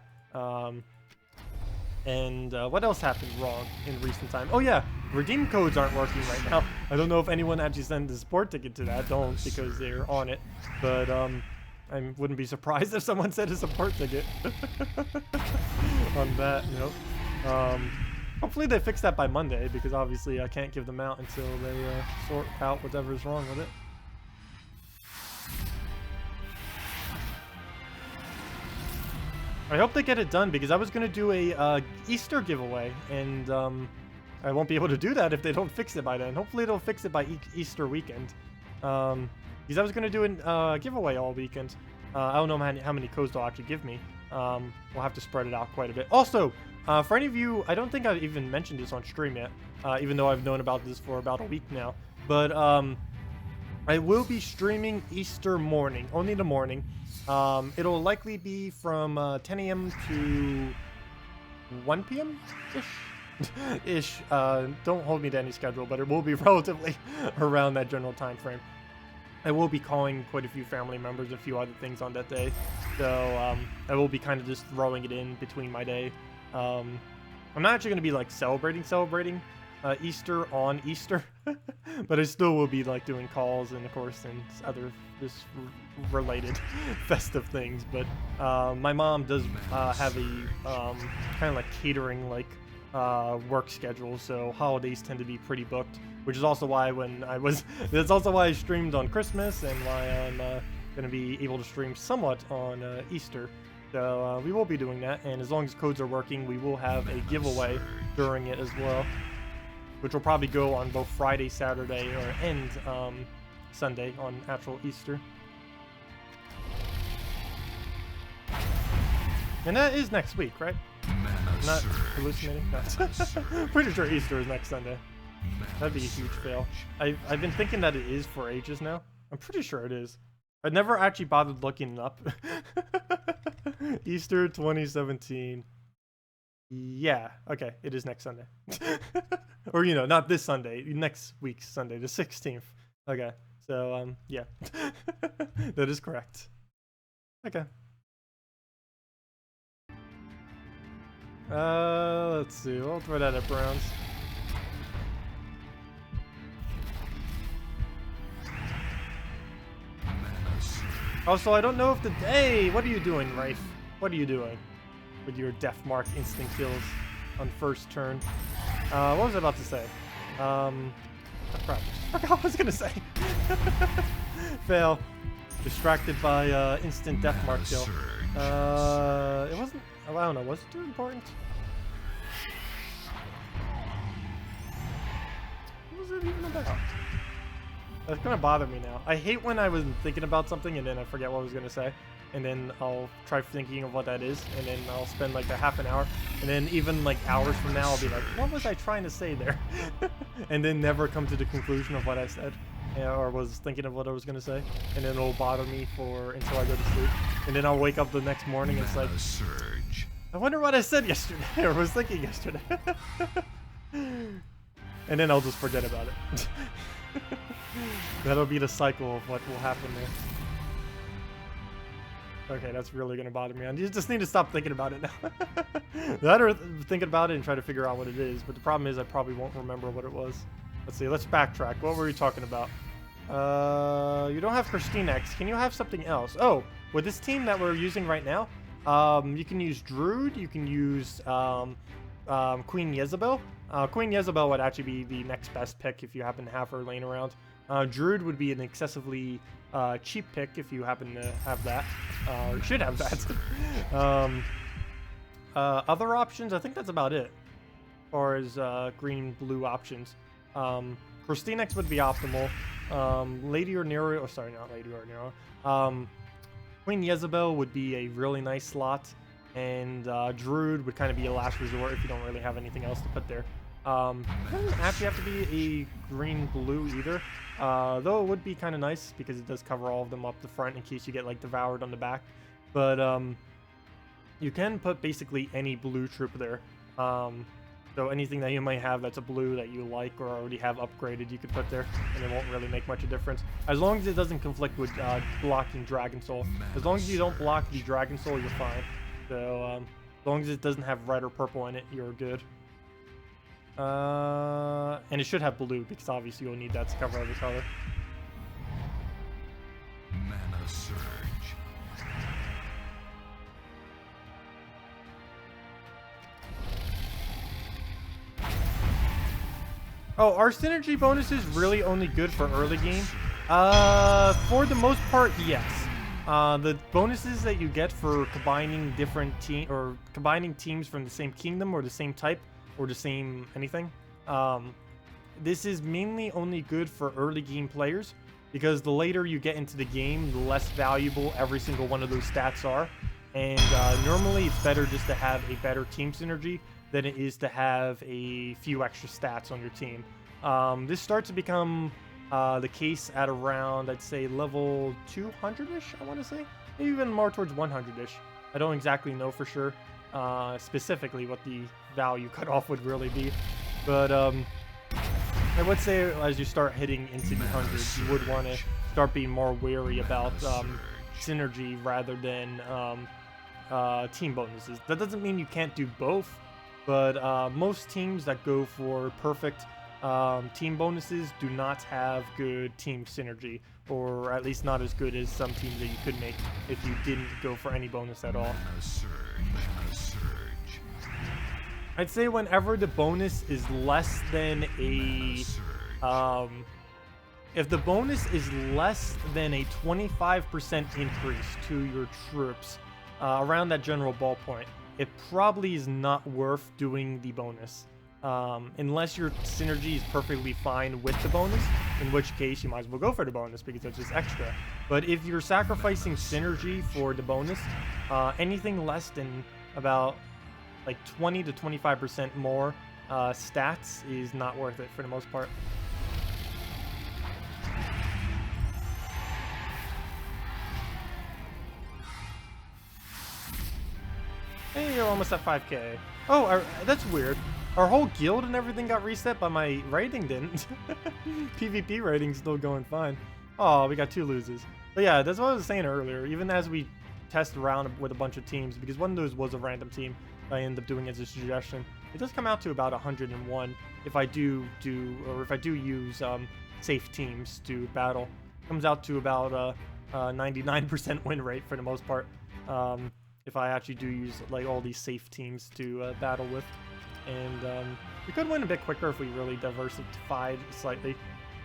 And what else happened wrong in recent time? Oh yeah, redeem codes aren't working right now. I don't know if anyone actually sent a support ticket to that. Don't, because they're on it. But I wouldn't be surprised if someone sent a support ticket on that note. Hopefully they fix that by Monday, because obviously I can't give them out until they sort out whatever's wrong with it. I hope they get it done, because I was going to do a Easter giveaway, and I won't be able to do that if they don't fix it by then. Hopefully they'll fix it by Easter weekend. Because I was going to do a giveaway all weekend. I don't know how many codes they'll actually give me. We'll have to spread it out quite a bit. Also, for any of you, I don't think I've even mentioned this on stream yet, even though I've known about this for about a week now. But I will be streaming Easter morning, only the morning. It'll likely be from 10 a.m. to 1 p.m.-ish. Don't hold me to any schedule, but it will be relatively around that general time frame. I will be calling quite a few family members, a few other things on that day. So I will be kind of just throwing it in between my day. I'm not actually going to be like celebrating Easter on Easter, but I still will be like doing calls and of course and other just related festive things. But my mom does have a kind of like catering like work schedule, so holidays tend to be pretty booked, which is also why that's also why I streamed on Christmas and why I'm gonna be able to stream somewhat on Easter. So we will be doing that, and as long as codes are working, we will have a giveaway during it as well, which will probably go on both Friday, Saturday, and Sunday on actual Easter. And that is next week, right? I'm not hallucinating? No. Pretty sure Easter is next Sunday. That'd be a huge fail. I've been thinking that it is for ages now. I'm pretty sure it is. I never actually bothered looking it up. Easter 2017. Yeah, okay, it is next Sunday. Or, you know, not this Sunday, next week's Sunday, the 16th. Okay, so, yeah. That is correct. Okay. Let's see, we'll throw that at Browns. Also, I don't know if the... Hey, what are you doing, Rafe? What are you doing with your Death Mark instant kills on first turn? What was I about to say? Oh, crap. I forgot what I was going to say. Fail. Distracted by instant Death Mark kill. It wasn't... I don't know. Was it too important? It was it even about? That's gonna bother me now. I hate when I was thinking about something and then I forget what I was gonna say. And then I'll try thinking of what that is, and then I'll spend like a half an hour, and then even like hours from now I'll be like, what was I trying to say there? And then never come to the conclusion of what I said, or was thinking of what I was gonna say, and then it'll bother me until I go to sleep, and then I'll wake up the next morning and it's like, Surge. I wonder what I said yesterday, or was thinking yesterday. And then I'll just forget about it. That'll be the cycle of what will happen there. Okay, that's really gonna bother me. I just need to stop thinking about it now. That or thinking about it and try to figure out what it is. But the problem is I probably won't remember what it was. Let's see, let's backtrack. What were we talking about? You don't have Christinex. Can you have something else? Oh, with this team that we're using right now, you can use Druid, you can use Queen Jezebel. Queen Jezebel would actually be the next best pick if you happen to have her laying around. Druid would be an excessively cheap pick if you happen to have that, or should have that. Other options, I think that's about it, as far as green-blue options. Christinex would be optimal. Lady or Nero, oh sorry, not Lady or Nero. Queen Jezebel would be a really nice slot, and Druid would kind of be a last resort if you don't really have anything else to put there. It doesn't actually have to be a green-blue either, though it would be kind of nice because it does cover all of them up the front in case you get like devoured on the back. But you can put basically any blue troop there. So anything that you might have that's a blue that you like or already have upgraded, you could put there, and it won't really make much of a difference. As long as it doesn't conflict with blocking Dragon Soul. As long as you don't block the Dragon Soul, you're fine. So as long as it doesn't have red or purple in it, you're good. And it should have blue because obviously you'll need that to cover every color. Mana Surge. Oh, are synergy bonuses really only good for early game? For the most part, yes. The bonuses that you get for combining different combining teams from the same kingdom or the same type or the same anything, this is mainly only good for early game players because the later you get into the game, the less valuable every single one of those stats are. And normally it's better just to have a better team synergy than it is to have a few extra stats on your team. This starts to become the case at around, I'd say, level 200-ish, I want to say. Maybe even more towards 100-ish. I don't exactly know for sure specifically what the value cutoff would really be. But I would say as you start hitting into the hundreds, you would want to start being more wary about synergy rather than team bonuses. That doesn't mean you can't do both, but most teams that go for perfect team bonuses do not have good team synergy, or at least not as good as some teams that you could make if you didn't go for any bonus at all. Mana Surge. I'd say whenever the bonus is less than a if the bonus is less than a 25% increase to your troops, around that general ballpoint, it probably is not worth doing the bonus. Unless your synergy is perfectly fine with the bonus, in which case you might as well go for the bonus because it's just extra. But if you're sacrificing synergy for the bonus, anything less than about like 20 to 25% more stats is not worth it for the most part. Hey, you're almost at 5k. Oh, that's weird. Our whole guild and everything got reset, but my rating didn't. PvP rating's still going fine. Oh, we got 2 loses. But yeah, that's what I was saying earlier. Even as we test around with a bunch of teams, because one of those was a random team I ended up doing as a suggestion, it does come out to about 101 if I do use safe teams to battle. It comes out to about 99% win rate for the most part. If I actually do use like all these safe teams to battle with. And we could win a bit quicker if we really diversified slightly.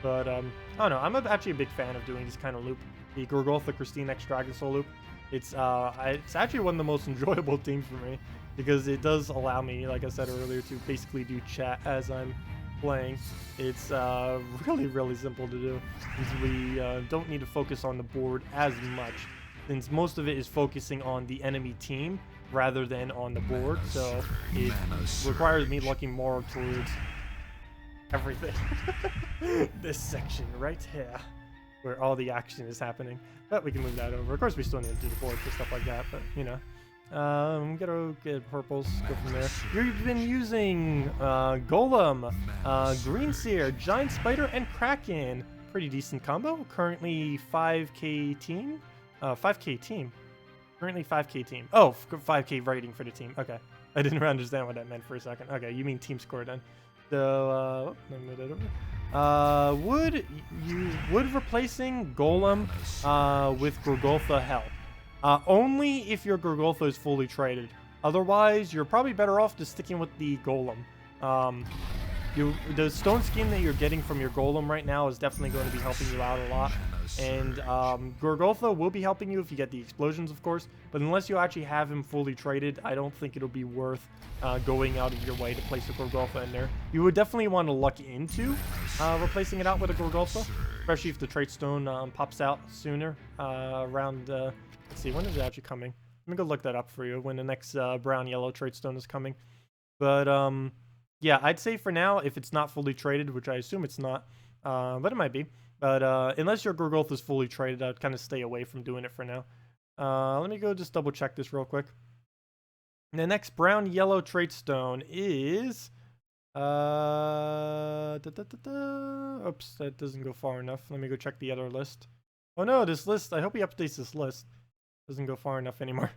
But I don't know, I'm actually a big fan of doing this kind of loop. The Gorgotha Christinex Dragon Soul loop. It's actually one of the most enjoyable things for me because it does allow me, like I said earlier, to basically do chat as I'm playing. It's really simple to do, since we don't need to focus on the board as much, since most of it is focusing on the enemy team rather than on the board, so it requires me looking more towards everything. This section right here, where all the action is happening. But we can move that over. Of course, we still need to do the board for stuff like that, but you know. Get purples, go from there. You've been using Golem, Green Seer, Giant Spider, and Kraken. Pretty decent combo. Currently 5k team. 5k team. Currently 5k team. Oh, 5k rating for the team. Okay. I didn't understand what that meant for a second. Okay, you mean team score then. So, let me move that over. Would replacing Golem with Gorgolfa help? Only if your Gorgolfa is fully traded. Otherwise, you're probably better off just sticking with the Golem. The stone skin that you're getting from your Golem right now is definitely going to be helping you out a lot. And Gorgolfa will be helping you if you get the explosions, of course. But unless you actually have him fully traded, I don't think it'll be worth going out of your way to place a Gorgolfa in there. You would definitely want to luck into replacing it out with a Gorgolfa, especially if the trait stone pops out sooner around... let's see, when is it actually coming? Let me go look that up for you, when the next brown-yellow trait stone is coming. But, yeah, I'd say for now, if it's not fully traded, which I assume it's not, but it might be. But unless your Gorgolfa is fully traded, I'd kind of stay away from doing it for now. Let me go just double-check this real quick. The next brown-yellow trait stone is... Oops, that doesn't go far enough. Let me go check the other list. Oh no, this list, I hope he updates this list. Doesn't go far enough anymore.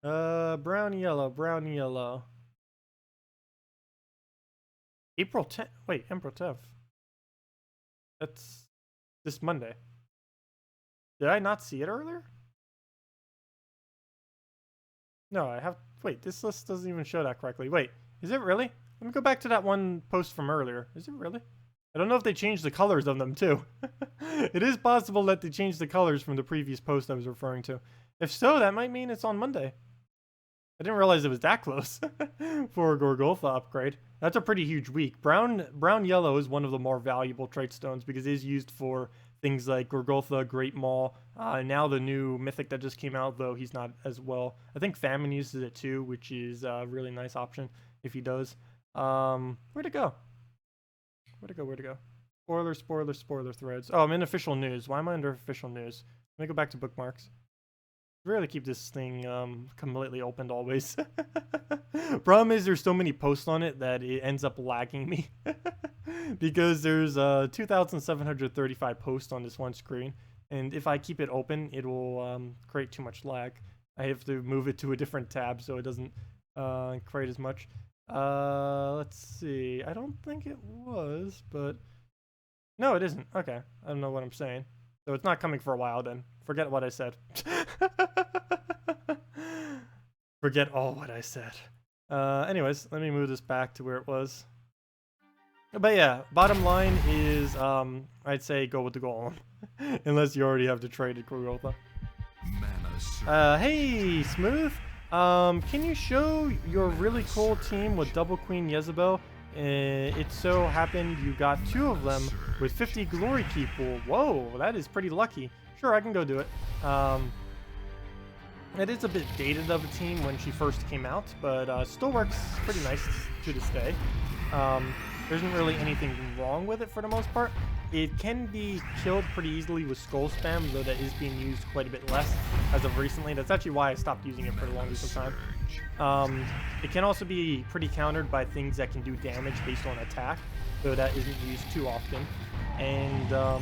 Brown, yellow. April 10th. Wait, April 10th. That's this Monday. Did I not see it earlier? No, I have... Wait, this list doesn't even show that correctly. Wait, is it really? Let me go back to that one post from earlier. Is it really? I don't know if they changed the colors of them, too. It is possible that they changed the colors from the previous post I was referring to. If so, that might mean it's on Monday. I didn't realize it was that close for a Gorgolfa upgrade. That's a pretty huge week. Brown-yellow is one of the more valuable trait stones because it is used for things like Gorgolfa, Great Maul. Now the new Mythic that just came out, though he's not as well. I think Famine uses it too, which is a really nice option if he does. Where'd it go? Where'd it go? Spoiler threads. Oh, I'm in official news. Why am I under official news? Let me go back to bookmarks. Really keep this thing completely opened always. Problem is there's so many posts on it that it ends up lagging me. Because there's 2,735 posts on this one screen. And if I keep it open, it will create too much lag. I have to move it to a different tab so it doesn't create as much. Let's see. I don't think it was, but... No, it isn't. Okay. I don't know what I'm saying. So it's not coming for a while then. Forget what I said. Forget all what I said. Anyways, let me move this back to where it was. But yeah, bottom line is, I'd say go with the Golem. Unless you already have the traded Gorgolfa. Hey, Smooth. Can you show your really cool team with Double Queen Jezebel? It so happened you got 2 of them with 50 glory key pool. Whoa, that is pretty lucky. Sure, I can go do it. It is a bit dated of a team when she first came out, but still works pretty nice to this day. There isn't really anything wrong with it for the most part. It can be killed pretty easily with skull spam, though that is being used quite a bit less as of recently. That's actually why I stopped using it for the longest time. It can also be pretty countered by things that can do damage based on attack, though that isn't used too often. And I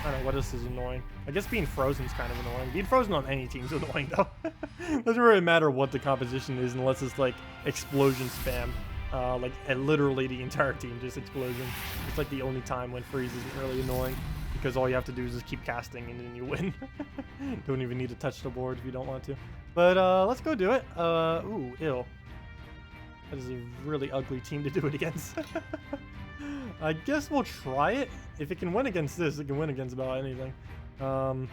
don't know what else is annoying. I guess being frozen is kind of annoying. Being frozen on any team is annoying though. Doesn't really matter what the composition is unless it's like explosion spam. Like literally the entire team just explosion. It's like the only time when freeze isn't really annoying because all you have to do is just keep casting and then you win. Don't even need to touch the board if you don't want to. But let's go do it. Ooh, ill. That is a really ugly team to do it against. I guess we'll try it. If it can win against this, it can win against about anything. Oh,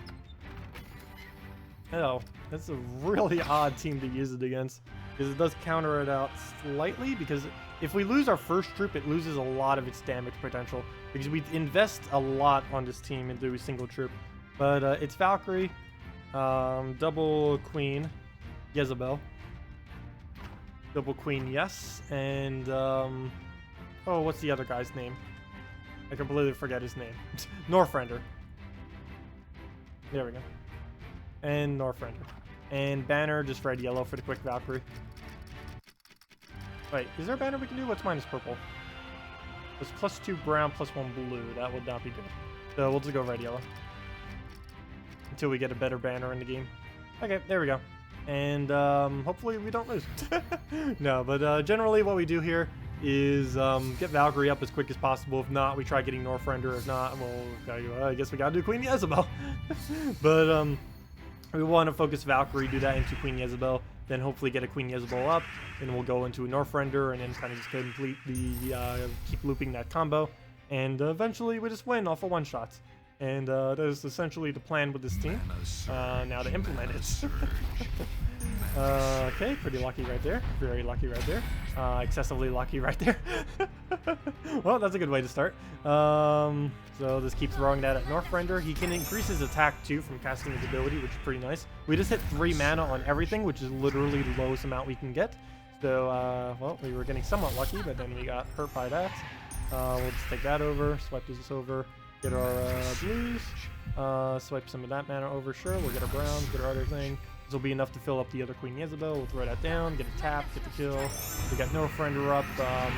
that's a really odd team to use it against. Because it does counter it out slightly, because if we lose our first troop, it loses a lot of its damage potential because we invest a lot on this team into a single troop. But it's Valkyrie, double Queen, Jezebel, double Queen, yes, and oh, what's the other guy's name? I completely forget his name. Northrender. There we go. And Northrender. And banner, just red yellow for the quick Valkyrie. Wait, is there a banner we can do? What's minus purple? It's +2 brown, +1 blue. That would not be good. So we'll just go red yellow. Until we get a better banner in the game. Okay, there we go. And hopefully we don't lose. No, but generally what we do here is get Valkyrie up as quick as possible. If not, we try getting Northrender. If not, well, I guess we gotta do Queen Jezebel. But we want to focus Valkyrie, do that into Queen Jezebel, then hopefully get a Queen Jezebel up, and we'll go into a Northrender, and then kind of just complete the, keep looping that combo, and eventually we just win off of one-shots. And that is essentially the plan with this team. Now to implement it. Okay, pretty lucky right there. Very lucky right there. Excessively lucky right there. Well, that's a good way to start. So just keep throwing that at Northrender. He can increase his attack too from casting his ability, which is pretty nice. We just hit 3 mana on everything, which is literally the lowest amount we can get. So, well, we were getting somewhat lucky, but then we got hurt by that. We'll just take that over, swipe this over, get our blues, swipe some of that mana over, sure. We'll get our browns, get our other thing. This will be enough to fill up the other Queen Jezebel. We'll throw that down, get a tap, get the kill. We got Northrender up. I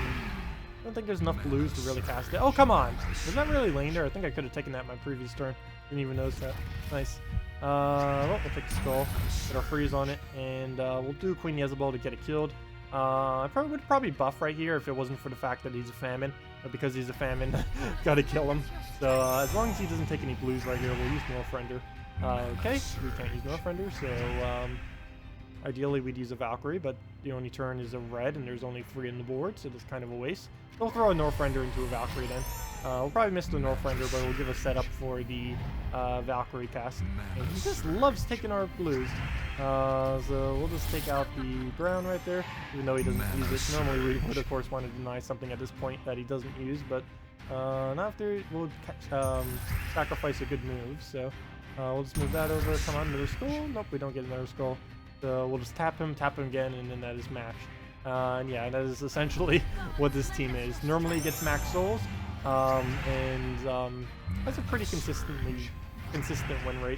don't think there's enough blues to really cast it. Oh, come on! Was that really laying there? I think I could have taken that in my previous turn. Didn't even notice that. Nice. Well, we'll take the skull, get our freeze on it, and we'll do Queen Jezebel to get it killed. I would probably buff right here if it wasn't for the fact that he's a famine. But because he's a famine, gotta kill him. So as long as he doesn't take any blues right here, we'll use Northrender. Okay, we can't use Northrender, so ideally we'd use a Valkyrie, but the only turn is a red, and there's only 3 in the board, so that's kind of a waste. We'll throw a Northrender into a Valkyrie then. We'll probably miss the Northrender, but we'll give a setup for the Valkyrie cast. And he just loves taking our blues. So we'll just take out the brown right there, even though he doesn't use it. Normally we would, of course, want to deny something at this point that he doesn't use, but not after we'll sacrifice a good move. So we'll just move that over. Come on, another skull. Nope, we don't get another skull. So we'll just tap him again, and then that is match. And yeah, that is essentially what this team is. Normally it gets max souls, and that's a pretty consistent win rate.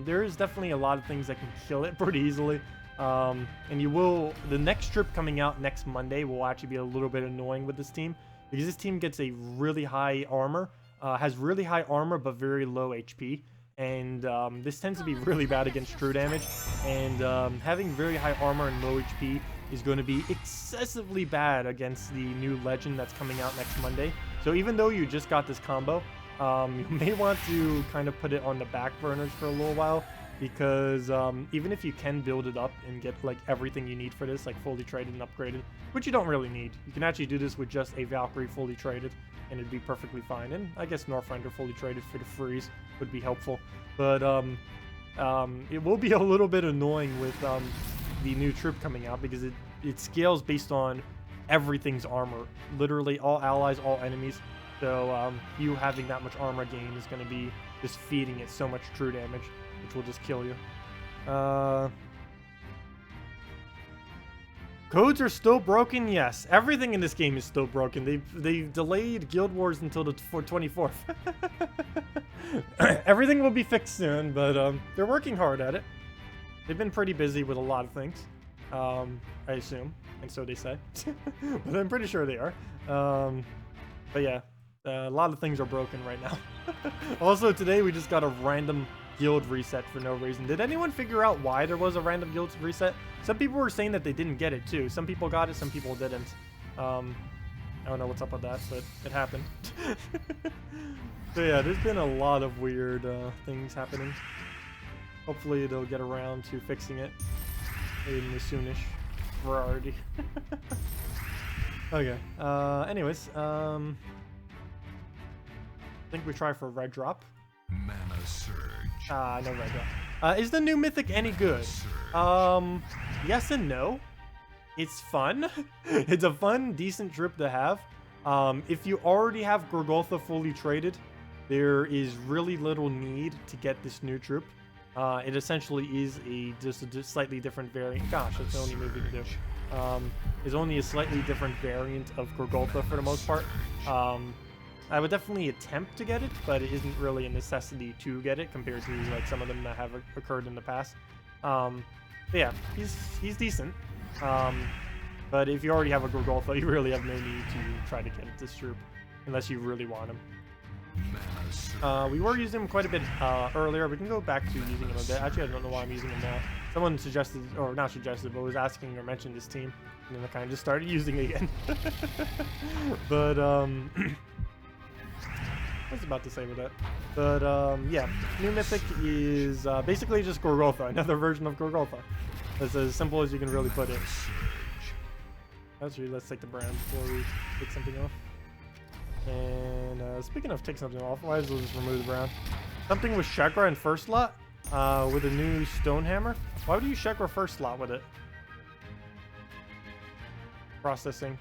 There is definitely a lot of things that can kill it pretty easily. And the next trip coming out next Monday will actually be a little bit annoying with this team, because this team gets a really high armor, has really high armor but very low HP. And this tends to be really bad against true damage, and having very high armor and low HP is going to be excessively bad against the new legend that's coming out next Monday. So even though you just got this combo, you may want to kind of put it on the back burners for a little while, because even if you can build it up and get like everything you need for this, like fully traded and upgraded, which you don't really need, you can actually do this with just a Valkyrie fully traded, and it'd be perfectly fine. And I guess Northrender fully traded for the freeze would be helpful, but it will be a little bit annoying with the new troop coming out, because it scales based on everything's armor, literally all allies, all enemies. So you having that much armor gain is going to be just feeding it so much true damage, which will just kill you. Codes are still broken, yes. Everything in this game is still broken. They've delayed Guild Wars until the 24th. Everything will be fixed soon, but they're working hard at it. They've been pretty busy with a lot of things, I assume, and so they say. But I'm pretty sure they are. But yeah, a lot of things are broken right now. Also, today we just got a random guild reset for no reason. Did anyone figure out why there was a random guild reset? Some people were saying that they didn't get it too. Some people got it, some people didn't. I don't know what's up with that, but it happened. So yeah, there's been a lot of weird things happening. Hopefully they'll get around to fixing it in the soonish variety. Okay. Anyways, I think we try for a red drop. Mana surge. No red drop. Is the new Mythic any good? Yes and no. it's fun. It's a fun, decent troop to have. If you already have Gorgoltha fully traded, there is really little need to get this new troop. It essentially is just a slightly different variant. Gosh, that's the only move we can do. Is only a slightly different variant of Gorgoltha for the most part. I would definitely attempt to get it, but it isn't really a necessity to get it compared to like some of them that have occurred in the past. But yeah, he's decent. But if you already have a Gorgoltha, you really have no need to try to get this troop unless you really want him. We were using him quite a bit earlier. We can go back to using him a bit. Actually, I don't know why I'm using him now. Someone suggested, or not suggested, but was asking or mentioned this team, and then I kind of just started using it again. But I was about to say with that. But yeah, new Mythic is basically just Gorgoltha, another version of Gorgoltha. That's as simple as you can really put it. Actually, let's take the brand before we take something off. And speaking of take something off, why does we'll just remove the brown? Something with Chakra in first slot with a new Stonehammer. Why would you use Chakra first slot with it? Processing.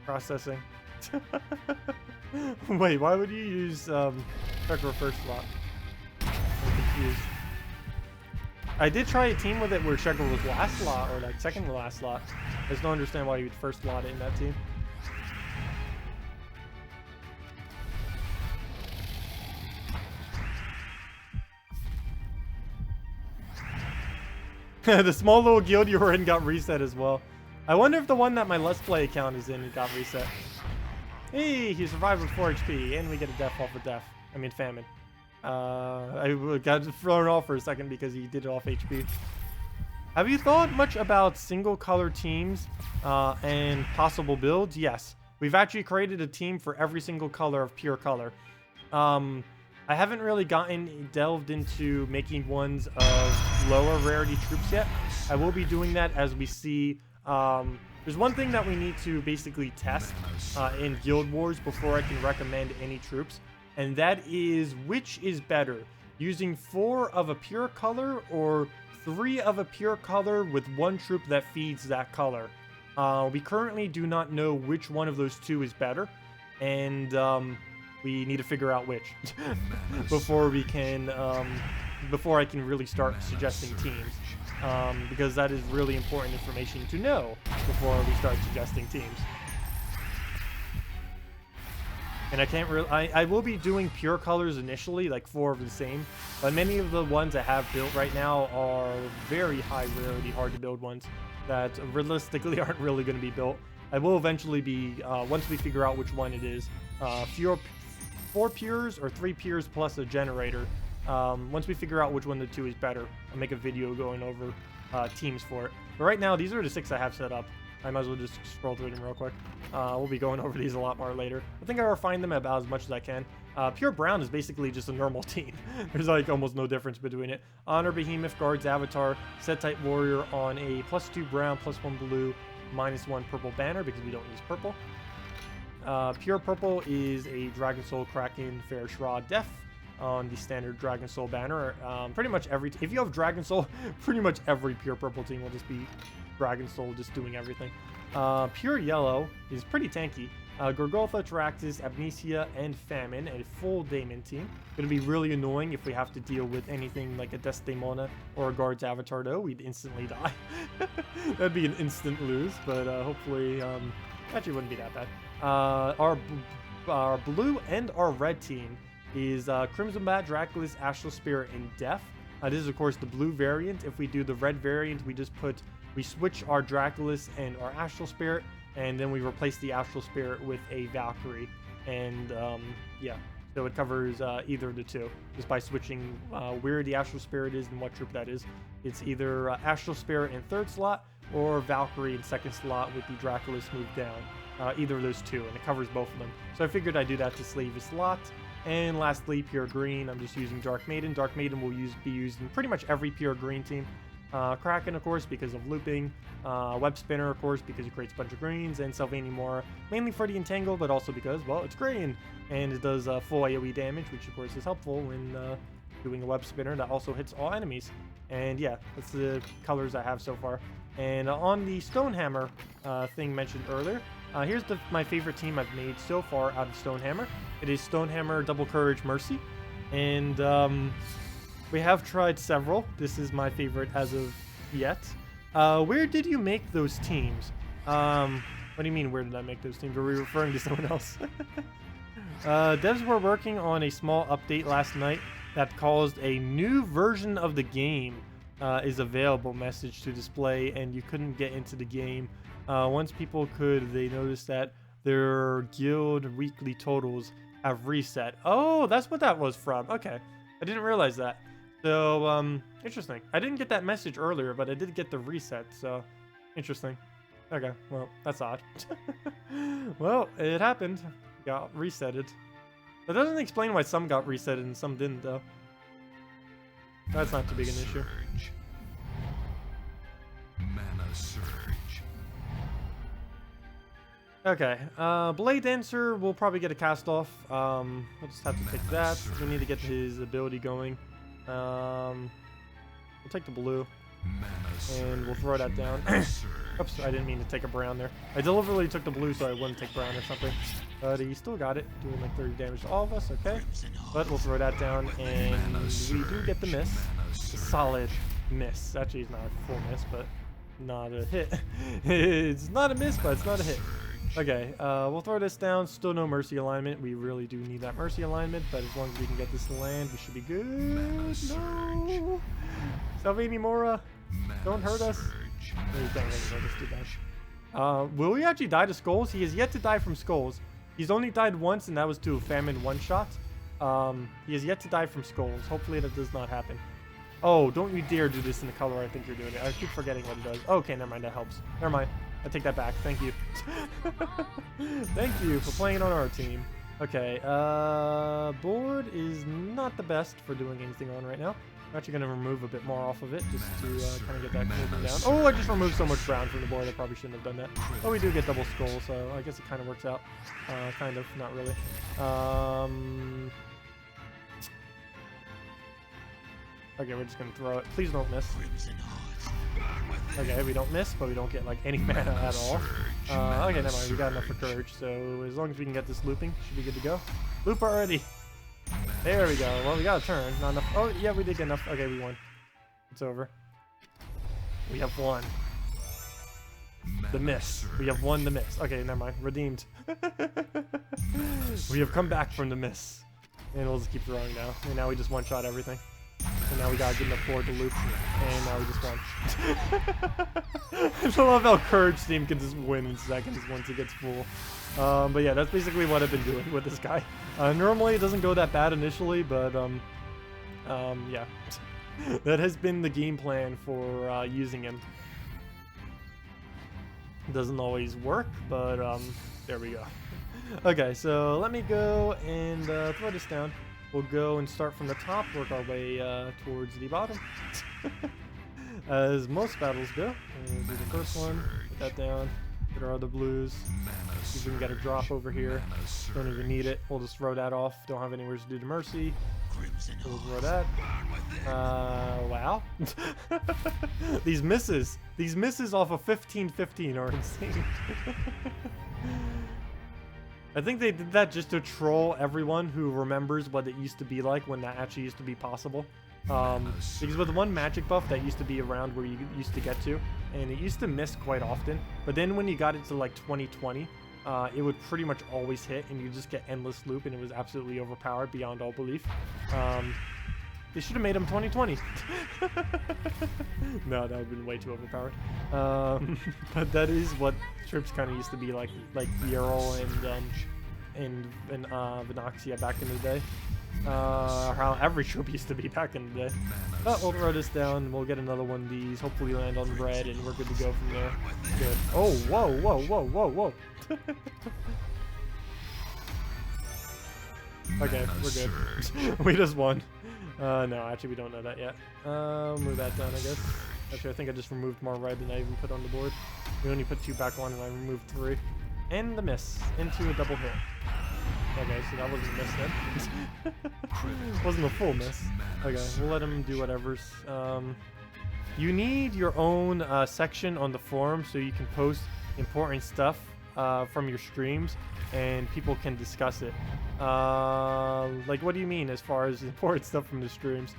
Processing. Wait, why would you use Chakra first slot? I'm confused. I did try a team with it where Chakra was last slot or like second to last slot. I just don't understand why you would first slot it in that team. The small little guild you were in got reset as well. I wonder if the one that my Let's Play account is in got reset. Hey, he survived with 4 HP, and we get a death off of death. I mean, famine. I got thrown off for a second because he did it off HP. Have you thought much about single color teams and possible builds? Yes. We've actually created a team for every single color of pure color. I haven't really delved into making ones of lower rarity troops yet. I will be doing that as we see. There's one thing that we need to basically test in Guild Wars before I can recommend any troops, and that is which is better, using 4 of a pure color or 3 of a pure color with 1 troop that feeds that color. We currently do not know which one of those 2 is better, and we need to figure out which before we can before I can really start suggesting teams, because that is really important information to know before we start suggesting teams. And I can't really, I will be doing pure colors initially, like 4 of the same, but many of the ones I have built right now are very high rarity, hard to build ones that realistically aren't really going to be built. I will eventually be, once we figure out which one it is, 4 pures or 3 pures plus a generator. Once we figure out which one of the 2 is better, I'll make a video going over teams for it. But right now, these are the 6 I have set up. I might as well just scroll through them real quick. We'll be going over these a lot more later. I think I refined them about as much as I can. Pure Brown is basically just a normal team. There's like almost no difference between it. Honor Behemoth Guards Avatar, Set Type Warrior on a +2 brown, +1 blue, -1 purple banner because we don't use purple. Pure Purple is a Dragon Soul Kraken Fair Shroud Death on the standard Dragon Soul banner. Pretty much if you have Dragon Soul, pretty much every Pure Purple team will just be Dragon Soul just doing everything. Pure Yellow is pretty tanky. Gorgoltha, Traxxas, Amnesia, and Famine, a full Daemon team. Gonna be really annoying if we have to deal with anything like a Desdemona or a Guard's Avatar though. We'd instantly die. That'd be an instant lose, but hopefully, actually wouldn't be that bad. Our blue and our red team is Crimson Bat, Dracula's, Astral Spirit, and Death. This is of course the blue variant. If we do the red variant, we switch our Dracula's and our Astral Spirit, and then we replace the Astral Spirit with a Valkyrie. And yeah, so it covers either of the 2 just by switching where the Astral Spirit is and what troop that is. It's either Astral Spirit in 3rd slot or Valkyrie in 2nd slot with the Dracula's moved down. Either of those 2, and it covers both of them. So I figured I'd do that to save a slot. And lastly, Pure Green, I'm just using Dark Maiden. Dark Maiden will be used in pretty much every Pure Green team. Kraken, of course, because of looping. Web Spinner, of course, because it creates a bunch of greens. And Sylvania Mora, mainly for the Entangle, but also because, well, it's green. And it does full AoE damage, which of course is helpful when doing a Web Spinner that also hits all enemies. And yeah, that's the colors I have so far. And on the Stonehammer thing mentioned earlier, here's my favorite team I've made so far out of Stonehammer. It is Stonehammer Double Courage Mercy. And we have tried several. This is my favorite as of yet. Where did you make those teams? What do you mean, where did I make those teams? Are we referring to someone else? Devs were working on a small update last night that caused a new version of the game is available message to display, and you couldn't get into the game. Once people could, they noticed that their guild weekly totals have reset. Oh, that's what that was from. Okay, I didn't realize that. So, interesting. I didn't get that message earlier, but I did get the reset, so interesting. Okay, well, that's odd. Well, it happened. Got resetted. That doesn't explain why some got resetted and some didn't, though. That's not too big an issue. Mana surge. Okay, Blade Dancer will probably get a cast off. We'll just have to take that. We need to get his ability going. We'll take the blue. And we'll throw that down. Oops, I didn't mean to take a brown there. I deliberately took the blue so I wouldn't take brown or something. But he still got it, doing like 30 damage to all of us, okay? But we'll throw that down, and we do get the miss. A solid miss. Actually, it's not a full miss, but not a hit. It's not a miss, but it's not a hit. Okay, we'll throw this down. Still no mercy alignment. We really do need that mercy alignment, but as long as we can get this to land, we should be good. No! Salvini Mora, don't hurt us. No, he's not really hurt us too bad. Will he actually die to skulls? He has yet to die from skulls. He's only died once, and that was to a famine one-shot. He has yet to die from skulls. Hopefully that does not happen. Oh, don't you dare do this in the color I think you're doing it. I keep forgetting what it does. Oh, okay, never mind. That helps. Never mind. I take that back. Thank you. Thank you for playing on our team. Okay, board is not the best for doing anything on right now. I'm actually going to remove a bit more off of it just to kind of get that moving down. Oh, I just removed so much brown from the board. I probably shouldn't have done that. Oh, we do get double skull, so I guess it kind of works out. Kind of, not really. Okay, we're just going to throw it. Please don't miss. Okay, we don't miss, but we don't get like any mana at all. Okay, never mind. We got enough for courage, so as long as we can get this looping, should be good to go. Loop already. There we go. Well, we got a turn. Not enough. Oh, yeah, we did get enough. Okay, we won. It's over. We have won. The miss. We have won the miss. Okay, never mind. Redeemed. We have come back from the miss. And we'll just keep throwing now. And now we just one-shot everything. And now we got good enough forward to loop. And now we just won. I love how Courage team can just win in seconds once it gets full. But yeah, that's basically what I've been doing with this guy. Normally it doesn't go that bad initially, but yeah. That has been the game plan for using him. It doesn't always work, but there we go. Okay, so let me go and throw this down. We'll go and start from the top, work our way towards the bottom. As most battles go. We'll do the first one, put that down, get our other blues. See if we can get a drop over here. Don't even need it. We'll just throw that off. Don't have anywhere to do the mercy. So we'll throw that. Wow. These misses off of 15-15 are insane. I think they did that just to troll everyone who remembers what it used to be like when that actually used to be possible. Because with one magic buff that used to be around where you used to get to, and it used to miss quite often, but then when you got it to like 2020, it would pretty much always hit, and you just get endless loop, and it was absolutely overpowered beyond all belief. They should have made him 2020. No, that would have been way too overpowered. But that is what trips kind of used to be like Yarl and Venoxia back in the day. How every troop used to be back in the day. But we'll throw this down, we'll get another one of these, hopefully land on red, and we're good to go from there. Good. Oh, whoa, whoa, whoa, whoa, whoa. Okay, we're good. We just won. No, actually we don't know that yet. Move that down, I guess. Actually, I think I just removed more red than I even put on the board. We only put 2 back on, and I removed 3. And the miss into a double hit. Okay, so that wasn't a miss then. Wasn't a full miss. Okay, we'll let him do whatever's. You need your own section on the forum so you can post important stuff from your streams and people can discuss it. Like, what do you mean as far as important stuff from the streams?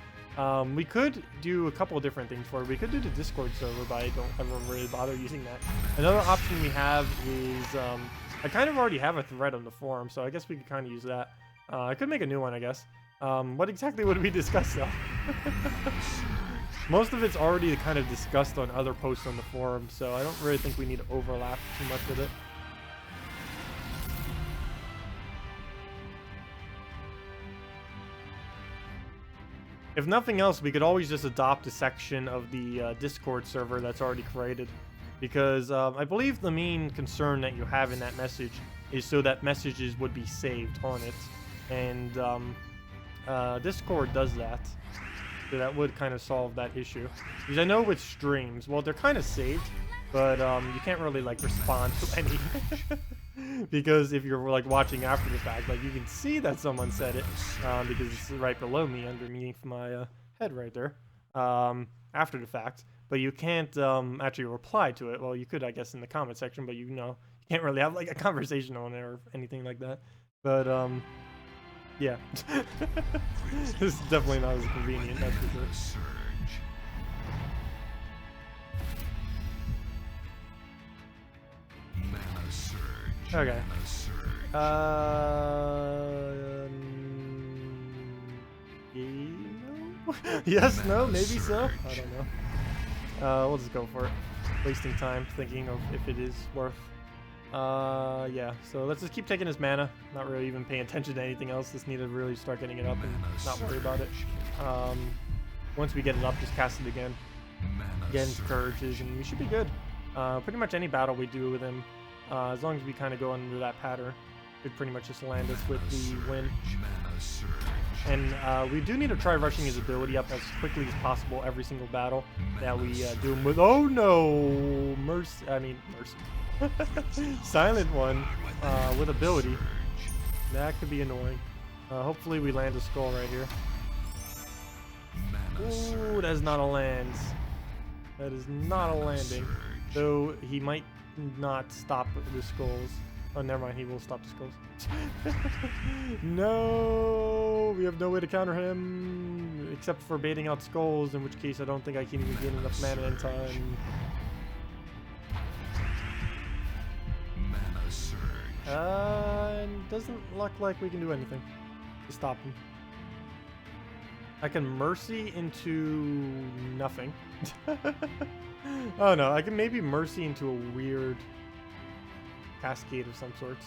We could do a couple of different things for it. We could do the Discord server, but I don't ever really bother using that. Another option we have is, I kind of already have a thread on the forum, so I guess we could kind of use that. I could make a new one, I guess. What exactly would we discuss, though? Most of it's already kind of discussed on other posts on the forum, so I don't really think we need to overlap too much with it. If nothing else, we could always just adopt a section of the Discord server that's already created. Because I believe the main concern that you have in that message is so that messages would be saved on it. And Discord does that. So that would kind of solve that issue. Because I know with streams, well, they're kind of saved, but you can't really like respond to any. Because if you're like watching after the fact, like you can see that someone said it because it's right below me, underneath my head right there, after the fact. But you can't actually reply to it. Well, you could, I guess, in the comment section, but you can't really have like a conversation on it or anything like that. But yeah, this is definitely not as convenient. That's for sure. Okay. Yes, no, maybe so. I don't know. We'll just go for it. Wasting time thinking of if it is worth. Yeah. So let's just keep taking his mana. Not really even paying attention to anything else. Just need to really start getting it up and not worry about it. Once we get it up, just cast it again. Get into Courages, and we should be good. Pretty much any battle we do with him. As long as we kind of go under that pattern, could pretty much just land us with the win. And we do need to try rushing his ability up as quickly as possible every single battle that we do him with. Oh no! Mercy. Silent one with ability. That could be annoying. Hopefully we land a skull right here. Ooh, that is not a land. That is not a landing. Though he might not stop the skulls. Oh, never mind. He will stop the skulls. No, we have no way to counter him except for baiting out skulls. In which case, I don't think I can even get enough mana in time. Doesn't look like we can do anything to stop him. I can mercy into nothing. Oh no, I can maybe mercy into a weird cascade of some sorts.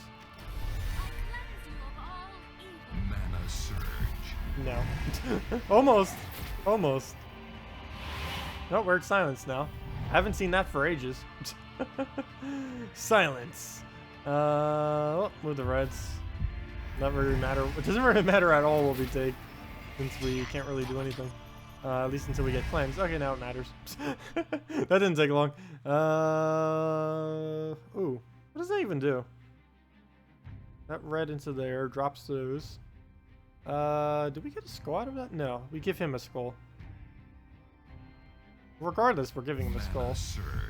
Mana surge. No. Almost. Almost. No, we're at silence now. I haven't seen that for ages. Silence. Oh, move the reds. Not really matter. It doesn't really matter at all what we take, since we can't really do anything. At least until we get cleansed. Okay, now it matters. That didn't take long. Ooh. What does that even do? That red into there drops those. Did we get a skull out of that? No. We give him a skull. Regardless, we're giving him a skull.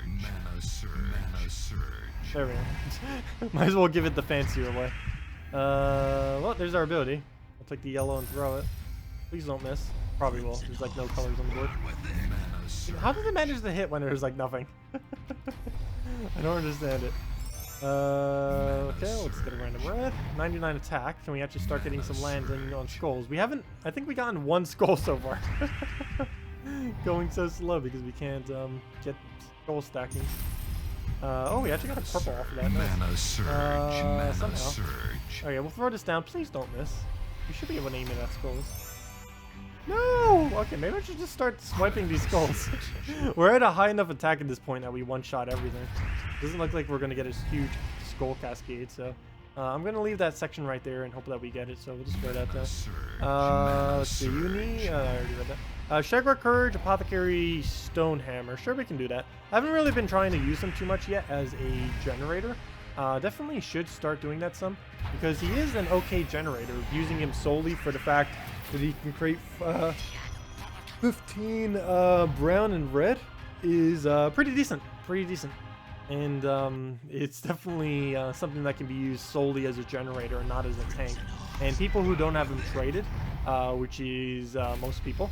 Mana surge. Mana surge. There we go. Might as well give it the fancier way. Well, there's our ability. I'll take the yellow and throw it. Please don't miss. Probably will. There's like no colors on the board. How did it manage to hit when there's like nothing? I don't understand it. Okay, let's get a random red. 99 attack. Can we actually start getting some landing on skulls? We haven't. I think we gotten one skull so far. Going so slow because we can't get skull stacking. Oh, we actually got a purple off of that. Nice. Mana surge. Mana surge. Okay, we'll throw this down. Please don't miss. We should be able to aim it at skulls. No! Okay, maybe I should just start swiping these skulls. We're at a high enough attack at this point that we one-shot everything. Doesn't look like we're going to get a huge skull cascade, so... I'm going to leave that section right there and hope that we get it, so we'll just throw that down. Let's see, Uni... I already read that. Shagra Courage, Apothecary, Stonehammer. Sure, we can do that. I haven't really been trying to use him too much yet as a generator. Definitely should start doing that some, because he is an okay generator, using him solely for the fact that he can create 15 brown and red is pretty decent, and it's definitely something that can be used solely as a generator and not as a tank. And people who don't have him traded, which is most people,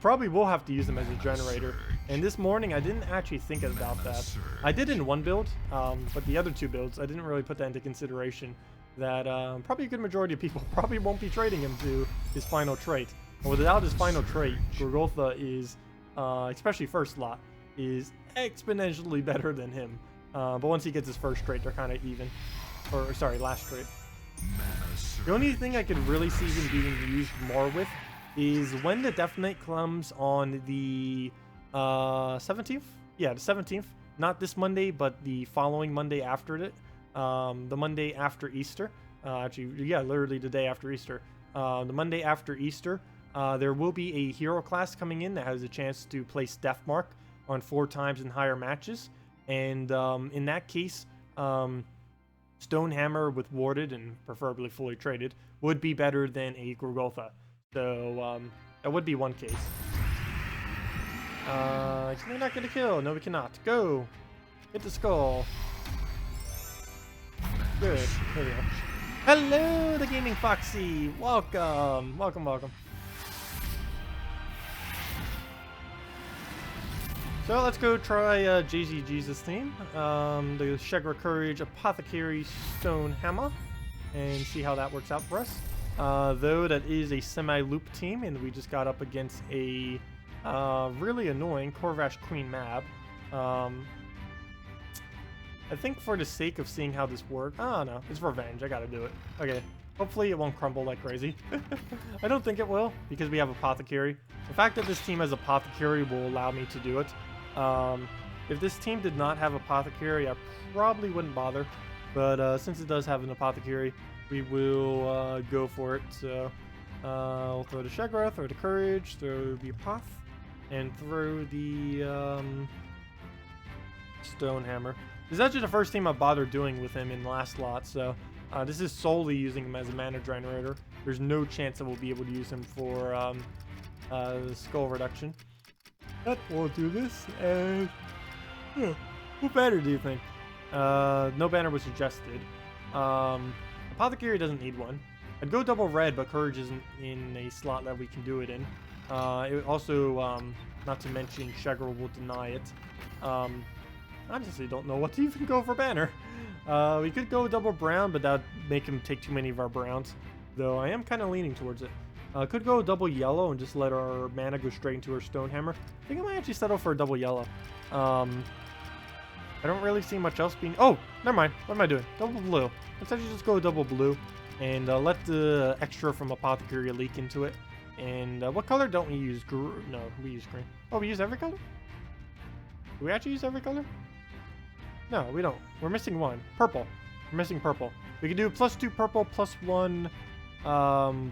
probably will have to use them as a generator. And this morning I didn't actually think about that. I did in one build, but the other two builds I didn't really put that into consideration. That probably a good majority of people probably won't be trading him to his final trait. And without his final trait, Golgotha is, especially first slot, is exponentially better than him. But once he gets his first trait, they're kind of even. Or sorry, last trait. The only thing I could really see him being used more with is when the Detonate comes on the 17th. Yeah, the 17th. Not this Monday, but the following Monday after it. The Monday after Easter. Actually, yeah, literally the day after Easter. The Monday after Easter, there will be a hero class coming in that has a chance to place Death Mark on 4 times in higher matches. And in that case, Stonehammer with warded and preferably fully traded would be better than a Golgotha. So that would be one case. Can we not get a kill? No, we cannot. Go! Hit the skull. Good. There we go. Hello, the Gaming Foxy! Welcome! Welcome, welcome. So let's go try JZ Jesus team. The Shegra Courage Apothecary Stonehammer. And see how that works out for us. Though that is a semi-loop team, and we just got up against a really annoying Corvash Queen Mab. I think for the sake of seeing how this works, oh no, it's revenge, I gotta do it. Okay, hopefully it won't crumble like crazy. I don't think it will, because we have Apothecary. The fact that this team has Apothecary will allow me to do it. If this team did not have Apothecary, I probably wouldn't bother. But since it does have an Apothecary, we will go for it. So we'll throw the Shegra, throw the Courage, throw the Apoth, and throw the Stonehammer. This is actually the first team I've bothered doing with him in the last lot, so this is solely using him as a mana generator. There's no chance that we'll be able to use him for skull reduction. But we'll do this, and what banner do you think? No banner was suggested. Apothecary doesn't need one. I'd go double red, but Courage isn't in a slot that we can do it in. It also, not to mention, Shegra will deny it. I honestly don't know what to even go for banner. We could go double brown, but that would make him take too many of our browns. Though I am kind of leaning towards it. Could go double yellow and just let our mana go straight into our Stonehammer. I think I might actually settle for a double yellow. I don't really see much else being... Oh, never mind. What am I doing? Double blue. Let's actually just go double blue and let the extra from Apothecary leak into it. And what color don't we use? No, we use green. Oh, we use every color? Do we actually use every color? No, we don't. We're missing one. Purple. We're missing purple. We can do +2 purple, +1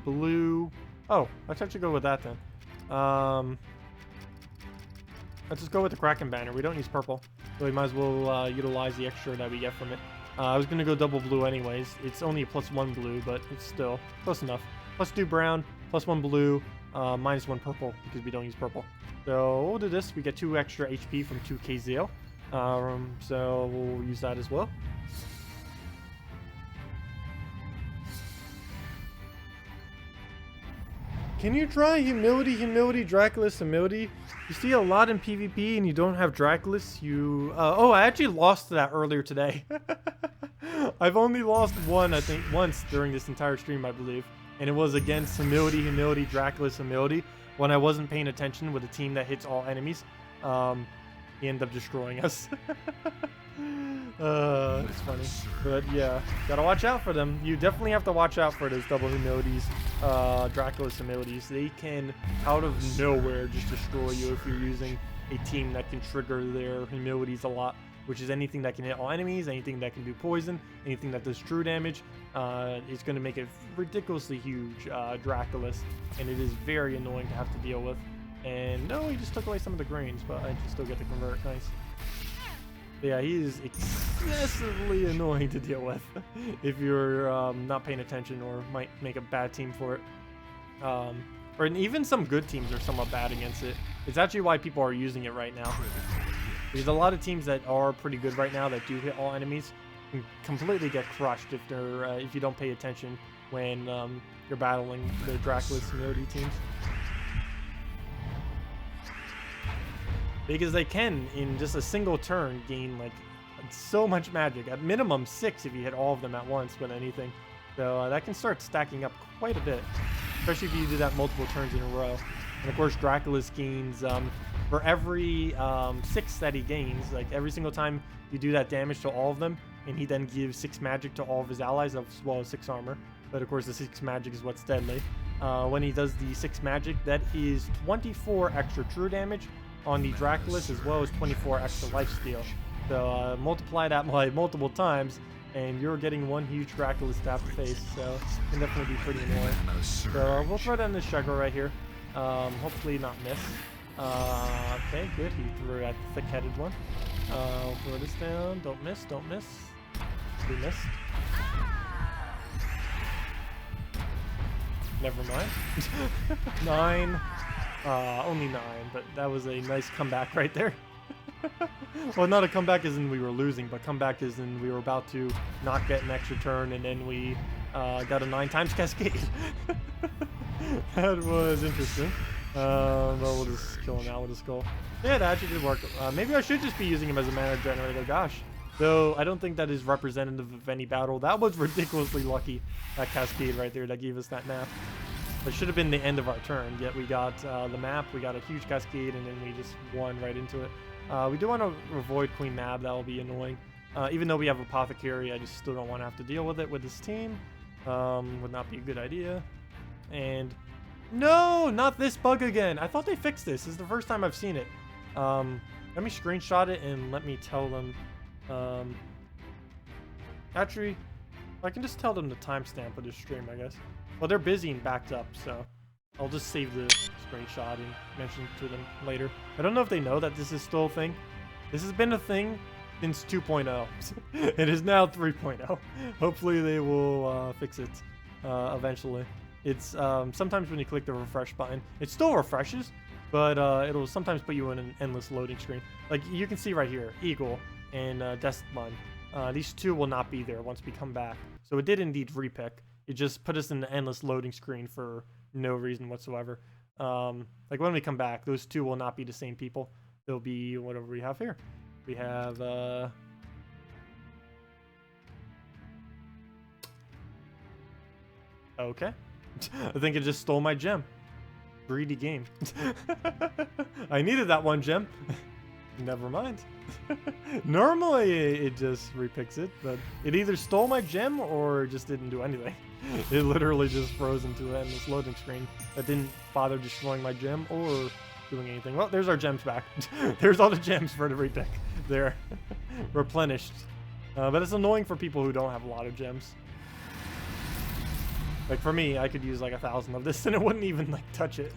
blue. Oh, let's actually go with that then. Let's just go with the Kraken banner. We don't use purple, so we might as well utilize the extra that we get from it. I was going to go double blue anyways. It's only a +1 blue, but it's still close enough. +2 brown, +1 blue, -1 purple, because we don't use purple. So we'll do this. We get 2 extra HP from 2k Zeal. So we'll use that as well. Can you try Humility, Draculus, Humility? You see a lot in PvP and you don't have Draculus, you... oh, I actually lost that earlier today. I've only lost one, I think, once during this entire stream, I believe. And it was against Humility, Draculus, Humility, when I wasn't paying attention with a team that hits all enemies. He ended up destroying us. It's funny. But yeah, gotta watch out for them. You definitely have to watch out for those double humilities, Draculus humilities. They can, out of nowhere, just destroy you if you're using a team that can trigger their humilities a lot, which is anything that can hit all enemies, anything that can do poison, anything that does true damage. It's going to make a ridiculously huge Draculus, and it is very annoying to have to deal with. And no, he just took away some of the greens, but I can still get to convert. Nice. But yeah, he is excessively annoying to deal with if you're not paying attention or might make a bad team for it. or even some good teams are somewhat bad against it. It's actually why people are using it right now. There's a lot of teams that are pretty good right now that do hit all enemies can completely get crushed if they're if you don't pay attention when you're battling the Dracula Seniority teams. Because they can, in just a single turn, gain like so much magic. At minimum 6 if you hit all of them at once with anything. So that can start stacking up quite a bit, especially if you do that multiple turns in a row. And of course, Dracula's gains for every 6 that he gains, like every single time you do that damage to all of them, and he then gives 6 magic to all of his allies as well as 6 armor. But of course, the 6 magic is what's deadly. When he does the 6 magic, that is 24 extra true damage on the Draculus as well as 24 extra lifesteal. So multiply that by multiple times, and you're getting one huge Draculus to have to face. So it can definitely be pretty annoying. So we'll throw down this Shugger right here. Hopefully not miss. Okay, good. He threw at the thick-headed one. We'll throw this down. Don't miss. Don't miss. We missed. Never mind. 9. Only 9, but that was a nice comeback right there. Well, not a comeback as in we were losing, but comeback as in we were about to not get an extra turn, and then we got a 9 times cascade. That was interesting. But we'll just kill him out with a skull. Yeah, that actually did work. Maybe I should just be using him as a mana generator. Gosh. Though I don't think that is representative of any battle. That was ridiculously lucky, that cascade right there that gave us that nap. It should have been the end of our turn, yet we got the map, we got a huge cascade, and then we just won right into it. We do want to avoid Queen Mab, that will be annoying. Even though we have Apothecary, I just still don't want to have to deal with it with this team. Would not be a good idea. And no, not this bug again. I thought they fixed this. This is the first time I've seen it. Let me screenshot it and let me tell them. Actually, I can just tell them the timestamp of this stream, I guess. Well, they're busy and backed up, so I'll just save the screenshot and mention it to them later. I don't know if they know that this is still a thing. This has been a thing since 2.0. It is now 3.0. Hopefully they will fix it eventually. It's sometimes when you click the refresh button, it still refreshes, but it'll sometimes put you in an endless loading screen. Like you can see right here, Eagle and Deskman. These two will not be there once we come back. So it did indeed repick. It just put us in an endless loading screen for no reason whatsoever. Like when we come back, those two will not be the same people. They'll be whatever we have here. We have okay. I think it just stole my gem. Greedy game. I needed that one gem. Never mind. Normally it just repicks it, but it either stole my gem or just didn't do anything. It literally just froze into an endless loading screen that didn't bother destroying my gem or doing anything. Well, there's our gems back. There's all the gems for the repick. They're replenished. But it's annoying for people who don't have a lot of gems. Like for me, I could use like 1,000 of this and it wouldn't even like touch it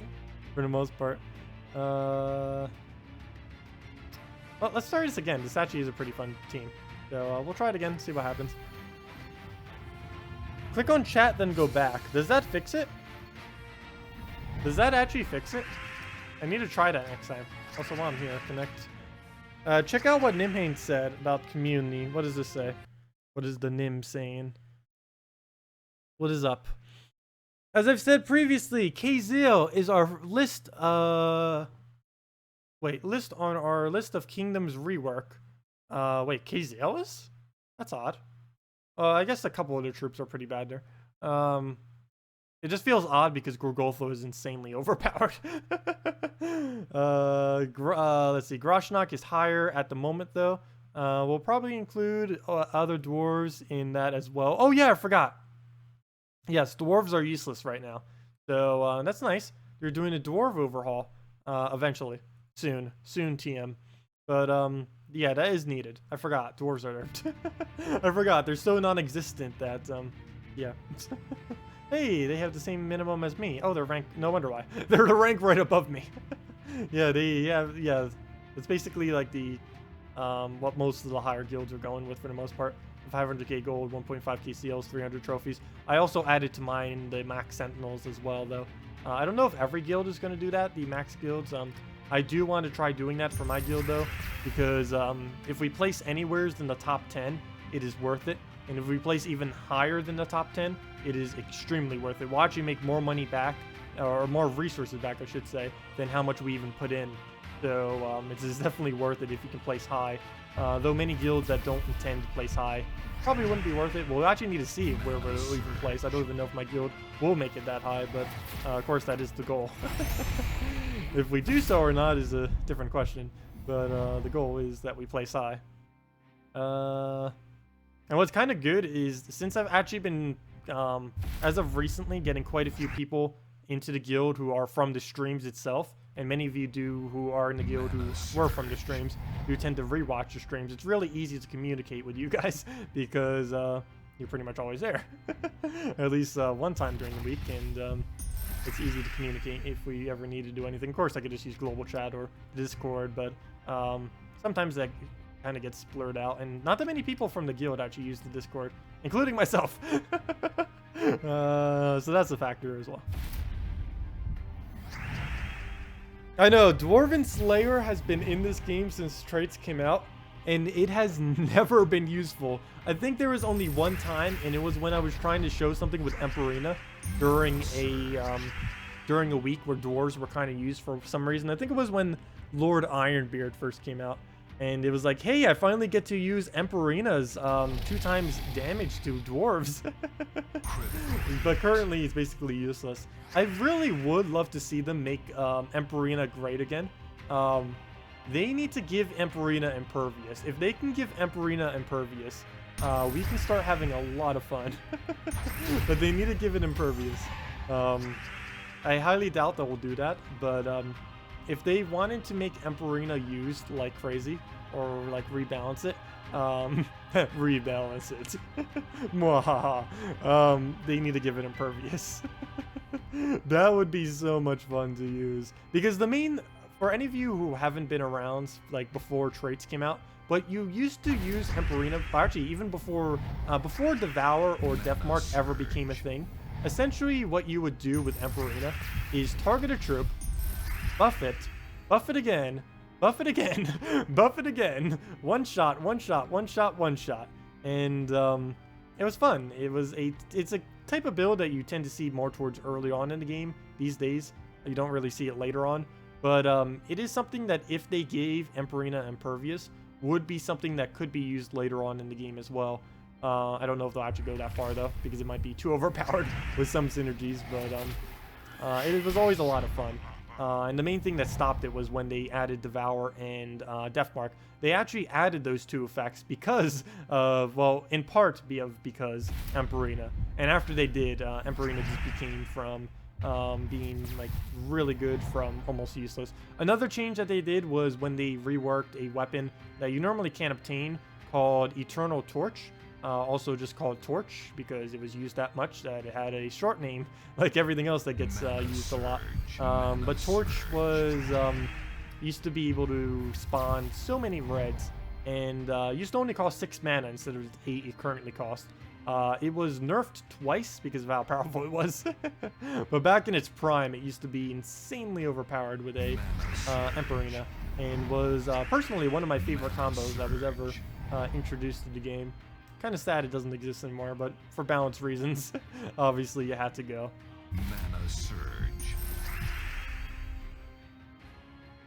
for the most part. Well, let's try this again. This actually is a pretty fun team. So we'll try it again, see what happens. Click on chat, then go back. Does that fix it? Does that actually fix it? I need to try that next time. Also, while I'm here, connect. Check out what Nimhane said about community. What does this say? What is the Nim saying? What is up? As I've said previously, Kazil is our list. List on our list of kingdoms rework. Wait, Kazil is? That's odd. I guess a couple of the troops are pretty bad there. It just feels odd because Gorgolfo is insanely overpowered. Let's see. Groshnok is higher at the moment, though. We'll probably include other dwarves in that as well. Oh, yeah, I forgot. Yes, dwarves are useless right now. So that's nice. You're doing a dwarf overhaul eventually. Soon, TM. But yeah, that is needed. I forgot. Dwarves are there. I forgot. They're so non-existent that yeah. Hey, they have the same minimum as me. Oh, they're ranked. No wonder why. They're the rank right above me. Yeah, yeah. It's basically like the what most of the higher guilds are going with for the most part. 500k gold, 1.5k CLs, 300 trophies. I also added to mine the max sentinels as well, though. I don't know if every guild is going to do that, the max guilds. I do want to try doing that for my guild, though, because if we place anywhere in the top 10, it is worth it. And if we place even higher than the top 10, it is extremely worth it. We'll actually make more money back, or more resources back, I should say, than how much we even put in. So it's definitely worth it if you can place high. Though many guilds that don't intend to place high probably wouldn't be worth it. We'll actually need to see where we'll even place. I don't even know if my guild will make it that high, but of course that is the goal. If we do so or not is a different question, but the goal is that we place high. And what's kind of good is, since I've actually been, as of recently, getting quite a few people into the guild who are from the streams itself, and many of you who are in the guild who were from the streams, who tend to rewatch the streams, it's really easy to communicate with you guys because you're pretty much always there. At least one time during the week, and it's easy to communicate if we ever need to do anything. Of course, I could just use global chat or Discord, but sometimes that kind of gets blurred out, and not that many people from the guild actually use the Discord, including myself. So that's a factor as well. I know, Dwarven Slayer has been in this game since traits came out, and it has never been useful. I think there was only one time, and it was when I was trying to show something with Emperina during a week where dwarves were kind of used for some reason. I think it was when Lord Ironbeard first came out, and it was like, hey, I finally get to use Emperina's 2 times damage to dwarves. But currently it's basically useless. I really would love to see them make Emperina great again. They need to give Emperina Impervious. If they can give Emperina Impervious, we can start having a lot of fun. But they need to give it Impervious. I highly doubt that we'll do that, but if they wanted to make Emperina used like crazy, or like rebalance it, rebalance it, they need to give it Impervious. That would be so much fun to use, because for any of you who haven't been around like before traits came out, but you used to use Emperina, actually even before Devour or Deathmark ever became a thing. Essentially what you would do with Emperina is target a troop, buff it again, buff it again, buff it again, one shot, and it was fun. It's a type of build that you tend to see more towards early on in the game these days. You don't really see it later on, but it is something that if they gave Emperina Impervious, would be something that could be used later on in the game as well. I don't know if they'll actually go that far though, because it might be too overpowered with some synergies, but it was always a lot of fun. And the main thing that stopped it was when they added Devour and Deathmark. They actually added those 2 effects because of, well, in part because Emperina. And after they did, Emperina just became from being like really good from almost useless. Another change that they did was when they reworked a weapon that you normally can't obtain called Eternal Torch. Also just called Torch because it was used that much that it had a short name like everything else that gets used a lot. But Torch was used to be able to spawn so many reds, and used to only cost 6 mana instead of 8 it currently costs. It was nerfed twice because of how powerful it was. But back in its prime, it used to be insanely overpowered with a Emperina, and was personally one of my favorite combos that was ever introduced to the game. Kind of sad it doesn't exist anymore, but for balance reasons, obviously you had to go. Mana Surge.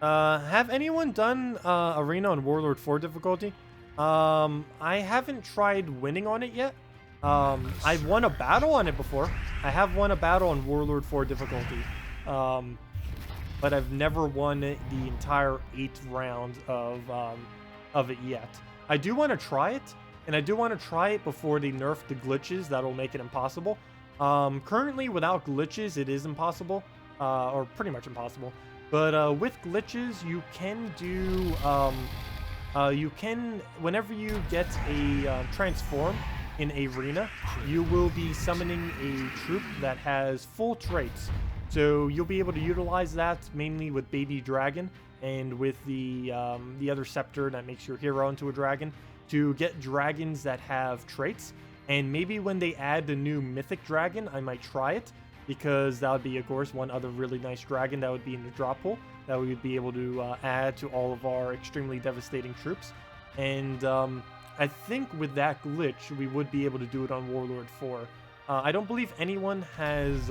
Have anyone done Arena on Warlord 4 difficulty? I haven't tried winning on it yet. I've won a battle on it before. I have won a battle on Warlord 4 difficulty. But I've never won the entire 8 rounds of it yet. I do want to try it. And I do want to try it before they nerf the glitches that'll make it impossible. Currently, without glitches, it is impossible. Or pretty much impossible. But with glitches, you can do... whenever you get a transform in Arena, you will be summoning a troop that has full traits. So you'll be able to utilize that mainly with Baby Dragon and with the other scepter that makes your hero into a dragon, to get dragons that have traits. And maybe when they add the new Mythic dragon, I might try it, because that would be, of course, one other really nice dragon that would be in the drop pool that we would be able to add to all of our extremely devastating troops. And I think with that glitch, we would be able to do it on Warlord 4. I don't believe anyone has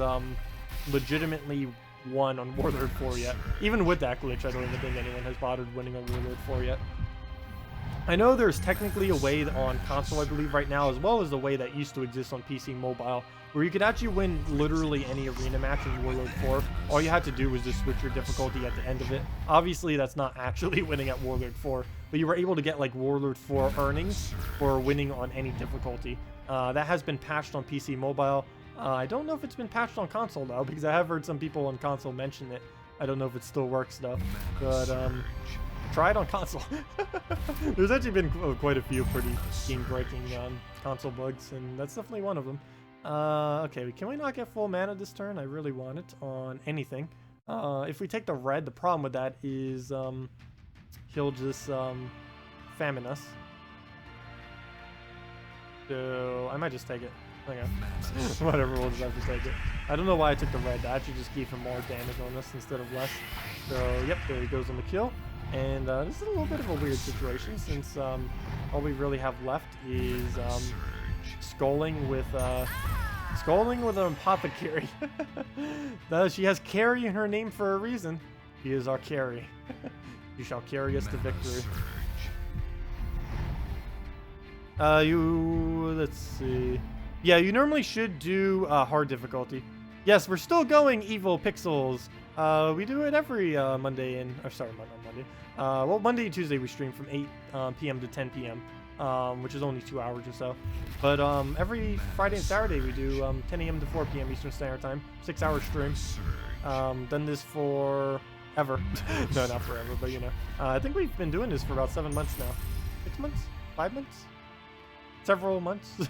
legitimately won on Warlord 4 yet. Even with that glitch, I don't even think anyone has bothered winning on Warlord 4 yet. I know there's technically a way on console, I believe, right now, as well as the way that used to exist on PC Mobile, where you could actually win literally any arena match in Warlord 4. All you had to do was just switch your difficulty at the end of it. Obviously, that's not actually winning at Warlord 4, but you were able to get like Warlord 4 earnings for winning on any difficulty. That has been patched on PC Mobile. I don't know if it's been patched on console, though, because I have heard some people on console mention it. I don't know if it still works, though, but try it on console. There's actually been quite a few pretty game-breaking console bugs, and that's definitely one of them. Okay, can we not get full mana this turn? I really want it on anything. If we take the red, the problem with that is he'll just famine us. So I might just take it. Okay. Whatever, we'll just have to take it. I don't know why I took the red. I actually just gave him more damage on us instead of less. So, yep, there he goes on the kill. And this is a little bit of a weird situation since all we really have left is sculling with an apothecary. She has carry in her name for a reason. She is our carry. You shall carry us to victory. Let's see. Yeah, you normally should do hard difficulty. Yes, we're still going Evil Pixels. We do it every Monday and, or sorry, not Monday. Well, Monday and Tuesday we stream from 8 p.m. to 10 p.m., which is only 2 hours or so. But every Friday and Saturday we do 10 a.m. to 4 p.m. Eastern Standard Time, 6-hour stream. Done this for ever. No, not forever, but you know. I think we've been doing this for about 7 months now. 6 months? 5 months? Several months.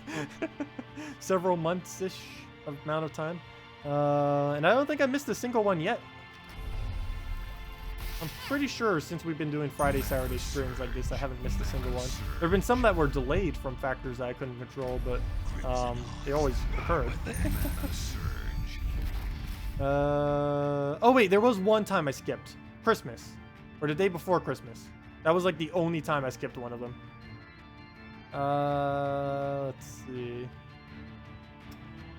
Several months-ish amount of time. And I don't think I missed a single one yet. I'm pretty sure since we've been doing Friday, Saturday streams like this, I haven't missed a single one. There have been some that were delayed from factors that I couldn't control, but they always occurred. Oh wait, there was one time I skipped. Christmas. Or the day before Christmas. That was like the only time I skipped one of them. Let's see.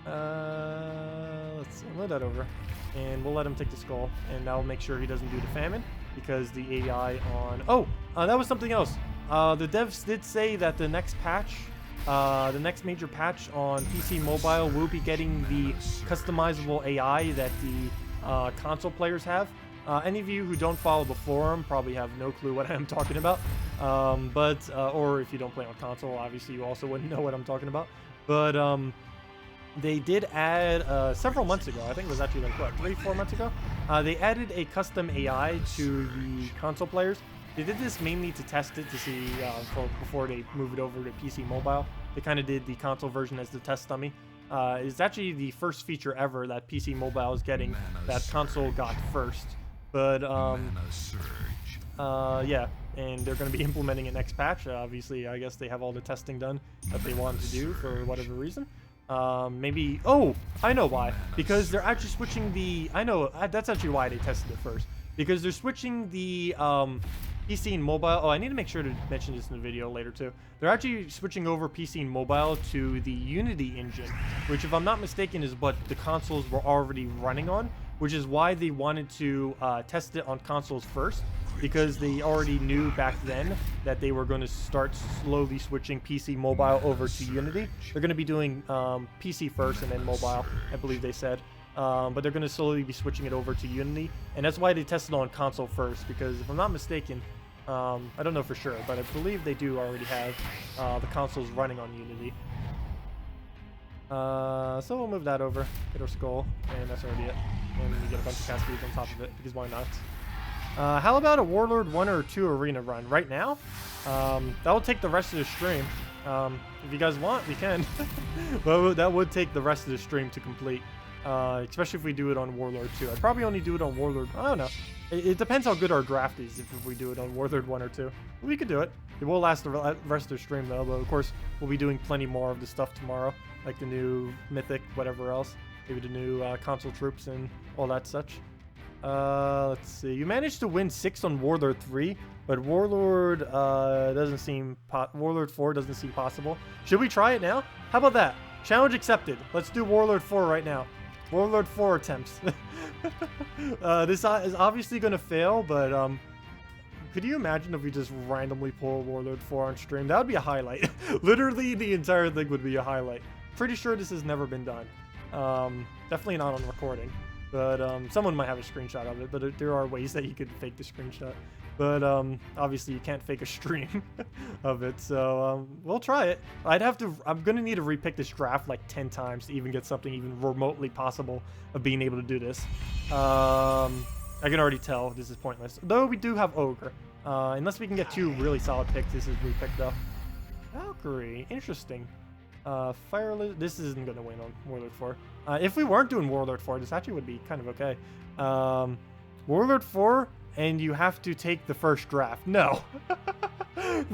Let's move that over. And we'll let him take the skull. And that'll make sure he doesn't do the famine. Because the AI on... Oh! That was something else. The devs did say that the next patch, the next major patch on PC Mobile will be getting the customizable AI that the console players have. Any of you who don't follow the forum probably have no clue what I'm talking about. Or if you don't play on console, obviously you also wouldn't know what I'm talking about. But they did add several months ago. I think it was actually like what, 3-4 months ago. They added a custom AI to the console players. They did this mainly to test it to see before they move it over to PC Mobile. They kind of did the console version as the test dummy. It's actually the first feature ever that PC Mobile is getting that console got first. But yeah, and they're going to be implementing it next patch. Obviously, I guess they have all the testing done that they wanted to do for whatever reason. Maybe, oh, I know why. Because they're actually switching the, I know, that's actually why they tested it first. Because they're switching the PC and mobile. Oh, I need to make sure to mention this in the video later too. They're actually switching over PC and mobile to the Unity engine, which if I'm not mistaken is what the consoles were already running on, which is why they wanted to test it on consoles first. Because they already knew back then that they were going to start slowly switching PC mobile over to Unity. They're going to be doing PC first and then mobile, I believe they said. But they're going to slowly be switching it over to Unity. And that's why they tested on console first, because if I'm not mistaken, I don't know for sure, but I believe they do already have the consoles running on Unity. So we'll move that over, get our skull, and that's already it. And we get a bunch of cascades on top of it, because why not? How about a Warlord 1 or 2 arena run right now? That will take the rest of the stream. If you guys want, we can. But that would take the rest of the stream to complete. Especially if we do it on Warlord 2. I'd probably only do it on Warlord... I don't know. It depends how good our draft is if we do it on Warlord 1 or 2. We could do it. It will last the rest of the stream though, but of course we'll be doing plenty more of the stuff tomorrow. Like the new Mythic, whatever else. maybe the new console troops and all that such. Let's see. You managed to win 6 on Warlord 3, but Warlord doesn't seem Warlord 4 doesn't seem possible. Should we try it now? How about that? Challenge accepted. Let's do Warlord 4 right now. Warlord 4 attempts. This is obviously going to fail, but could you imagine if we just randomly pull Warlord 4 on stream? That would be a highlight. Literally, the entire thing would be a highlight. Pretty sure this has never been done. Definitely not on recording. But someone might have a screenshot of it, but there are ways that you could fake the screenshot. But obviously you can't fake a stream of it, so we'll try it. I'm gonna need to repick this draft like 10 times to even get something even remotely possible of being able to do this. I can already tell this is pointless. Though we do have Ogre. Unless we can get 2 really solid picks, this is repicked up. Valkyrie, interesting. Fireless, this isn't gonna win on Warlord 4. If we weren't doing Warlord 4, this actually would be kind of okay. Warlord 4, and you have to take the first draft. No.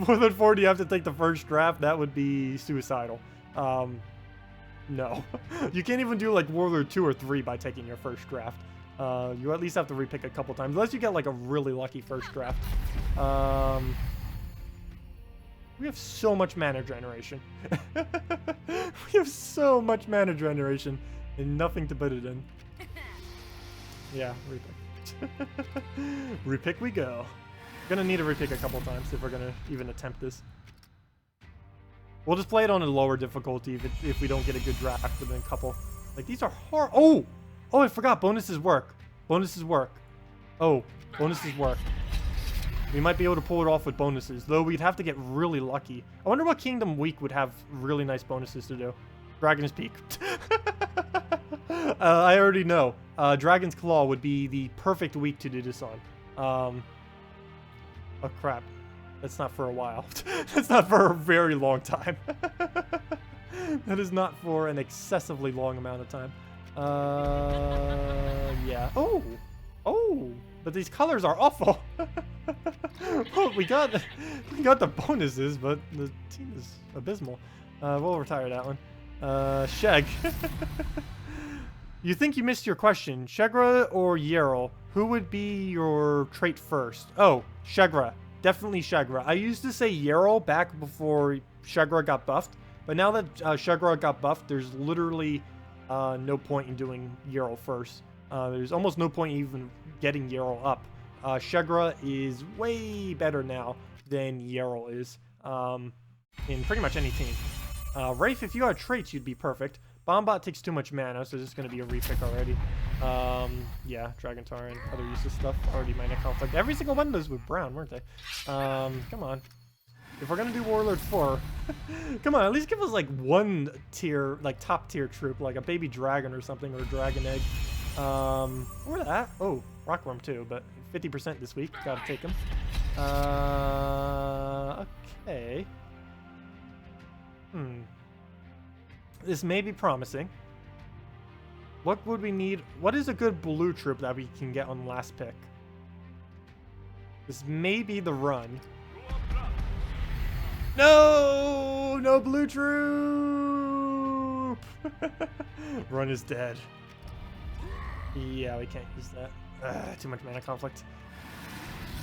Warlord 4, do you have to take the first draft? That would be suicidal. No. You can't even do like Warlord 2 or 3 by taking your first draft. You at least have to repick a couple times, unless you get like a really lucky first draft. We have so much mana generation. We have so much mana generation and nothing to put it in. Yeah, repick. Repick we go. Gonna need to repick a couple times if we're gonna even attempt this. We'll just play it on a lower difficulty if we don't get a good draft within a couple. Like, these are hard. Oh! Oh, I forgot. Bonuses work. Bonuses work. Oh, bonuses work. We might be able to pull it off with bonuses, though we'd have to get really lucky. I wonder what Kingdom Week would have really nice bonuses to do. Dragon's Peak. I already know. Dragon's Claw would be the perfect week to do this on. Oh, crap. That's not for a while. That's not for a very long time. That is not for an excessively long amount of time. Yeah. Oh! Oh! But these colors are awful. Oh, we got the bonuses, but the team is abysmal. We'll retire that one. Sheg. You think you missed your question. Shegra or Yerl? Who would be your trait first? Oh, Shegra. Definitely Shegra. I used to say Yerl back before Shegra got buffed, but now that Shegra got buffed, there's literally no point in doing Yerl first. There's almost no point even getting Yerl up. Shegra is way better now than Yerl is in pretty much any team. Wraith, if you had traits, you'd be perfect. Bombot takes too much mana, so this is going to be a repick already. Yeah, Dragon Tar and other useless stuff. Already mana conflict. Every single one of those were brown, weren't they? Come on. If we're going to do Warlord 4, come on, at least give us like one tier, like top tier troop, like a baby dragon or something, or a dragon egg. Where that? Oh, Rockworm too, but 50% this week. Gotta take him. Okay. This may be promising. What would we need? What is a good blue troop that we can get on last pick? This may be the run. No! No blue troop! Run is dead. Yeah, we can't use that. Too much mana conflict.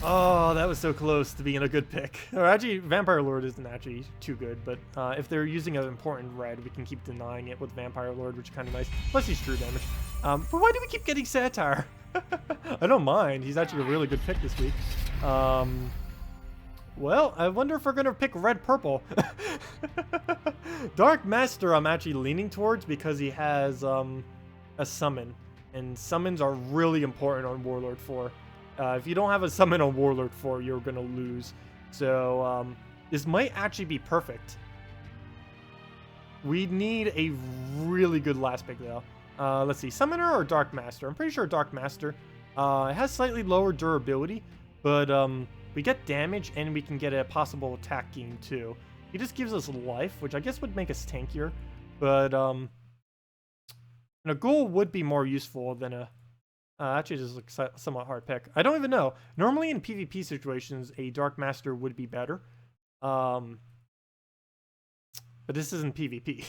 Oh, that was so close to being a good pick. Or actually, Vampire Lord isn't actually too good, but if they're using an important red, we can keep denying it with Vampire Lord, which is kind of nice. Plus, he's true damage. But why do we keep getting Satire? I don't mind. He's actually a really good pick this week. Well, I wonder if we're going to pick red-purple. Dark Master I'm actually leaning towards because he has a summon. And summons are really important on Warlord 4. If you don't have a summon on Warlord 4, you're going to lose. So, this might actually be perfect. We need a really good last pick, though. Let's see. Summoner or Dark Master? I'm pretty sure Dark Master. It has slightly lower durability, but we get damage, and we can get a possible attack gain, too. He just gives us life, which I guess would make us tankier. But, and a ghoul would be more useful than a... actually, this looks somewhat hard pick. I don't even know. Normally in PvP situations, a Dark Master would be better. but this isn't PvP.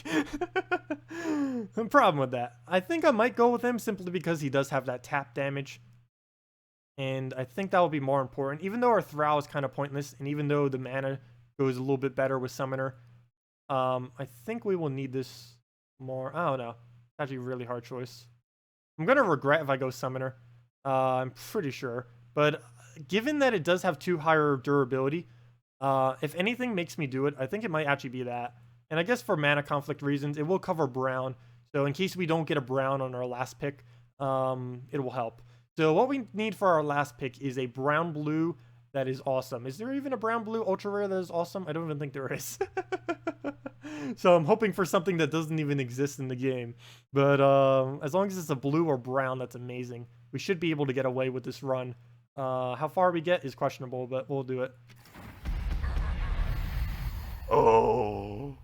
No problem with that. I think I might go with him simply because he does have that tap damage. And I think that will be more important. Even though our Thrall is kind of pointless, and even though the mana goes a little bit better with Summoner, I think we will need this more. I don't know. It's actually a really hard choice. I'm going to regret if I go Summoner. I'm pretty sure. But given that it does have 2 higher durability, if anything makes me do it, I think it might actually be that. And I guess for mana conflict reasons, it will cover brown. So in case we don't get a brown on our last pick, it will help. So what we need for our last pick is a brown-blue that is awesome. Is there even a brown-blue ultra rare that is awesome? I don't even think there is. So I'm hoping for something that doesn't even exist in the game. But as long as it's a blue or brown, that's amazing. We should be able to get away with this run. How far we get is questionable, but we'll do it. Oh.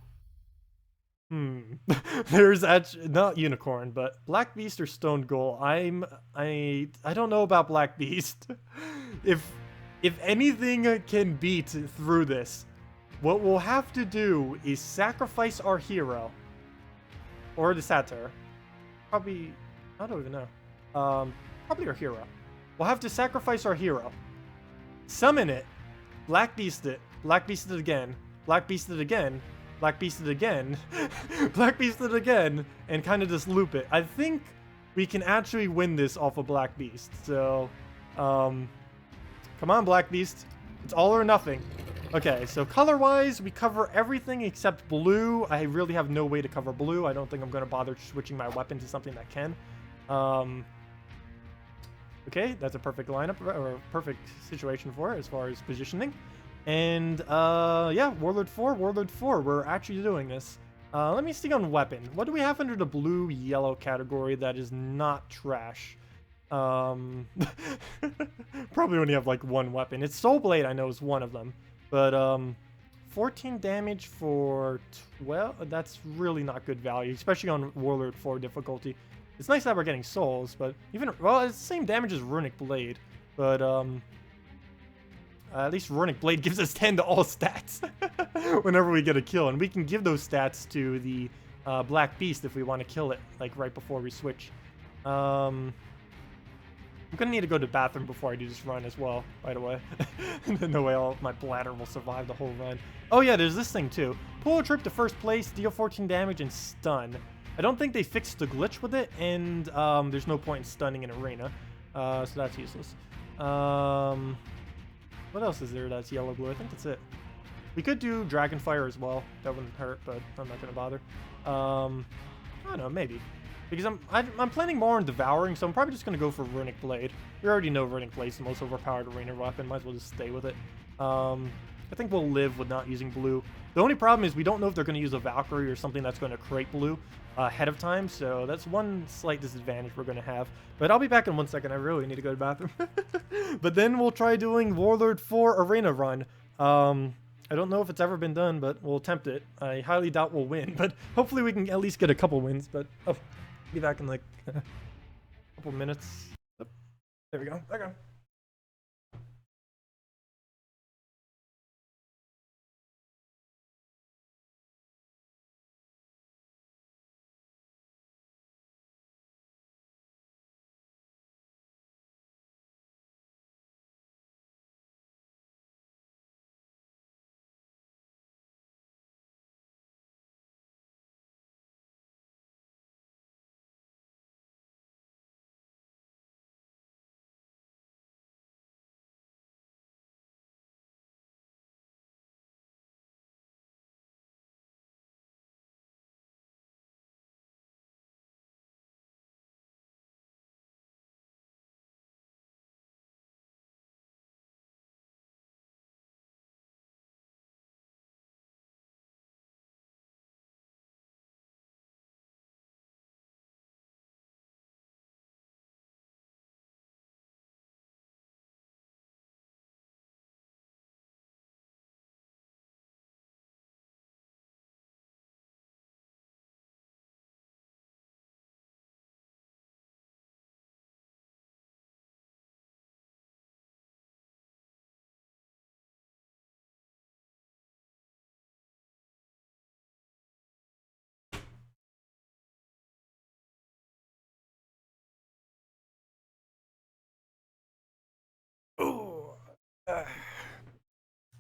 There's actually not unicorn, but Black Beast or Stone Goal. I don't know about Black Beast. If anything can beat through this, what we'll have to do is sacrifice our hero or the satyr. Probably, I don't even know. Probably our hero. We'll have to sacrifice our hero, summon it, Black Beast it again, Black Beast it again. Black Beast it again, Black Beast it again, and kind of just loop it. I think we can actually win this off of Black Beast. So, come on, Black Beast. It's all or nothing. Okay, so color-wise, we cover everything except blue. I really have no way to cover blue. I don't think I'm going to bother switching my weapon to something that can. Okay, that's a perfect lineup, or a perfect situation for it as far as positioning. And yeah, Warlord 4, we're actually doing this. Let me see on weapon. What do we have under the blue-yellow category that is not trash? Probably only have like 1 weapon. It's Soul Blade, I know, is one of them. But 14 damage for 12, that's really not good value, especially on Warlord 4 difficulty. It's nice that we're getting souls, but even, well, it's the same damage as Runic Blade, but at least Runic Blade gives us 10 to all stats whenever we get a kill. And we can give those stats to the Black Beast if we want to kill it, like right before we switch. I'm going to need to go to the bathroom before I do this run as well, by the way. No way my bladder will survive the whole run. Oh yeah, there's this thing too. Pull a trip to first place, deal 14 damage, and stun. I don't think they fixed the glitch with it, and there's no point in stunning in arena. So that's useless. What else is there that's yellow-blue? I think that's it. We could do Dragonfire as well. That wouldn't hurt, but I'm not going to bother. I don't know, maybe. Because I'm planning more on Devouring, so I'm probably just going to go for Runic Blade. We already know Runic Blade's the most overpowered arena weapon. Might as well just stay with it. I think we'll live with not using blue. The only problem is we don't know if they're going to use a Valkyrie or something that's going to create blue ahead of time, so that's one slight disadvantage we're going to have. But I'll be back in 1 second. I really need to go to the bathroom. But then we'll try doing Warlord 4 Arena Run. I don't know if it's ever been done, but we'll attempt it. I highly doubt we'll win, but hopefully we can at least get a couple wins. But oh, be back in like a couple minutes. Oh, there we go. Okay.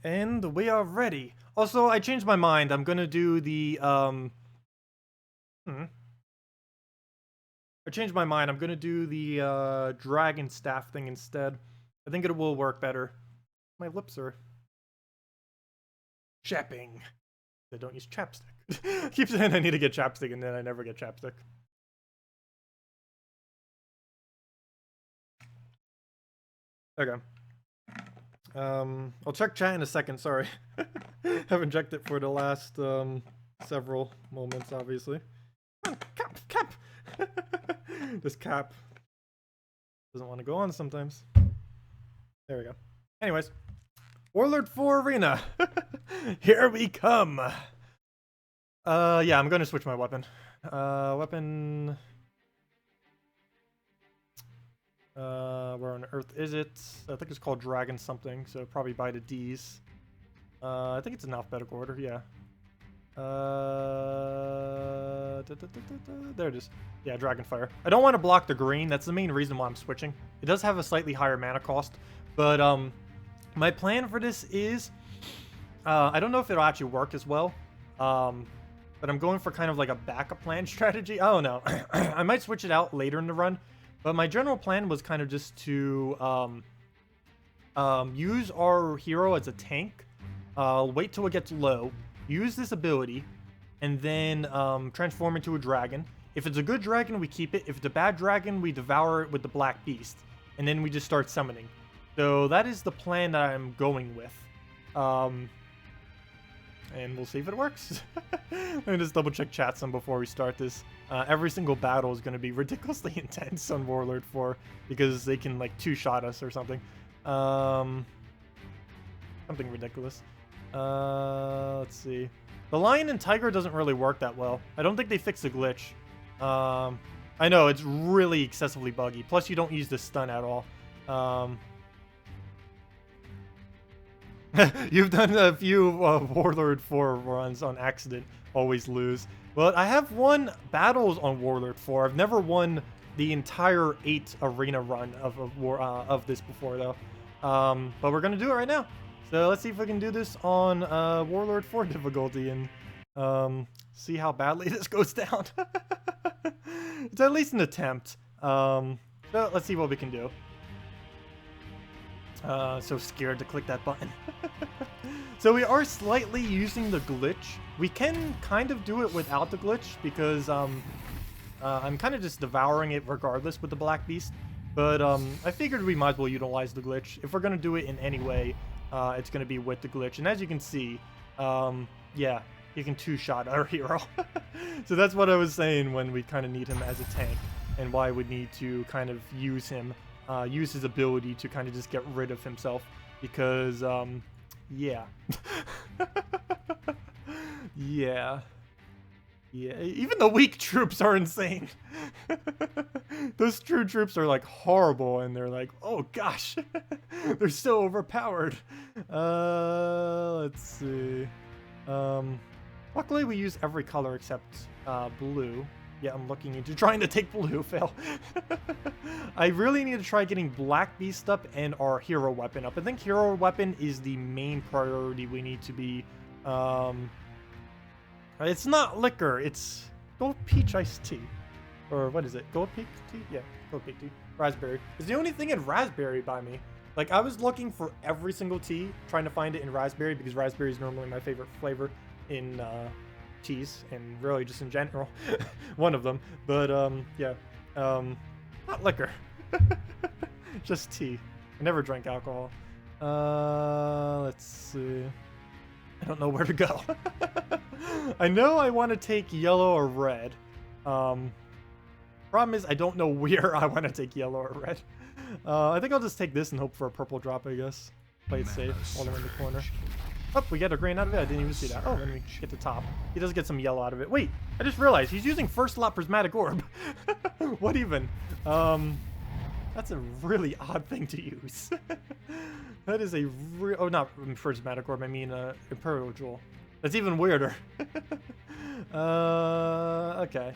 And we are ready. Also, I changed my mind. I'm gonna do the I changed my mind. I'm gonna do the dragon staff thing instead. I think it will work better. My lips are chapping. I don't use chapstick. Keep saying I need to get chapstick, and then I never get chapstick. Okay. I'll check chat in a second. Sorry, haven't checked it for the last several moments. Obviously, cap. This cap doesn't want to go on sometimes. There we go. Anyways, Warlord 4 Arena. Here we come. Yeah, I'm gonna switch my weapon. Weapon. Where on earth is it? I think it's called Dragon something, so probably by the D's. I think it's in alphabetical order, yeah. There it is. Yeah, Dragonfire. I don't want to block the green. That's the main reason why I'm switching. It does have a slightly higher mana cost, but my plan for this is, I don't know if it'll actually work as well, but I'm going for kind of like a backup plan strategy. I don't know. I might switch it out later in the run. But my general plan was kind of just to use our hero as a tank, wait till it gets low, use this ability, and then transform into a dragon. If it's a good dragon, we keep it. If it's a bad dragon, we devour it with the Black Beast, and then we just start summoning. So that is the plan that I'm going with. And we'll see if it works. Let me just double check chat some before we start this. Every single battle is going to be ridiculously intense on Warlord 4 because they can like two-shot us or something. Something ridiculous. Let's see. The Lion and Tiger doesn't really work that well. I don't think they fixed the glitch. I know, it's really excessively buggy. Plus, you don't use the stun at all. You've done a few Warlord 4 runs on accident. Always lose. Well, I have won battles on Warlord 4. I've never won the entire 8 arena run of this before, though. But we're going to do it right now. So let's see if we can do this on Warlord 4 difficulty and see how badly this goes down. It's at least an attempt. So let's see what we can do. So scared to click that button. So we are slightly using the glitch. We can kind of do it without the glitch because I'm kind of just devouring it regardless with the Black Beast. But I figured we might as well utilize the glitch. If we're going to do it in any way, it's going to be with the glitch. And as you can see, yeah, you can two-shot our hero. So that's what I was saying when we kind of need him as a tank and why we need to kind of use him. Use his ability to kind of just get rid of himself because, yeah. Yeah. Even the weak troops are insane. Those true troops are like horrible and they're like, oh gosh, they're so overpowered. Let's see. Luckily we use every color except blue. Yeah, I'm looking into trying to take blue, fail. I really need to try getting Black Beast up and our hero weapon up. I think hero weapon is the main priority we need to be. It's not liquor, it's Gold Peach Iced Tea. Or what is it? Gold Peach Tea? Yeah, Gold Peach Tea. Raspberry. It's the only thing in raspberry by me. Like, I was looking for every single tea, trying to find it in raspberry because raspberry is normally my favorite flavor in teas and really just in general. One of them. But yeah, not liquor. Just tea. I never drank alcohol. Let's see. I don't know where to go. I know I want to take yellow or red. Problem is I don't know where I want to take yellow or red. I think I'll just take this and hope for a purple drop, I guess. Play it safe while they're in the corner. Oh, we get a green out of it. I didn't even see that. Oh, let me get the top. He does get some yellow out of it. Wait, I just realized he's using first slot prismatic orb. What even? That's a really odd thing to use. That is a oh, not prismatic orb. I mean, imperial jewel. That's even weirder. Okay.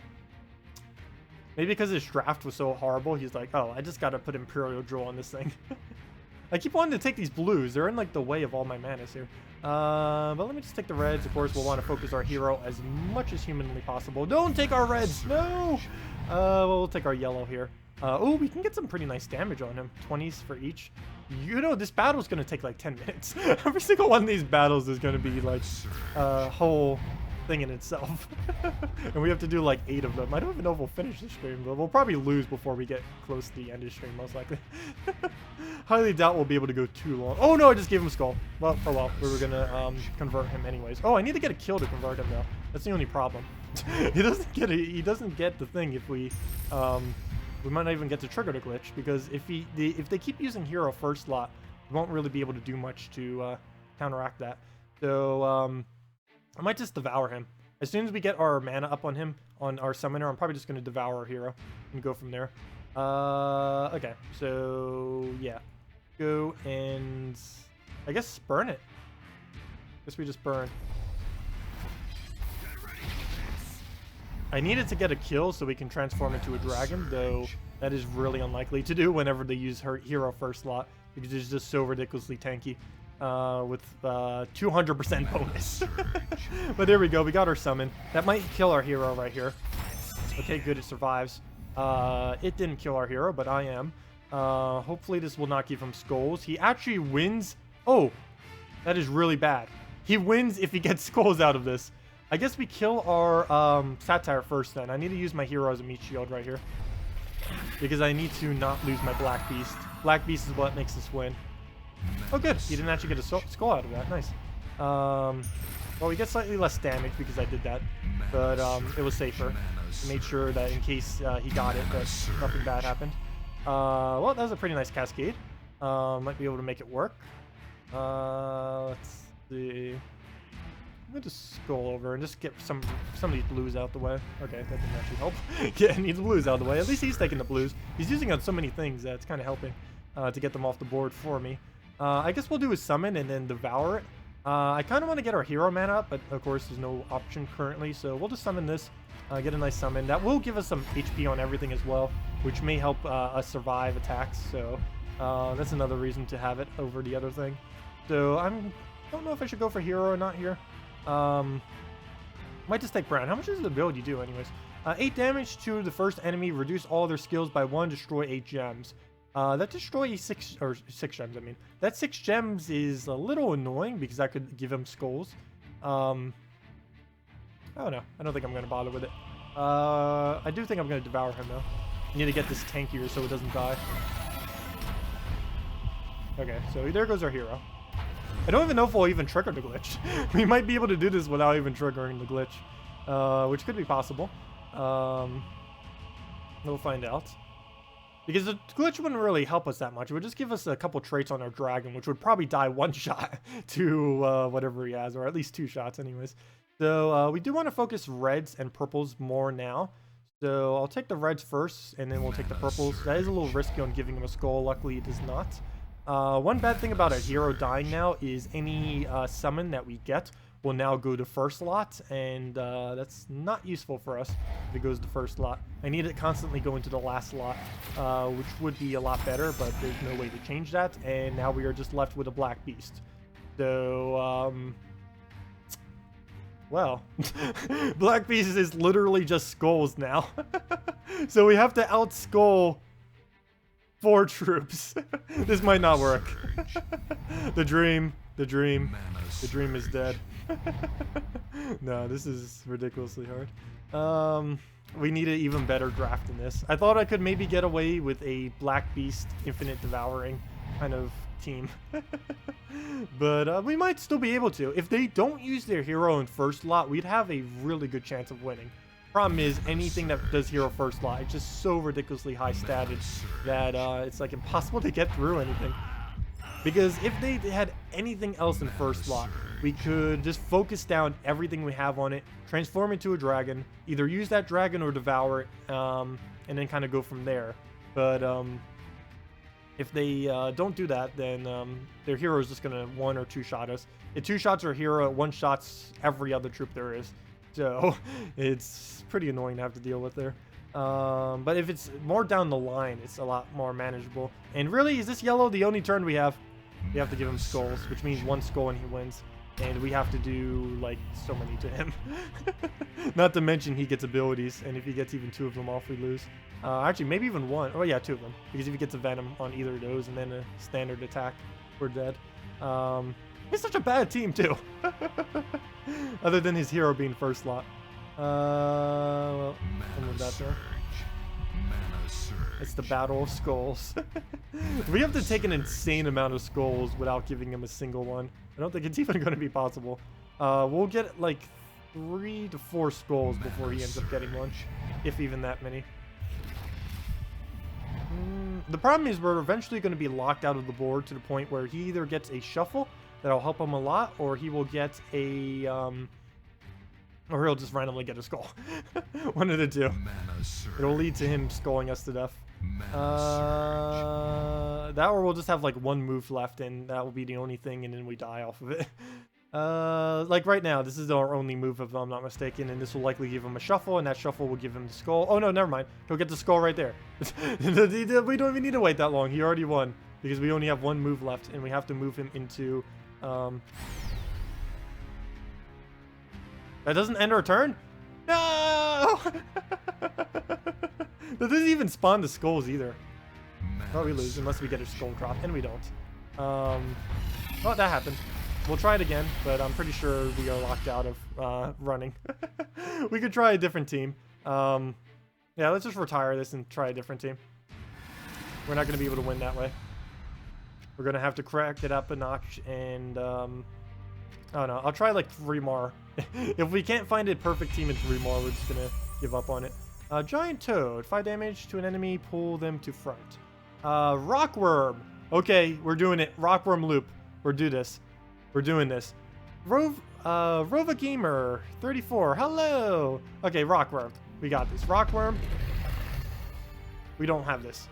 Maybe because his draft was so horrible, he's like, oh, I just gotta put imperial jewel on this thing. I keep wanting to take these blues. They're in like the way of all my manas here. But let me just take the reds. Of course, we'll want to focus our hero as much as humanly possible. Don't take our reds. No. Well, we'll take our yellow here. Oh, we can get some pretty nice damage on him. 20s for each. You know, this battle's going to take like 10 minutes. Every single one of these battles is going to be like a whole thing in itself. And we have to do like 8 of them. I don't even know if we'll finish the stream, but we'll probably lose before we get close to the end of the stream, most likely. Highly doubt we'll be able to go too long. Oh no, I just gave him skull. Well, oh well, we were going to convert him anyways. Oh, I need to get a kill to convert him though. That's the only problem. He doesn't get the thing if we might not even get to trigger the glitch, because if they keep using hero first slot, we won't really be able to do much to counteract that. So I might just devour him. As soon as we get our mana up on him, on our summoner, I'm probably just going to devour our hero and go from there. Okay, so yeah. Go and I guess burn it. Guess we just burn. I needed to get a kill so we can transform into a dragon, though that is really unlikely to do whenever they use her hero first slot, because it's just so ridiculously tanky with 200% bonus. But there we go, we got our summon. That might kill our hero right here. Okay, good, it survives. It didn't kill our hero, but I am. Hopefully this will not give him skulls. He actually wins. Oh, that is really bad. He wins if he gets skulls out of this. I guess we kill our satire first then. I need to use my hero as a meat shield right here, because I need to not lose my Black Beast. Black Beast is what makes us win. Oh good, he didn't actually get a skull out of that. Nice. Well, we get slightly less damage because I did that, but it was safer. I made sure that in case he got it, that nothing bad happened. Well, that was a pretty nice cascade. Might be able to make it work. Let's see. I'm gonna just scroll over and just get some of these blues out the way. Okay, that didn't actually help. Yeah, I need the blues out of the way. At least he's taking the blues. He's using on so many things that it's kind of helping to get them off the board for me. I guess we'll do a summon and then devour it. I kind of want to get our hero mana up, but of course there's no option currently, so we'll just summon this. Get a nice summon. That will give us some HP on everything as well, which may help us survive attacks. So that's another reason to have it over the other thing. So I don't know if I should go for hero or not here. Might just take Brown. How much does the ability do anyways? 8 damage to the first enemy, reduce all their skills by 1, destroy 8 gems. That destroys 6 gems, I mean. That 6 gems is a little annoying because I could give him skulls. I don't know. I don't think I'm going to bother with it. I do think I'm going to devour him though. I need to get this tankier so it doesn't die. Okay, so there goes our hero. I don't even know if we'll even trigger the glitch. We might be able to do this without even triggering the glitch, which could be possible. We'll find out. Because the glitch wouldn't really help us that much. It would just give us a couple traits on our dragon, which would probably die 1 shot to whatever he has, or at least 2 shots anyways. So we do want to focus reds and purples more now. So I'll take the reds first, and then we'll take the purples. That is a little risky on giving him a skull. Luckily, it does not. One bad thing about a hero dying now is any summon that we get will now go to first slot, and that's not useful for us if it goes to first slot. I need it constantly go into the last slot, which would be a lot better, but there's no way to change that, and now we are just left with a Black Beast. So, well, Black Beast is literally just skulls now. So we have to out-skull 4 troops. This might not work. The dream is dead. No, this is ridiculously hard. We need an even better draft than this. I thought I could maybe get away with a Black Beast infinite devouring kind of team. But we might still be able to. If they don't use their hero in first slot, we'd have a really good chance of winning. Problem is, anything that does hero first slot, it's just so ridiculously high statted that it's like impossible to get through anything. Because if they had anything else in first slot, we could just focus down everything we have on it, transform into a dragon, either use that dragon or devour it, and then kind of go from there. But if they don't do that, then their hero is just going to 1 or 2 shot us. It 2 shots our hero, 1 shots every other troop there is. So it's pretty annoying to have to deal with there. But if it's more down the line, it's a lot more manageable. And really, is this yellow the only turn we have? We have to give him skulls, which means 1 skull and he wins. And we have to do, like, so many to him. Not to mention he gets abilities, and if he gets even 2 of them off, we lose. Actually, maybe even 1. Oh, yeah, 2 of them. Because if he gets a Venom on either of those and then a standard attack, we're dead. He's such a bad team, too. Other than his hero being first slot. Well, I'll move that there. It's the battle of skulls. We have to take an insane amount of skulls without giving him a single one. I don't think it's even going to be possible. We'll get like 3 to 4 skulls before he ends up getting one, if even that many. The problem is we're eventually going to be locked out of the board to the point where he either gets a shuffle that'll help him a lot, or he will get a or he'll just randomly get a skull. One of the two. It'll lead to him skulling us to death. That or we'll just have like 1 move left and that will be the only thing and then we die off of it. Like right now, this is our only move if I'm not mistaken, and this will likely give him a shuffle, and that shuffle will give him the skull. Oh no, never mind. He'll get the skull right there. We don't even need to wait that long. He already won because we only have 1 move left and we have to move him into... That doesn't end our turn? No! That doesn't even spawn the skulls either. Oh, we lose unless we get a skull drop, and we don't. Oh, that happened. We'll try it again, but I'm pretty sure we are locked out of running. We could try a different team. Yeah, let's just retire this and try a different team. We're not going to be able to win that way. We're going to have to crack it up a notch and... Oh no, I'll try like 3 more. If we can't find a perfect team in 3 more, we're just gonna give up on it. Giant Toad, 5 damage to an enemy, pull them to front. Rockworm. Okay, we're doing it. Rockworm loop. We're doing this. Rova Gamer, 34. Hello. Okay, Rockworm. We got this. Rockworm. We don't have this.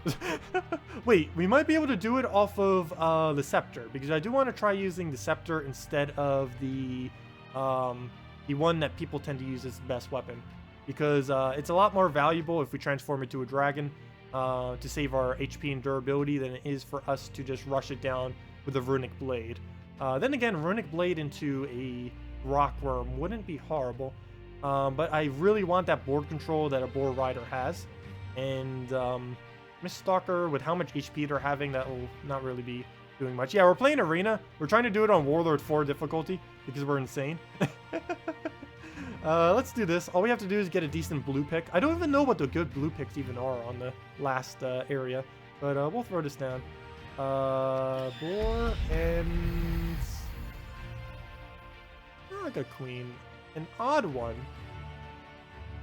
Wait, we might be able to do it off of the Scepter, because I do want to try using the Scepter instead of the one that people tend to use as the best weapon, because it's a lot more valuable if we transform it to a dragon to save our HP and durability than it is for us to just rush it down with a Runic Blade. Then again, Runic Blade into a Rockworm wouldn't be horrible, but I really want that board control that a Boar Rider has. And Miss Stalker, with how much HP they're having, that will not really be doing much. Yeah, we're playing Arena. We're trying to do it on Warlord 4 difficulty because we're insane. Let's do this. All we have to do is get a decent blue pick. I don't even know what the good blue picks even are on the last area, but we'll throw this down. Boar and... Not like a queen. An odd one.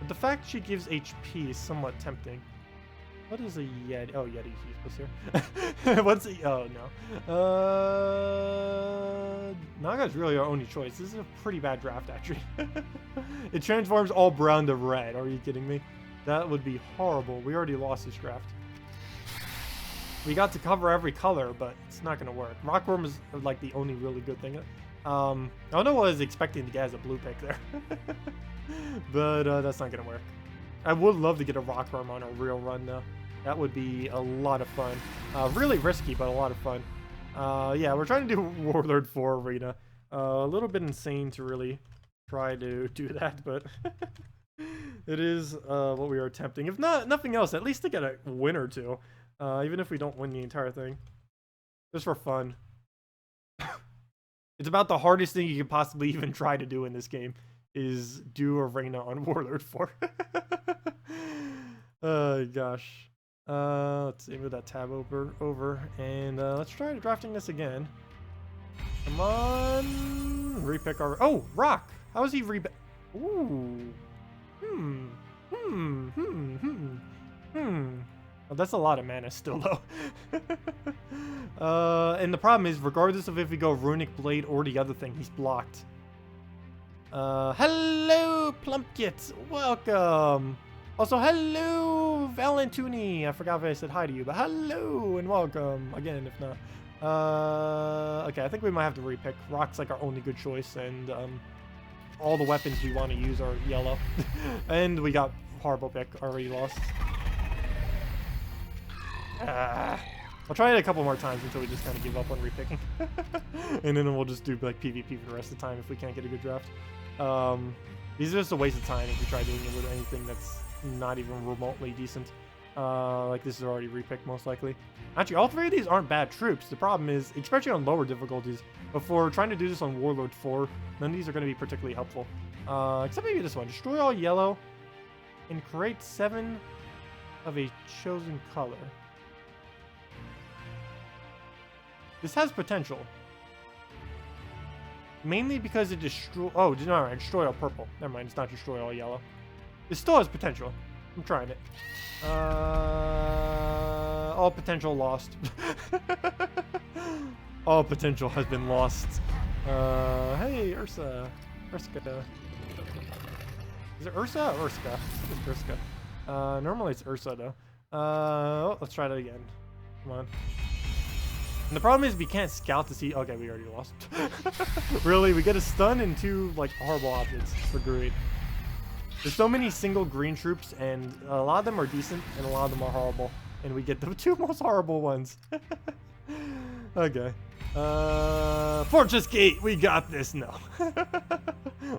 But the fact she gives HP is somewhat tempting. What is a Yeti? Oh, Yeti's useless here. What's a... Oh, no. Naga's really our only choice. This is a pretty bad draft, actually. It transforms all brown to red. Are you kidding me? That would be horrible. We already lost this draft. We got to cover every color, but it's not going to work. Rockworm is, like, the only really good thing. I don't know what I was expecting to get as a blue pick there. But that's not gonna work. I would love to get a Rockworm on a real run though. That would be a lot of fun. Really risky, but a lot of fun. Yeah, we're trying to do Warlord 4 Arena. A little bit insane to really try to do that, but it is what we are attempting. If not, nothing else, at least to get a win or 2. Even if we don't win the entire thing. Just for fun. It's about the hardest thing you could possibly even try to do in this game. Is do Arena on Warlord 4. Oh gosh. Let's see, move that tab over and let's try drafting this again. Come on, repick our... Oh, Rock. How is he repick? Ooh. Oh, that's a lot of mana still though. And the problem is, regardless of if we go Runic Blade or the other thing, he's blocked. Hello, Plumpkit. Welcome. Also, hello, Valentuni. I forgot if I said hi to you, but hello and welcome again, if not. Okay, I think we might have to repick. Rock's like our only good choice, and all the weapons we want to use are yellow. And we got horrible pick. Already lost. I'll try it a couple more times until we just kind of give up on repicking. And then we'll just do like PvP for the rest of the time if we can't get a good draft. These are just a waste of time if we try doing it with anything that's not even remotely decent. Like this is already repicked most likely. Actually, all three of these aren't bad troops. The problem is, especially on lower difficulties, but for trying to do this on Warlord 4, none of these are going to be particularly helpful. Except maybe this one. Destroy all yellow and create 7 of a chosen color. This has potential. Mainly because it destroy. Oh, no, right, destroy all purple. Never mind, it's not destroy all yellow. It still has potential. I'm trying it. All potential lost. All potential has been lost. Hey, Ursa. Urska. Is it Ursa or Urska? It's Urska. Normally it's Ursa though. Oh, let's try that again. Come on. And the problem is we can't scout to see. Okay, we already lost. Really, we get a stun and 2 like horrible objects for greed. There's so many single green troops, and a lot of them are decent, and a lot of them are horrible. And we get the 2 most horrible ones. Okay. Fortress Gate, we got this. No.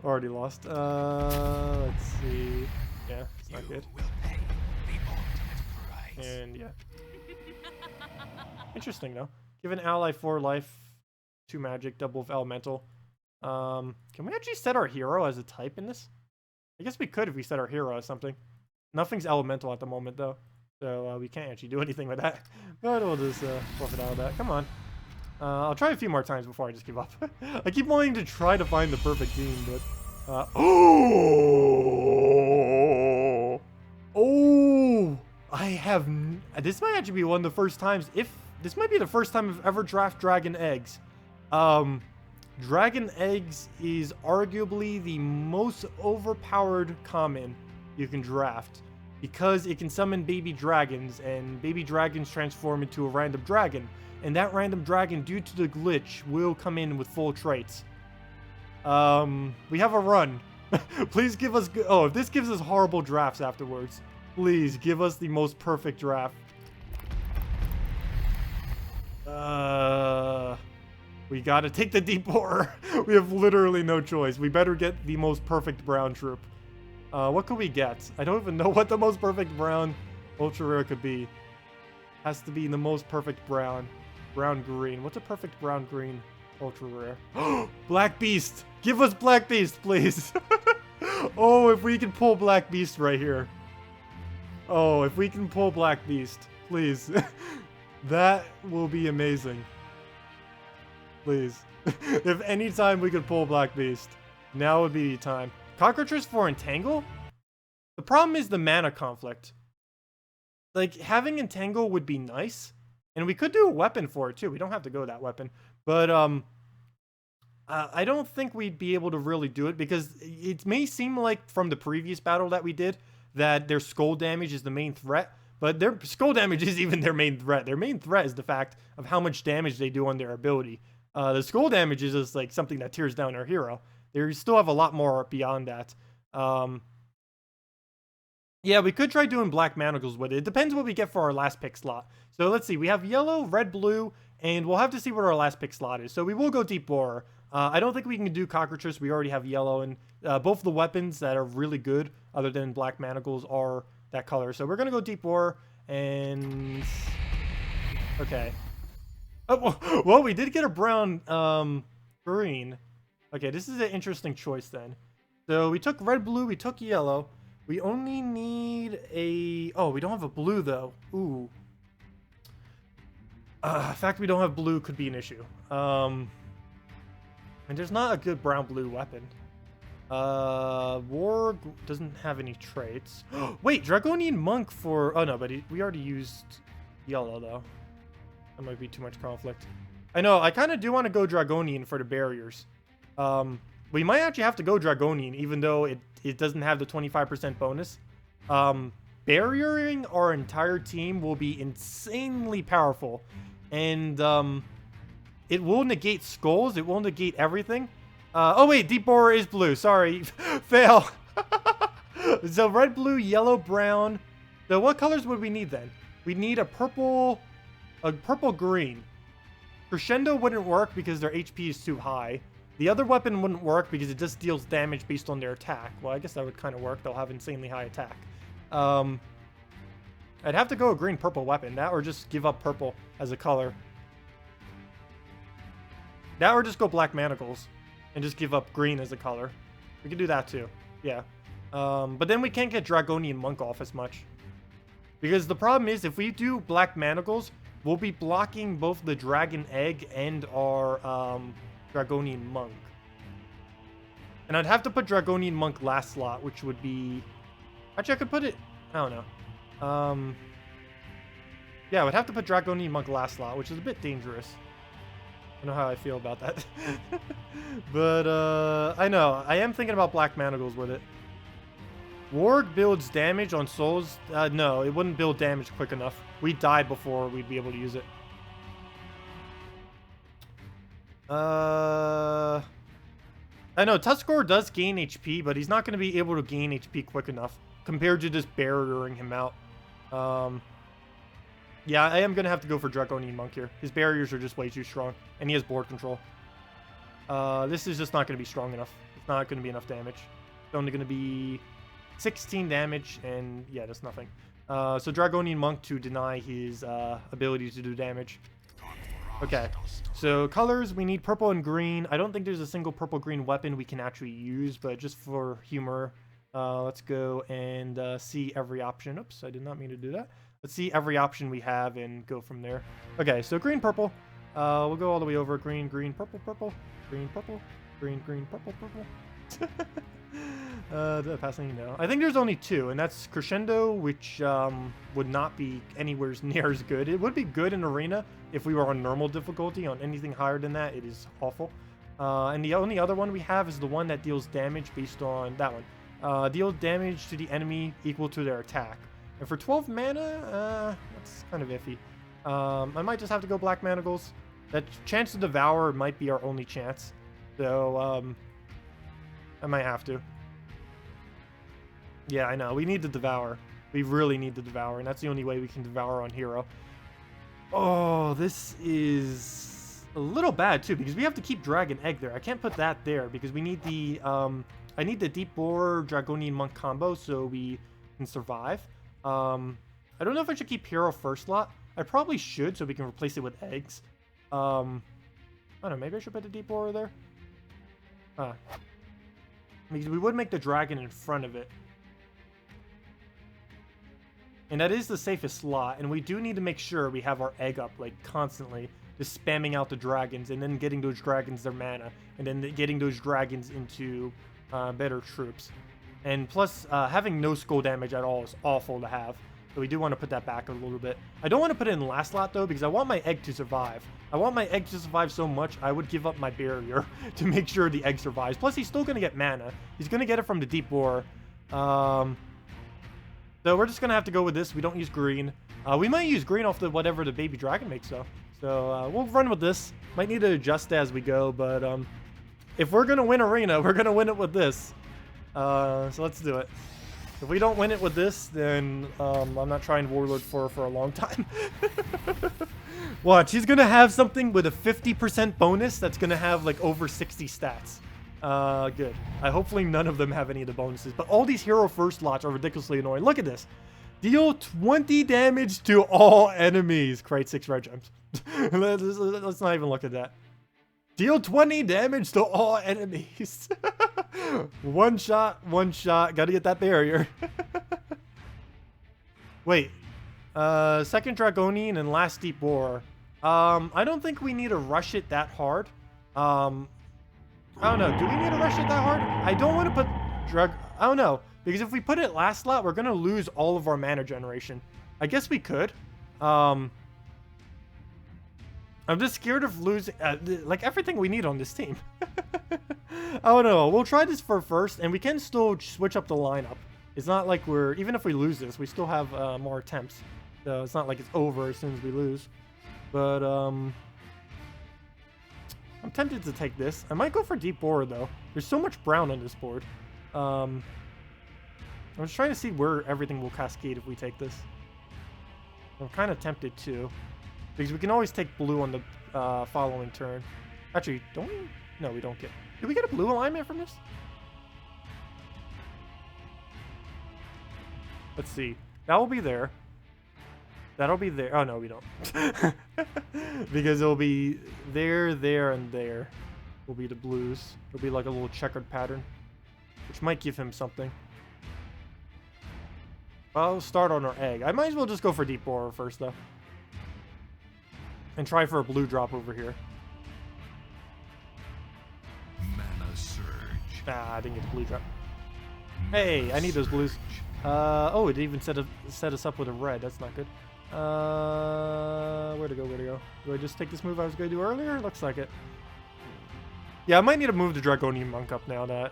Already lost. Let's see. Yeah, it's not good. And yeah. Interesting though. Give an ally 4 life, 2 magic, double of elemental. Can we actually set our hero as a type in this? I guess we could if we set our hero as something. Nothing's elemental at the moment though, so we can't actually do anything with that. But we'll just forfeit out of that. Come on. I'll try a few more times before I just give up. I keep wanting to try to find the perfect team, but I have. This might actually be one of the first times. This might be the first time I've ever drafted dragon eggs. Dragon eggs is arguably the most overpowered common you can draft because it can summon baby dragons, and baby dragons transform into a random dragon, and that random dragon, due to the glitch, will come in with full traits. We have a run. Please give us oh, if this gives us horrible drafts afterwards, please give us the most perfect draft. We gotta take the deep borer. We have literally no choice. We better get the most perfect brown troop. What could we get? I don't even know what the most perfect brown ultra rare could be. Has to be the most perfect brown. Brown green. What's a perfect brown green ultra rare? Black Beast! Give us Black Beast, please! Oh, if we can pull Black Beast right here. Oh, if we can pull Black Beast, please. That will be amazing. Please. If any time we could pull Black Beast, now would be the time. Cockroaches for Entangle? The problem is the mana conflict. Like, having Entangle would be nice. And we could do a weapon for it, too. We don't have to go that weapon. But, I don't think we'd be able to really do it, because it may seem like from the previous battle that we did that their skull damage is the main threat. But their skull damage is even their main threat. Their main threat is the fact of how much damage they do on their ability. The skull damage is just like something that tears down our hero. They still have a lot more beyond that. Yeah, we could try doing black manacles with it. It depends what we get for our last pick slot. So let's see. We have yellow, red, blue, and we'll have to see what our last pick slot is. So we will go deep borer. I don't think we can do cockroaches. We already have yellow, and both the weapons that are really good, other than black manacles, are that color. So we're gonna go deep borer, and okay. Oh, well, we did get a brown green. Okay, this is an interesting choice then. So we took red, blue, we took yellow. We only need a... Oh, we don't have a blue, though. Ooh. The fact we don't have blue could be an issue. And there's not a good brown-blue weapon. War doesn't have any traits. Wait, Dragonian Monk for... Oh, no, but we already used yellow, though. That might be too much conflict. I know, I kind of do want to go Dragonian for the barriers. We might actually have to go Dragonian, even though it doesn't have the 25% bonus. Barriering our entire team will be insanely powerful. And it will negate skulls. It will negate everything. Oh, wait, Deep Borer is blue. Sorry. Fail. So red, blue, yellow, brown. So what colors would we need then? We'd need a purple green. Crescendo wouldn't work because their HP is too high. The other weapon wouldn't work because it just deals damage based on their attack. Well, I guess that would kind of work. They'll have insanely high attack. I'd have to go a green-purple weapon. That or just give up purple as a color. That or just go black manacles and just give up green as a color. We could do that too. Yeah. But then we can't get Dragonian Monk off as much. Because the problem is, if we do black manacles, we'll be blocking both the Dragon Egg and our Dragonian Monk. And I'd have to put Dragonian Monk last slot, which would be... Actually, I could put it... I don't know. Yeah, I would have to put Dragonian Monk last slot, which is a bit dangerous. I know how I feel about that. But, I know. I am thinking about black manacles with it. Warg builds damage on souls. No, it wouldn't build damage quick enough. We'd die before we'd be able to use it. I know Tuskor does gain HP, but he's not going to be able to gain HP quick enough compared to just barriering him out. Yeah, I am going to have to go for Dragonian Monk here. His barriers are just way too strong, and he has board control. This is just not going to be strong enough. It's not going to be enough damage. It's only going to be 16 damage, and yeah, that's nothing. So Dragonian Monk to deny his ability to do damage. Okay, so colors, we need purple and green. I don't think there's a single purple-green weapon we can actually use, but just for humor, let's go and see every option. Oops, I did not mean to do that. Let's see every option we have and go from there. Okay, so green, purple. We'll go all the way over. Green, green, purple, purple. Green, purple. Green, green, purple, purple. Did I pass anything? No. I think there's only two, and that's Crescendo, which would not be anywhere near as good. It would be good in Arena if we were on normal difficulty. On anything higher than that, it is awful. And the only other one we have is the one that deals damage based on that one. Deal damage to the enemy equal to their attack. And for 12 mana, that's kind of iffy. I might just have to go Black Manacles. That chance to devour might be our only chance. So, I might have to. Yeah, I know. We need to devour. We really need to devour, and that's the only way we can devour on hero. Oh, this is a little bad, too, because we have to keep Dragon Egg there. I can't put that there, because we need the, I need the Deep Boar Dragonian Monk combo so we can survive. I don't know if I should keep hero first slot. I probably should, so we can replace it with eggs. I don't know, maybe I should put the Deep Boar there? Because we would make the dragon in front of it. And that is the safest slot, and we do need to make sure we have our egg up, like, constantly. Just spamming out the dragons, and then getting those dragons their mana, and then getting those dragons into better troops. And plus, having no skull damage at all is awful to have. So we do want to put that back a little bit. I don't want to put it in the last slot, though, because I want my egg to survive. I want my egg to survive so much, I would give up my barrier to make sure the egg survives. Plus, he's still going to get mana. He's going to get it from the Deep Boar. So we're just going to have to go with this. We don't use green. We might use green off the whatever the baby dragon makes, though. So we'll run with this. Might need to adjust as we go, but if we're going to win Arena, we're going to win it with this. So let's do it. If we don't win it with this, then I'm not trying Warlord for a long time. Watch, he's going to have something with a 50% bonus that's going to have like over 60 stats. Good. Hopefully none of them have any of the bonuses. But all these hero first lots are ridiculously annoying. Look at this. Deal 20 damage to all enemies. Crate 6 red gems. Let's not even look at that. Deal 20 damage to all enemies. One shot, one shot. Gotta get that barrier. Wait. Second Dragonian and last Deep Boar. I don't think we need to rush it that hard. I don't know. Do we need to rush it that hard? I don't want to put I don't know. Because if we put it last slot, we're going to lose all of our mana generation. I guess we could. I'm just scared of losing, like, everything we need on this team. I don't know. We'll try this for first, and we can still switch up the lineup. It's not like we're, even if we lose this, we still have more attempts. So it's not like it's over as soon as we lose. But, I'm tempted to take this. I might go for Deep Boar, though. There's so much brown on this board. I'm just trying to see where everything will cascade if we take this. I'm kind of tempted to, because we can always take blue on the following turn. Actually, don't we? No, we don't get. Did we get a blue alignment from this? Let's see. That will be there. That'll be there. Oh no, we don't. Because it'll be there, there, and there. Will be the blues. It'll be like a little checkered pattern, which might give him something. I'll start on our egg. I might as well just go for deep borer first, though. And try for a blue drop over here. Mana surge. Ah, I didn't get the blue drop. Hey, I need those blues. Oh, it even set us up with a red. That's not good. Where to go, where to go? Do I just take this move I was going to do earlier? Looks like it. Yeah, I might need to move the Dragonian Monk up now that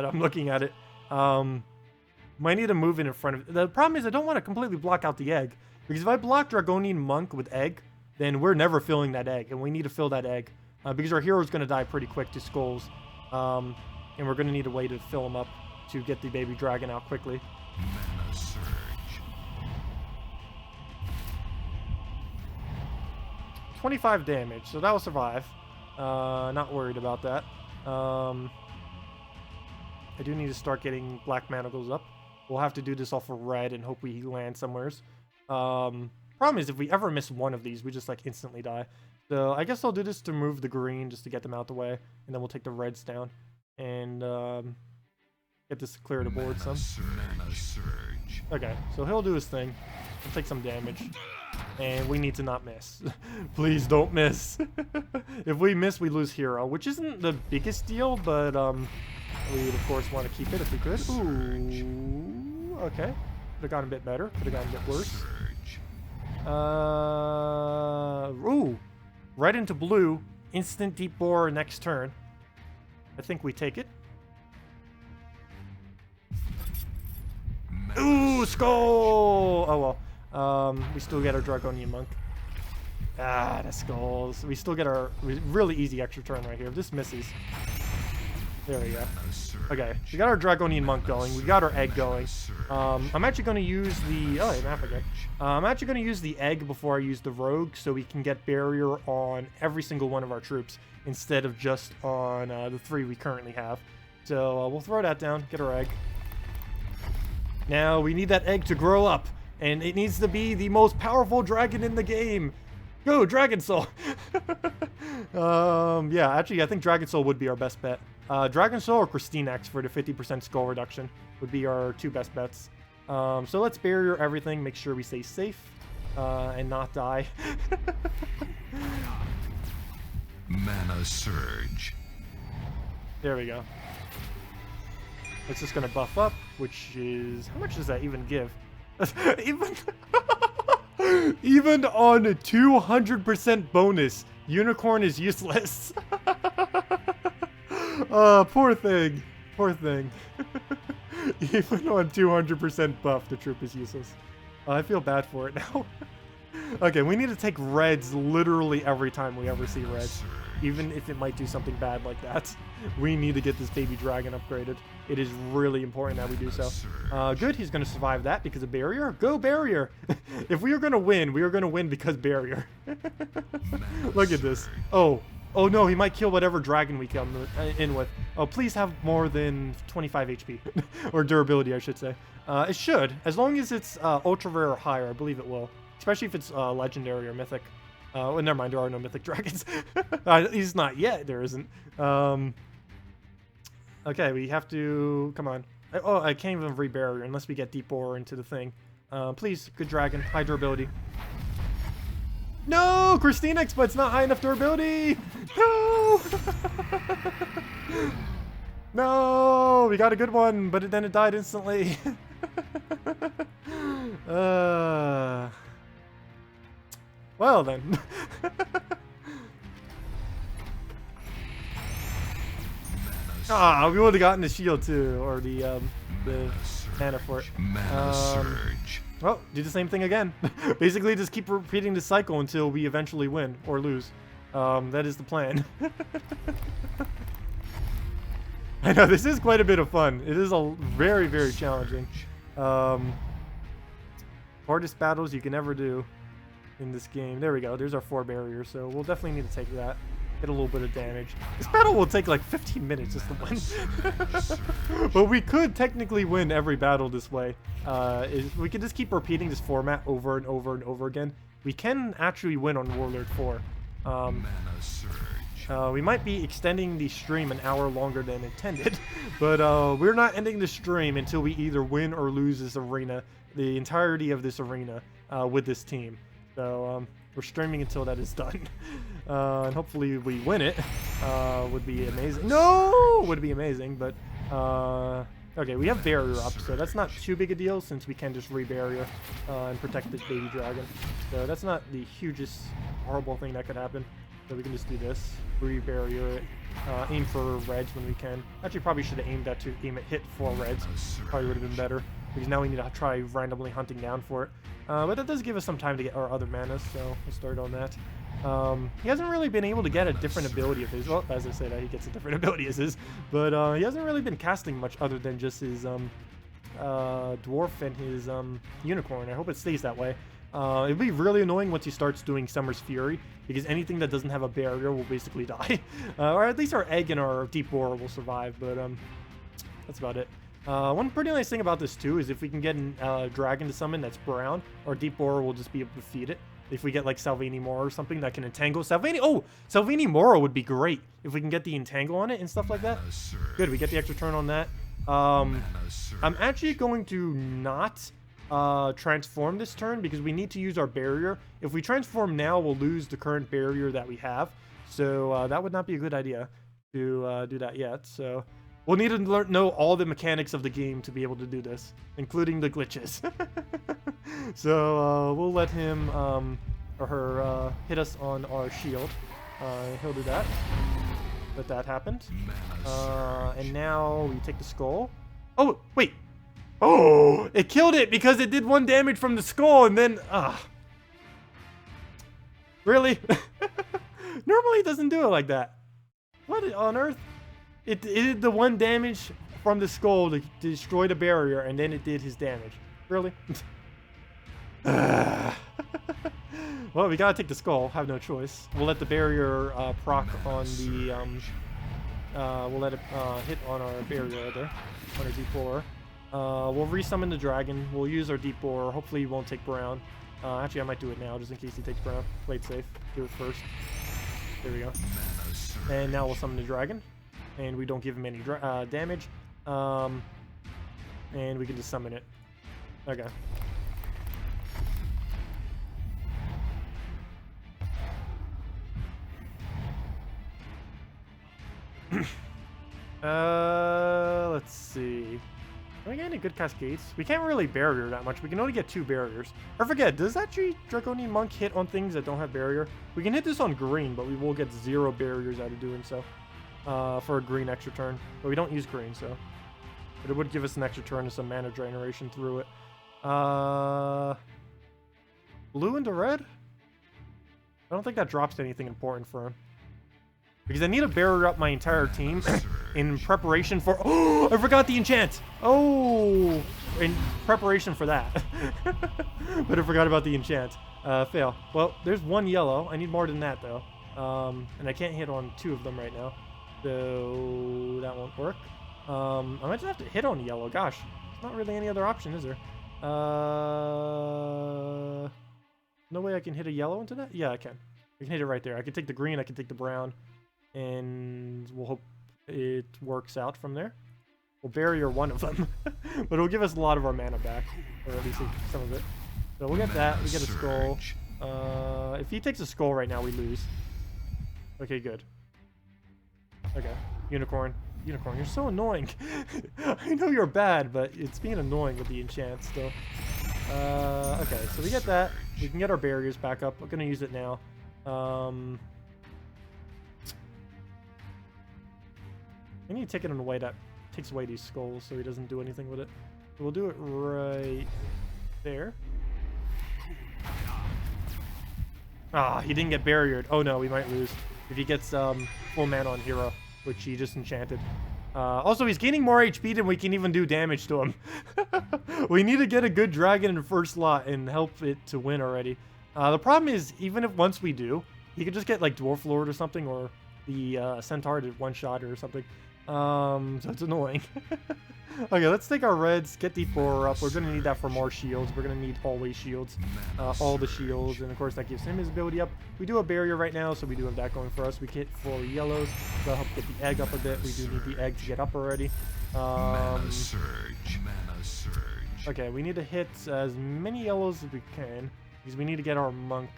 I'm looking at it. Might need to move it in front of... The problem is I don't want to completely block out the egg. Because if I block Dragonian Monk with egg, then we're never filling that egg. And we need to fill that egg. Because our hero's going to die pretty quick to skulls. And we're going to need a way to fill him up to get the baby dragon out quickly. Mana surge. 25 damage, so that will survive. Not worried about that. I do need to start getting black manacles up. We'll have to do this off of red and hope we land somewheres. Problem is, if we ever miss one of these, we just like instantly die. So I guess I'll do this to move the green just to get them out the way, and then we'll take the reds down and get this to clear the board some. Mana surge. Okay, so he'll do his thing. He'll take some damage. And we need to not miss. Please don't miss. If we miss, we lose hero, which isn't the biggest deal, but we would of course want to keep it if we could. Ooh, okay. Could have gotten a bit better. Could have gotten a bit worse. Ooh, red into blue. Instant deep borer next turn. I think we take it. Ooh, skull! Oh well. We still get our Dragonian Monk. Ah, the skulls. We still get our really easy extra turn right here. If this misses. There we go. Okay, we got our Dragonian Monk going. We got our egg going. I'm actually going to use the... Oh, map again. I'm actually going to use the egg before I use the rogue so we can get barrier on every single one of our troops instead of just on the 3 we currently have. So we'll throw that down, get our egg. Now we need that egg to grow up. And it needs to be the most powerful dragon in the game. Go, Dragon Soul! Yeah, actually, I think Dragon Soul would be our best bet. Dragon Soul or Christine X for the 50% skull reduction would be our 2 best bets. So let's barrier everything, make sure we stay safe, and not die. Mana surge. There we go. It's just gonna buff up, which is... How much does that even give? Even on a 200% bonus, Unicorn is useless. Poor thing. Poor thing. Even on 200% buff, the troop is useless. I feel bad for it now. Okay, we need to take reds literally every time we ever see reds. Even if it might do something bad like that. We need to get this baby dragon upgraded. It is really important that we do so. Good, he's going to survive that because of barrier. Go barrier! If we are going to win, we are going to win because barrier. Look at this. Oh no, he might kill whatever dragon we come in with. Oh, please have more than 25 HP. Or durability, I should say. It should. As long as it's ultra rare or higher, I believe it will. Especially if it's legendary or mythic. Well, never mind, there are no mythic dragons. He's not yet, there isn't. Okay, we have to... Come on. Oh, I can't even re-barrier unless we get deep borer into the thing. Please, good dragon. High durability. No! Christine X, but it's not high enough durability! No! No! We got a good one, but then it died instantly. Well then. Ah, we would have gotten the shield too, or the mana for it. Mana surge. Well, do the same thing again. Basically, just keep repeating the cycle until we eventually win or lose. That is the plan. I know this is quite a bit of fun. It is a very, very challenging. Hardest battles you can ever do in this game. There we go. There's our 4 barriers, so we'll definitely need to take that. Get a little bit of damage. This battle will take like 15 minutes just to win. But we could technically win every battle this way. We could just keep repeating this format over and over and over again. We can actually win on Warlord 4. We might be extending the stream an hour longer than intended, but we're not ending the stream until we either win or lose this arena, the entirety of this arena with this team. So we're streaming until that is done. And hopefully we win it. Would be amazing. No! Would be amazing, but okay, we have barrier up, so that's not too big a deal since we can just re-barrier and protect this baby dragon. So that's not the hugest horrible thing that could happen. So we can just do this, re-barrier it, aim for reds when we can. Actually, probably should have aimed that to hit 4 reds. Probably would have been better, because now we need to try randomly hunting down for it. But that does give us some time to get our other manas, so we'll start on that. He hasn't really been able to get a different ability of his. Well, as I said, he gets a different ability as his, but he hasn't really been casting much other than just his dwarf and his unicorn. I hope it stays that way. It'd be really annoying once he starts doing Summer's Fury, because anything that doesn't have a barrier will basically die. Or at least our egg and our deep boar will survive, but that's about it. One pretty nice thing about this too is if we can get a dragon to summon that's brown, our deep boar will just be able to feed it. If we get like Salvini Mora or something that can entangle Salvini Mora would be great if we can get the entangle on it and stuff like that. Good, we get the extra turn on that. I'm actually going to not transform this turn because we need to use our barrier. If we transform now, we'll lose the current barrier that we have. So that would not be a good idea to do that yet. So we'll need to know all the mechanics of the game to be able to do this, including the glitches. So we'll let him or her hit us on our shield. He'll do that. But that happened. And now we take the skull. Oh, wait. Oh, it killed it because it did 1 damage from the skull and then... Really? Normally it doesn't do it like that. What on earth? It did the 1 damage from the skull to destroy the barrier, and then it did his damage. Really? Well, we gotta take the skull. Have no choice. We'll let the barrier proc on the... we'll let it hit on our barrier right there. On our deep boar. We'll resummon the dragon. We'll use our deep boar. Hopefully he won't take brown. Actually, I might do it now just in case he takes brown. Play it safe. Do it first. There we go. And now we'll summon the dragon. And we don't give him any damage. And we can just summon it. Okay. Let's see. Can we get any good cascades? We can't really barrier that much. We can only get 2 barriers. I forget, does actually Draconian Monk hit on things that don't have barrier? We can hit this on green, but we will get 0 barriers out of doing so. For a green extra turn. But we don't use green, so. But it would give us an extra turn and some mana generation through it. Blue into red? I don't think that drops anything important for him. Because I need to barrier up my entire team in preparation for... Oh, I forgot the enchant! Oh! In preparation for that. But I forgot about the enchant. Fail. Well, there's 1 yellow. I need more than that, though. And I can't hit on 2 of them right now. So that won't work. I might just have to hit on yellow. Gosh, there's not really any other option, is there? No way I can hit a yellow into that? Yeah, I can. I can hit it right there. I can take the green, I can take the brown. And we'll hope it works out from there. We'll barrier 1 of them. But it'll give us a lot of our mana back. Or at least some of it. So we'll get that. We get a skull. If he takes a skull right now, we lose. Okay, good. Okay. Unicorn. Unicorn, you're so annoying. I know you're bad, but it's being annoying with the enchant still. Okay, so we get that. We can get our barriers back up. We're going to use it now. I need to take it in a way that takes away these skulls so he doesn't do anything with it. So we'll do it right there. Ah, he didn't get barriered. Oh no, we might lose. If he gets full mana on Hero, which he just enchanted. Also, he's gaining more HP than we can even do damage to him. We need to get a good dragon in the first slot and help it to win already. The problem is, even if once we do, he could just get like Dwarf Lord or something, or the Centaur to one-shot or something. So it's annoying. Okay, let's take our reds, get D4 up. We're going to need that for more shields. We're going to need always shields. All the shields. And of course, that gives him his ability up. We do a barrier right now, so we do have that going for us. We get 4 yellows. That'll help get the egg up a bit. We do need the egg to get up already. Mana surge. Mana surge. Okay, we need to hit as many yellows as we can, because we need to get our monk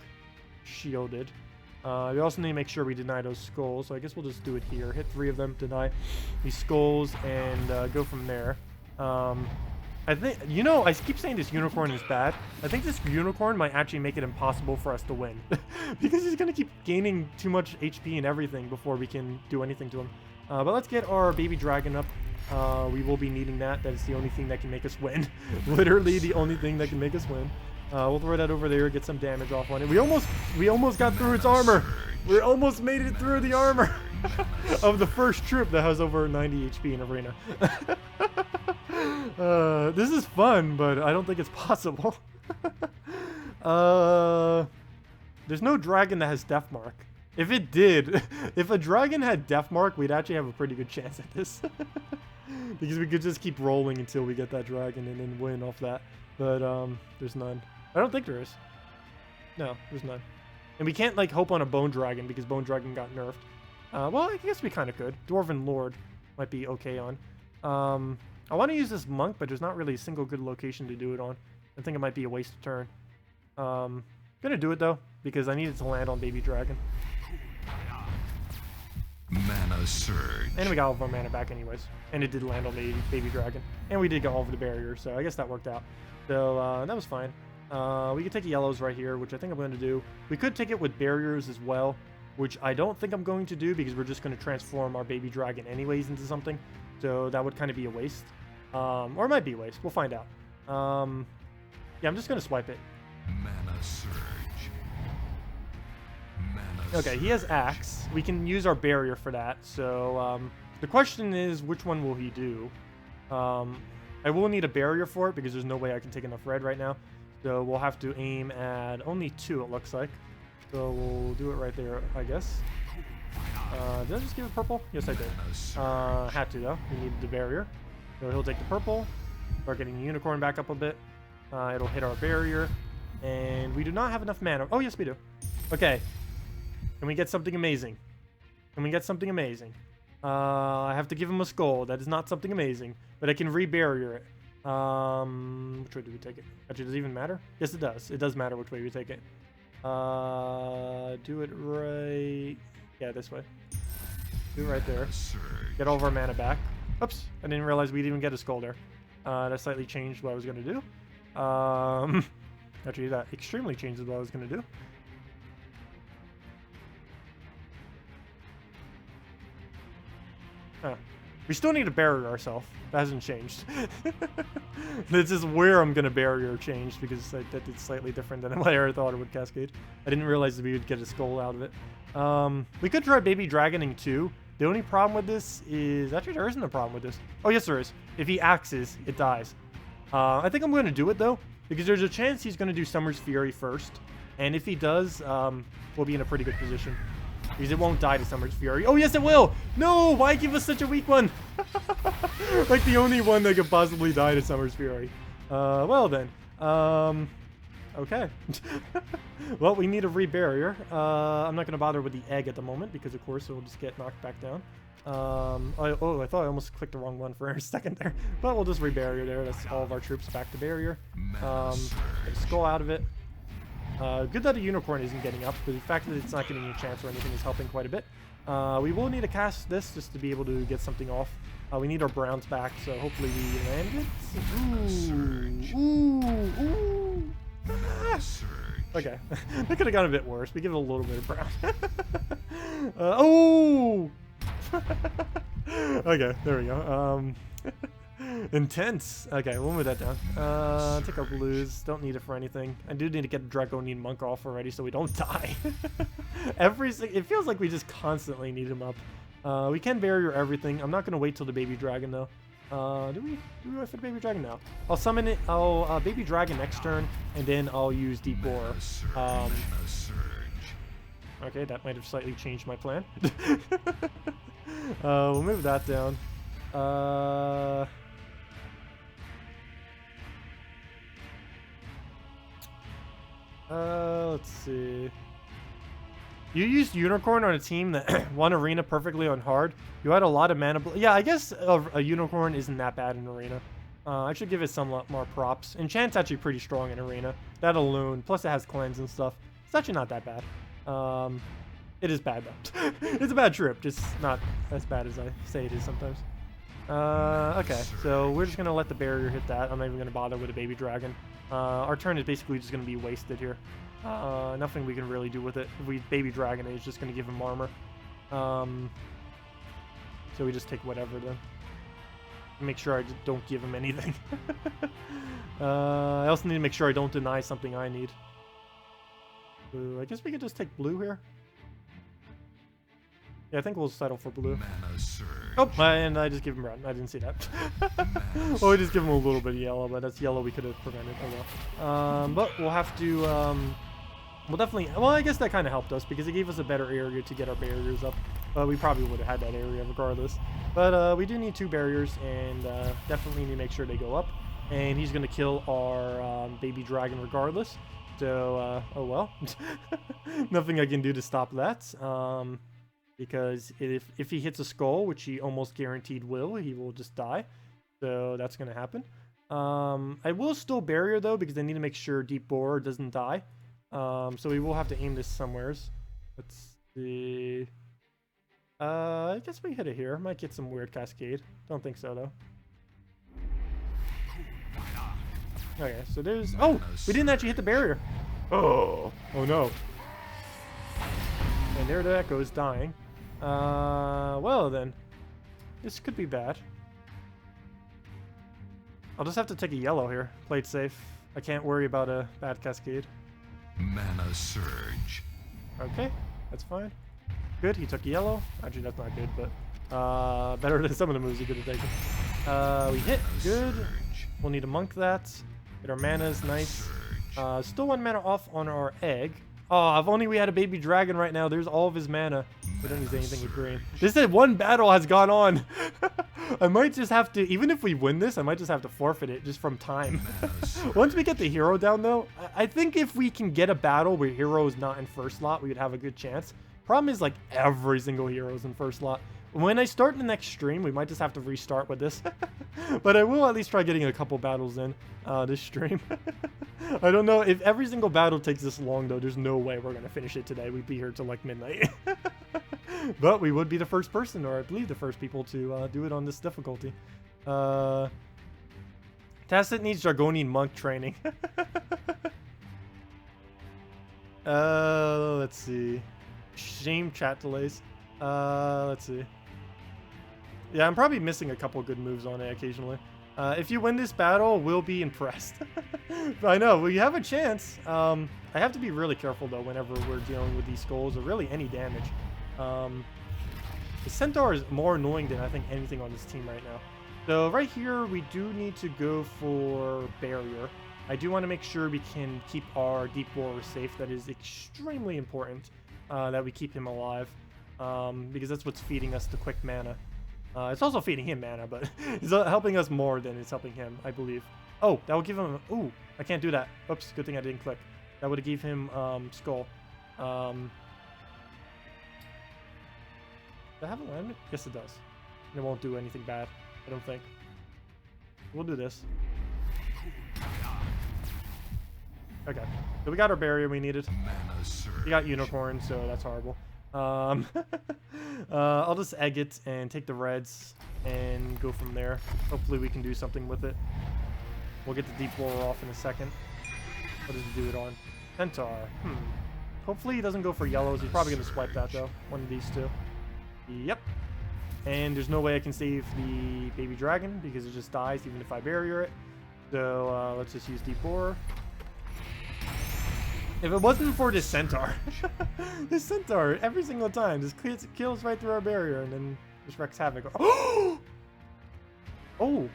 shielded. We also need to make sure we deny those skulls, so I guess we'll just do it here. Hit 3 of them, deny these skulls, and go from there. I think, you know, I keep saying this unicorn is bad. I think this unicorn might actually make it impossible for us to win. Because he's going to keep gaining too much HP and everything before we can do anything to him. But let's get our baby dragon up. We will be needing that. That is the only thing that can make us win. Literally the only thing that can make us win. We'll throw that over there, get some damage off on it. We almost got through its armor. We almost made it through the armor of the first troop that has over 90 HP in arena. This is fun, but I don't think it's possible. There's no dragon that has Death Mark. If it did, if a dragon had Death Mark, we'd actually have a pretty good chance at this. Because we could just keep rolling until we get that dragon and then win off that. But there's none. I don't think there is. No, there's none. And we can't like hope on a Bone Dragon because Bone Dragon got nerfed. Well, I guess we kind of could. Dwarven Lord might be okay on. I want to use this monk, but there's not really a single good location to do it on. I think it might be a waste of turn. Gonna do it though because I need it to land on Baby Dragon. Mana surge. And we got all of our mana back anyways. And it did land on the Baby Dragon. And we did get all of the barrier, so I guess that worked out. So that was fine. We could take the yellows right here, which I think I'm going to do. We could take it with barriers as well, which I don't think I'm going to do because we're just going to transform our Baby Dragon anyways into something. So that would kind of be a waste. Or it might be a waste. We'll find out. Yeah, I'm just going to swipe it. Mana surge. Mana Okay, he has Axe. We can use our barrier for that. So the question is, which one will he do? I will need a barrier for it because there's no way I can take enough red right now. So we'll have to aim at only 2, it looks like. So we'll do it right there, I guess. Did I just give it purple? Yes, I did. Had to, though. We needed the barrier. So he'll take the purple. Start getting the unicorn back up a bit. It'll hit our barrier. And we do not have enough mana. Oh, yes, we do. Okay. Can we get something amazing? Can we get something amazing? I have to give him a skull. That is not something amazing. But I can re-barrier it. Which way do we take it? Actually, does it even matter? Yes, it does. It does matter which way we take it. Do it right... Yeah, this way. Do it right there. Get all of our mana back. Oops. I didn't realize we didn't even get a skull there. That slightly changed what I was going to do. Actually, that extremely changes what I was going to do. Huh. We still need to barrier ourselves. That hasn't changed. This is where I'm going to barrier changed because that did slightly different than what I thought it would cascade. I didn't realize that we would get a skull out of it. We could try Baby Dragoning too. The only problem with this is... Actually, there isn't a problem with this. Oh, yes, there is. If he axes, it dies. I think I'm going to do it, though, because there's a chance he's going to do Summer's Fury first. And if he does, we'll be in a pretty good position. Because it won't die to Summer's Fury. Oh, yes, it will! No! Why give us such a weak one? Like the only one that could possibly die to Summer's Fury. Well, then. Okay. Well, we need a re-barrier. I'm not going to bother with the egg at the moment because, of course, it will just get knocked back down. I thought I almost clicked the wrong one for a second there. But we'll just re-barrier there. That's all of our troops back to barrier. Get a skull out of it. Good that a unicorn isn't getting up, but the fact that it's not getting a chance or anything is helping quite a bit. We will need to cast this just to be able to get something off. We need our browns back, so hopefully we land it. Ooh. Ah. Okay, that could have gone a bit worse. We give it a little bit of brown. Oh! Okay, there we go. Intense. Okay, we'll move that down. Take our blues. Don't need it for anything. I do need to get the Draconian Monk off already so we don't die. It feels like we just constantly need him up. We can barrier everything. I'm not going to wait till the baby dragon, though. Do we wait for the baby dragon now? I'll summon it. I'll baby dragon next turn, and then I'll use deep boar. Mana surge. Okay, that might have slightly changed my plan. We'll move that down. Let's see. You used Unicorn on a team that won Arena perfectly on hard. You had a lot of mana. Yeah, I guess a Unicorn isn't that bad in Arena. I should give it some more props. Enchant's actually pretty strong in Arena. That alone, plus it has cleanse and stuff. It's actually not that bad. It is bad though. It's a bad trip, just not as bad as I say it is sometimes. Okay, so we're just gonna let the barrier hit that. I'm not even gonna bother with a baby dragon. Our turn is basically just gonna be wasted here. Nothing we can really do with it. If we baby dragon it, it's just gonna give him armor. So we just take whatever then. Make sure I just don't give him anything. I also need to make sure I don't deny something I need. I guess we could just take blue here. Yeah, I think we'll settle for blue. Mana surge. Oh, and I just give him red. I didn't see that. Well, we just give him a little bit of yellow, but that's yellow we could have prevented. Oh well. But we'll have to. We'll definitely. Well, I guess that kind of helped us because it gave us a better area to get our barriers up. But we probably would have had that area regardless. But we do need 2 barriers, and definitely need to make sure they go up. And he's gonna kill our baby dragon regardless. So, oh well. Nothing I can do to stop that. Because if he hits a skull, which he almost guaranteed will, he will just die. So that's going to happen. I will still barrier, though, because I need to make sure Deep Boar doesn't die. So we will have to aim this somewheres. Let's see. I guess we hit it here. Might get some weird cascade. Don't think so, though. Okay, so there's... Oh! We didn't actually hit the barrier. Oh! Oh, no. And there that goes, dying. Well then, this could be bad. I'll just have to take a yellow here. Play it safe. I can't worry about a bad cascade. Mana surge. Okay, that's fine. Good, he took yellow. Actually, that's not good, but better than some of the moves he could have taken. We hit, good. We'll need to monk that. Get our manas, nice. Still 1 mana off on our egg. Oh, if only we had a baby dragon right now. There's all of his mana. We don't use anything with green. This is 1 battle has gone on. I might just have to, even if we win this, I might just have to forfeit it just from time. Once we get the hero down, though, I think if we can get a battle where hero is not in first slot, we would have a good chance. Problem is, like, every single hero is in first slot. When I start the next stream, we might just have to restart with this. But I will at least try getting a couple battles in this stream. I don't know. If every single battle takes this long, though, there's no way we're going to finish it today. We'd be here till, like, midnight. But we would be the first person, or I believe the first people to do it on this difficulty. Tacet needs Dragonian Monk training. Let's see. Shame chat delays. Let's see. Yeah, I'm probably missing a couple good moves on it occasionally. If you win this battle, we'll be impressed. I know, we have a chance. I have to be really careful, though, whenever we're dealing with these skulls, or really any damage. The Centaur is more annoying than I think anything on this team right now. So right here, we do need to go for Barrier. I do want to make sure we can keep our Deep Boar safe. That is extremely important, that we keep him alive. Because that's what's feeding us the quick mana. It's also feeding him mana, but it's helping us more than it's helping him, I believe. Oh, that will give him... Ooh, I can't do that. Oops, good thing I didn't click. That would give him Skull. Does that have alignment? Yes, it does. And it won't do anything bad, I don't think. We'll do this. Okay, so we got our barrier we needed. We got Unicorn, so that's horrible. I'll just egg it and take the reds and go from there. Hopefully we can do something with it. We'll get the Deep Boar off in a second. What does he do it on? Centaur. Hopefully he doesn't go for yellows. He's probably going to swipe that, though. One of these two. Yep. And there's no way I can save the baby dragon because it just dies even if I barrier it. So let's just use Deep Boar. If it wasn't for this centaur, this centaur every single time just kills right through our barrier and then just wrecks havoc. Oh! Oh!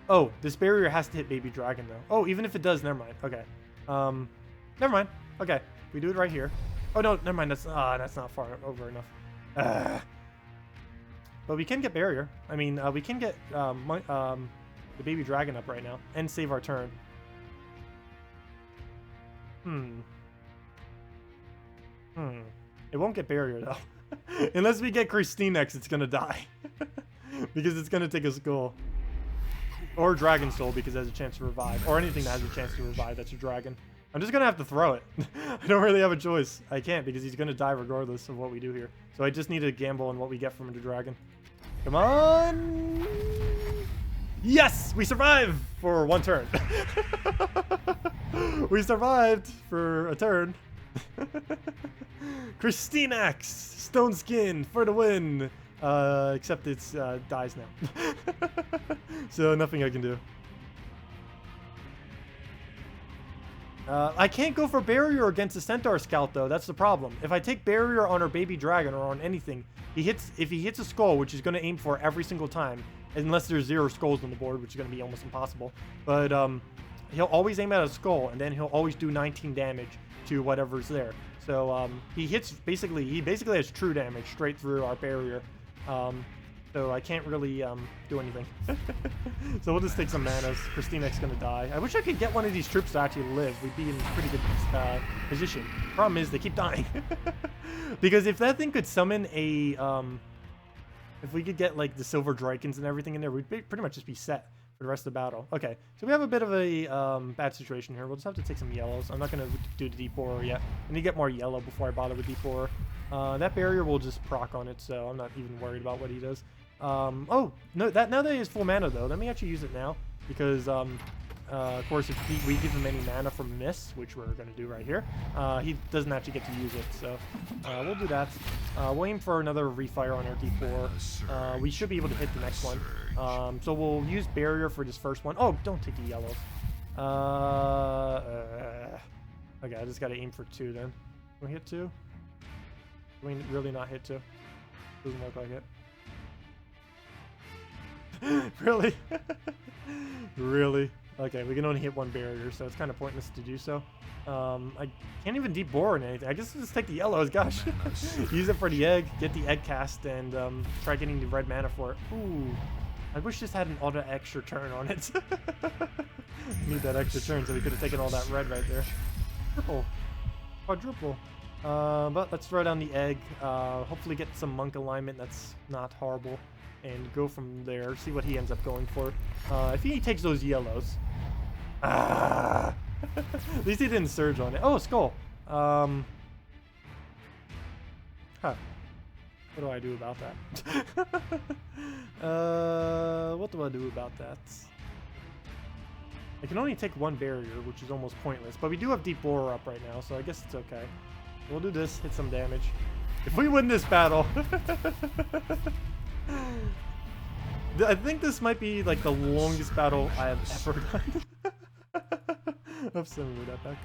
Oh, this barrier has to hit baby dragon though. Oh, even if it does, never mind. Okay. Never mind. Okay, we do it right here. Oh no, never mind. That's not far over enough. But we can get barrier. I mean, we can get the baby dragon up right now and save our turn. It won't get barrier though. Unless we get Christine next, it's gonna die. Because it's gonna take a skull. Or dragon soul because it has a chance to revive. Or anything that has a chance to revive that's a dragon. I'm just gonna have to throw it. I don't really have a choice. I can't because he's gonna die regardless of what we do here. So I just need to gamble on what we get from the dragon. Come on! Yes! We survived for one turn. We survived for a turn. Christinax! Stone skin for the win! Except it's dies now. So nothing I can do. I can't go for barrier against the centaur scout though. That's the problem. If I take barrier on our baby dragon or on anything, if he hits a skull, which he's going to aim for every single time, unless there's 0 skulls on the board, which is going to be almost impossible. But he'll always aim at a skull, and then he'll always do 19 damage to whatever's there. So he basically has true damage straight through our barrier. So I can't really do anything. So we'll just take some manas. Christina's gonna die. I wish I could get one of these troops to actually live. We'd be in pretty good position. Problem is they keep dying. Because if that thing could summon a if we could get like the silver drakens and everything in there, we'd pretty much just be set for the rest of the battle. Okay, so we have a bit of a bad situation here. We'll just have to take some yellows. I'm not gonna do the deep borer yet. I need to get more yellow before I bother with deep borer. That barrier will just proc on it, so I'm not even worried about what he does. Oh, no, now that he has full mana, though, let me actually use it now, because, of course, if we give him any mana from this, which we're going to do right here, he doesn't actually get to use it, so we'll do that. We'll aim for another refire on our D4. We should be able to hit the next one. So we'll use barrier for this first one. Oh, don't take the yellows. Okay, I just got to aim for 2 then. Can we hit 2? Can we really not hit 2? Doesn't look like it. Really? Really? Okay, we can only hit 1 barrier, so it's kind of pointless to do so. I can't even deep bore in anything. I guess I'll just take the yellows, gosh. Use it for the egg, get the egg cast, and try getting the red mana for it. Ooh. I wish this had an auto extra turn on it. Need that extra turn so we could have taken all that red right there. Triple. Quadruple. But let's throw down the egg. Hopefully get some monk alignment that's not horrible. And go from there. See what he ends up going for. If he takes those yellows. At least he didn't surge on it. Oh, skull. Huh. What do I do about that? What do I do about that? I can only take 1 barrier, which is almost pointless. But we do have deep borer up right now, so I guess it's okay. We'll do this, hit some damage. If we win this battle... I think this might be like the longest battle I have ever done. I'm sending that back.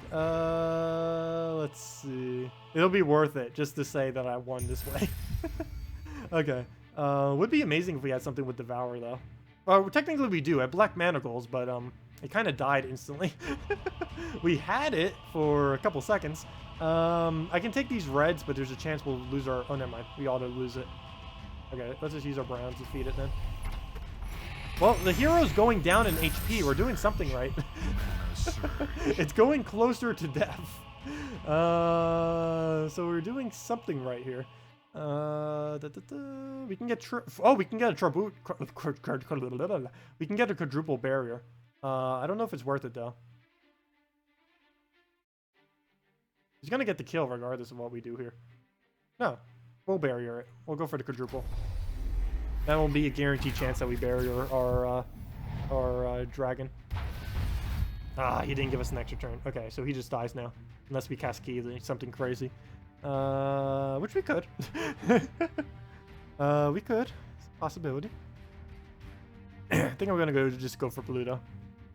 Let's see. It'll be worth it just to say that I won this way. Okay. Would be amazing if we had something with Devour though. Well, technically we do. I have black manacles, but it kind of died instantly. We had it for a couple seconds. I can take these reds, but there's a chance we'll lose our... Oh, never mind. We ought to lose it. Okay, let's just use our browns to feed it then. Well, the hero's going down in HP. We're doing something right. It's going closer to death. So we're doing something right here. We can get we can get a we can get a quadruple barrier. I don't know if it's worth it though. He's gonna get the kill regardless of what we do here. No, we'll barrier it. We'll go for the quadruple. That will be a guaranteed chance that we barrier our dragon. Ah, he didn't give us an extra turn. Okay, so he just dies now. Unless we cascade something crazy. Which we could. We could. It's a possibility. I think I'm gonna just go for blue though.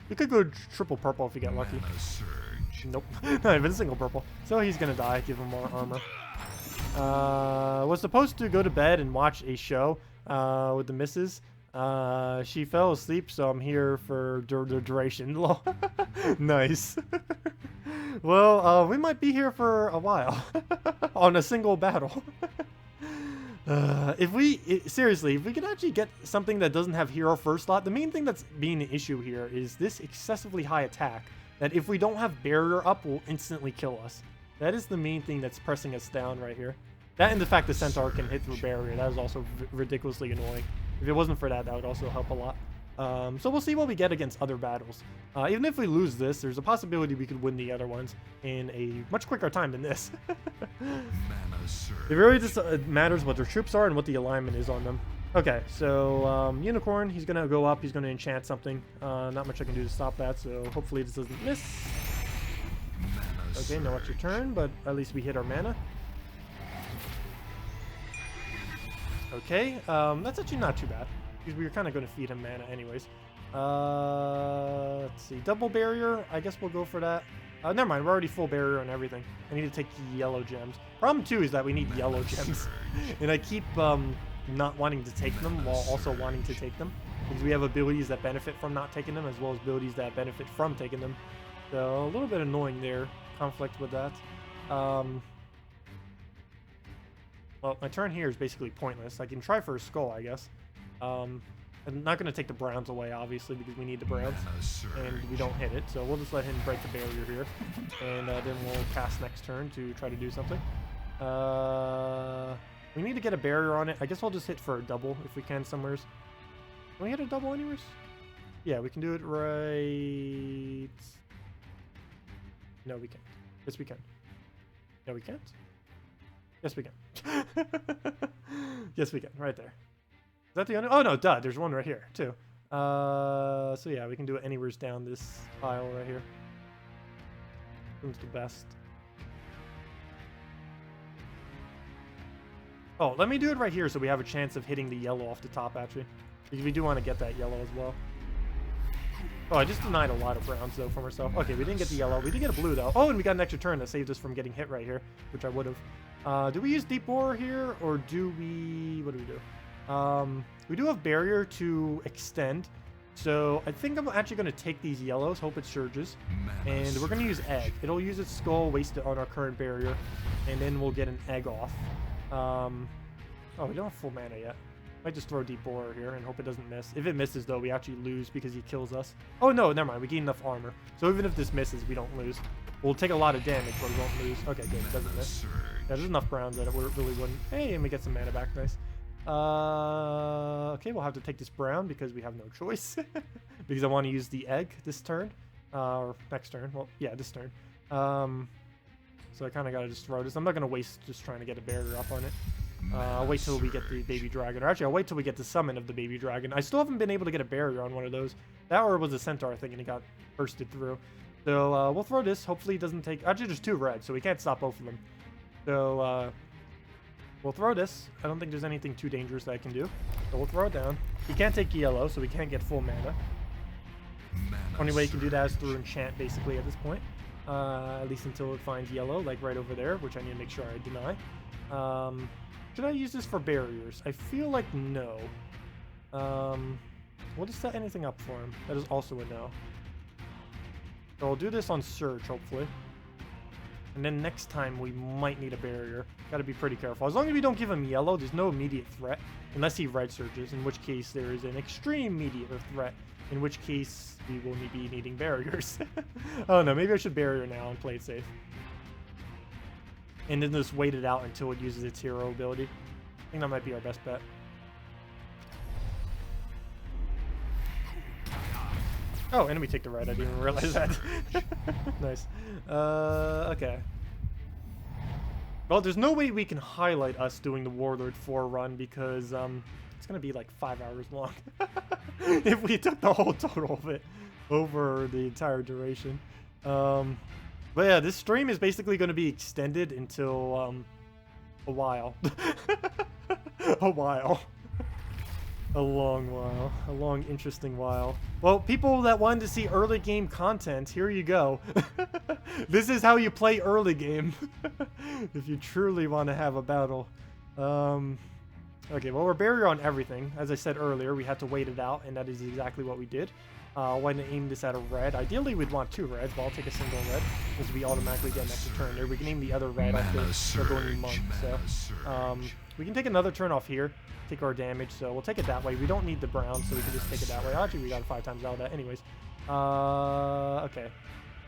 We could go triple purple if we get lucky. Mana surge. Nope. Not even single purple. So he's gonna die. Give him more armor. Was supposed to go to bed and watch a show with the missus. She fell asleep, so I'm here for the duration. Nice. Well, we might be here for a while on a single battle. Seriously, if we could actually get something that doesn't have hero first slot, the main thing that's being an issue here is this excessively high attack that if we don't have barrier up will instantly kill us. That is the main thing that's pressing us down right here. That and the fact the centaur can hit through barrier, that is also ridiculously annoying. If it wasn't for that, that would also help a lot. So we'll see what we get against other battles. Even if we lose this, there's a possibility we could win the other ones in a much quicker time than this. Mana surge. It really just matters what their troops are and what the alignment is on them. Okay, so Unicorn, he's going to go up. He's going to enchant something. Not much I can do to stop that, so hopefully this doesn't miss. Mana Okay, no extra turn, but at least we hit our mana. Okay, that's actually not too bad, because we were kind of going to feed him mana anyways. Let's see, double barrier, I guess we'll go for that. Never mind, we're already full barrier on everything. I need to take yellow gems. Problem too is that we need yellow gems, and I keep not wanting to take them while also wanting to take them, because we have abilities that benefit from not taking them, as well as abilities that benefit from taking them. So a little bit annoying there, conflict with that. Well, my turn here is basically pointless. I can try for a skull, I guess. I'm not going to take the browns away, obviously, because we need the browns, and we don't hit it. So we'll just let him break the barrier here, and then we'll cast next turn to try to do something. We need to get a barrier on it. I guess I'll just hit for a double if we can somewheres. Can we hit a double anywheres? Yeah, we can do it right... No, we can't. Yes, we can. No, we can't. Yes, we can. Yes, we can. Right there. Is that the only? Oh, no, duh. There's one right here, too. So, yeah, we can do it anywheres down this pile right here. Seems the best. Oh, let me do it right here so we have a chance of hitting the yellow off the top, actually. Because we do want to get that yellow as well. Oh, I just denied a lot of browns, though, from ourselves. Okay, we didn't get the yellow. We did get a blue, though. Oh, and we got an extra turn that saved us from getting hit right here, which I would have. Do we use Deep Borer here, or do we... What do we do? We do have Barrier to extend, so I think I'm actually going to take these yellows, hope it surges, and we're going to use Egg. It'll use its skull, waste it on our current Barrier, and then we'll get an Egg off. Oh, we don't have full mana yet. Might just throw Deep Borer here and hope it doesn't miss. If it misses, though, we actually lose because he kills us. Oh, no, never mind. We gain enough armor. So even if this misses, we don't lose. We'll take a lot of damage, but we won't lose. Okay, good. It doesn't miss. Yeah, there's enough browns that it really wouldn't. Hey, and we get some mana back. Nice. Okay, we'll have to take this brown because we have no choice. Because I want to use the egg this turn. Or next turn. Well, yeah, this turn. So I kind of got to just throw this. I'm not going to waste just trying to get a barrier up on it. I'll wait till we get the baby dragon. Or actually, I'll wait till we get the summon of the baby dragon. I still haven't been able to get a barrier on one of those. That or was a centaur thing and it got bursted through. So we'll throw this. Hopefully it doesn't take... Actually, there's two red, so we can't stop both of them. So we'll throw this. I don't think there's anything too dangerous that I can do. So we'll throw it down. He can't take yellow, so we can't get full mana. Only way you can do that is through enchant, basically, at this point. At least until it finds yellow, like right over there, which I need to make sure I deny. Should I use this for barriers? I feel like no. We'll just set anything up for him. That is also a no. So I'll do this on Surge, hopefully. And then next time we might need a barrier. Gotta be pretty careful. As long as we don't give him yellow, there's no immediate threat. Unless he red surges, in which case there is an extreme immediate threat. In which case we will be needing barriers. Oh no, maybe I should barrier now and play it safe. And then just wait it out until it uses its hero ability. I think that might be our best bet. Oh, and we take the red. I didn't even realize that. Nice. Okay. Well, there's no way we can highlight us doing the Warlord 4 run because it's going to be like 5 hours long. If we took the whole total of it over the entire duration. But yeah, this stream is basically going to be extended until a while. A while. A long while. A long, interesting while. Well, people that wanted to see early game content, here you go. This is how you play early game. If you truly want to have a battle. Okay, well, we're barrier on everything. As I said earlier, we had to wait it out, and that is exactly what we did. I want to aim this at a red. Ideally, we'd want 2 reds, but I'll take a single red, because we automatically get an extra turn there. We can aim the other red off the Dragonian Monk, so... we can take another turn off here, take our damage, so we'll take it that way. We don't need the brown, so we can just take it that way. Actually, we got 5 times out of that anyways. Okay.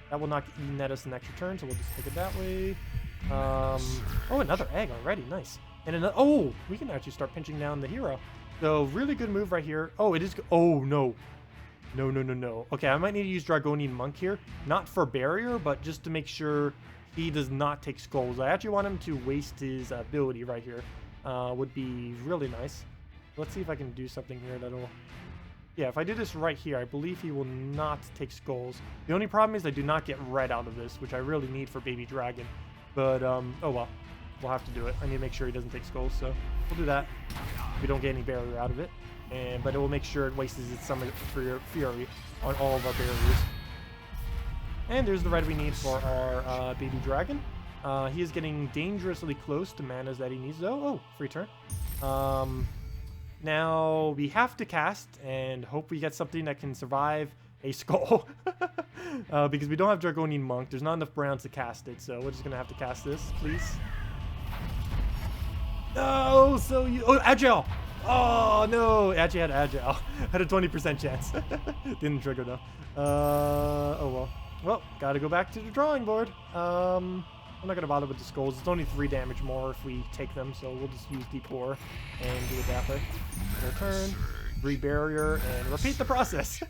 That will not net us an extra turn, so we'll just take it that way. Oh, another egg already. Nice. And another... Oh, we can actually start pinching down the hero. So, really good move right here. Oh, it is... Oh, no. No, no, no, no. Okay, I might need to use Dragonian Monk here. Not for barrier, but just to make sure he does not take skulls. I actually want him to waste his ability right here. Would be really nice. Let's see if I can do something here that'll... Yeah, if I do this right here, I believe he will not take skulls. The only problem is I do not get red out of this, which I really need for Baby Dragon. But, oh well. We'll have to do it. I need to make sure he doesn't take skulls, so we'll do that. We don't get any barrier out of it. But it will make sure it wastes its Summon Fury on all of our barriers. And there's the red we need for our Baby Dragon. He is getting dangerously close to manas that he needs, though. Oh, free turn. Now, we have to cast and hope we get something that can survive a skull. Because we don't have Dragonian Monk. There's not enough browns to cast it, so we're just going to have to cast this, please. No! So you... Oh, Andjel! Oh, no! It actually had Andjel. Had a 20% chance. Didn't trigger, though. Oh, well. Well, gotta go back to the drawing board. I'm not gonna bother with the skulls. It's only 3 damage more if we take them, so we'll just use D4 and do it that way. Turn, re-barrier, and repeat the process.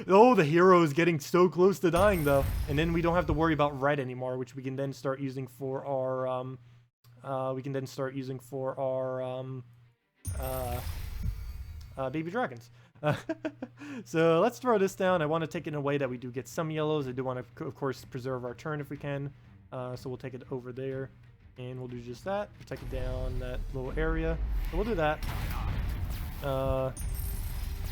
Oh, the hero is getting so close to dying, though. And then we don't have to worry about red anymore, which we can then start using for our, baby dragons. So let's throw this down. I want to take it in a way that we do get some yellows. I do want to, of course, preserve our turn if we can. So we'll take it over there, and we'll do just that. We'll take it down that little area. So we'll do that.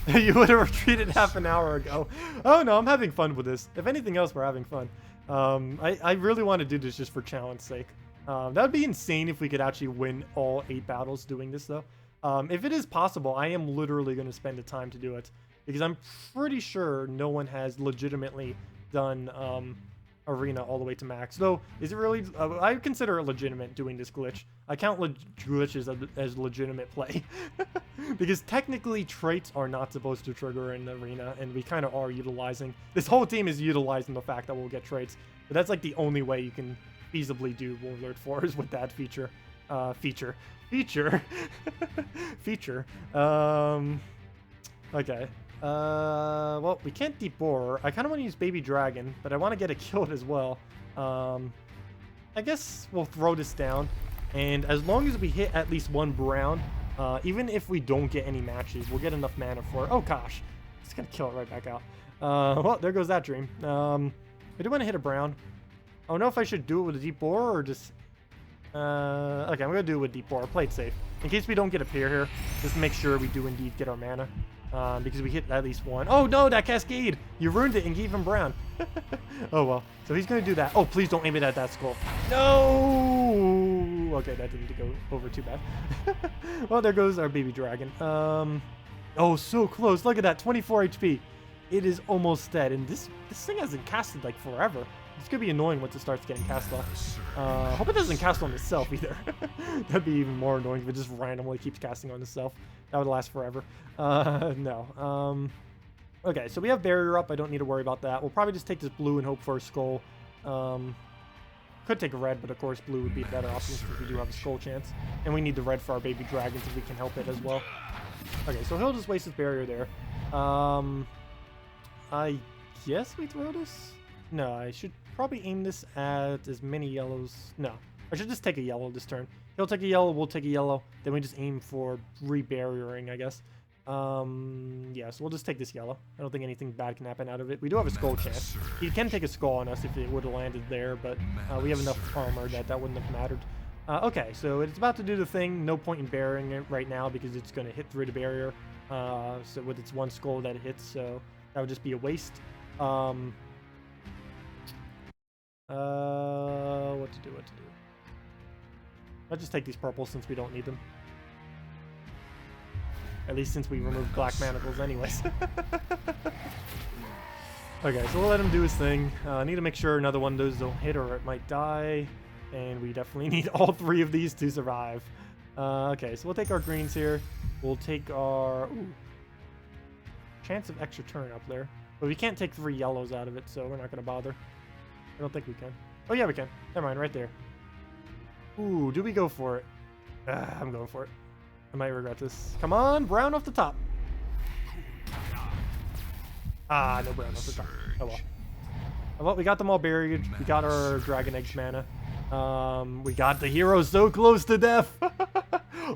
You would have retreated half an hour ago. Oh no, I'm having fun with this. If anything else, we're having fun. I really want to do this just for challenge sake. That would be insane if we could actually win all 8 battles doing this, though. If it is possible, I am literally going to spend the time to do it, because I'm pretty sure no one has legitimately done Arena all the way to max. Though, is it really... I consider it legitimate doing this glitch. I count glitches as legitimate play. Because technically, traits are not supposed to trigger in Arena, and we kind of are utilizing... This whole team is utilizing the fact that we'll get traits. But that's like the only way you can feasibly do Warlord 4 is with that feature. Feature. Okay. Well, we can't deep bore. I kind of want to use Baby Dragon, but I want to get it killed as well. I guess we'll throw this down, and as long as we hit at least 1 brown, even if we don't get any matches, we'll get enough mana for it. Oh gosh, it's gonna kill it right back out. Well, there goes that dream. I do want to hit a brown. I don't know if I should do it with a deep bore or just... okay, I'm gonna do it with deep bore. Play it safe. In case we don't get a pair here, just make sure we do indeed get our mana. Because we hit at least 1. Oh no, that cascade! You ruined it and gave him brown. Oh well. So he's gonna do that. Oh, please don't aim it at that skull. No! Okay, that didn't go over too bad. Well, there goes our baby dragon. Oh, so close. Look at that, 24 HP. It is almost dead, and this thing hasn't casted like forever. It's gonna be annoying once it starts getting cast off. Hope it doesn't cast on itself either. That'd be even more annoying if it just randomly keeps casting on itself. That would last forever. No. Okay, so we have barrier up. I don't need to worry about that. We'll probably just take this blue and hope for a skull. Could take a red, but of course blue would be a better option since we do have a skull chance. And we need the red for our baby dragons if we can help it as well. Okay, so he'll just waste his barrier there. I guess we throw this? No, I should probably aim this at as many yellows. No, I should just take a yellow this turn. He'll take a yellow, we'll take a yellow. Then we just aim for re-barriering, I guess. Yeah, so we'll just take this yellow. I don't think anything bad can happen out of it. We do have a skull chance. He can take a skull on us if it would have landed there, but we have enough armor that wouldn't have mattered. Okay, so it's about to do the thing. No point in burying it right now because it's going to hit through the barrier. So with its one skull that it hits, so that would just be a waste. What to do? I'll just take these purples since we don't need them. At least since we removed black manacles anyways. Okay, so we'll let him do his thing. I need to make sure another one of those don't hit or it might die. And we definitely need all 3 of these to survive. Okay, so we'll take our greens here. We'll take our... Ooh, chance of extra turn up there. But we can't take 3 yellows out of it, so we're not going to bother. I don't think we can. Oh, yeah, we can. Never mind, right there. Ooh, do we go for it? I'm going for it. I might regret this. Come on, brown off the top. Ah, no brown off the top. Oh, well. Oh, well, we got them all buried. We got our Dragon Eggs mana. We got the heroes so close to death.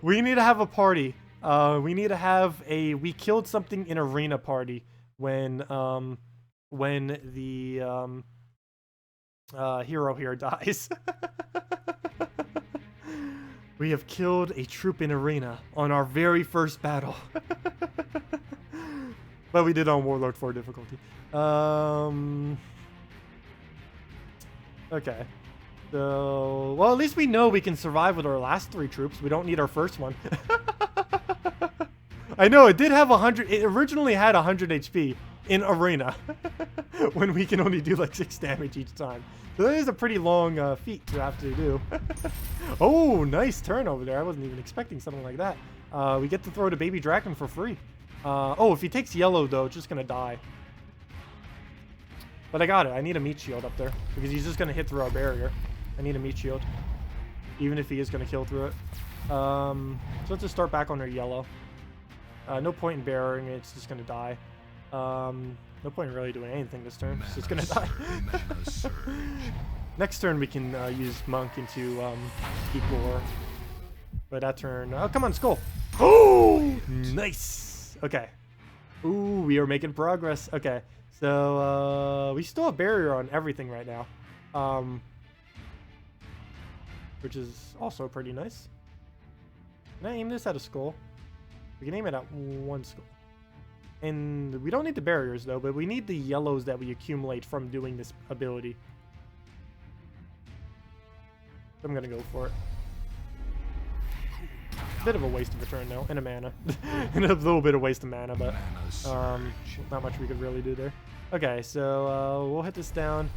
We need to have a party. We need to have a we killed something in arena party when the hero here dies. We have killed a troop in arena on our very first battle. But we did on Warlord 4 difficulty. Okay. So, well, at least we know we can survive with our last 3 troops. We don't need our first one. I know, it did have 100... It originally had 100 HP in arena. When we can only do like 6 damage each time. So that is a pretty long feat to have to do. Oh, nice turn over there. I wasn't even expecting something like that. We get to throw the baby dragon for free. Oh, if he takes yellow, though, it's just going to die. But I got it. I need a meat shield up there. Because he's just going to hit through our barrier. I need a meat shield. Even if he is going to kill through it. So let's just start back on our yellow. No point in burying it. It's just going to die. No point in really doing anything this turn. It's just going to die. Next turn, we can use Monk into Igor. But that turn... Oh, come on, Skull! Oh! Nice! Okay. Ooh, we are making progress. Okay. So, we still have barrier on everything right now. Which is also pretty nice. Can I aim this at a skull? We can aim it at one skull. And we don't need the barriers, though, but we need the yellows that we accumulate from doing this ability. So I'm going to go for it. Bit of a waste of a turn, though, and a mana. And a little bit of waste of mana, but not much we could really do there. Okay, so we'll hit this down.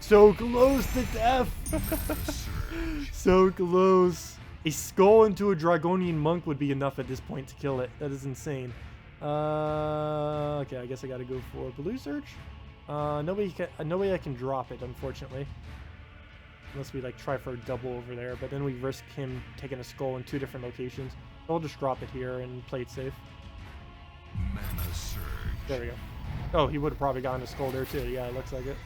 So close to death! So close. A skull into a Dragonian Monk would be enough at this point to kill it. That is insane. Okay, I guess I gotta go for Blue Search. No way I can drop it, unfortunately. Unless we like try for a double over there, but then we risk him taking a skull in 2 different locations. So I'll just drop it here and play it safe. Mana surge. There we go. Oh, he would have probably gotten a skull there too. Yeah, it looks like it.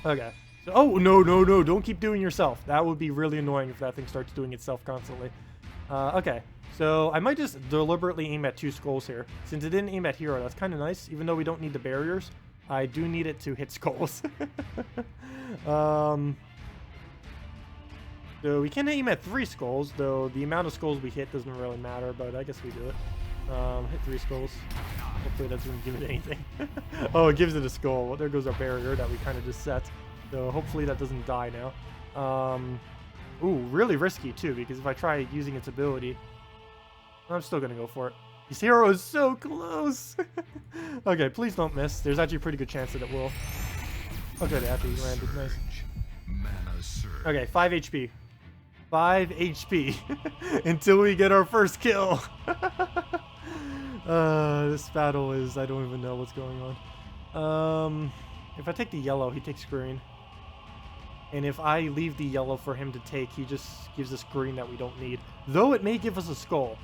Okay. So, oh, no, don't keep doing yourself. That would be really annoying if that thing starts doing itself constantly. Okay. So I might just deliberately aim at 2 skulls here. Since it didn't aim at hero, that's kind of nice. Even though we don't need the barriers, I do need it to hit skulls. So we can aim at 3 skulls, though the amount of skulls we hit doesn't really matter, but I guess we do it. Hit 3 skulls. Hopefully that doesn't give it anything. Oh, it gives it a skull. Well, there goes our barrier that we kind of just set. So hopefully that doesn't die now. Ooh, really risky too, because if I try using its ability, I'm still going to go for it. This hero is so close. Okay, please don't miss. There's actually a pretty good chance that it will. Okay, they actually landed. Nice. Okay, 5 HP. 5 HP. Until we get our first kill. This battle is... I don't even know what's going on. If I take the yellow, he takes green. And if I leave the yellow for him to take, he just gives us green that we don't need. Though it may give us a skull.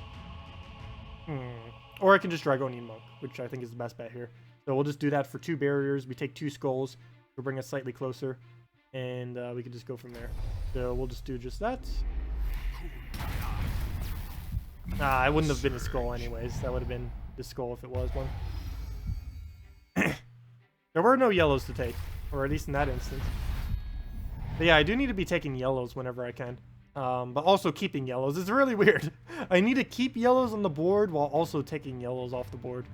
Or I can just Dragonian Monk, which I think is the best bet here. So we'll just do that for 2 barriers. We take 2 skulls. It'll bring us slightly closer. And we can just go from there. So we'll just do just that. It wouldn't have been a skull anyways. That would have been the skull if it was one. There were no yellows to take. Or at least in that instance. But yeah, I do need to be taking yellows whenever I can. but also keeping yellows. It's really weird. I need to keep yellows on the board while also taking yellows off the board.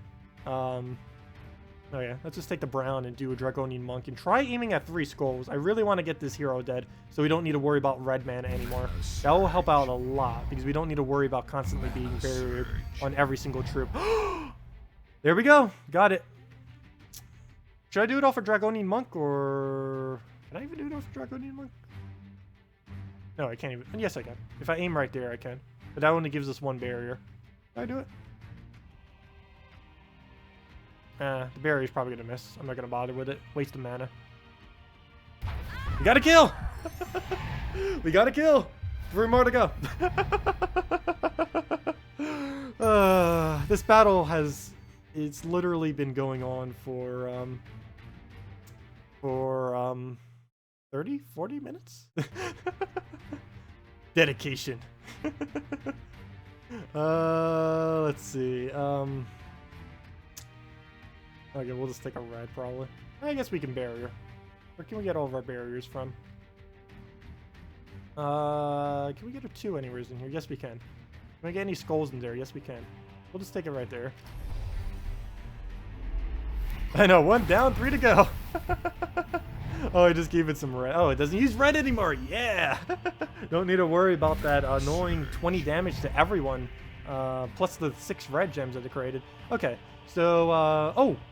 Oh yeah, let's just take the brown and do a Draconian Monk and try aiming at 3 skulls. I really want to get this hero dead so we don't need to worry about red mana anymore. That will help out a lot because we don't need to worry about constantly being barriered on every single troop. There we go. Got it. Should I do it off a Draconian Monk or... Can I even do it off a Draconian Monk? No, I can't even. Yes, I can. If I aim right there, I can. But that only gives us 1 barrier. Can I do it? The barrier's probably gonna miss. I'm not gonna bother with it. Waste of mana. We got a kill! We got a kill! 3 more to go. This battle has... It's literally been going on for 30, 40 minutes? Dedication. Let's see. Okay, we'll just take a red, probably. I guess we can barrier. Where can we get all of our barriers from? Can we get a 2 anywhere in here? Yes, we can. Can we get any skulls in there? Yes, we can. We'll just take it right there. I know, 1 down, 3 to go. Oh, I just gave it some red. Oh, it doesn't use red anymore. Yeah. Don't need to worry about that annoying 20 damage to everyone. Plus the 6 red gems that it created. Okay. So,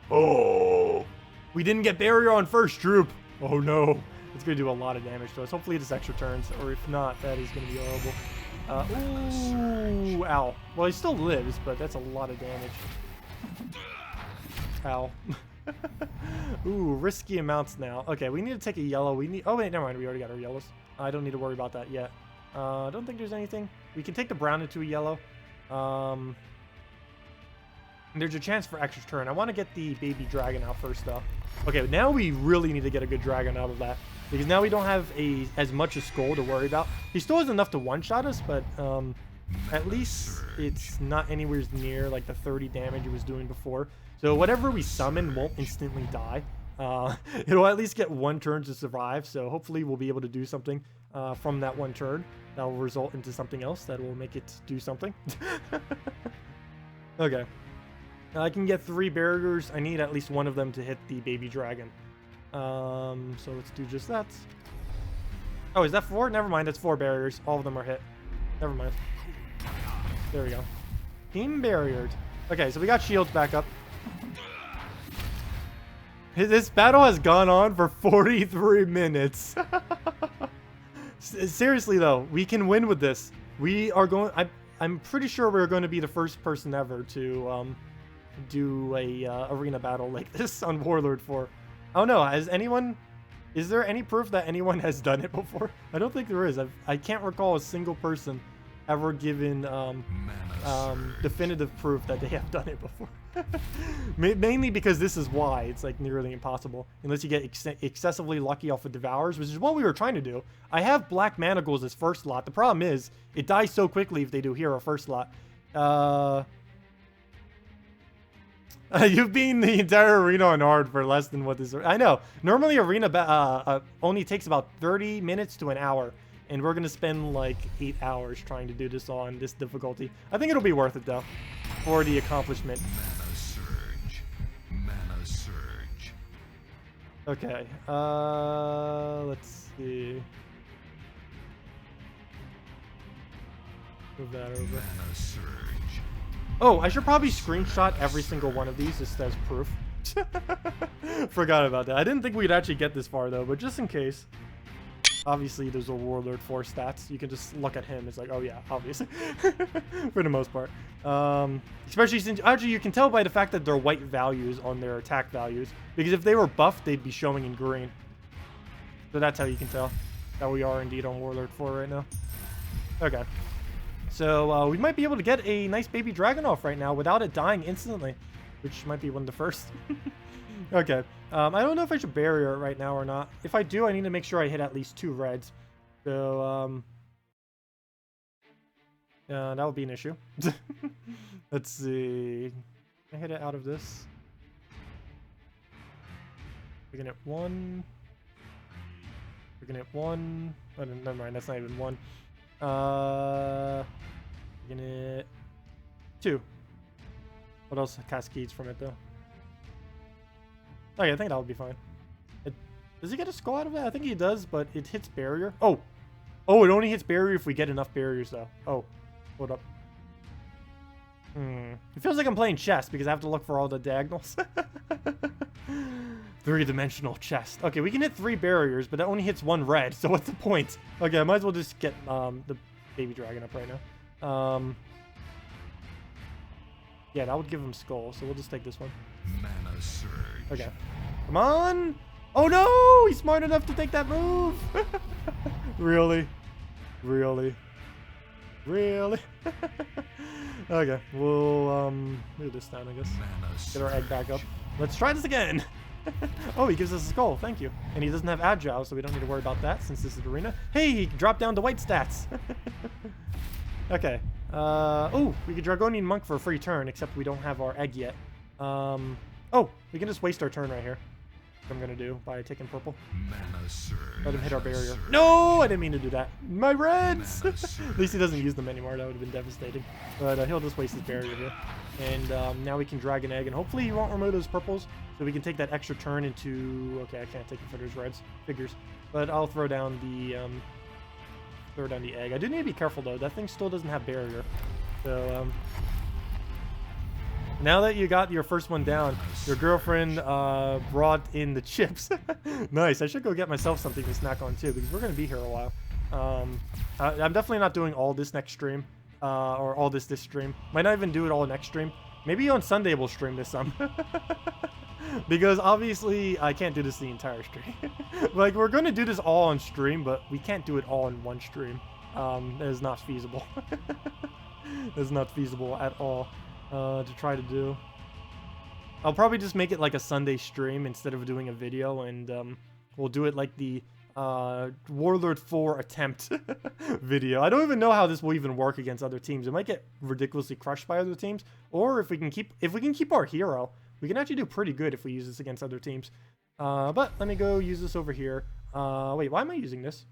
oh, we didn't get barrier on first troop. Oh no, it's gonna do a lot of damage to us. Hopefully this extra turns, or if not, that is gonna be horrible. Ooh, ow. Well, he still lives, but that's a lot of damage. Ow. Ooh, risky amounts now. Okay, we need to take a yellow. We need. Oh wait, never mind. We already got our yellows. I don't need to worry about that yet. I don't think there's anything. We can take the brown into a yellow. There's a chance for extra turn. I want to get the baby dragon out first, though. Okay, now we really need to get a good dragon out of that. Because now we don't have as much a skull to worry about. He still has enough to one-shot us, but at least it's not anywhere near like the 30 damage it was doing before. So whatever we summon won't instantly die. It'll at least get 1 turn to survive. So hopefully we'll be able to do something from that 1 turn. That will result into something else that will make it do something. Okay. I can get 3 barriers. I need at least 1 of them to hit the baby dragon. So let's do just that. Oh, is that 4? Never mind, that's 4 barriers. All of them are hit. Never mind. There we go. Team barriered. Okay, so we got shields back up. This battle has gone on for 43 minutes. Seriously though, we can win with this. We are going... I'm pretty sure we're going to be the first person ever to do a arena battle like this on Warlord 4. I don't know. Is there any proof that anyone has done it before? I don't think there is. I can't recall a single person ever given definitive proof that they have done it before. Mainly because this is why it's like nearly impossible unless you get excessively lucky off of Devours, which is what we were trying to do. I have Black Manacles as first slot. The problem is it dies so quickly if they do hero first slot. You've been the entire arena on hard for less than what this... I know. Normally arena only takes about 30 minutes to an hour. And we're going to spend like 8 hours trying to do this on this difficulty. I think it'll be worth it though. For the accomplishment. Mana surge. Mana surge. Okay. Let's see. Move that over. Mana surge. Oh, I should probably screenshot every single one of these just as proof. Forgot about that. I didn't think we'd actually get this far though, but just in case. Obviously, there's a Warlord 4 stats. You can just look at him. It's like, oh yeah, obviously. For the most part. Especially since, actually, you can tell by the fact that they're white values on their attack values. Because if they were buffed, they'd be showing in green. So that's how you can tell that we are indeed on Warlord 4 right now. Okay. So we might be able to get a nice baby dragon off right now without it dying instantly. Which might be one of the first. Okay. I don't know if I should barrier it right now or not. If I do, I need to make sure I hit at least 2 reds. So, that would be an issue. Let's see. Can I hit it out of this? We can hit 1. We can hit 1. Oh, never mind. That's not even 1. Gonna 2. What else cascades from it though? Oh yeah, I think that would be fine. Does he get a skull out of that? I think he does, but it hits barrier. Oh, it only hits barrier if we get enough barriers though. Oh, hold up. It feels like I'm playing chess because I have to look for all the diagonals. 3-dimensional chess. Okay, we can hit 3 barriers, but that only hits 1 red. So what's the point? Okay, I might as well just get the baby dragon up right now. Yeah, that would give him skull, so we'll just take this one. Mana surge. Okay. Come on! Oh no! He's smart enough to take that move! Really? Really? Really? Okay, we'll move this down, I guess. Get our egg back up. Let's try this again! Oh, he gives us a skull, thank you. And he doesn't have agile, so we don't need to worry about that since this is arena. Hey, he dropped down to white stats! Okay. Oh, we could Dragonian Monk for a free turn, except we don't have our egg yet. Oh, we can just waste our turn right here. What I'm gonna do by taking purple. Mana surge. Let him hit our barrier. No, I didn't mean to do that. My reds! At least he doesn't use them anymore. That would have been devastating. But he'll just waste his barrier here. And now we can drag an egg, and hopefully he won't remove those purples, so we can take that extra turn into... Okay, I can't take it for those reds. Figures. But I'll throw down the egg. I do need to be careful though. That thing still doesn't have barrier. So now that you got your first one down, your girlfriend brought in the chips. Nice. I should go get myself something to snack on too, because we're gonna be here a while. I'm definitely not doing all this next stream, or all this stream. Might not even do it all next stream. Maybe on Sunday we'll stream this some. Because obviously I can't do this the entire stream. Like, we're going to do this all on stream, but we can't do it all in one stream. That is not feasible. That is not feasible at all to try to do. I'll probably just make it like a Sunday stream instead of doing a video, and we'll do it like the Warlord 4 attempt video. I don't even know how this will even work against other teams. It might get ridiculously crushed by other teams, or if we can keep our hero, we can actually do pretty good if we use this against other teams. But let me go use this over here. Wait, why am I using this?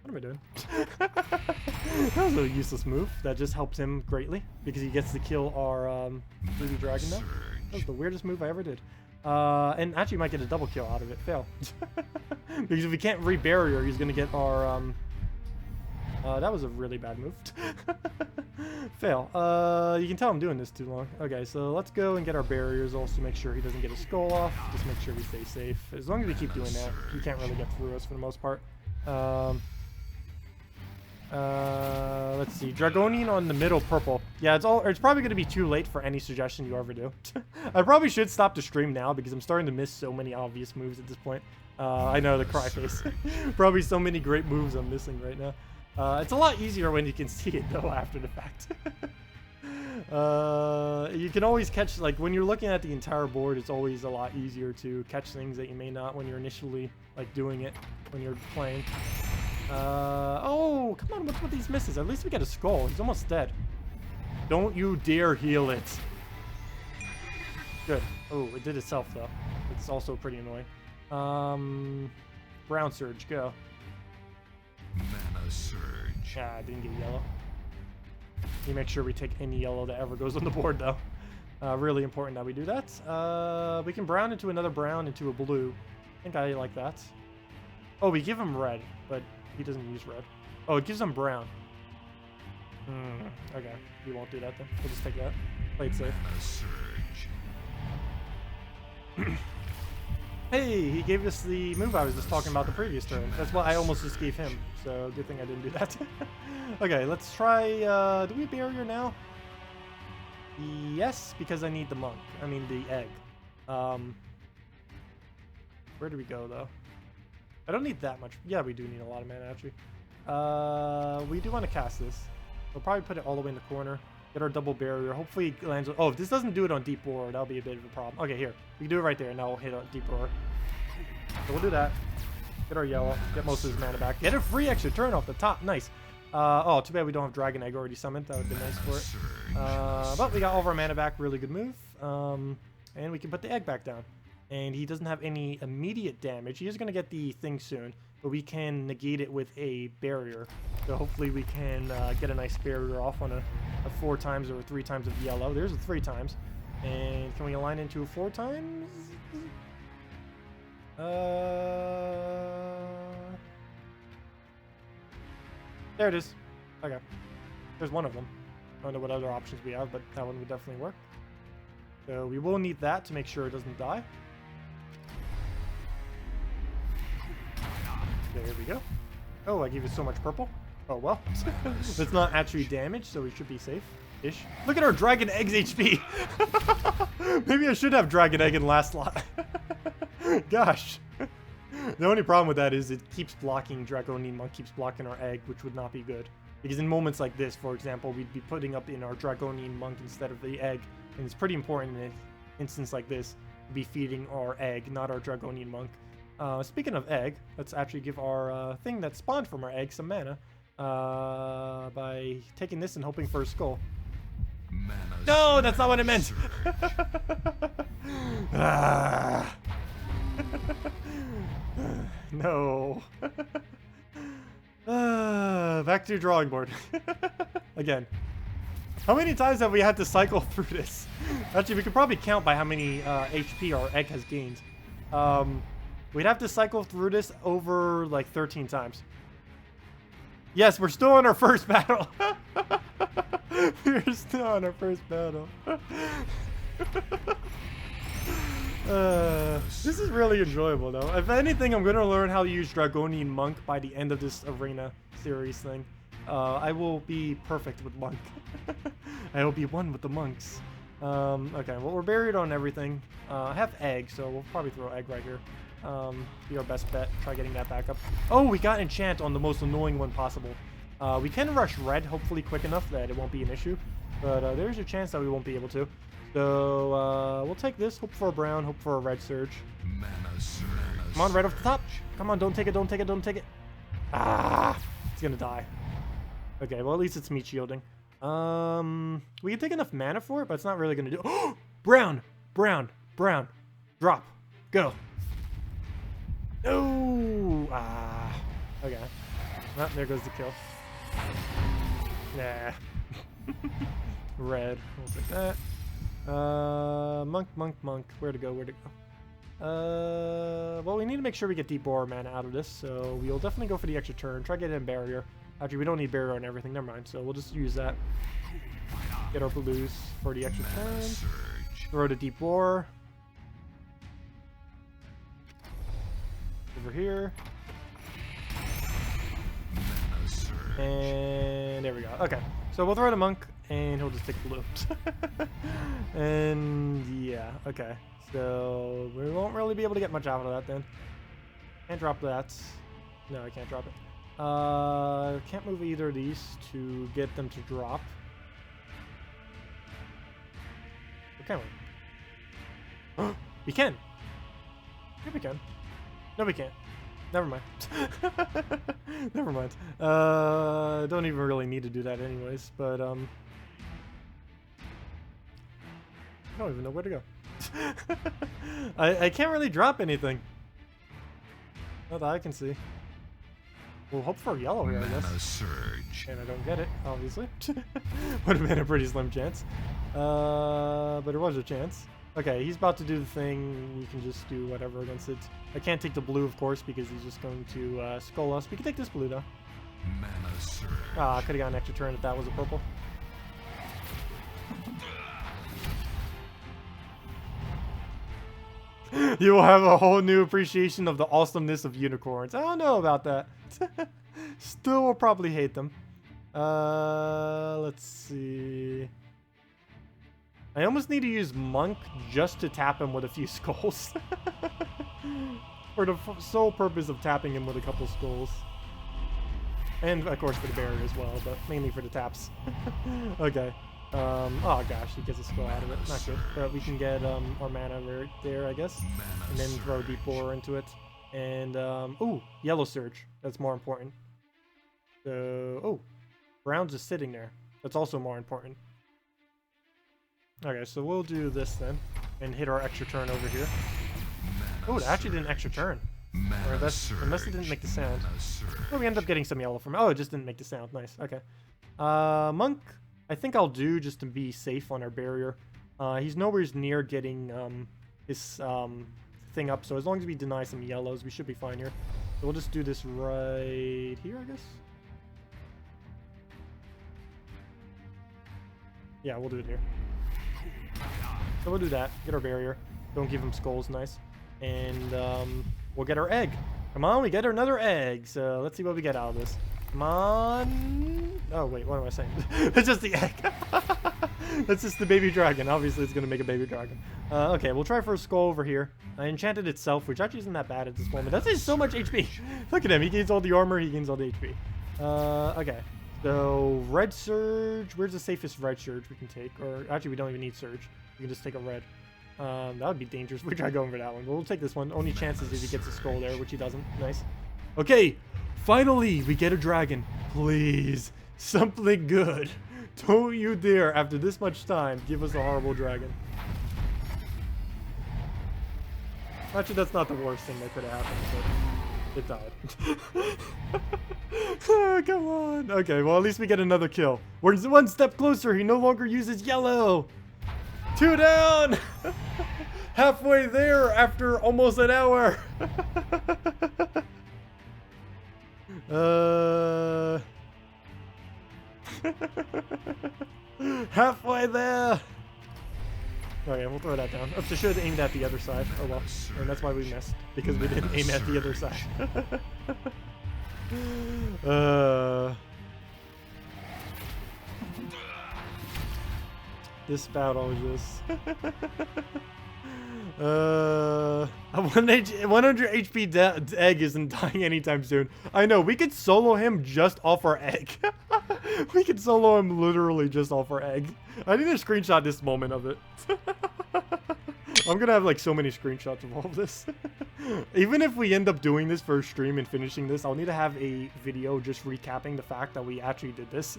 What am I doing? That was a useless move. That just helps him greatly because he gets to kill our baby dragon now. That was the weirdest move I ever did. And actually might get a double kill out of it. Fail. Because if we can't re-barrier, he's going to get our... that was a really bad move. Fail. You can tell I'm doing this too long. Okay, so let's go and get our barriers also, make sure he doesn't get a skull off. Just make sure we stay safe. As long as we keep doing that, he can't really get through us for the most part. Let's see. Dragonian on the middle purple. Yeah, it's probably going to be too late for any suggestion you ever do. I probably should stop the stream now because I'm starting to miss so many obvious moves at this point. I know, the cry face. Probably so many great moves I'm missing right now. It's a lot easier when you can see it though after the fact. You can always catch, like when you're looking at the entire board, it's always a lot easier to catch things that you may not when you're initially like doing it when you're playing. Oh, come on, what's with these misses? At least we get a skull. He's almost dead. Don't you dare heal it. Good. Oh, it did itself though. It's also pretty annoying. Brown surge, go. Mana surge. Ah, I didn't get yellow. You make sure we take any yellow that ever goes on the board though. Really important that we do that. We can brown into another brown into a blue. I think I like that. Oh, we give him red, but he doesn't use red. Oh, it gives him brown. Okay, we won't do that then. We'll just take that. Play it safe. Mana surge. Hey, he gave us the move I was just talking about the previous turn. That's what I almost just gave him. So good thing I didn't do that. Okay, let's try. Do we barrier now? Yes, because I need the monk. I mean the egg. Where do we go though? I don't need that much. Yeah, we do need a lot of mana actually. We do want to cast this. We'll probably put it all the way in the corner. Get our double barrier. Hopefully it lands. Oh, if this doesn't do it on deep roar, that'll be a bit of a problem. Okay, here. We can do it right there. Now we'll hit a deep roar. So we'll do that. Get our yellow. Get most of his mana back. Get a free extra turn off the top. Nice. Oh, too bad we don't have Dragon Egg already summoned. That would have been nice for it. But we got all of our mana back. Really good move. And we can put the egg back down. And he doesn't have any immediate damage. He is going to get the thing soon. But we can negate it with a barrier. So hopefully we can get a nice barrier off on a 4 times or 3 times of yellow. There's a 3 times. And can we align into a 4 times? There it is. Okay. There's one of them. I don't know what other options we have, but that one would definitely work. So we will need that to make sure it doesn't die. There we go. Oh, I gave it so much purple. Oh well. It's not actually damaged, so we should be safe-ish. Look at our Dragon Eggs HP! Maybe I should have Dragon Egg in last slot. Gosh. The only problem with that is it keeps blocking, Draconian Monk keeps blocking our egg, which would not be good. Because in moments like this, for example, we'd be putting up in our Draconian Monk instead of the egg. And it's pretty important in an instance like this to be feeding our egg, not our Draconian Monk. Speaking of egg, let's actually give our thing that spawned from our egg some mana. By taking this and hoping for a skull. No, that's not what I meant! Ah. No. Back to your drawing board. Again. How many times have we had to cycle through this? Actually, we could probably count by how many HP our egg has gained. We'd have to cycle through this over like 13 times. Yes, we're still on our first battle. We're still on our first battle. This is really enjoyable, though. If anything, I'm going to learn how to use Draconian Monk by the end of this arena series thing. I will be perfect with Monk. I will be one with the monks. Okay, well, we're buried on everything. I have egg, so we'll probably throw egg right here. Be our best bet. Try getting that back up. Oh, we got enchant on the most annoying one possible. We can rush red, hopefully quick enough that it won't be an issue. But there's a chance that we won't be able to. So we'll take this. Hope for a brown. Hope for a red surge. Come on, right off the top. Come on, don't take it. Don't take it. Don't take it. Ah, it's gonna die. Okay, well at least it's meat shielding. We can take enough mana for it, but it's not really gonna do. Oh, brown, brown, brown. Drop. Go. No! Ah. Okay. Oh, there goes the kill. Nah. Red. We'll take that. Monk, monk, monk. Where to go? Where to go? Well, we need to make sure we get deep bore mana out of this, so we'll definitely go for the extra turn. Try getting in barrier. Actually, we don't need barrier on everything. Never mind. So we'll just use that. Get our blues for the extra turn. Throw the deep bore. Over here. And there we go. Okay. So we'll throw the monk and he'll just take blue. And yeah, okay. So we won't really be able to get much out of that then. Can't drop that. No, I can't drop it. Can't move either of these to get them to drop. Or can we? We can. Yeah, we can. No, we can't. Never mind. Never mind. Don't even really need to do that anyways, but, I don't even know where to go. I can't really drop anything. Not that I can see. We'll hope for yellow here, I guess. Surge. And I don't get it, obviously. Would have been a pretty slim chance. But there was a chance. Okay, he's about to do the thing. We can just do whatever against it. I can't take the blue, of course, because he's just going to skull us. We can take this blue, though. Mana surge. Ah, I could have got an extra turn if that was a purple. You will have a whole new appreciation of the awesomeness of unicorns. I don't know about that. Still will probably hate them. Let's see. I almost need to use Monk just to tap him with a few skulls. For the sole purpose of tapping him with a couple skulls. And of course for the barrier as well, but mainly for the taps. Okay. Oh gosh, he gets a skull out of it. Not good. But we can get our mana right there, I guess. And then throw deep bore into it. And ooh, yellow surge. That's more important. So oh, brown's just sitting there. That's also more important. Okay, so we'll do this then, and hit our extra turn over here. Oh, it actually did an extra turn. Or unless it didn't make the sound. Oh, we ended up getting some yellow from it. Oh, it just didn't make the sound. Nice. Okay. Monk, I think I'll do just to be safe on our barrier. He's nowhere near getting his thing up, so as long as we deny some yellows, we should be fine here. So we'll just do this right here, I guess. Yeah, we'll do it here. So we'll do that. Get our barrier. Don't give him skulls. Nice. And we'll get our egg. Come on, we get another egg. So let's see what we get out of this. Come on. Oh, wait, what am I saying? It's just the egg. That's just the baby dragon. Obviously, it's going to make a baby dragon. Okay, we'll try for a skull over here. I enchanted itself, which actually isn't that bad at this moment. That's so much HP. Look at him. He gains all the armor. He gains all the HP. Okay. So, red surge. Where's the safest red surge we can take? Or, actually, we don't even need surge. We can just take a red. That would be dangerous. We try going for that one. But we'll take this one. Only chances if he gets a skull there, which he doesn't. Nice. Okay. Finally, we get a dragon. Please. Something good. Don't you dare, after this much time, give us a horrible dragon. Actually, that's not the worst thing that could have happened, but it died. Oh, come on. Okay, well, at least we get another kill. We're one step closer. He no longer uses yellow. 2 down. Halfway there after almost an hour. Halfway there. Okay, we'll throw that down. Oops, I should have aimed at the other side. Oh well. And that's why we missed. Because we didn't aim at the other side. This battle is just... a 100 HP egg isn't dying anytime soon. I know, we could solo him just off our egg. We could solo him literally just off our egg. I need to screenshot this moment of it. I'm gonna have like so many screenshots of all of this. Even if we end up doing this for a stream and finishing this, I'll need to have a video just recapping the fact that we actually did this.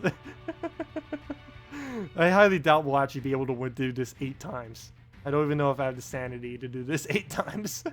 I highly doubt we'll actually be able to do this 8 times. I don't even know if I have the sanity to do this 8 times.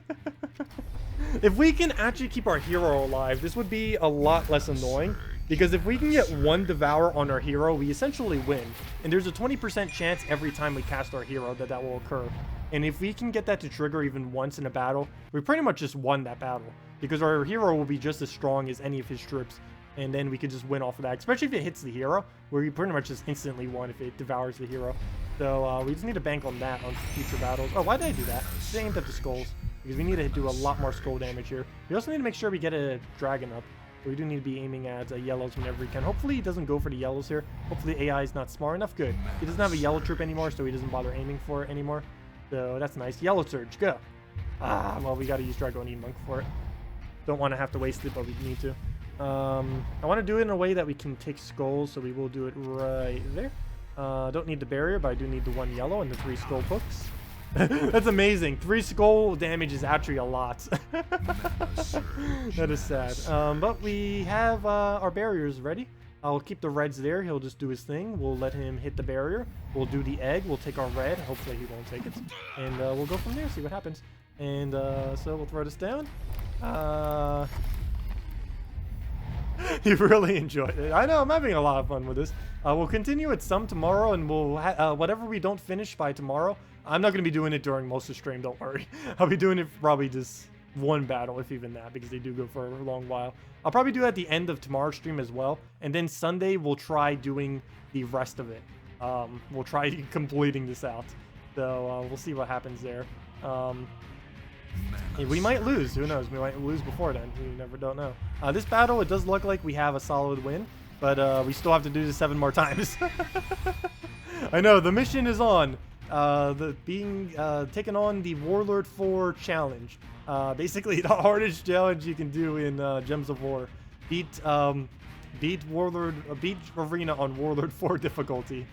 If we can actually keep our hero alive, this would be a lot less annoying. Because if we can get 1 devour on our hero, we essentially win. And there's a 20% chance every time we cast our hero that that will occur. And if we can get that to trigger even once in a battle, we pretty much just won that battle. Because our hero will be just as strong as any of his troops. And then we could just win off of that. Especially if it hits the hero, where we pretty much just instantly won if it devours the hero. So we just need to bank on that on future battles. Oh, why did I do that? Just aimed at the skulls. Because we need to do a lot more skull damage here. We also need to make sure we get a dragon up. So we do need to be aiming at yellows whenever we can. Hopefully he doesn't go for the yellows here. Hopefully AI is not smart enough. Good. He doesn't have a yellow troop anymore, so he doesn't bother aiming for it anymore. So that's nice. Yellow surge, go. Ah, well, we got to use Dragonian Monk for it. Don't want to have to waste it, but we need to. I want to do it in a way that we can take skulls, so we will do it right there. Don't need the barrier, but I do need the 1 yellow and the 3 skull pokes. That's amazing. 3 skull damage is actually a lot. That is sad. But we have our barriers ready. I'll keep the reds there. He'll just do his thing. We'll let him hit the barrier. We'll do the egg. We'll take our red. Hopefully he won't take it. And we'll go from there, see what happens. And so we'll throw this down. You really enjoyed it. I know, I'm having a lot of fun with this. We'll continue it some tomorrow, and we'll whatever we don't finish by tomorrow, I'm not going to be doing it during most of the stream, don't worry. I'll be doing it for probably just 1 battle, if even that, because they do go for a long while. I'll probably do it at the end of tomorrow's stream as well, and then Sunday we'll try doing the rest of it. We'll try completing this out. So we'll see what happens there. We might lose. Who knows? We might lose before then. We don't know. This battle, it does look like we have a solid win, but we still have to do this 7 more times. I know, the mission is on. Taking on the Warlord 4 challenge. Basically, the hardest challenge you can do in Gems of War. Beat Arena on Warlord 4 difficulty.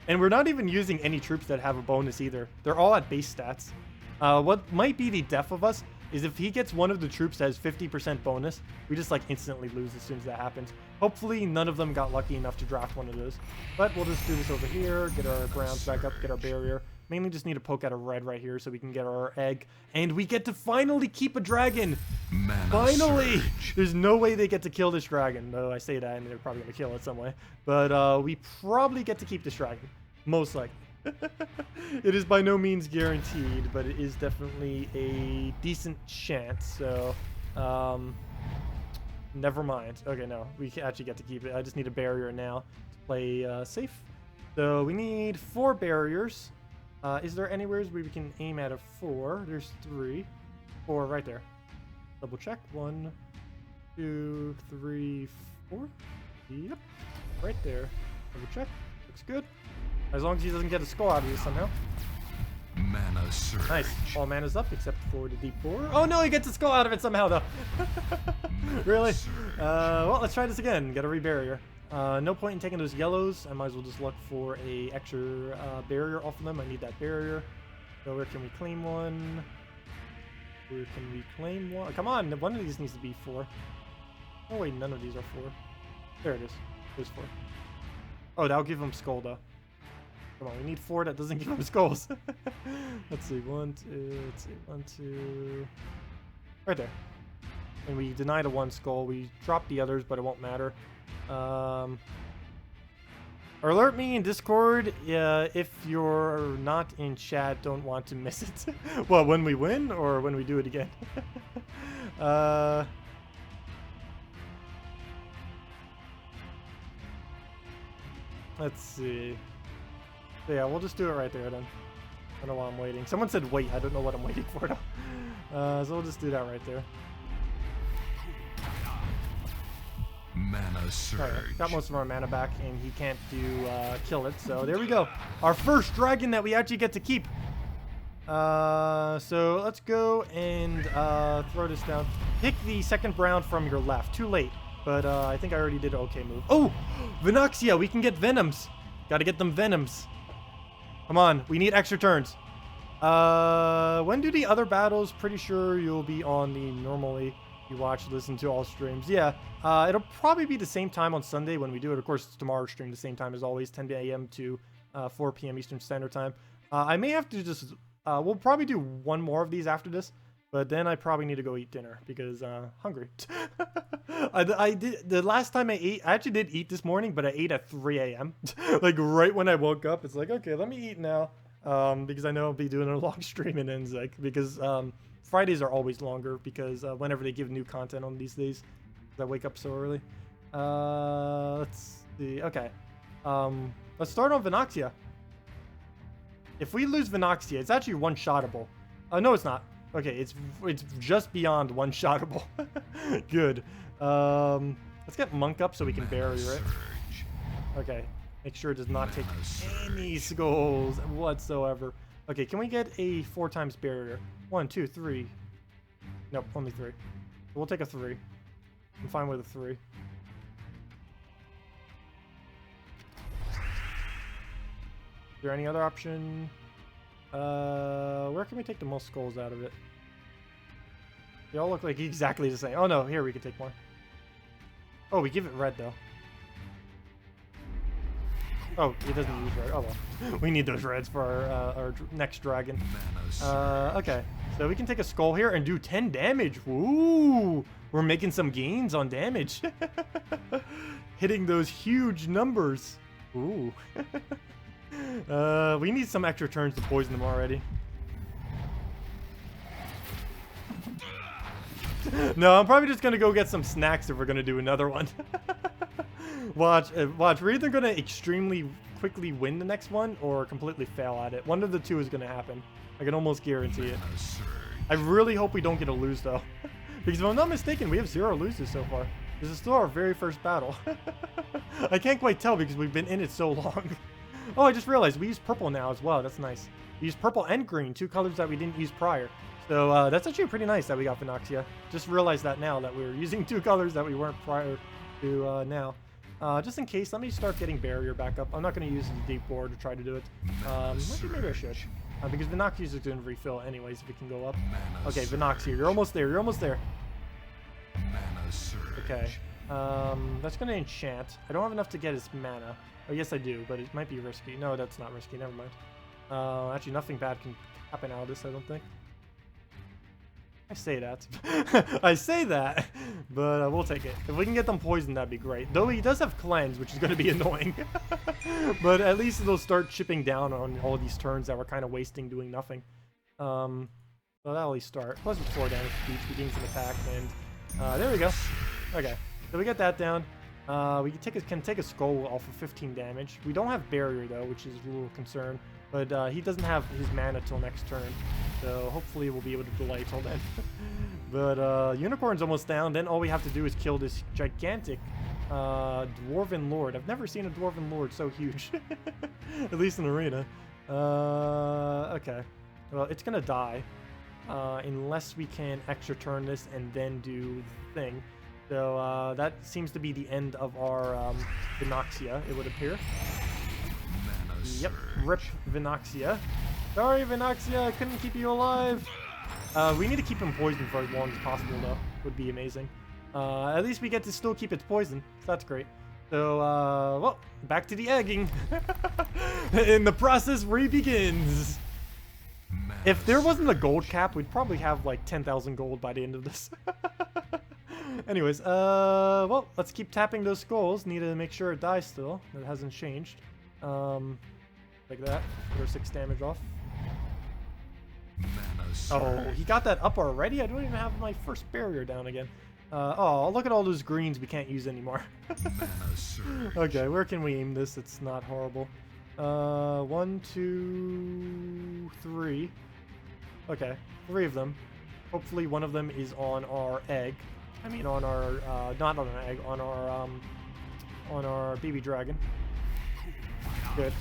And we're not even using any troops that have a bonus either. They're all at base stats. What might be the death of us is if he gets one of the troops that has 50% bonus, we just like instantly lose as soon as that happens. Hopefully none of them got lucky enough to draft one of those. But we'll just do this over here, get our grounds back up, get our barrier. Mainly just need to poke out a red right here so we can get our egg. And we get to finally keep a dragon! Mana Finally! surge. There's no way they get to kill this dragon. Though I say that and they're probably going to kill it some way. But we probably get to keep this dragon. Most likely. It is by no means guaranteed, but it is definitely a decent chance. So, never mind. Okay, no. We actually get to keep it. I just need a barrier now to play safe. So we need 4 barriers. Is there anywhere where we can aim at a 4? There's 3. 4 right there. Double check. 1, 2, 3, 4. Yep. Right there. Double check. Looks good. As long as he doesn't get a skull out of this somehow. Mana surge. Nice. All mana's up except for the deep bore. Oh no, he gets a skull out of it somehow though. Really? Well, let's try this again. Get a rebarrier. No point in taking those yellows. I might as well just look for a extra barrier off of them. I need that barrier. So where can we claim one? Where can we claim one? Come on, one of these needs to be 4. Oh wait, none of these are 4. There it is. There's 4. Oh, that'll give him skull though. Come on, we need 4 that doesn't give him skulls. Let's see, 1, 2, let's see, 1, 2. Right there. And we deny the 1 skull. We drop the others, but it won't matter. Alert me in Discord if you're not in chat, don't want to miss it. Well, when we win or when we do it again? Let's see. So yeah, we'll just do it right there then. I don't know why I'm waiting. Someone said wait. I don't know what I'm waiting for though. So we'll just do that right there. Mana surge. Alright, got most of our mana back, and he can't do kill it. So there we go. Our first dragon that we actually get to keep. So let's go and throw this down. Pick the second brown from your left. Too late, but I think I already did an okay move. Oh, Venoxia. We can get venoms. Got to get them venoms. Come on, we need extra turns. When do the other battles? Pretty sure you'll be on the normally you watch, listen to all streams. Yeah, it'll probably be the same time on Sunday when we do it. Of course, it's tomorrow's stream, the same time as always, 10 a.m. to 4 p.m. Eastern Standard Time. I may have to just, we'll probably do one more of these after this, but then I probably need to go eat dinner because hungry. I did the last time I ate. I actually did eat this morning, but I ate at 3 a.m. Like right when I woke up. It's like, okay, let me eat now, because I know I'll be doing a long stream and ends like because Fridays are always longer because whenever they give new content on these days, I wake up so early. Let's see. Okay, let's start on Venoxia. If we lose Venoxia, it's actually one-shottable. No, it's not. Okay, it's just beyond one-shottable. Good. Let's get Monk up so we can barrier it. Okay, make sure it does not take any skulls whatsoever. Okay, can we get a 4 times barrier? 1, 2, 3. Nope, only 3. We'll take a 3. I'm fine with a 3. Is there any other option? Where can we take the most skulls out of it? They all look like exactly the same. Oh no, here we can take more. Oh, we give it red though. Oh, it doesn't use red. Oh well. We need those reds for our next dragon. Okay, so we can take a skull here and do 10 damage. Ooh, we're making some gains on damage. Hitting those huge numbers. Ooh. We need some extra turns to poison them already. No, I'm probably just gonna go get some snacks if we're gonna do another one. Watch. We're either gonna extremely quickly win the next one or completely fail at it. One of the two is gonna happen. I can almost guarantee it. I really hope we don't get a lose though, because if I'm not mistaken, we have 0 loses so far. This is still our very first battle. I can't quite tell because we've been in it so long. Oh, I just realized we use purple now as well. That's nice. We use purple and green, 2 colors that we didn't use prior. So that's actually pretty nice that we got Venoxia. Just realized that now that we were using 2 colors that we weren't prior to now. Just in case, let me start getting barrier back up. I'm not going to use the deep board to try to do it. Maybe I should. Because Venoxia is going to refill anyways if it can go up. Okay, Venoxia, you're almost there. You're almost there. Okay. That's going to enchant. I don't have enough to get his mana. Oh, yes, I do, but it might be risky. No, that's not risky. Never mind. Actually, nothing bad can happen out of this, I don't think. I say that. I say that, but we'll take it. If we can get them poisoned, that'd be great. Though he does have cleanse, which is going to be annoying. But at least it'll start chipping down on all these turns that we're kind of wasting doing nothing. So that'll at least start. Plus it's 4 damage to each. We gain some attack, and there we go. Okay, so we get that down. We can take a skull off of 15 damage. We don't have barrier though, which is a little concern. But he doesn't have his mana till next turn, so hopefully we'll be able to delay till then. But Unicorn's almost down. Then all we have to do is kill this gigantic Dwarven Lord. I've never seen a Dwarven Lord so huge, at least in Arena. Okay, well it's gonna die unless we can extra turn this and then do the thing. So that seems to be the end of our Vinoxia, it would appear. Yep, rip Vinoxia. Sorry, Vinoxia, I couldn't keep you alive. We need to keep him poisoned for as long as possible, though. Would be amazing. At least we get to still keep its poison, so that's great. So, well, back to the egging. And the process re-begins. If there wasn't a gold cap, we'd probably have like 10,000 gold by the end of this. Anyways, well, let's keep tapping those skulls. Need to make sure it dies still. It hasn't changed. Like that. Put our 6 damage off. Oh, he got that up already? I don't even have my first barrier down again. Oh, look at all those greens we can't use anymore. Okay, where can we aim this? It's not horrible. 1, 2, 3. Okay, 3 of them. Hopefully one of them is on our egg. I mean on our, not on an egg, on our baby dragon. Good.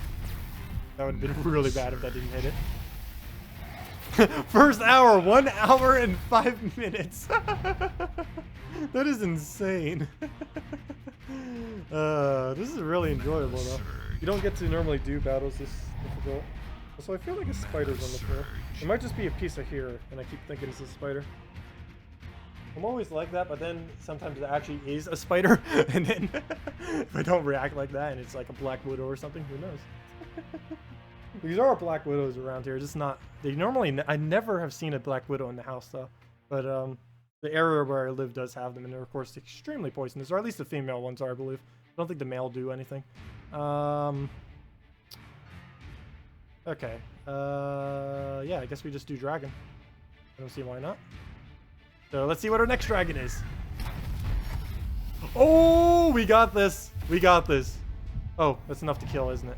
That would have been really bad if that didn't hit it. First hour, 1 hour and 5 minutes. That is insane. This is really enjoyable though. You don't get to normally do battles this difficult. So I feel like a spider's on the floor. It might just be a piece of hair, and I keep thinking it's a spider. I'm always like that, but then sometimes it actually is a spider, and then if I don't react like that and it's like a black widow or something, who knows? These are black widows around here, just not... They normally... I never have seen a black widow in the house, though. But the area where I live does have them, and they're, of course, extremely poisonous, or at least the female ones are, I believe. I don't think the male do anything. Okay. Yeah, I guess we just do dragon. I don't see why not. So let's see what our next dragon is. Oh, we got this. We got this. Oh, that's enough to kill, isn't it?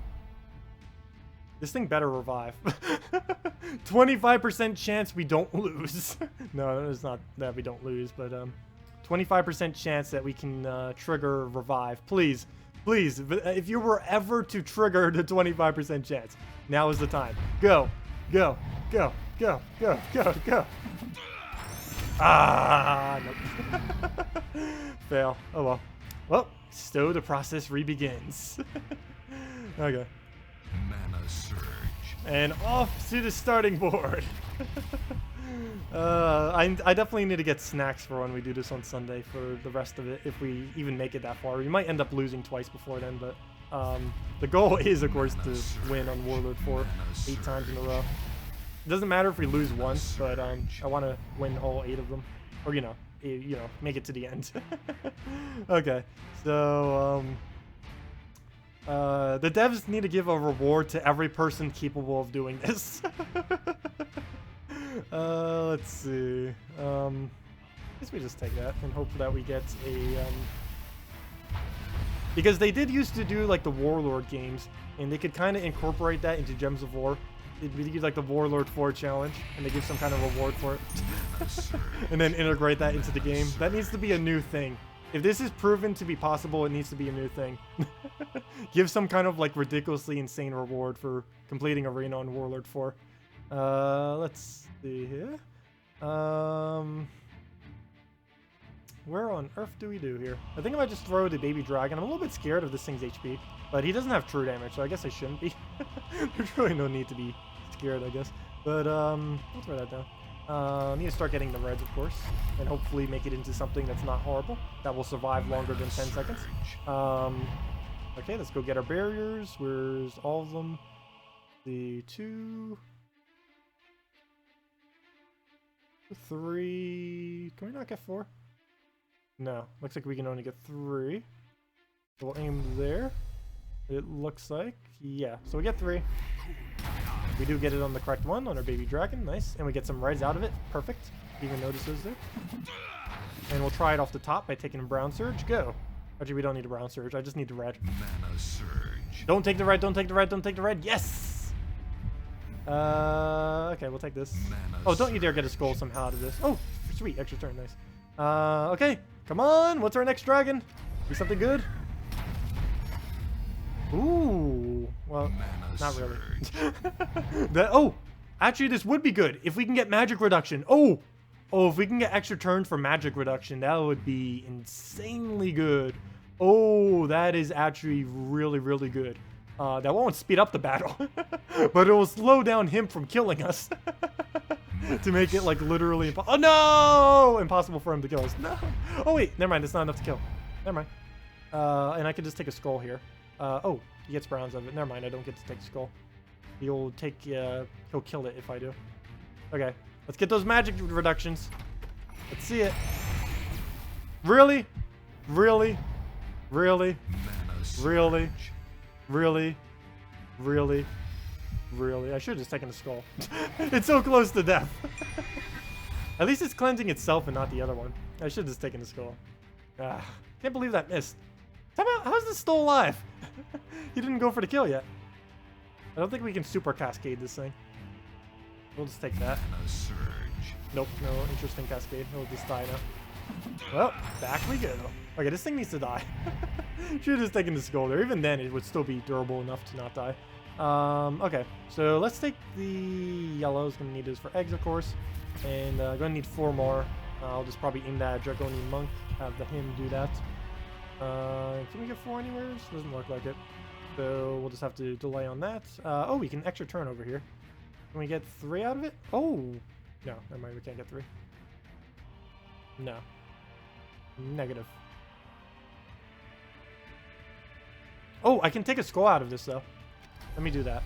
This thing better revive. 25% chance we don't lose. No, it's not that we don't lose, but 25% chance that we can trigger revive. Please, please, if you were ever to trigger the 25% chance, now is the time. Go, go, go, go, go, go, go. Ah, nope. Fail. Oh well. Well, so the process re-begins. Okay. Mana surge. And off to the starting board. I definitely need to get snacks for when we do this on Sunday for the rest of it, if we even make it that far. We might end up losing twice before then, but the goal is, of course, to win on Warlord 4 8 times in a row. It doesn't matter if we lose once, but I want to win all 8 of them, or you know, make it to the end. Okay, so the devs need to give a reward to every person capable of doing this. Let's see. I guess we just take that and hope that we get a because they did used to do like the Warlord games, and they could kind of incorporate that into Gems of War. It'd be like the Warlord 4 challenge, and they give some kind of reward for it. And then integrate that into the game. That needs to be a new thing. If this is proven to be possible, it needs to be a new thing. Give some kind of like ridiculously insane reward for completing Arena on Warlord 4. Let's see here. Where on earth do we do here? I think I might just throw the baby dragon. I'm a little bit scared of this thing's HP, but he doesn't have true damage, so I guess I shouldn't be. There's really no need to be scared, I guess. But let's throw that down. Need to start getting the reds, of course, and hopefully make it into something that's not horrible, that will survive longer than 10 seconds. Okay, let's go get our barriers. Where's all of them? The 2, 3. Can we not get 4? No. Looks like we can only get 3. So we'll aim there. It looks like. Yeah. So we get 3. We do get it on the correct one, on our baby dragon. Nice. And we get some reds out of it. Perfect. Even notice those there. And we'll try it off the top by taking a brown surge. Go. Actually, we don't need a brown surge. I just need the red. Mana surge. Don't take the red. Don't take the red. Don't take the red. Yes! Okay, we'll take this. Mana Oh, don't you dare get a skull somehow out of this. Oh, sweet. Extra turn. Nice. Okay. Come on. What's our next dragon? Be something good? Ooh. Well, Mana not really. surge. Oh, actually, this would be good. If we can get magic reduction. Oh, if we can get extra turns for magic reduction, that would be insanely good. Oh, that is actually really, really good. That won't speed up the battle, but it will slow down him from killing us to make it like literally oh no, impossible for him to kill us. No. Oh wait, never mind. It's not enough to kill. Never mind. And I can just take a skull here. Oh, he gets browns of it. Never mind. I don't get to take a skull. He'll take. He'll kill it if I do. Okay, let's get those magic reductions. Let's see it. Really, really, really, Mana surge. really. Really? Really? Really? I should have just taken the skull. It's so close to death. At least it's cleansing itself and not the other one. I should have just taken the skull. Ah, can't believe that missed. How is this still alive? He didn't go for the kill yet. I don't think we can super cascade this thing. We'll just take that. Mana surge. Nope, no interesting cascade. He'll just die now. Well, back we go. Okay, this thing needs to die. Should have just taken the skull there. Even then, it would still be durable enough to not die. Okay, so let's take the yellows. Gonna need this for eggs, of course. And gonna need 4 more. I'll just probably aim that Dragonian Monk. Have him do that. Can we get 4 anywhere? Doesn't look like it. So we'll just have to delay on that. Oh, we can extra turn over here. Can we get 3 out of it? Oh, no, never mind. We can't get 3. No. Negative. Oh, I can take a skull out of this, though. Let me do that.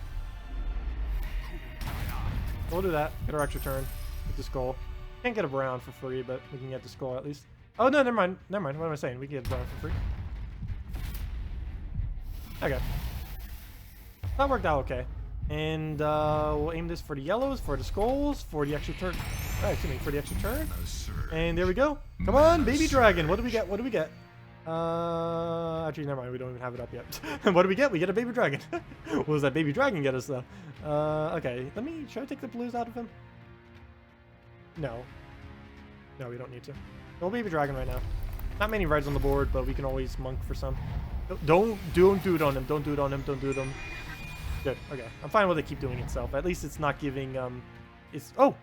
We'll do that. Get our extra turn. Get the skull. Can't get a brown for free, but we can get the skull at least. Oh, no, never mind. Never mind. What am I saying? We can get a brown for free. Okay. That worked out okay. And we'll aim this for the yellows, for the skulls, for the extra turn. Excuse me, for the extra turn. Mana surge. And there we go. Come on, baby dragon. What do we get? What do we get? Actually, never mind. We don't even have it up yet. What do we get? We get a baby dragon. What does that baby dragon get us, though? Okay. Should I take the blues out of him? No. No, we don't need to. No baby dragon right now. Not many reds on the board, but we can always monk for some. Don't do it on him. Don't do it on him. Don't do it on him. Good. Okay. I'm fine with it keep doing itself. At least it's not giving, it's, oh!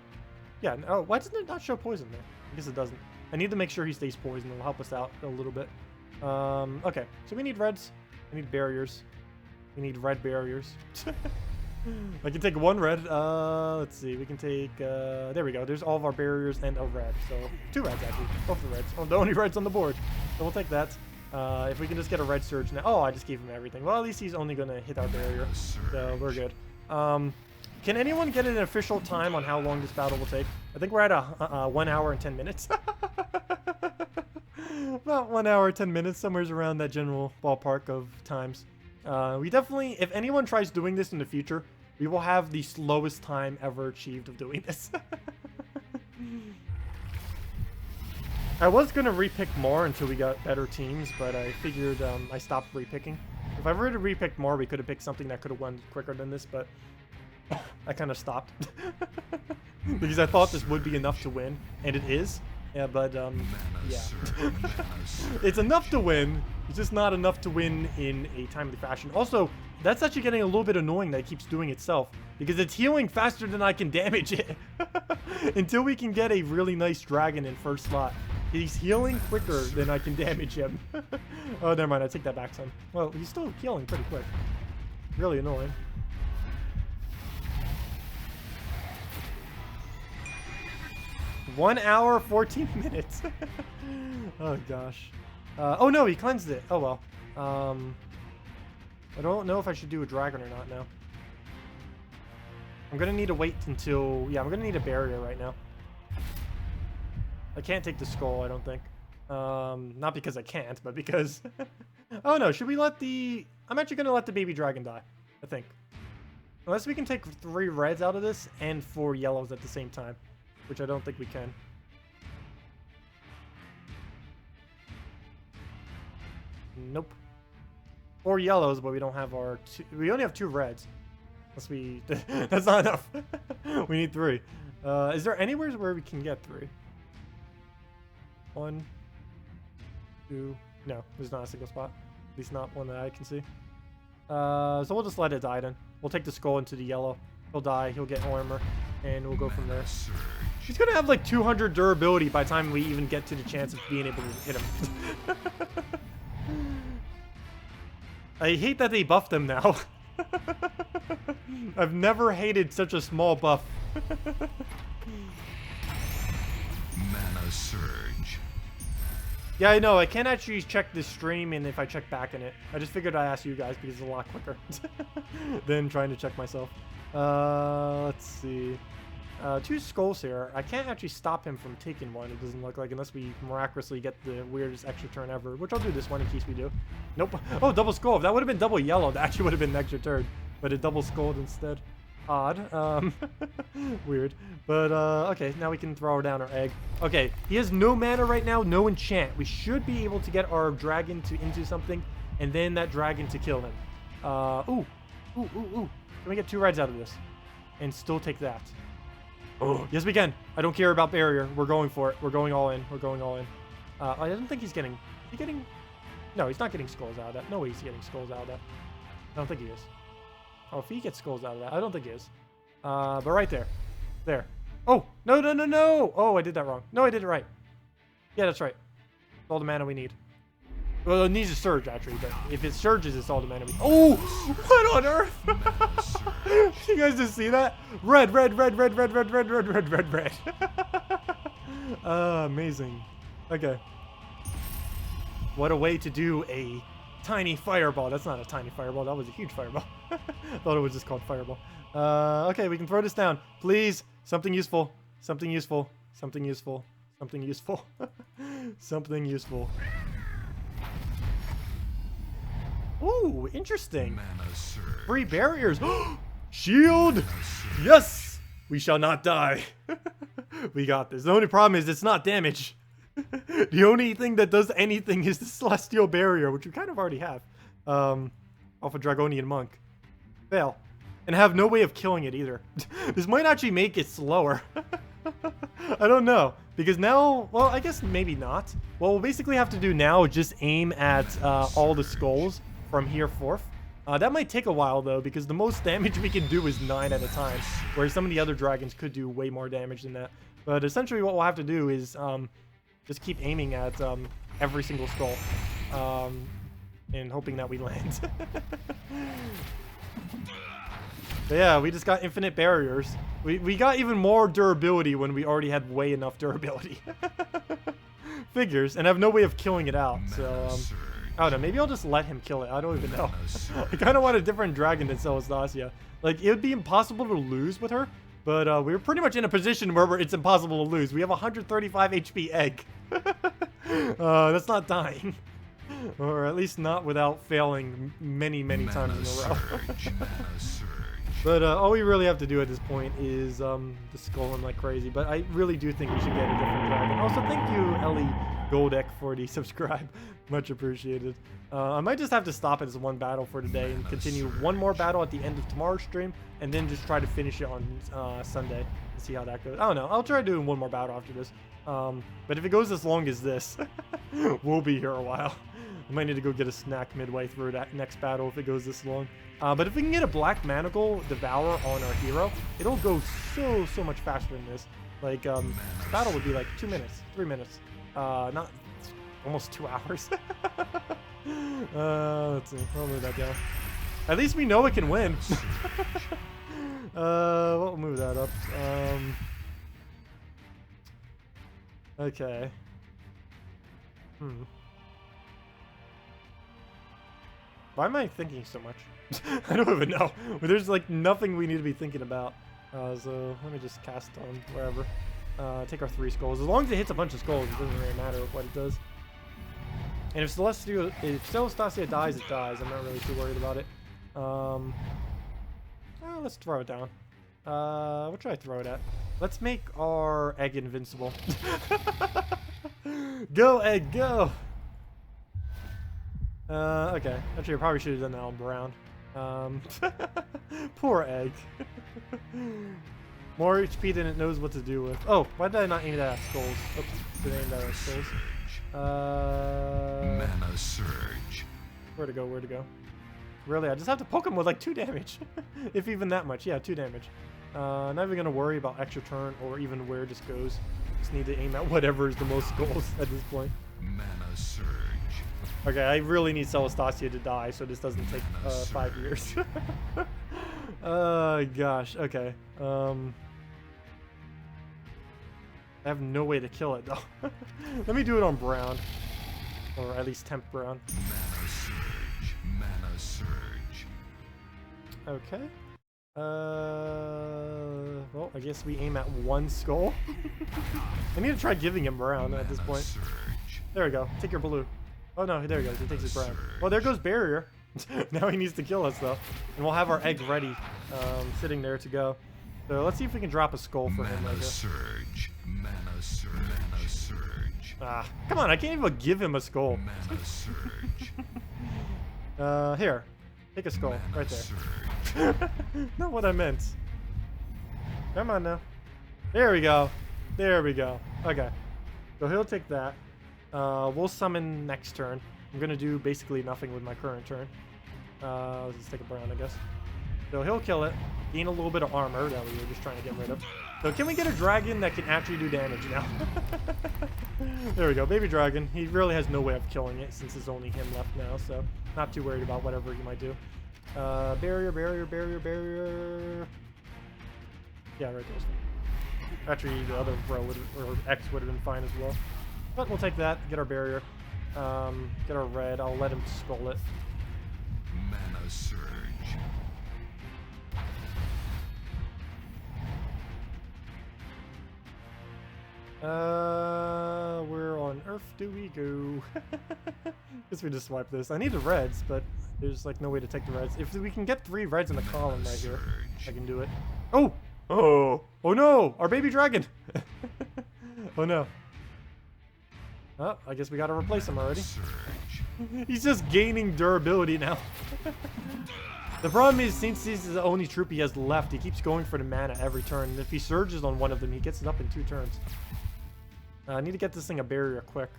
Yeah, oh, why doesn't it not show poison there? I guess it doesn't. I need to make sure he stays poisoned. It'll help us out a little bit. Okay. So we need reds. We need barriers. We need red barriers. I can take 1 red. Let's see. We can take, there we go. There's all of our barriers and a red. So 2 reds, actually. Both the reds. Oh, the only reds on the board. So we'll take that. If we can just get a red surge now. Oh, I just gave him everything. Well, at least he's only going to hit our barrier. So we're good. Can anyone get an official time on how long this battle will take? I think we're at 1 hour and 10 minutes. About 1 hour, 10 minutes, somewhere around that general ballpark of times. We definitely, if anyone tries doing this in the future, we will have the slowest time ever achieved of doing this. I was going to repick more until we got better teams, but I figured I stopped repicking. If I were to repick more, we could have picked something that could have won quicker than this, but I kind of stopped. Because I thought this would be enough to win, and it is. Yeah, but, yeah. It's enough to win, it's just not enough to win in a timely fashion. Also, that's actually getting a little bit annoying that it keeps doing itself, because it's healing faster than I can damage it. Until we can get a really nice dragon in first slot. He's healing quicker than I can damage him. Oh, never mind, I take that back, son. Well, he's still healing pretty quick. Really annoying. One hour, 14 minutes. Oh, gosh. Oh, no, he cleansed it. Oh, well. I don't know if I should do a dragon or not now. I'm gonna need to wait until... Yeah, I'm gonna need a barrier right now. I can't take the skull, I don't think. Not because I can't, but because... Oh no, should we let the... I'm actually gonna let the baby dragon die, I think. Unless we can take 3 reds out of this and 4 yellows at the same time, which I don't think we can. Nope. 4 yellows, but we don't have our... We only have 2 reds. Unless we... That's not enough. We need 3. Is there anywhere where we can get 3? 1, 2... No, there's not a single spot. At least not one that I can see. So we'll just let it die then. We'll take the skull into the yellow. He'll die, he'll get armor, and we'll go from there. He's gonna have like 200 durability by the time we even get to the chance of being able to hit him. I hate that they buffed him now. I've never hated such a small buff. Mana surge. Yeah, I know. I can't actually check this stream, and if I check back in it, I just figured I'd ask you guys because it's a lot quicker than trying to check myself. Let's see. 2 skulls here. I can't actually stop him from taking one, it doesn't look like, unless we miraculously get the weirdest extra turn ever, which I'll do this one in case we do. Nope. Oh, double skull. If that would have been double yellow, that actually would have been an extra turn, but it double skulled instead. Odd. Weird. But, okay, now we can throw down our egg. Okay, he has no mana right now, no enchant. We should be able to get our dragon into something, and then that dragon to kill him. Ooh. Can we get 2 reds out of this? And still take that? Oh, yes we can. I don't care about barrier. We're going for it. We're going all in. We're going all in. I don't think he's getting... Is he getting... No, he's not getting skulls out of that. No way he's getting skulls out of that. I don't think he is. Oh, if he gets skulls out of that, I don't think he is. But right there. There. Oh, no. Oh, I did that wrong. No, I did it right. Yeah, that's right. It's all the mana we need. Well, it needs a surge, actually, but if it surges, it's all the mana we need. Oh, what on earth? You guys just see that? Red. Amazing. Okay. What a way to do a tiny fireball. That's not a tiny fireball. That was a huge fireball. I thought it was just called fireball. Okay, we can throw this down. Please, something useful. Something useful. Something useful. Something useful. Something useful. Ooh, interesting. Free barriers. Shield. Yes. We shall not die. We got this. The only problem is it's not damage. The only thing that does anything is the Celestial Barrier, which we kind of already have. Off a Dragonian Monk. Fail. And have no way of killing it either. This might actually make it slower. I don't know. Because now, well, I guess maybe not. What we'll basically have to do now is just aim at all the skulls from here forth. That might take a while, though, because the most damage we can do is 9 at a time, whereas some of the other dragons could do way more damage than that. But essentially what we'll have to do is just keep aiming at every single skull and hoping that we land. But yeah, we just got infinite barriers. We got even more durability when we already had way enough durability. Figures, and I have no way of killing it out, so... I don't know, maybe I'll just let him kill it. I don't even know. I kind of want a different dragon than ssaszix. Like, it would be impossible to lose with her, but we're pretty much in a position where it's impossible to lose. We have 135 HP egg. That's not dying. Or at least not without failing many times in a row. But all we really have to do at this point is just skull him like crazy. But I really do think we should get a different dragon. Also, thank you, Ellie Goldek, for the subscribe. Much appreciated. I might just have to stop it as one battle for today and continue one more battle at the end of tomorrow's stream, and then just try to finish it on Sunday and see how that goes. I don't know. I'll try doing one more battle after this. But if it goes as long as this, we'll be here a while. I might need to go get a snack midway through that next battle if it goes this long. But if we can get a Black Manacle Devourer on our hero, it'll go so much faster than this. Like, this battle would be like 2 minutes, 3 minutes. Not almost 2 hours. Let's see. I'll move that down. At least we know it can win. We'll move that up. Okay. Why am I thinking so much? I don't even know. There's like nothing we need to be thinking about. So let me just cast on wherever. Take our 3 skulls. As long as it hits a bunch of skulls, it doesn't really matter what it does. And if Celestia dies, it dies. I'm not really too worried about it. Let's throw it down. What should I throw it at? Let's make our egg invincible. Go, egg, go! Okay. Actually, I probably should have done that on brown. Poor egg. More HP than it knows what to do with. Oh, why did I not aim that at skulls? Oops, did I aim that at skulls? Mana surge. Where to go? Where to go? Really, I just have to poke him with like 2 damage. If even that much. Yeah, 2 damage. Not even gonna worry about extra turn or even where this goes. Just need to aim at whatever is the most skulls at this point. Mana surge. Okay, I really need Celestia to die so this doesn't take 5 years. Oh gosh, okay. I have no way to kill it though. Let me do it on brown. Or at least temp brown. Mana surge. Mana surge. Okay. Well, I guess we aim at 1 skull. I need to try giving him brown at this point. Surge. There we go. Take your blue. Oh no, there he goes. He takes his brown. Well, there goes barrier. Now he needs to kill us though. And we'll have our egg ready, sitting there to go. So let's see if we can drop a skull for him right Mana here. surge. Mana surge. Mana surge. Ah, come on, I can't even give him a skull. Mana surge. Here. Take a skull. Mana Right there. surge. Not what I meant. Come on now. There we go. There we go. Okay. So he'll take that. We'll summon next turn. I'm gonna do basically nothing with my current turn. Let's just take a brown, I guess. So he'll kill it. Gain a little bit of armor that we were just trying to get rid of. So can we get a dragon that can actually do damage now? There we go, baby dragon. He really has no way of killing it since there's only him left now, so not too worried about whatever he might do. Barrier, barrier, barrier, barrier. Yeah, right there. Actually, the other row or X would have been fine as well. But we'll take that, get our barrier. Get our red. I'll let him skull it. Mana surge. Where on earth do we go? Guess we just swipe this. I need the reds, but there's like no way to take the reds. If we can get 3 reds in the column right here, I can do it. Oh! Oh! Oh no! Our baby dragon! Oh no. Oh, I guess we gotta replace him already. He's just gaining durability now. The problem is, since this is the only troop he has left, he keeps going for the mana every turn. And if he surges on one of them, he gets it up in 2 turns. I need to get this thing a barrier quick.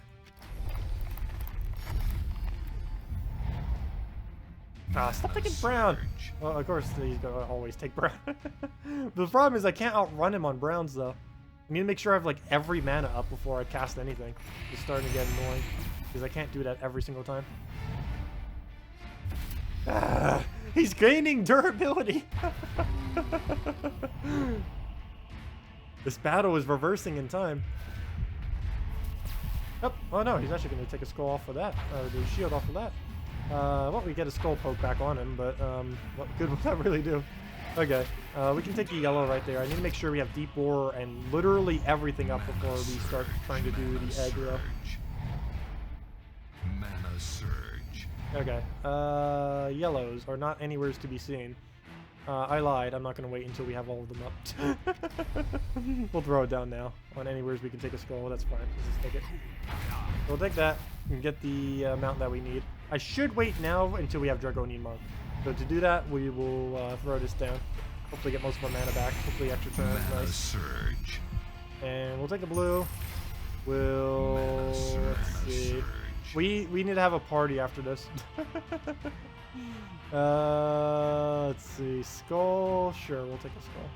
Ah, stop taking brown! Well, of course, he's gonna always take brown. The problem is I can't outrun him on browns, though. I need to make sure I have, like, every mana up before I cast anything. It's starting to get annoying, because I can't do that every single time. Ah, he's gaining durability! This battle is reversing in time. Oh no, he's actually going to take a skull off of that, or the shield off of that. Well, we get a skull poke back on him, but what good would that really do? Okay, we can take the yellow right there. I need to make sure we have deep bore and literally everything up before we start trying to do the egg row. Mana surge. Okay, yellows are not anywhere to be seen. I lied. I'm not going to wait until we have all of them up. We'll throw it down now. On anywheres we can take a skull. That's fine. Let's just take it. We'll take that and get the amount that we need. I should wait now until we have Dragonian Monk. So to do that, we will throw this down. Hopefully get most of our mana back. Hopefully extra turns. Mana Nice. surge. And we'll take a blue. We'll... let's see. We need to have a party after this. Let's see. Skull. Sure, we'll take a skull.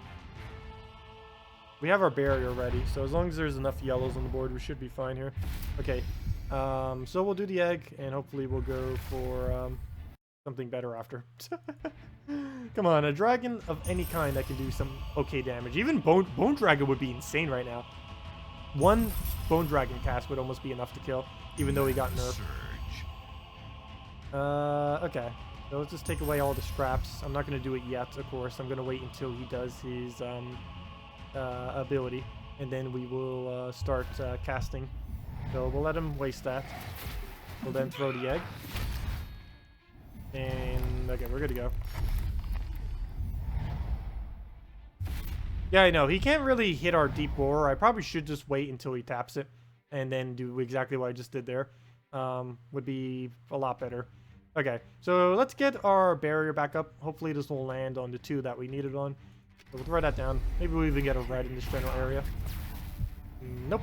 We have our barrier ready, so as long as there's enough yellows on the board, we should be fine here. Okay. So we'll do the egg, and hopefully we'll go for something better after. Come on, a dragon of any kind that can do some okay damage. Even Bone Dragon would be insane right now. 1 Bone Dragon cast would almost be enough to kill, even though he got nerfed. Surge. Okay. So let's just take away all the scraps. I'm not going to do it yet, of course. I'm going to wait until he does his ability. And then we will start casting. So we'll let him waste that. We'll then throw the egg. And okay, we're good to go. Yeah, I know. He can't really hit our deep borer. I probably should just wait until he taps it. And then do exactly what I just did there. Would be a lot better. Okay, so let's get our barrier back up. Hopefully this will land on the 2 that we needed on. So we'll throw that down. Maybe we'll even get a red in this general area. Nope.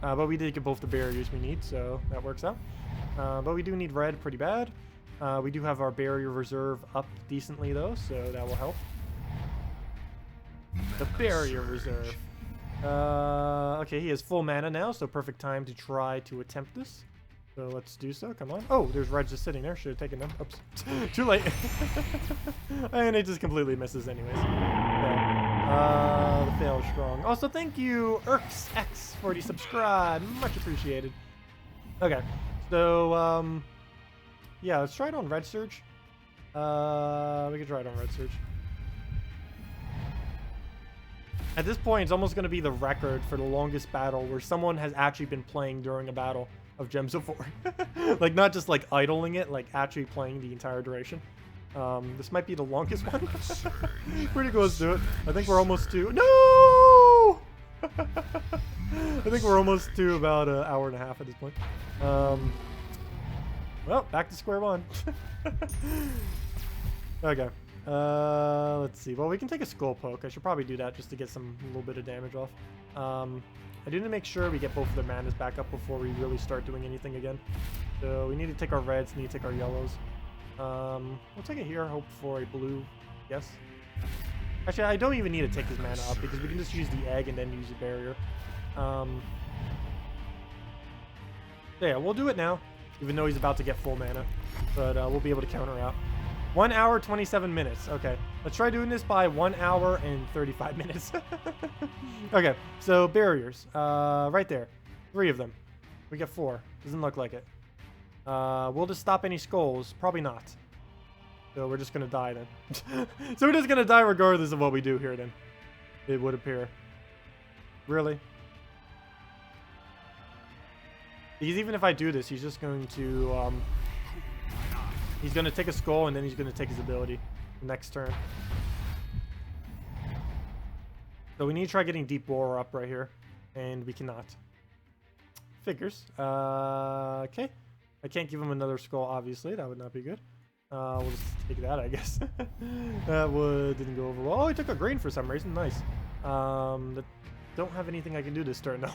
But we did get both the barriers we need, so that works out. But we do need red pretty bad. We do have our barrier reserve up decently though, so that will help. The barrier reserve. Okay, he has full mana now, so perfect time to try to attempt this. So let's do so. Come on. Oh, there's reds just sitting there. Should have taken them. Oops. Too late. And it just completely misses anyways. The fail is strong. Also, thank you, ErksX, for the subscribe. Much appreciated. Okay. So, yeah, let's try it on Red Surge. We can try it on Red Surge. At this point, it's almost going to be the record for the longest battle where someone has actually been playing during a battle of Gems of War. Like, not just, like, idling it, like, actually playing the entire duration. This might be the longest one. Pretty close to it. I think we're almost to... No! I think we're almost to about an hour and a half at this point. Well, back to square one. Okay. Let's see. Well, we can take a skull poke. I should probably do that just to get a little bit of damage off. I do need to make sure we get both of their manas back up before we really start doing anything again. So we need to take our reds, need to take our yellows. We'll take it here, hope for a blue. Yes. Actually, I don't even need to take his mana up because we can just use the egg and then use the barrier. So yeah, we'll do it now, even though he's about to get full mana. But we'll be able to counter out. 1 hour, 27 minutes. Okay, let's try doing this by 1 hour and 35 minutes. Okay, so barriers. Right there. 3 of them. We get 4. Doesn't look like it. We'll just stop any skulls. Probably not. So we're just going to die then. So we're just going to die regardless of what we do here then. It would appear. Really? Because even if I do this, he's just going to... he's going to take a skull and then he's going to take his ability next turn. So we need to try getting Deep Borer up right here. And we cannot. Figures. Okay. I can't give him another skull, obviously. That would not be good. We'll just take that, I guess. That didn't go over well. Oh, he took a green for some reason. Nice. Don't have anything I can do this turn, though.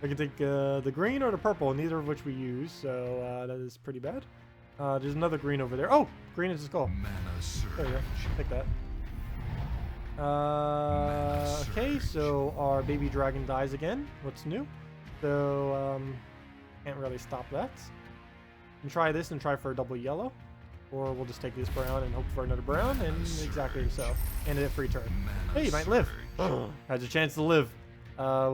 I can take the green or the purple, neither of which we use. So that is pretty bad. There's another green over there. Oh, green is a skull. There you go. Take that. Okay, so our baby dragon dies again. What's new? So, can't really stop that. And try this and try for a double yellow. Or we'll just take this brown and hope for another brown, and exactly so. And a free turn. Hey, you might live. Has a chance to live.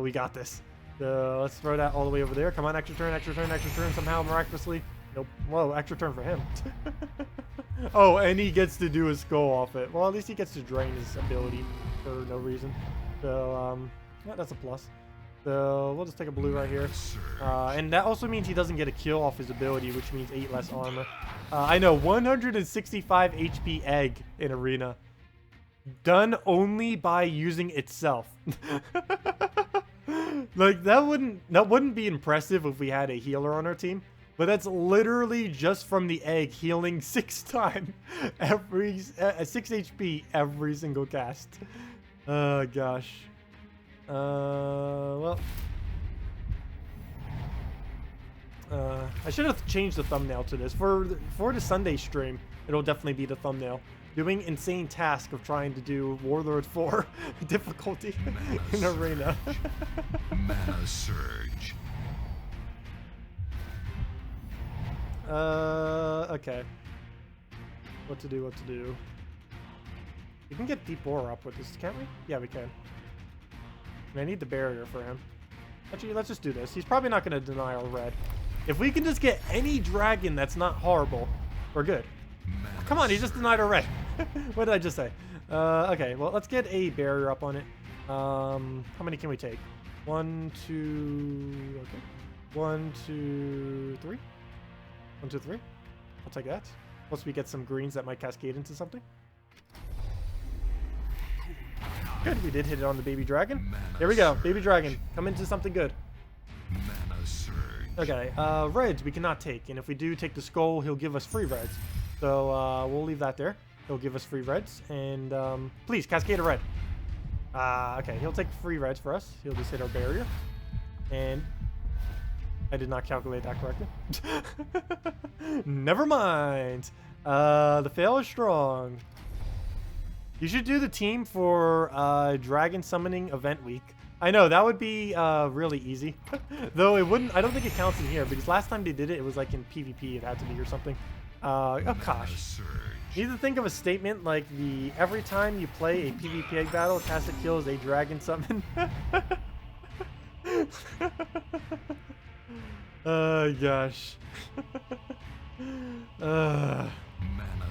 We got this. So let's throw that all the way over there. Come on, extra turn, extra turn, extra turn. Somehow, miraculously. Nope. Whoa, extra turn for him. Oh, and he gets to do a skull off it. Well, at least he gets to drain his ability for no reason. So, yeah, that's a plus. So we'll just take a blue right here. And that also means he doesn't get a kill off his ability, which means 8 less armor. I know, 165 HP egg in arena. Done only by using itself. Like, that wouldn't be impressive if we had a healer on our team. But that's literally just from the egg healing 6 times every 6 HP every single cast. Oh gosh. Well, I should have changed the thumbnail to this for the Sunday stream. It'll definitely be the thumbnail. Doing insane task of trying to do Warlord 4 difficulty in arena. Mana surge. Okay. What to do, what to do. We can get Deep Borer up with this, can't we? Yeah, we can. And I need the barrier for him. Actually, let's just do this. He's probably not going to deny our red. If we can just get any dragon that's not horrible, we're good. come on, he just denied our red. What did I just say? Okay, well, let's get a barrier up on it. How many can we take? 1, 2, okay. 1, 2, 3. 1, 2, 3. I'll take that. Plus we get some greens that might cascade into something. Good, we did hit it on the baby dragon. There we go, baby dragon. Come into something good. Mana surge. Okay, reds we cannot take, and if we do take the skull, he'll give us free reds. So we'll leave that there. He'll give us free reds, and please cascade a red. Okay, he'll take free reds for us. He'll just hit our barrier, and I did not calculate that correctly. Never mind. The fail is strong. You should do the team for Dragon Summoning Event Week. I know, that would be really easy. Though it wouldn't, I don't think it counts in here, because last time they did it, it was like in PvP, it had to be or something. Oh gosh. You need to think of a statement like every time you play a PvP egg battle, Tacet kills a dragon summon. Oh gosh. Mana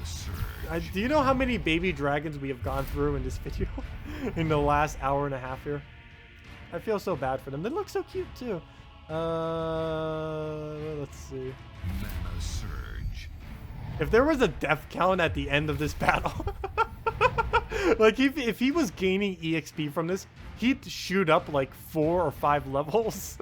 surge. Do you know how many baby dragons we have gone through in this video? In the last hour and a half here? I feel so bad for them. They look so cute too. Let's see. Mana surge. If there was a death count at the end of this battle, like if he was gaining EXP from this, he'd shoot up like 4 or 5 levels.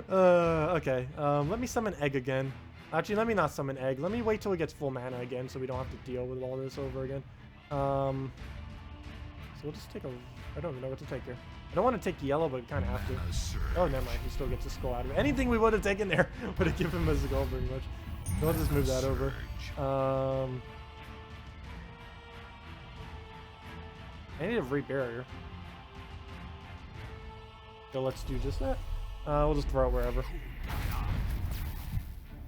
Okay. Let me summon egg again. Actually, let me not summon egg. Let me wait till it gets full mana again, so we don't have to deal with all this over again. So we'll just take a. I don't even know what to take here. I don't want to take yellow, but kind of have to. Oh, never mind. He still gets a skull out of it. Anything we would have taken there would have given him a skull pretty much. So let's just move that over. I need a re-barrier. So let's do just that. We'll just throw it wherever.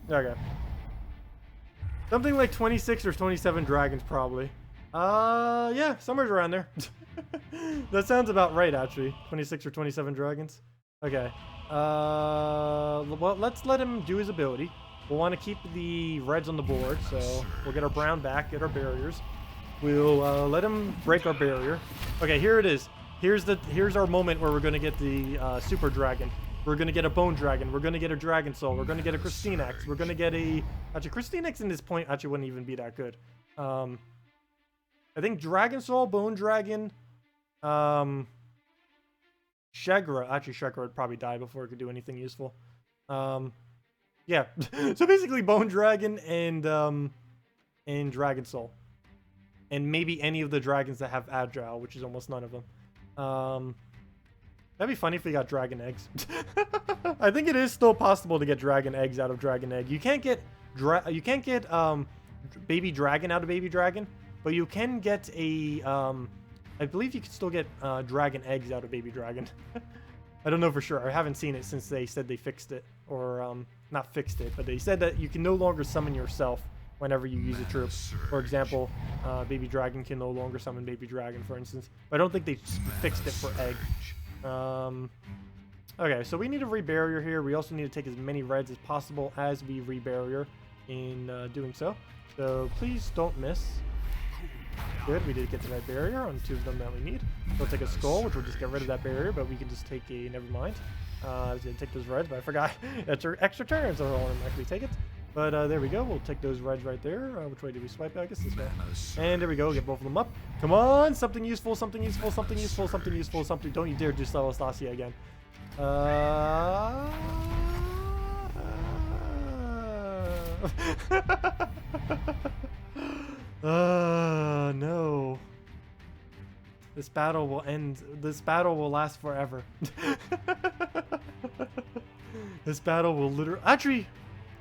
Okay. Something like 26 or 27 dragons, probably. Yeah, somewhere around there. That sounds about right, actually. 26 or 27 dragons. Okay. Well, let's let him do his ability. We'll want to keep the reds on the board, so we'll get our brown back, get our barriers. We'll let him break our barrier. Okay, here it is. Here's our moment where we're gonna get the super dragon. We're gonna get a bone dragon. We're gonna get a dragon soul. We're gonna get a Christinax. We're gonna get a Christinax in this point actually wouldn't even be that good. I think dragon soul, bone dragon, Shegra. Actually, Shegra would probably die before it could do anything useful. Yeah. So basically, bone dragon and dragon soul, and maybe any of the dragons that have agile, which is almost none of them. That'd be funny if we got dragon eggs. I think it is still possible to get dragon eggs out of dragon egg. You can't get baby dragon out of baby dragon, but you can get a I believe you can still get dragon eggs out of baby dragon. I don't know for sure. I haven't seen it since they said they fixed it, or not fixed it, but they said that you can no longer summon yourself whenever you use a troop. For example, baby dragon can no longer summon baby dragon, for instance. But I don't think they fixed it for egg. Okay, so we need a re-barrier here. We also need to take as many reds as possible as we re-barrier in doing so. So please don't miss. Good, we did get the right barrier on 2 of them that we need. We'll take a skull, which will just get rid of that barrier, but we can just take a, never mind. I was going to take those reds, but I forgot. That's our extra turn, so I'll actually take it. But there we go. We'll take those reds right there. Which way did we swipe? I guess this way. And there we go. Get both of them up. Come on. Something useful, something useful, something useful, something useful, something. Don't you dare do Celestacia again. No. This battle will end. This battle will last forever. This battle will literally... Actually...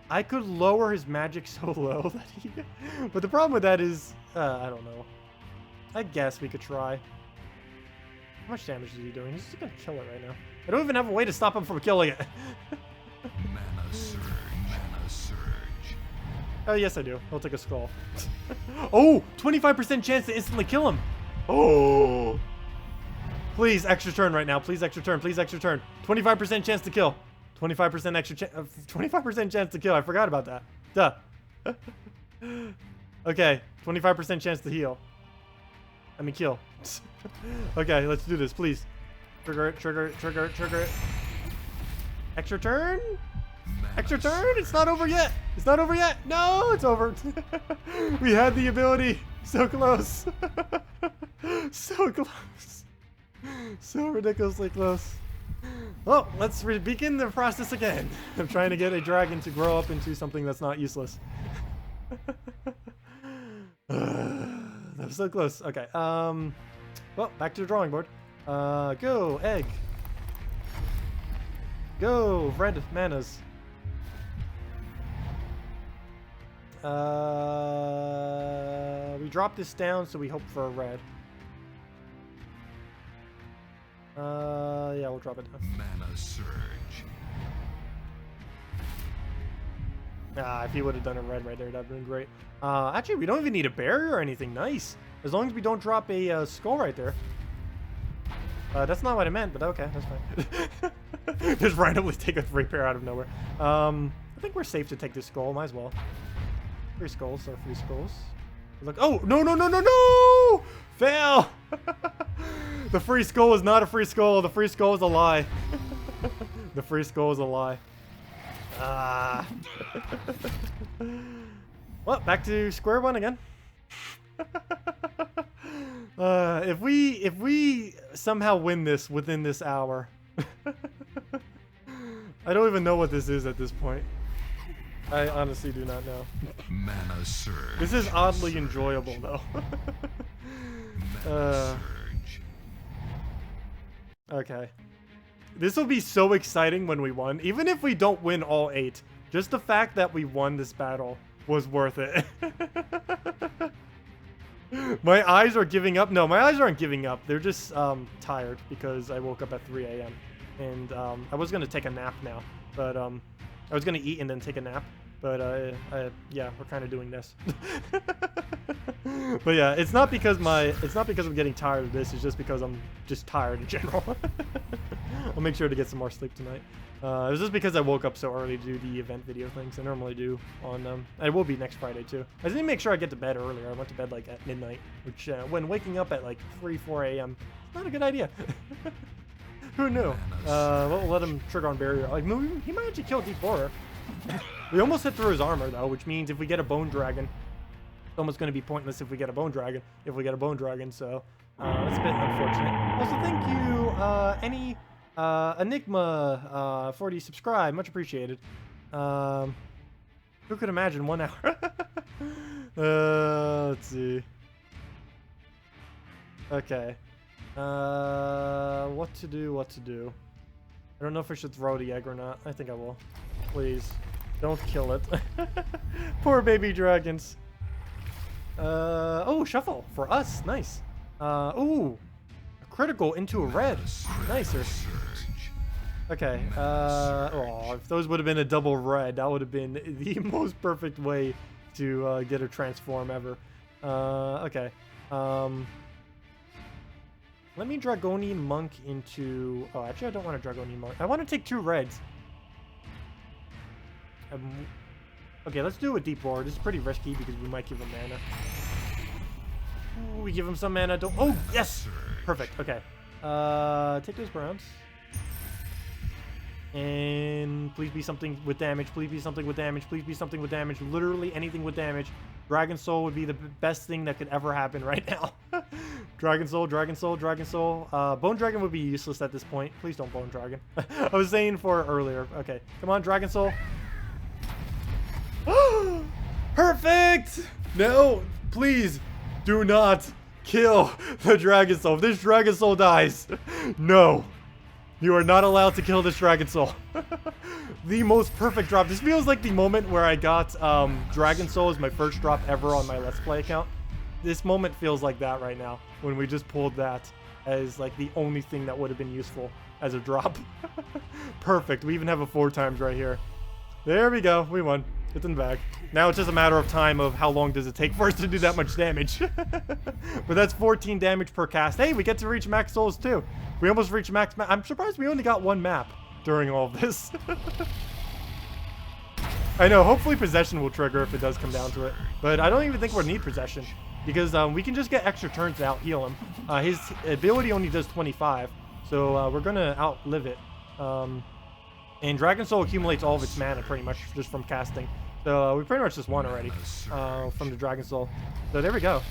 I could lower his magic so low that he... But the problem with that is... I don't know. I guess we could try. How much damage is he doing? He's just gonna kill it right now. I don't even have a way to stop him from killing it. Mana surge. Mana surge. Oh, yes I do. He'll take a skull. Oh! 25% chance to instantly kill him! Oh! Please, extra turn right now. Please, extra turn. Please, extra turn. 25% chance to kill. 25% extra 25% chance to kill. I forgot about that. Duh. Okay, 25% chance to heal. I mean, kill. Okay, let's do this, please. Trigger it, trigger it, trigger it, trigger it. Extra turn? Extra turn? It's not over yet. It's not over yet. No, it's over. We had the ability. So close. So close. So ridiculously close. Well, let's begin the process again. I'm trying to get a dragon to grow up into something that's not useless. That was so close. Okay. Well, back to the drawing board. Go, egg. Go, red manas. We drop this down, so we hope for a red. Yeah, we'll drop it down. Mana surge. If he would have done a red right there, that'd been great. Actually, we don't even need a barrier or anything. Nice. As long as we don't drop a skull right there. That's not what I meant, but okay, that's fine. Just randomly take a free pair out of nowhere. I think we're safe to take this skull. Might as well. Free skulls are free skulls. Look. Oh, no, no, no, no, no! Fail! The free skull is not a free skull. The free skull is a lie. The free skull is a lie. Well, back to square one again. If we somehow win this within this hour, I don't even know what this is at this point. I honestly do not know. Mana surge. This is oddly enjoyable though. Mana surge. Okay. This will be so exciting when we won. Even if we don't win all 8, just the fact that we won this battle was worth it. My eyes are giving up. No, my eyes aren't giving up. They're just tired because I woke up at 3 a.m. And I was going to take a nap now. But I was going to eat and then take a nap. But yeah, we're kind of doing this. But yeah, it's not because I'm getting tired of this. It's just because I'm just tired in general. I'll make sure to get some more sleep tonight. It was just because I woke up so early to do the event video things I normally do on I will be next Friday too. I didn't make sure I get to bed earlier. I went to bed like at midnight, which when waking up at like 4 a.m. not a good idea. Who knew? We'll let him trigger on barrier. Like he might actually kill Dbarrel. We almost hit through his armor though, which means if we get a bone dragon, it's almost going to be pointless if we get a bone dragon. So that's a bit unfortunate. Also, thank you, Enigma, for the subscribe, much appreciated. Who could imagine 1 hour? Let's see. Okay. What to do? I don't know if I should throw the egg or not. I think I will. Please, don't kill it. Poor baby dragons. Oh, shuffle for us. Nice. Ooh, a critical into a red. Nicer. Okay. Oh, if those would have been a double red, that would have been the most perfect way to get a transform ever. Okay. Let me Dragonian Monk into... Oh, actually, I don't want a Dragonian Monk. I want to take 2 reds. Okay, let's do a deep roar. This is pretty risky because we might give him mana. Ooh, we give him some mana. Don't... Oh, yes! Perfect. Okay. Take those browns. And please be something with damage. Please be something with damage. Please be something with damage. Literally anything with damage. Dragon Soul would be the best thing that could ever happen right now. Dragon Soul, Dragon Soul, Dragon Soul. Bone Dragon would be useless at this point. Please don't Bone Dragon. I was saying for earlier. Okay, come on, Dragon Soul. Perfect! No, please do not kill the Dragon Soul. If this Dragon Soul dies, no. You are not allowed to kill this Dragon Soul. The most perfect drop. This feels like the moment where I got Dragon Soul as my first drop ever on my Let's Play account. This moment feels like that right now, when we just pulled that as like the only thing that would have been useful as a drop. Perfect. We even have a 4 times right here. There we go. We won. It's in the bag. Now it's just a matter of time of how long does it take for us to do that much damage. But that's 14 damage per cast. Hey, we get to reach max souls too. We almost reached max. I'm surprised we only got 1 map during all of this. I know, hopefully possession will trigger if it does come down to it. But I don't even think we'll need possession. Because we can just get extra turns to out-heal him. His ability only does 25. So we're going to outlive it. And Dragon Soul accumulates all of its mana pretty much just from casting. So we pretty much just won already from the Dragon Soul. So there we go.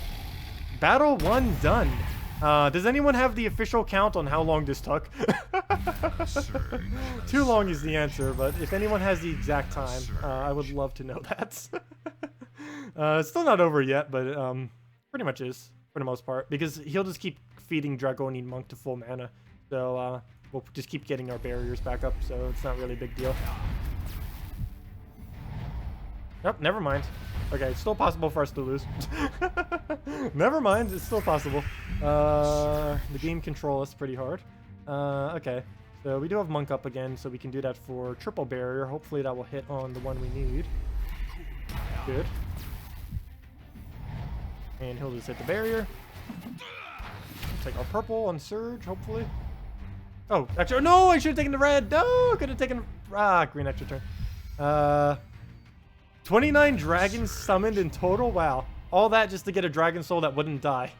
Battle 1 done. Does anyone have the official count on how long this took? Too long is the answer, but if anyone has the exact time, I would love to know that. It's still not over yet, but pretty much is, for the most part. Because he'll just keep feeding Dragonian Monk to full mana. So we'll just keep getting our barriers back up, so it's not really a big deal. Nope, never mind. Okay, it's still possible for us to lose. Never mind, it's still possible. The game control us pretty hard. Okay, so we do have Monk up again, so we can do that for triple barrier. Hopefully that will hit on the one we need. Good. And he'll just hit the barrier. Take our purple on Surge, hopefully. Oh, extra. No, I should have taken the red. No, could have taken green extra turn. 29 dragons summoned in total. Wow, all that just to get a dragon soul that wouldn't die.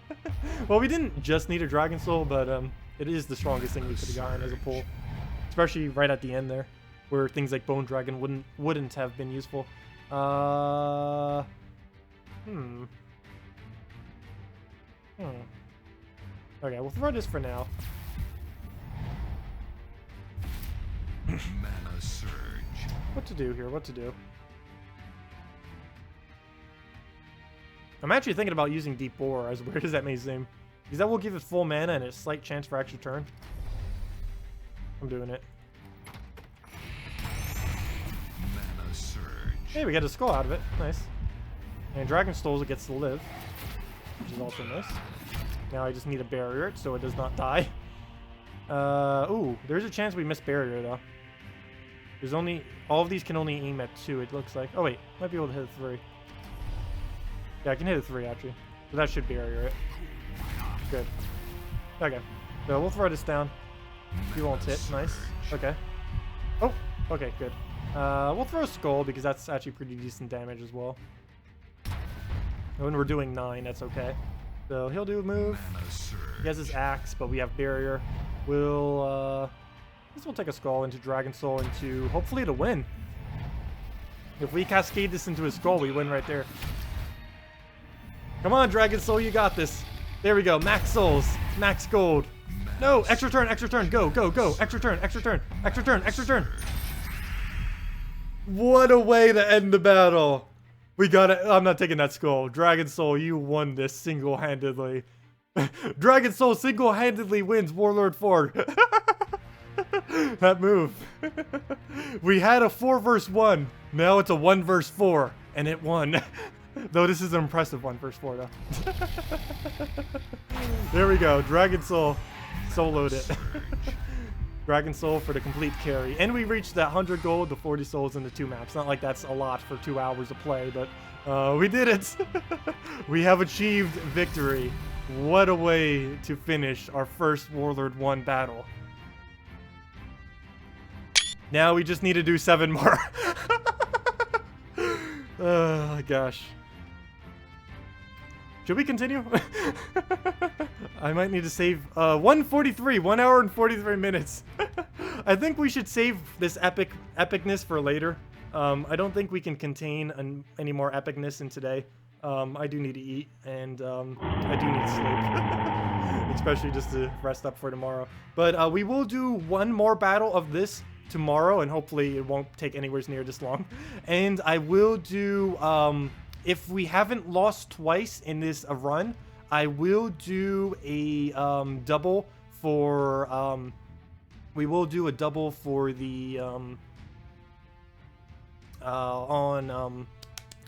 Well, we didn't just need a dragon soul, but it is the strongest thing we could have gotten as a pull, especially right at the end there, where things like Bone Dragon wouldn't have been useful. Okay, we'll throw this for now. Mana surge. What to do here? What to do? I'm actually thinking about using Deep Bore, as weird as that may seem. Because that will give it full mana and a slight chance for extra turn. I'm doing it. Mana surge. Hey, we got a skull out of it. Nice. And Dragon Souls it gets to live, which is also nice. Now I just need to barrier it so it does not die. Ooh, there's a chance we miss barrier though. There's only, all of these can only aim at 2, it looks like. Oh wait, might be able to hit a 3. Yeah, I can hit a 3 actually. So that should barrier it. Good. Okay. So we'll throw this down. He won't hit. Nice. Okay. Oh, okay, good. We'll throw a skull because that's actually pretty decent damage as well. And when we're doing 9, that's okay. So he'll do a move. He has his axe, but we have barrier. I guess we'll take a skull into Dragon Soul into hopefully to win. If we cascade this into his skull, we win right there. Come on, Dragon Soul, you got this. There we go. Max souls, max gold. No, extra turn, extra turn. Go, go, go. Extra turn, extra turn, extra turn, extra turn. What a way to end the battle. We got it. I'm not taking that skull. Dragon Soul, you won this single-handedly. Dragon Soul single-handedly wins Warlord 4. That move. We had a 4 versus 1. Now it's a 1 versus 4, and it won. Though this is an impressive 1 versus 4, though. There we go. Dragon Soul soloed it. Dragon Soul for the complete carry. And we reached that 100 gold, the 40 souls, and the 2 maps. Not like that's a lot for 2 hours of play, but we did it. We have achieved victory. What a way to finish our first Warlord 1 battle. Now we just need to do 7 more. Oh, gosh. Should we continue? I might need to save 1:43, 1 hour and 43 minutes. I think we should save this epicness for later. I don't think we can contain any more epicness in today. I do need to eat, and I do need sleep. Especially just to rest up for tomorrow. But we will do 1 more battle of this tomorrow, and hopefully it won't take anywhere near this long. And I will do, if we haven't lost twice in this run, I will do a double for, we will do a double for the,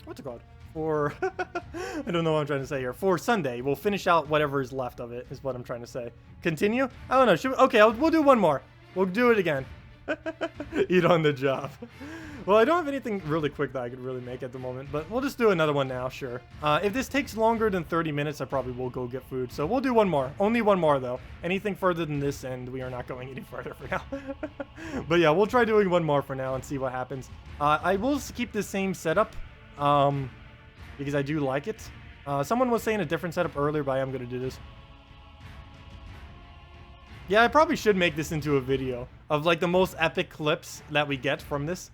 what's it called? For, I don't know what I'm trying to say here. For Sunday, we'll finish out whatever is left of it, is what I'm trying to say. Continue? I don't know. Okay, we'll do 1 more. We'll do it again. Eat on the job. Well, I don't have anything really quick that I could really make at the moment, but we'll just do another one now, sure. If this takes longer than 30 minutes, I probably will go get food. So we'll do one more. Only one more, though. Anything further than this, and we are not going any further for now. But yeah, we'll try doing one more for now and see what happens. I will keep the same setup because I do like it. Someone was saying a different setup earlier, but I am going to do this. Yeah, I probably should make this into a video of like the most epic clips that we get from this.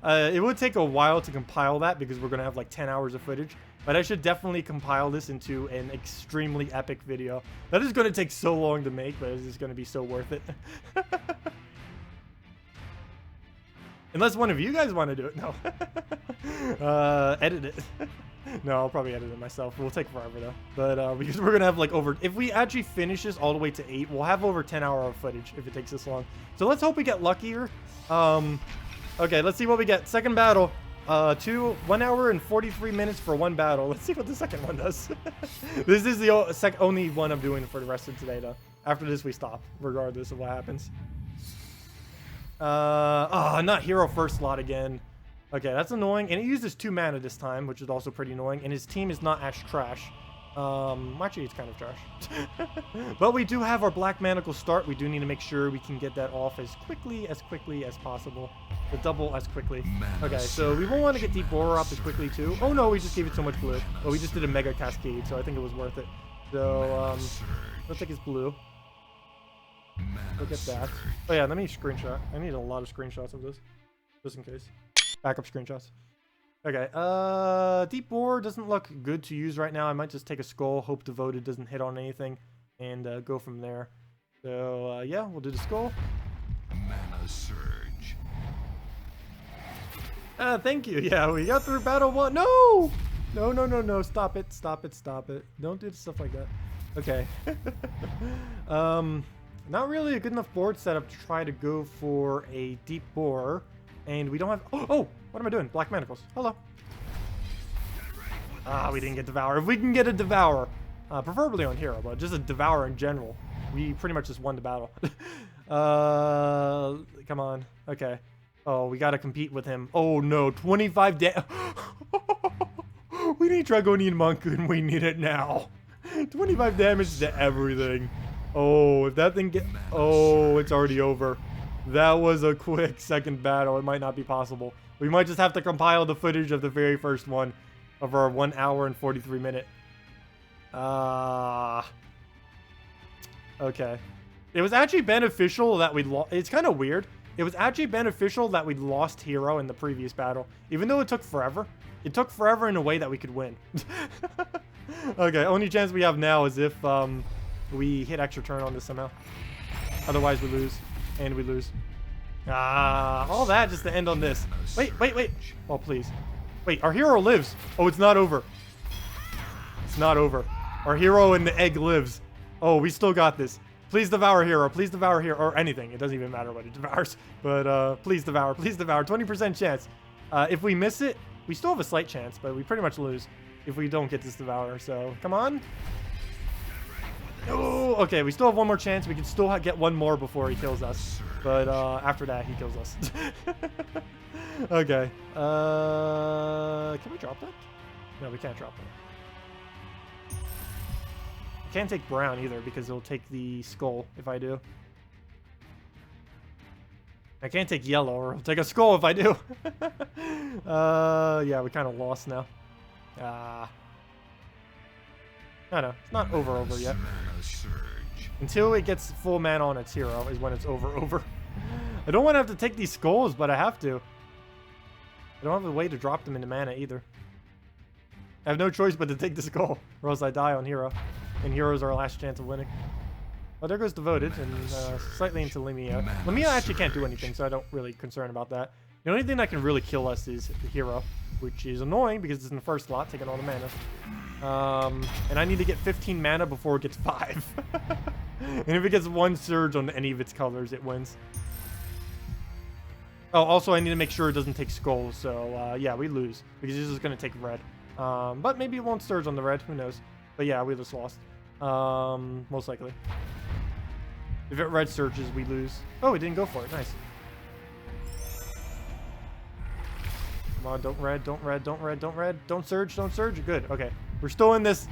It would take a while to compile that because we're going to have like 10 hours of footage. But I should definitely compile this into an extremely epic video. That is going to take so long to make, but it's just going to be so worth it. Unless one of you guys want to do it. No. Edit it. No, I'll probably edit it myself. It will take forever though. But because we're gonna have like if we actually finish this all the way to 8, we'll have over 10 hours of footage if it takes this long. So let's hope we get luckier. Okay, let's see what we get. Second battle. 1 hour and 43 minutes for one battle. Let's see what the second one does. This is the only one I'm doing for the rest of today though. After this we stop, regardless of what happens. Not hero first slot again. Okay, that's annoying. And it uses 2 mana this time, which is also pretty annoying. And his team is not Ash Trash. Actually, it's kind of trash. But we do have our Black Manacle start. We do need to make sure we can get that off as quickly as possible. The double as quickly. Okay, so we won't want to get Deep Borer up as quickly too. Oh no, we just gave it so much blue. But we just did a Mega Cascade, so I think it was worth it. So, let's take his blue. Look at that. Oh yeah, let me screenshot. I need a lot of screenshots of this, just in case. Backup screenshots. Okay, Deep Borer doesn't look good to use right now. I might just take a skull, hope Devoted doesn't hit on anything, and go from there. So, yeah, we'll do the skull. Mana surge. Thank you. Yeah, we got through battle 1. No! No. Stop it. Don't do stuff like that. Okay. Not really a good enough board setup to try to go for a Deep Borer. And we don't have... Oh! What am I doing? Black Manacles. Hello. We didn't get Devour. If we can get a Devour, preferably on Hero, but just a Devour in general, we pretty much just won the battle. Come on. Okay. Oh, we gotta compete with him. Oh no, 25 damage. We need Dragonian Monk and we need it now. 25 damage to everything. Oh, if that thing Oh, it's already over. That was a quick second battle. It might not be possible. We might just have to compile the footage of the very first one of our 1 hour and 43 minute. Okay. It was actually beneficial that we lost. It's kind of weird. It was actually beneficial that we lost Hero in the previous battle. Even though it took forever. It took forever in a way that we could win. Okay, only chance we have now is if we hit extra turn on this somehow. Otherwise we lose. And we lose. All that just to end on this. Wait. Oh, please. Wait, our hero lives. Oh, it's not over. It's not over. Our hero in the egg lives. Oh, we still got this. Please devour hero. Please devour hero. Or anything. It doesn't even matter what it devours. But please devour. Please devour. 20% chance. If we miss it, we still have a slight chance, but we pretty much lose if we don't get this devour. So, come on. Oh, okay, we still have one more chance. We can still get one more before he kills us. But after that, he kills us. Okay. Can we drop that? No, we can't drop that. I can't take brown either because it'll take the skull if I do. I can't take yellow or it'll take a skull if I do. Yeah, we kind of lost now. I know, it's not over yet. Until it gets full mana on its hero is when it's over. I don't want to have to take these skulls, but I have to. I don't have a way to drop them into mana either. I have no choice but to take the skull, or else I die on hero. And hero's our last chance of winning. Oh, there goes Devoted, and slightly into Lamia. Lamia actually can't do anything, so I don't really concern about that. The only thing that can really kill us is the hero, which is annoying because it's in the first slot, taking all the mana. And I need to get 15 mana before it gets 5. And if it gets 1 surge on any of its colors, it wins. Oh, also I need to make sure it doesn't take skulls, so yeah, we lose. Because this is going to take red. But maybe it won't surge on the red, who knows. But yeah, we just lost. Most likely. If it red surges, we lose. Oh, it didn't go for it, nice. on, don't red, don't red, don't red, don't red. Don't surge, don't surge. Good, okay. We're still in this.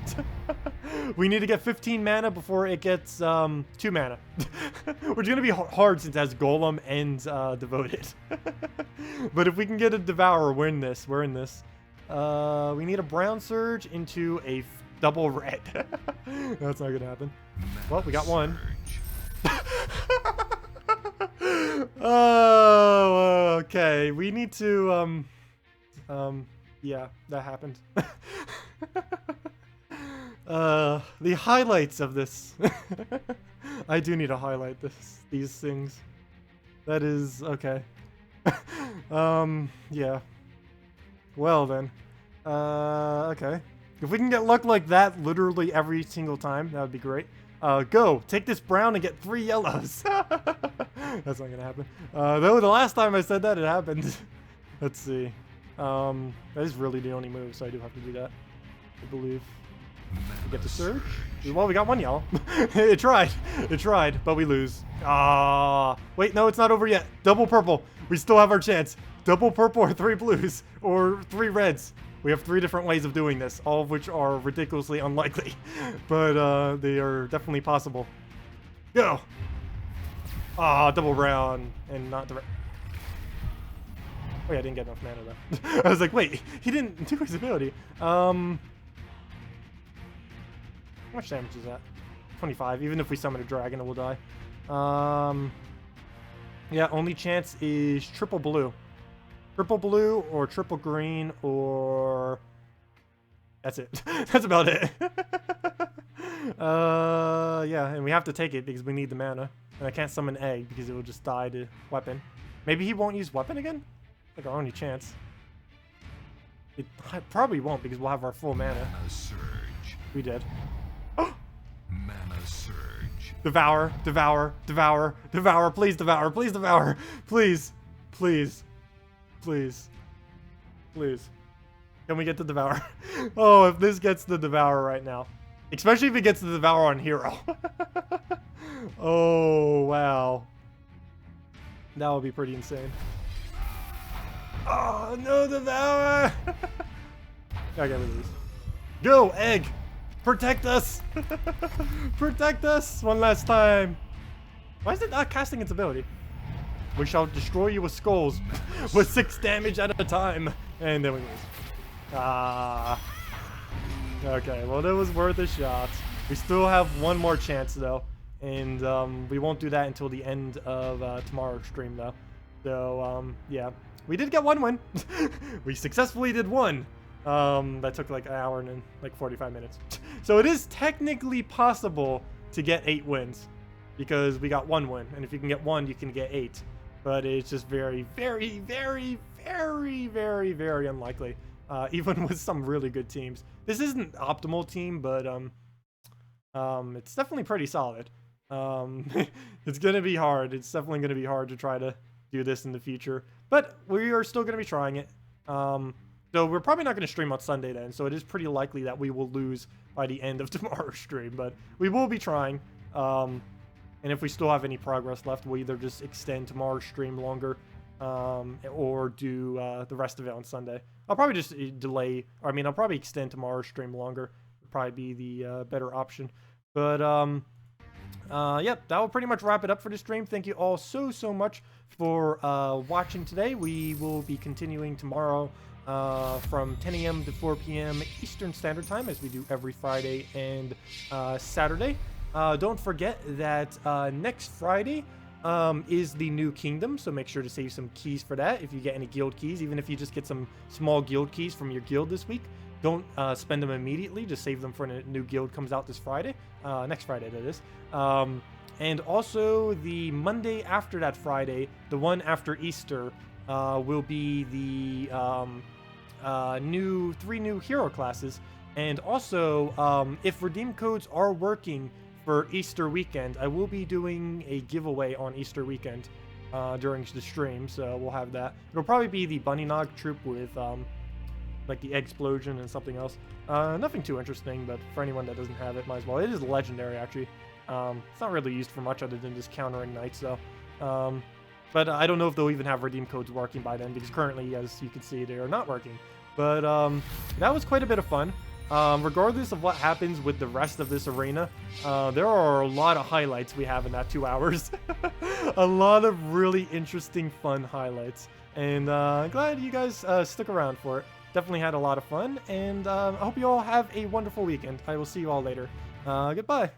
We need to get 15 mana before it gets 2 mana. Which is going to be hard since it has Golem and Devoted. But if we can get a Devourer, we're in this. We're in this. We need a brown surge into a double red. That's not going to happen. Well, we got one. Oh, okay. We need to, yeah, that happened. The highlights of this. I do need to highlight these things. That is, okay. Yeah. Well then. Okay. If we can get luck like that literally every single time, that would be great. Go! Take this brown and get 3 yellows! That's not gonna happen. Though the last time I said that, it happened. Let's see. That is really the only move, so I do have to do that. I believe. We get the surge. Well, we got 1 yellow. It tried. It tried, but we lose. Ah! Wait, no, it's not over yet. Double purple. We still have our chance. Double purple or 3 blues. Or 3 reds. We have 3 different ways of doing this, all of which are ridiculously unlikely. But they are definitely possible. Go! Ah, double brown. And not the red. Oh yeah, I didn't get enough mana though. I was like, wait, he didn't do his ability. How much damage is that? 25. Even if we summon a dragon, it will die. Yeah, only chance is triple blue. Triple blue or triple green or... That's it. That's about it. Yeah, and we have to take it because we need the mana. And I can't summon egg because it will just die to weapon. Maybe he won't use weapon again? Like our only chance. It probably won't because we'll have our full mana. Mana surge. We did. Mana surge. Devour, devour, devour, devour, please devour, please devour, please, please, please, please. Can we get the devour? Oh, if this gets the devour right now. Especially if it gets the devour on hero. Oh, wow. That would be pretty insane. Oh, no devour! Okay, we lose. Go, egg! Protect us! Protect us! One last time. Why is it not casting its ability? We shall destroy you with skulls with 6 damage at a time. And then we lose. Ah. Okay, well, that was worth a shot. We still have 1 more chance, though. And we won't do that until the end of tomorrow's stream, though. So, yeah. We did get 1 win. We successfully did 1. That took like an hour and like 45 minutes. So it is technically possible to get 8 wins because we got 1 win. And if you can get 1, you can get 8. But it's just very, very, very, very, very, very unlikely. Even with some really good teams. This isn't an optimal team, but it's definitely pretty solid. It's going to be hard. It's definitely going to be hard to try to do this in the future. But we are still going to be trying it. So we're probably not going to stream on Sunday then, so it is pretty likely that we will lose by the end of tomorrow's stream, but we will be trying. And if we still have any progress left, we'll either just extend tomorrow's stream longer, or do the rest of it on Sunday. I'll probably just delay, I mean, I'll probably extend tomorrow's stream longer. Would probably be the better option. But, yep, that will pretty much wrap it up for the stream. Thank you all so much for watching today. We will be continuing tomorrow from 10 a.m. to 4 p.m. Eastern Standard Time, as we do every Friday and Saturday. Don't forget that next Friday is the new kingdom, so make sure to save some keys for that. If you get any guild keys, even if you just get some small guild keys from your guild this week, don't spend them immediately. Just save them for when a new guild comes out this Friday. Next Friday, that is. And also the Monday after that Friday, the one after Easter, will be the 3 new hero classes. And also, if redeem codes are working for Easter weekend, I will be doing a giveaway on Easter weekend during the stream, so we'll have that. It'll probably be the Bunny Nog troop with like the Explosion and something else. Nothing too interesting, but for anyone that doesn't have it, might as well. It is legendary, actually. It's not really used for much other than just countering knights, though. But I don't know if they'll even have redeem codes working by then, because currently, as you can see, they are not working. But that was quite a bit of fun. Regardless of what happens with the rest of this arena, there are a lot of highlights we have in that 2 hours. A lot of really interesting, fun highlights. And I'm glad you guys stuck around for it. Definitely had a lot of fun, and I hope you all have a wonderful weekend. I will see you all later. Goodbye.